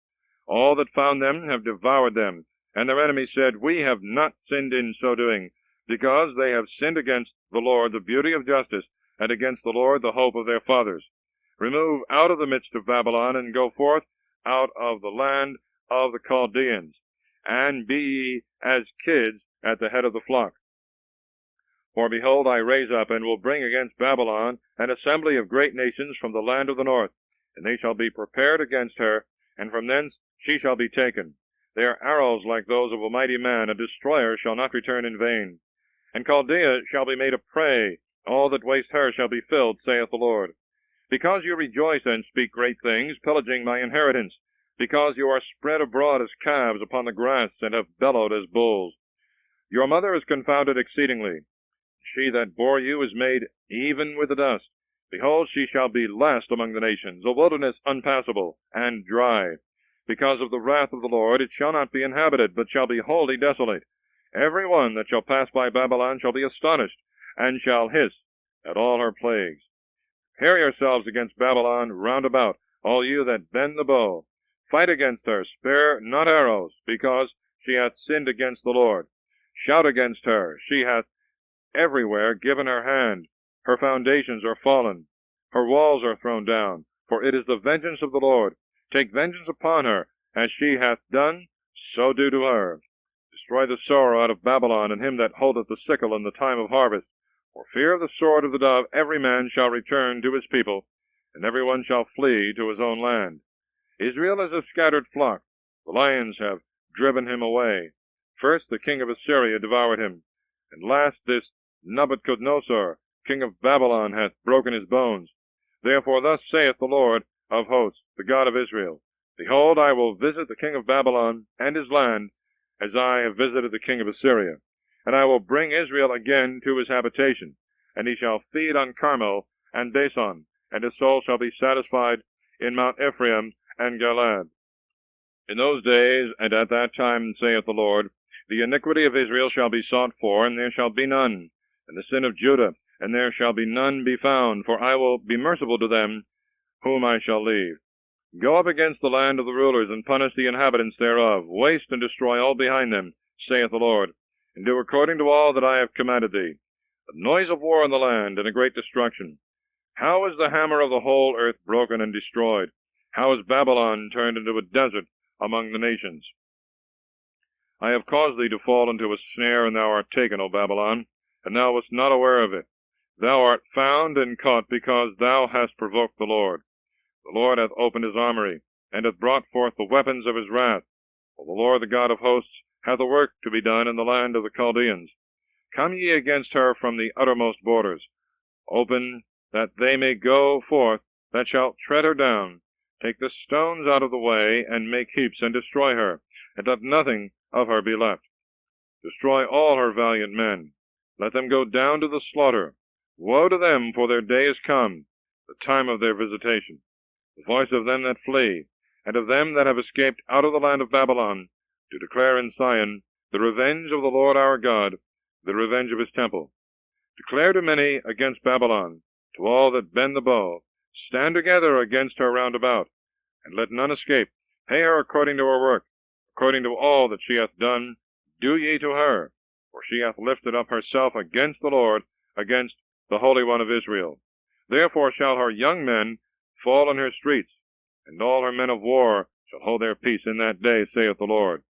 All that found them have devoured them, and their enemies said, We have not sinned in so doing, because they have sinned against the Lord, the beauty of justice, and against the Lord, the hope of their fathers. Remove out of the midst of Babylon, and go forth out of the land of the Chaldeans, and be ye as kids at the head of the flock. For behold, I raise up, and will bring against Babylon an assembly of great nations from the land of the north, and they shall be prepared against her, and from thence she shall be taken. They are arrows like those of a mighty man. A destroyer shall not return in vain. And Chaldea shall be made a prey. All that waste her shall be filled, saith the Lord. Because you rejoice and speak great things, pillaging my inheritance, because you are spread abroad as calves upon the grass, and have bellowed as bulls. Your mother is confounded exceedingly. She that bore you is made even with the dust. Behold, she shall be last among the nations, a wilderness unpassable and dry. Because of the wrath of the Lord it shall not be inhabited, but shall be wholly desolate. Every one that shall pass by Babylon shall be astonished, and shall hiss at all her plagues. Prepare yourselves against Babylon round about, all you that bend the bow. Fight against her, spare not arrows, because she hath sinned against the Lord. Shout against her, she hath everywhere given her hand. Her foundations are fallen, her walls are thrown down, for it is the vengeance of the Lord. Take vengeance upon her, as she hath done, so do to her. Destroy the sower out of Babylon, and him that holdeth the sickle in the time of harvest. For fear of the sword of the dove every man shall return to his people, and every one shall flee to his own land. Israel is a scattered flock. The lions have driven him away. First the king of Assyria devoured him, and last this Nebuchadnezzar, king of Babylon, hath broken his bones. Therefore thus saith the Lord of hosts, the God of Israel, Behold, I will visit the king of Babylon and his land, as I have visited the king of Assyria. And I will bring Israel again to his habitation, and he shall feed on Carmel and Bashan, and his soul shall be satisfied in Mount Ephraim and Galaad. In those days and at that time, saith the Lord, the iniquity of Israel shall be sought for, and there shall be none, and the sin of Judah, and there shall be none be found, for I will be merciful to them whom I shall leave. Go up against the land of the rulers, and punish the inhabitants thereof. Waste and destroy all behind them, saith the Lord, and do according to all that I have commanded thee. A noise of war in the land, and a great destruction. How is the hammer of the whole earth broken and destroyed? How is Babylon turned into a desert among the nations? I have caused thee to fall into a snare, and thou art taken, O Babylon, and thou wast not aware of it. Thou art found and caught, because thou hast provoked the Lord. The Lord hath opened his armory, and hath brought forth the weapons of his wrath. For the Lord, the God of hosts, hath a work to be done in the land of the Chaldeans. Come ye against her from the uttermost borders. Open, that they may go forth, that shall tread her down. Take the stones out of the way, and make heaps, and destroy her, and let nothing of her be left. Destroy all her valiant men. Let them go down to the slaughter. Woe to them, for their day is come, the time of their visitation. The voice of them that flee, and of them that have escaped out of the land of Babylon, to declare in Sion the revenge of the Lord our God, the revenge of his temple. Declare to many against Babylon, to all that bend the bow, stand together against her round about, and let none escape. Pay her according to her work, according to all that she hath done, do ye to her, for she hath lifted up herself against the Lord, against the Holy One of Israel. Therefore shall her young men fall in her streets, and all her men of war shall hold their peace in that day, saith the Lord.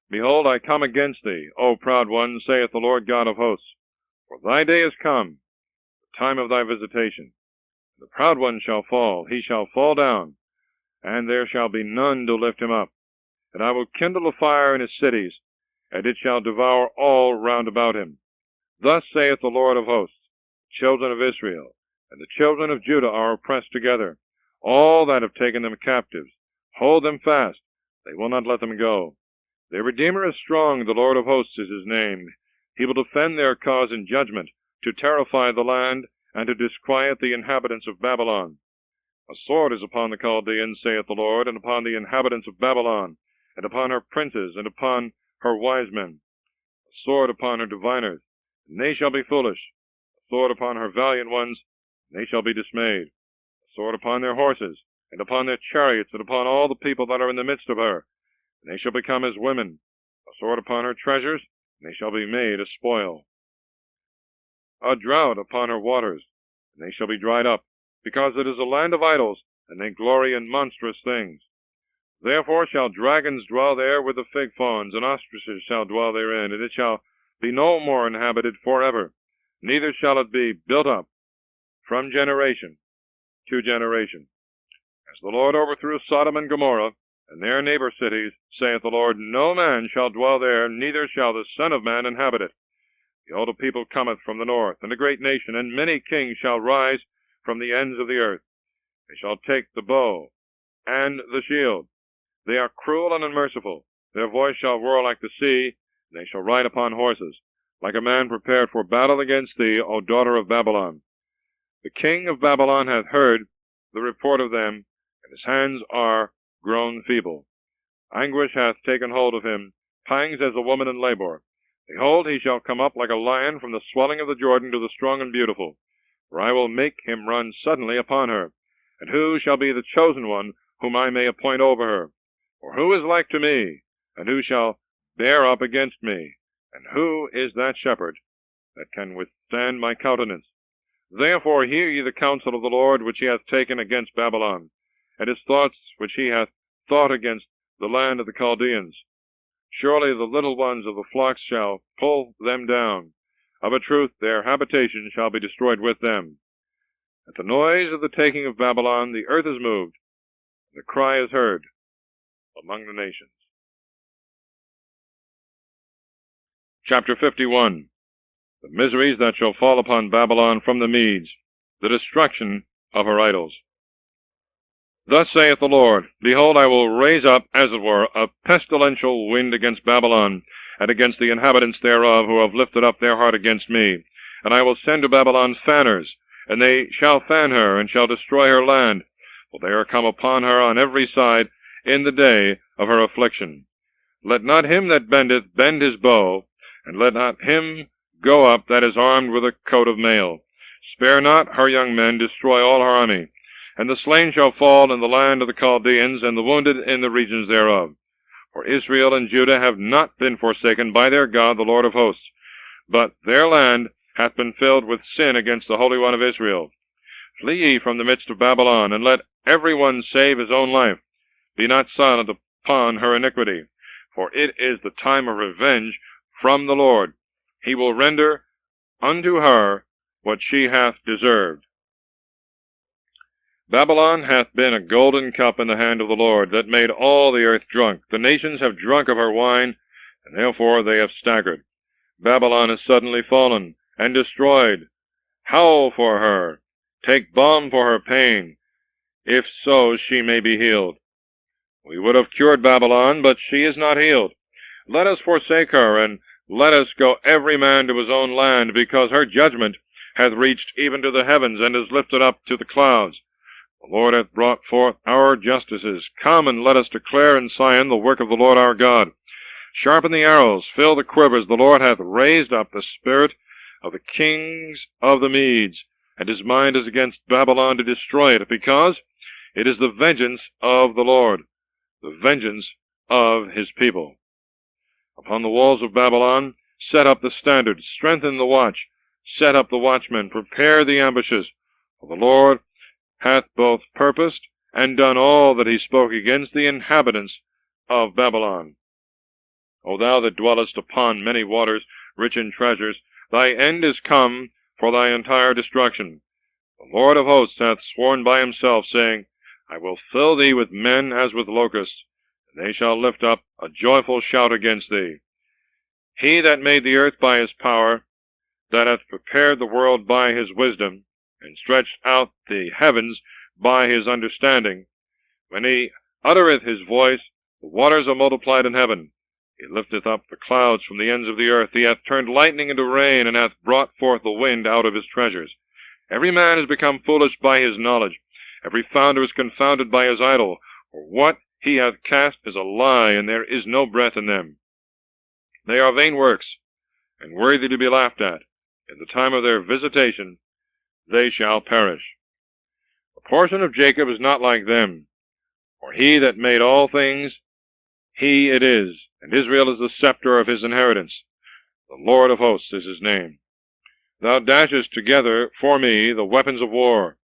Behold, I come against thee, O proud one, saith the Lord God of hosts. For thy day is come, the time of thy visitation. The proud one shall fall, he shall fall down, and there shall be none to lift him up. And I will kindle a fire in his cities, and it shall devour all round about him. Thus saith the Lord of hosts, the children of Israel and the children of Judah are oppressed together. All that have taken them captives, hold them fast, they will not let them go. Their Redeemer is strong, the Lord of hosts is his name. He will defend their cause in judgment, to terrify the land, and to disquiet the inhabitants of Babylon. A sword is upon the Chaldeans, saith the Lord, and upon the inhabitants of Babylon, and upon her princes, and upon her wise men. A sword upon her diviners, and they shall be foolish. A sword upon her valiant ones, and they shall be dismayed. A sword upon their horses, and upon their chariots, and upon all the people that are in the midst of her, and they shall become as women. A sword upon her treasures, and they shall be made a spoil. A drought upon her waters, and they shall be dried up, because it is a land of idols, and they glory in monstrous things. Therefore shall dragons dwell there with the fig fawns, and ostriches shall dwell therein, and it shall be no more inhabited forever, neither shall it be built up from generation to generation. As the Lord overthrew Sodom and Gomorrah, and their neighbor cities, saith the Lord, no man shall dwell there, neither shall the Son of Man inhabit it. Behold, a people cometh from the north, and a great nation, and many kings shall rise from the ends of the earth. They shall take the bow and the shield. They are cruel and unmerciful. Their voice shall roar like the sea, and they shall ride upon horses, like a man prepared for battle against thee, O daughter of Babylon. The king of Babylon hath heard the report of them, and his hands are grown feeble. Anguish hath taken hold of him, pangs as a woman in labor. Behold, he shall come up like a lion from the swelling of the Jordan to the strong and beautiful. For I will make him run suddenly upon her. And who shall be the chosen one whom I may appoint over her? For who is like to me, and who shall bear up against me? And who is that shepherd that can withstand my countenance? Therefore hear ye the counsel of the Lord which he hath taken against Babylon, and his thoughts which he hath thought against the land of the Chaldeans. Surely the little ones of the flocks shall pull them down. Of a truth their habitation shall be destroyed with them. At the noise of the taking of Babylon the earth is moved, and the cry is heard among the nations. Chapter 51. The miseries that shall fall upon Babylon from the Medes, the destruction of her idols. Thus saith the Lord, Behold, I will raise up, as it were, a pestilential wind against Babylon, and against the inhabitants thereof, who have lifted up their heart against me. And I will send to Babylon fanners, and they shall fan her, and shall destroy her land. For they are come upon her on every side in the day of her affliction. Let not him that bendeth bend his bow, and let not him go up that is armed with a coat of mail. Spare not her young men, destroy all her army. And the slain shall fall in the land of the Chaldeans, and the wounded in the regions thereof. For Israel and Judah have not been forsaken by their God, the Lord of hosts, but their land hath been filled with sin against the Holy One of Israel. Flee ye from the midst of Babylon, and let every one save his own life. Be not silent upon her iniquity, for it is the time of revenge from the Lord. He will render unto her what she hath deserved. Babylon hath been a golden cup in the hand of the Lord, that made all the earth drunk. The nations have drunk of her wine, and therefore they have staggered. Babylon is suddenly fallen, and destroyed. Howl for her. Take balm for her pain, if so she may be healed. We would have cured Babylon, but she is not healed. Let us forsake her, and let us go every man to his own land, because her judgment hath reached even to the heavens, and is lifted up to the clouds. The Lord hath brought forth our justices. Come, and let us declare in Sion the work of the Lord our God. Sharpen the arrows, fill the quivers. The Lord hath raised up the spirit of the kings of the Medes, and his mind is against Babylon to destroy it, because it is the vengeance of the Lord, the vengeance of his people. Upon the walls of Babylon set up the standard, strengthen the watch, set up the watchmen, prepare the ambushes. For the Lord hath both purposed and done all that he spoke against the inhabitants of Babylon. O thou that dwellest upon many waters, rich in treasures, thy end is come for thy entire destruction. The Lord of hosts hath sworn by himself, saying, I will fill thee with men as with locusts, and they shall lift up a joyful shout against thee. He that made the earth by his power, that hath prepared the world by his wisdom, and stretched out the heavens by his understanding, when he uttereth his voice, the waters are multiplied in heaven. He lifteth up the clouds from the ends of the earth. He hath turned lightning into rain, and hath brought forth the wind out of his treasures. Every man is become foolish by his knowledge. Every founder is confounded by his idol. For what he hath cast is a lie, and there is no breath in them. They are vain works, and worthy to be laughed at. In the time of their visitation they shall perish. The portion of Jacob is not like them, for he that made all things, he it is, and Israel is the scepter of his inheritance. The Lord of hosts is his name. Thou dashest together for me the weapons of war,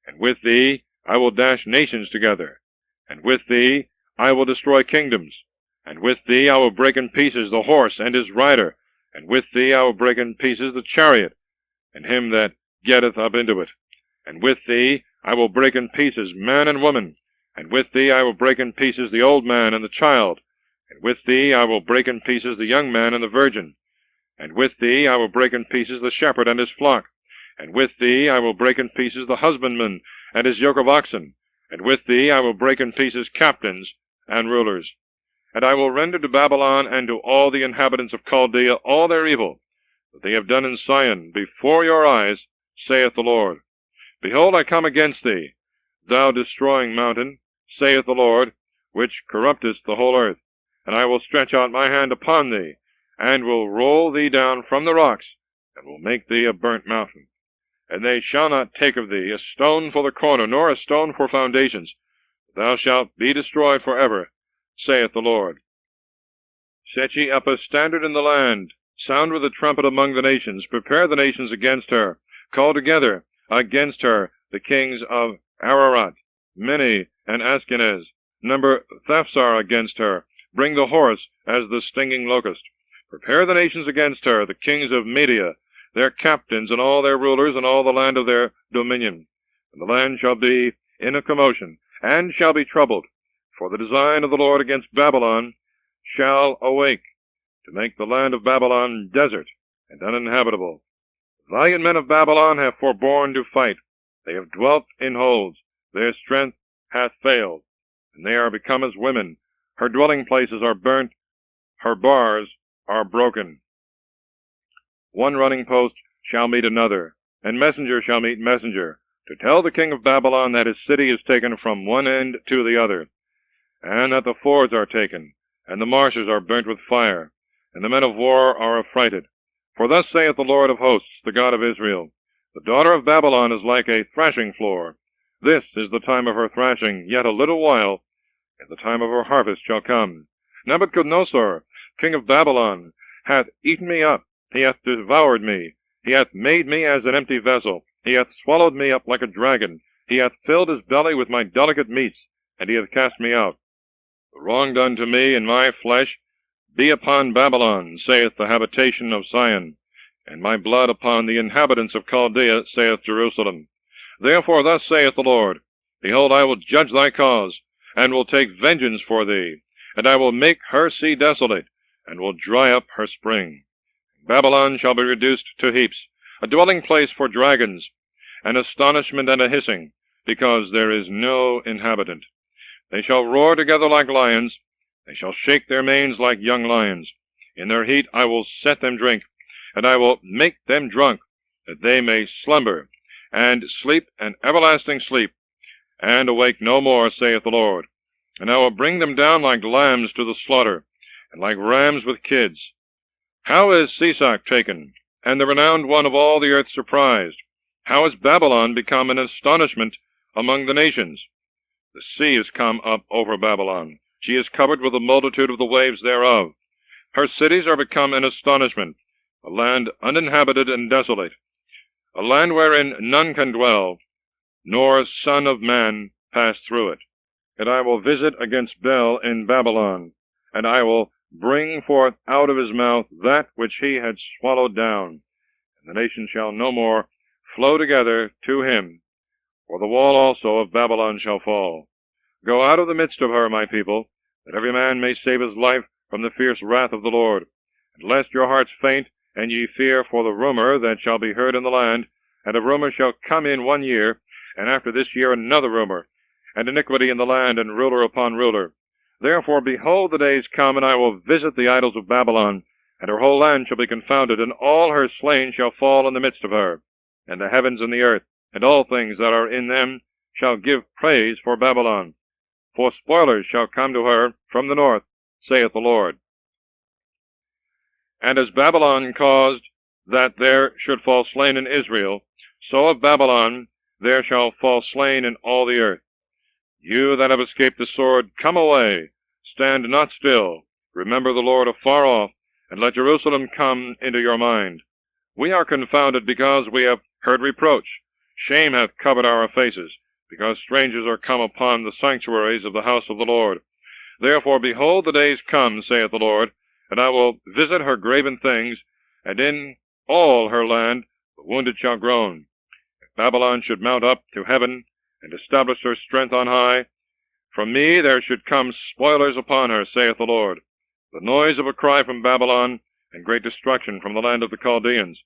and with thee I will dash nations together, and with thee I will destroy kingdoms, and with thee I will break in pieces the horse and his rider, and with thee I will break in pieces the chariot, and him that getteth up into it. And with thee I will break in pieces man and woman, and with thee I will break in pieces the old man and the child, and with thee I will break in pieces the young man and the virgin, and with thee I will break in pieces the shepherd and his flock, and with thee I will break in pieces the husbandman and his yoke of oxen, and with thee I will break in pieces captains and rulers. And I will render to Babylon and to all the inhabitants of Chaldea all their evil that they have done in Sion before your eyes, saith the Lord. Behold, I come against thee, thou destroying mountain, saith the Lord, which corruptest the whole earth. And I will stretch out my hand upon thee, and will roll thee down from the rocks, and will make thee a burnt mountain. And they shall not take of thee a stone for the corner, nor a stone for foundations. Thou shalt be destroyed for ever, saith the Lord. Set ye up a standard in the land, sound with a trumpet among the nations, prepare the nations against her, call together against her the kings of Ararat, Mini, and Askenaz, number Thafsar against her, bring the horse as the stinging locust. Prepare the nations against her, the kings of Media, their captains, and all their rulers, and all the land of their dominion. And the land shall be in a commotion, and shall be troubled, for the design of the Lord against Babylon shall awake, to make the land of Babylon desert and uninhabitable. The valiant men of Babylon have forborne to fight. They have dwelt in holes. Their strength hath failed, and they are become as women. Her dwelling places are burnt, her bars are broken. One running post shall meet another, and messenger shall meet messenger, to tell the king of Babylon that his city is taken from one end to the other, and that the fords are taken, and the marshes are burnt with fire, and the men of war are affrighted. For thus saith the Lord of hosts, the God of Israel, the daughter of Babylon is like a thrashing floor. This is the time of her thrashing, yet a little while, and the time of her harvest shall come. Nebuchadnezzar, king of Babylon, hath eaten me up, he hath devoured me, he hath made me as an empty vessel, he hath swallowed me up like a dragon, he hath filled his belly with my delicate meats, and he hath cast me out. The wrong done to me in my flesh be upon Babylon, saith the habitation of Sion, and my blood upon the inhabitants of Chaldea, saith Jerusalem. Therefore thus saith the Lord, Behold, I will judge thy cause, and will take vengeance for thee, and I will make her sea desolate, and will dry up her spring. Babylon shall be reduced to heaps, a dwelling place for dragons, an astonishment and a hissing, because there is no inhabitant. They shall roar together like lions, they shall shake their manes like young lions. In their heat I will set them drink, and I will make them drunk, that they may slumber, and sleep an everlasting sleep, and awake no more, saith the Lord. And I will bring them down like lambs to the slaughter, and like rams with kids. How is Sisak taken, and the renowned one of all the earth surprised? How is Babylon become an astonishment among the nations? The sea is come up over Babylon. She is covered with the multitude of the waves thereof. Her cities are become an astonishment, a land uninhabited and desolate, a land wherein none can dwell, nor son of man pass through it. And I will visit against Bel in Babylon, and I will bring forth out of his mouth that which he had swallowed down, and the nations shall no more flow together to him, for the wall also of Babylon shall fall. Go out of the midst of her, my people, that every man may save his life from the fierce wrath of the Lord. And lest your hearts faint, and ye fear for the rumor that shall be heard in the land, and a rumor shall come in 1 year, and after this year another rumor, and iniquity in the land, and ruler upon ruler. Therefore, behold, the days come, and I will visit the idols of Babylon, and her whole land shall be confounded, and all her slain shall fall in the midst of her. And the heavens and the earth, and all things that are in them, shall give praise for Babylon. For spoilers shall come to her from the north, saith the Lord. And as Babylon caused that there should fall slain in Israel, so of Babylon there shall fall slain in all the earth. You that have escaped the sword, come away, stand not still, remember the Lord afar off, and let Jerusalem come into your mind. We are confounded because we have heard reproach. Shame hath covered our faces, because strangers are come upon the sanctuaries of the house of the Lord. Therefore, behold, the days come, saith the Lord, and I will visit her graven things, and in all her land the wounded shall groan. If Babylon should mount up to heaven, and establish her strength on high, from me there should come spoilers upon her, saith the Lord, the noise of a cry from Babylon, and great destruction from the land of the Chaldeans,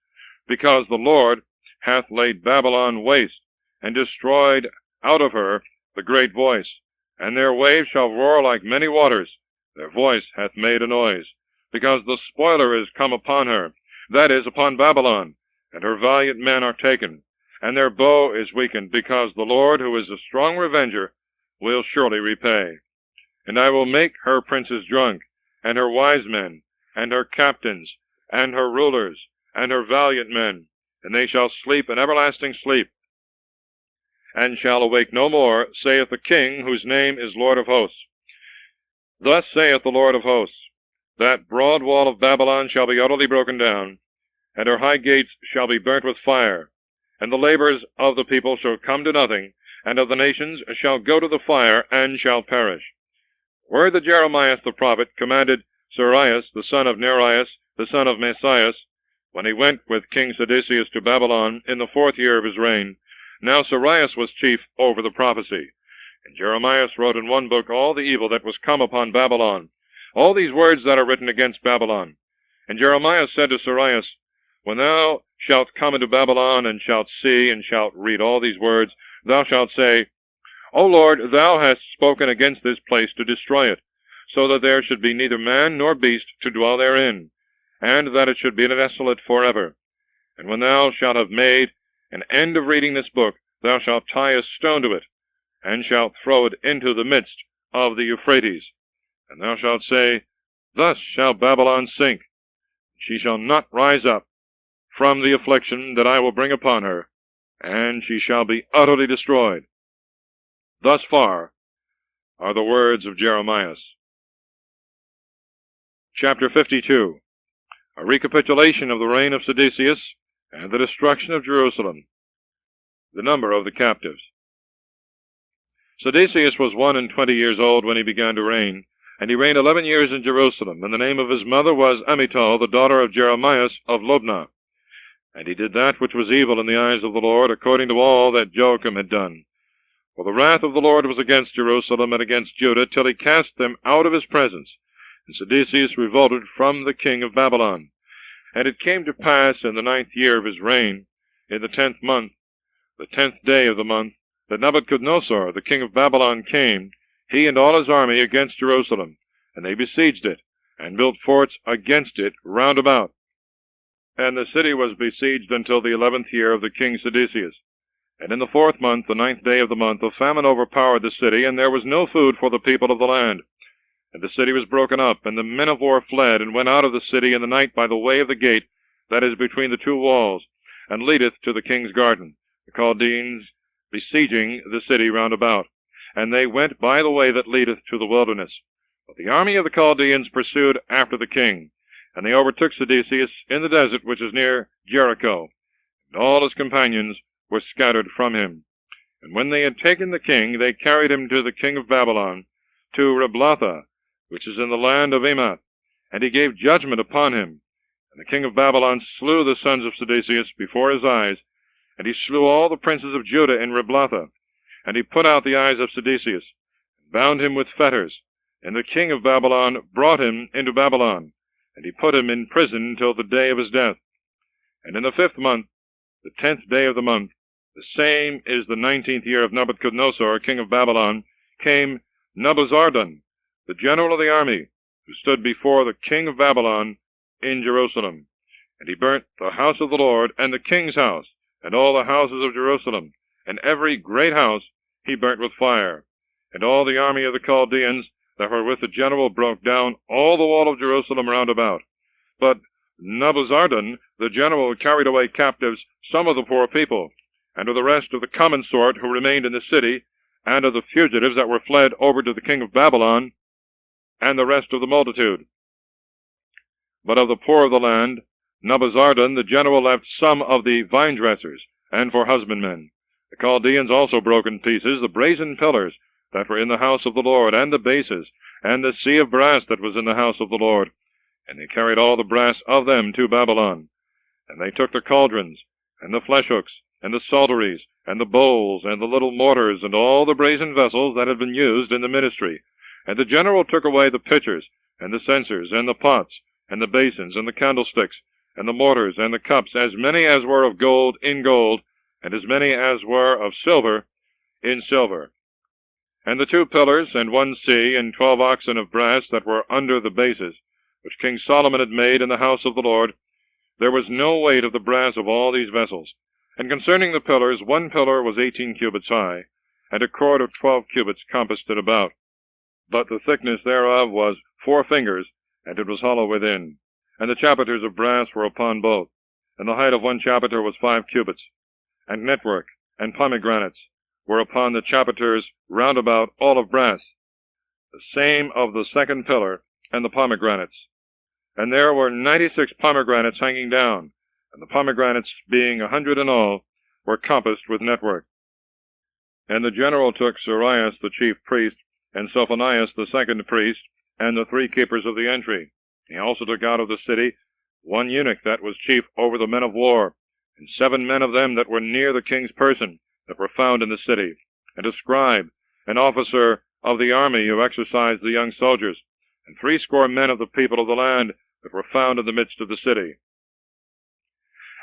because the Lord hath laid Babylon waste, and destroyed out of her the great voice. And their waves shall roar like many waters, their voice hath made a noise, because the spoiler is come upon her, that is, upon Babylon, and her valiant men are taken, and their bow is weakened, because the Lord, who is a strong revenger, will surely repay. And I will make her princes drunk, and her wise men, and her captains, and her rulers, and her valiant men, and they shall sleep an everlasting sleep, and shall awake no more, saith the King, whose name is Lord of hosts. Thus saith the Lord of hosts, that broad wall of Babylon shall be utterly broken down, and her high gates shall be burnt with fire, and the labors of the people shall come to nothing, and of the nations shall go to the fire, and shall perish. Word that Jeremias the prophet commanded Seraias the son of Nerias, the son of Messias, when he went with King Sedecius to Babylon in the 4th year of his reign. Now Seraias was chief over the prophecy. And Jeremias wrote in one book all the evil that was come upon Babylon, all these words that are written against Babylon. And Jeremias said to Seraias, When thou shalt come into Babylon, and shalt see, and shalt read all these words, thou shalt say, O Lord, thou hast spoken against this place to destroy it, so that there should be neither man nor beast to dwell therein, and that it should be desolate forever. And when thou shalt have made an end of reading this book, thou shalt tie a stone to it, and shalt throw it into the midst of the Euphrates. And thou shalt say, Thus shall Babylon sink, she shall not rise up from the affliction that I will bring upon her, and she shall be utterly destroyed. Thus far are the words of Jeremias. Chapter 52. A recapitulation of the reign of Sedecius, and the destruction of Jerusalem. The number of the captives. Sedecius was 21 years old when he began to reign, and he reigned 11 years in Jerusalem, and the name of his mother was Ammital, the daughter of Jeremias of Lobnah. And he did that which was evil in the eyes of the Lord, according to all that Joachim had done. For the wrath of the Lord was against Jerusalem and against Judah, till he cast them out of his presence. And Sedecius revolted from the king of Babylon. And it came to pass in the 9th year of his reign, in the 10th month, the 10th day of the month, that Nebuchadnezzar, the king of Babylon, came, he and all his army, against Jerusalem. And they besieged it, and built forts against it round about. And the city was besieged until the 11th year of the king Sedecius. And in the 4th month, the 9th day of the month, a famine overpowered the city, and there was no food for the people of the land. And the city was broken up, and the men of war fled, and went out of the city in the night by the way of the gate that is between the 2 walls, and leadeth to the king's garden, the Chaldeans besieging the city round about. And they went by the way that leadeth to the wilderness. But the army of the Chaldeans pursued after the king, and they overtook Sedecius in the desert which is near Jericho, and all his companions were scattered from him. And when they had taken the king, they carried him to the king of Babylon, to Riblatha, which is in the land of Emath, and he gave judgment upon him. And the king of Babylon slew the sons of Sedecius before his eyes, and he slew all the princes of Judah in Riblatha. And he put out the eyes of Sedecius, and bound him with fetters. And the king of Babylon brought him into Babylon, and he put him in prison till the day of his death. And in the 5th month, the 10th day of the month, the same is the 19th year of Nebuchadnezzar, king of Babylon, came Nebuzaradan, the general of the army, who stood before the king of Babylon in Jerusalem. And he burnt the house of the Lord, and the king's house, and all the houses of Jerusalem, and every great house he burnt with fire. And all the army of the Chaldeans that were with the general broke down all the wall of Jerusalem round about. But Nebuzaradan, the general, carried away captives some of the poor people, and of the rest of the common sort who remained in the city, and of the fugitives that were fled over to the king of Babylon, and the rest of the multitude. But of the poor of the land, Nebuzaradan the general left some of the vine-dressers, and for husbandmen. The Chaldeans also broke in pieces the brazen pillars that were in the house of the Lord, and the bases, and the sea of brass that was in the house of the Lord. And they carried all the brass of them to Babylon. And they took the cauldrons, and the fleshhooks, and the psalteries, and the bowls, and the little mortars, and all the brazen vessels that had been used in the ministry. And the general took away the pitchers, and the censers, and the pots, and the basins, and the candlesticks, and the mortars, and the cups, as many as were of gold in gold, and as many as were of silver in silver. And the 2 pillars, and 1 sea, and 12 oxen of brass that were under the bases, which King Solomon had made in the house of the Lord, there was no weight of the brass of all these vessels. And concerning the pillars, 1 pillar was 18 cubits high, and a cord of 12 cubits compassed it about. But the thickness thereof was 4 fingers, and it was hollow within. And the chapiters of brass were upon both, and the height of 1 chapiter was 5 cubits. And network and pomegranates were upon the chapiters round about, all of brass, the same of the 2nd pillar, and the pomegranates. And there were 96 pomegranates hanging down, and the pomegranates, being 100 in all, were compassed with network. And the general took Sarias the chief priest, and Sophonias the 2nd priest, and the 3 keepers of the entry. He also took out of the city 1 eunuch that was chief over the men of war, and 7 men of them that were near the king's person, that were found in the city, and a scribe, an officer of the army who exercised the young soldiers, and 80 men of the people of the land that were found in the midst of the city.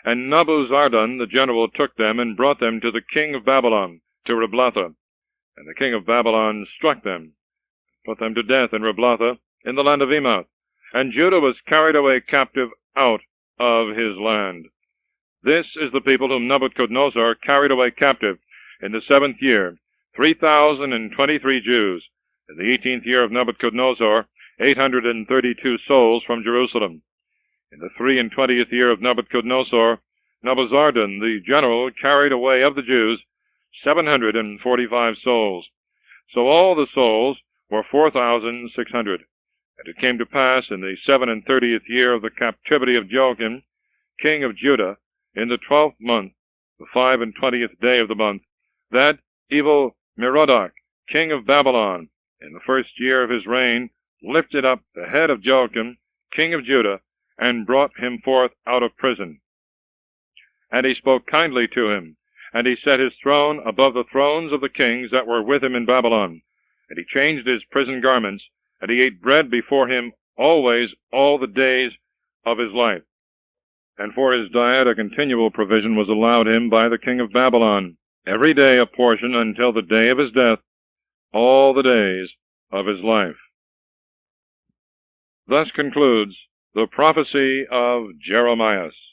And Nebuzaradan the general took them, and brought them to the king of Babylon, to Riblatha. And the king of Babylon struck them, put them to death in Riblatha, in the land of Emath. And Judah was carried away captive out of his land. This is the people whom Nebuchadnezzar carried away captive in the 7th year, 3,023 Jews. In the 18th year of Nebuchadnezzar, 832 souls from Jerusalem. In the 23rd year of Nebuchadnezzar, Nebuzaradan the general carried away of the Jews 745 souls. So all the souls were 4,600. And it came to pass in the 37th year of the captivity of Joachim, king of Judah, in the 12th month, the 25th day of the month, that Evil-Merodach, king of Babylon, in the 1st year of his reign, lifted up the head of Joachim, king of Judah, and brought him forth out of prison. And he spoke kindly to him, and he set his throne above the thrones of the kings that were with him in Babylon. And he changed his prison garments, and he ate bread before him always all the days of his life. And for his diet a continual provision was allowed him by the king of Babylon, every day a portion until the day of his death, all the days of his life. Thus concludes the prophecy of Jeremias.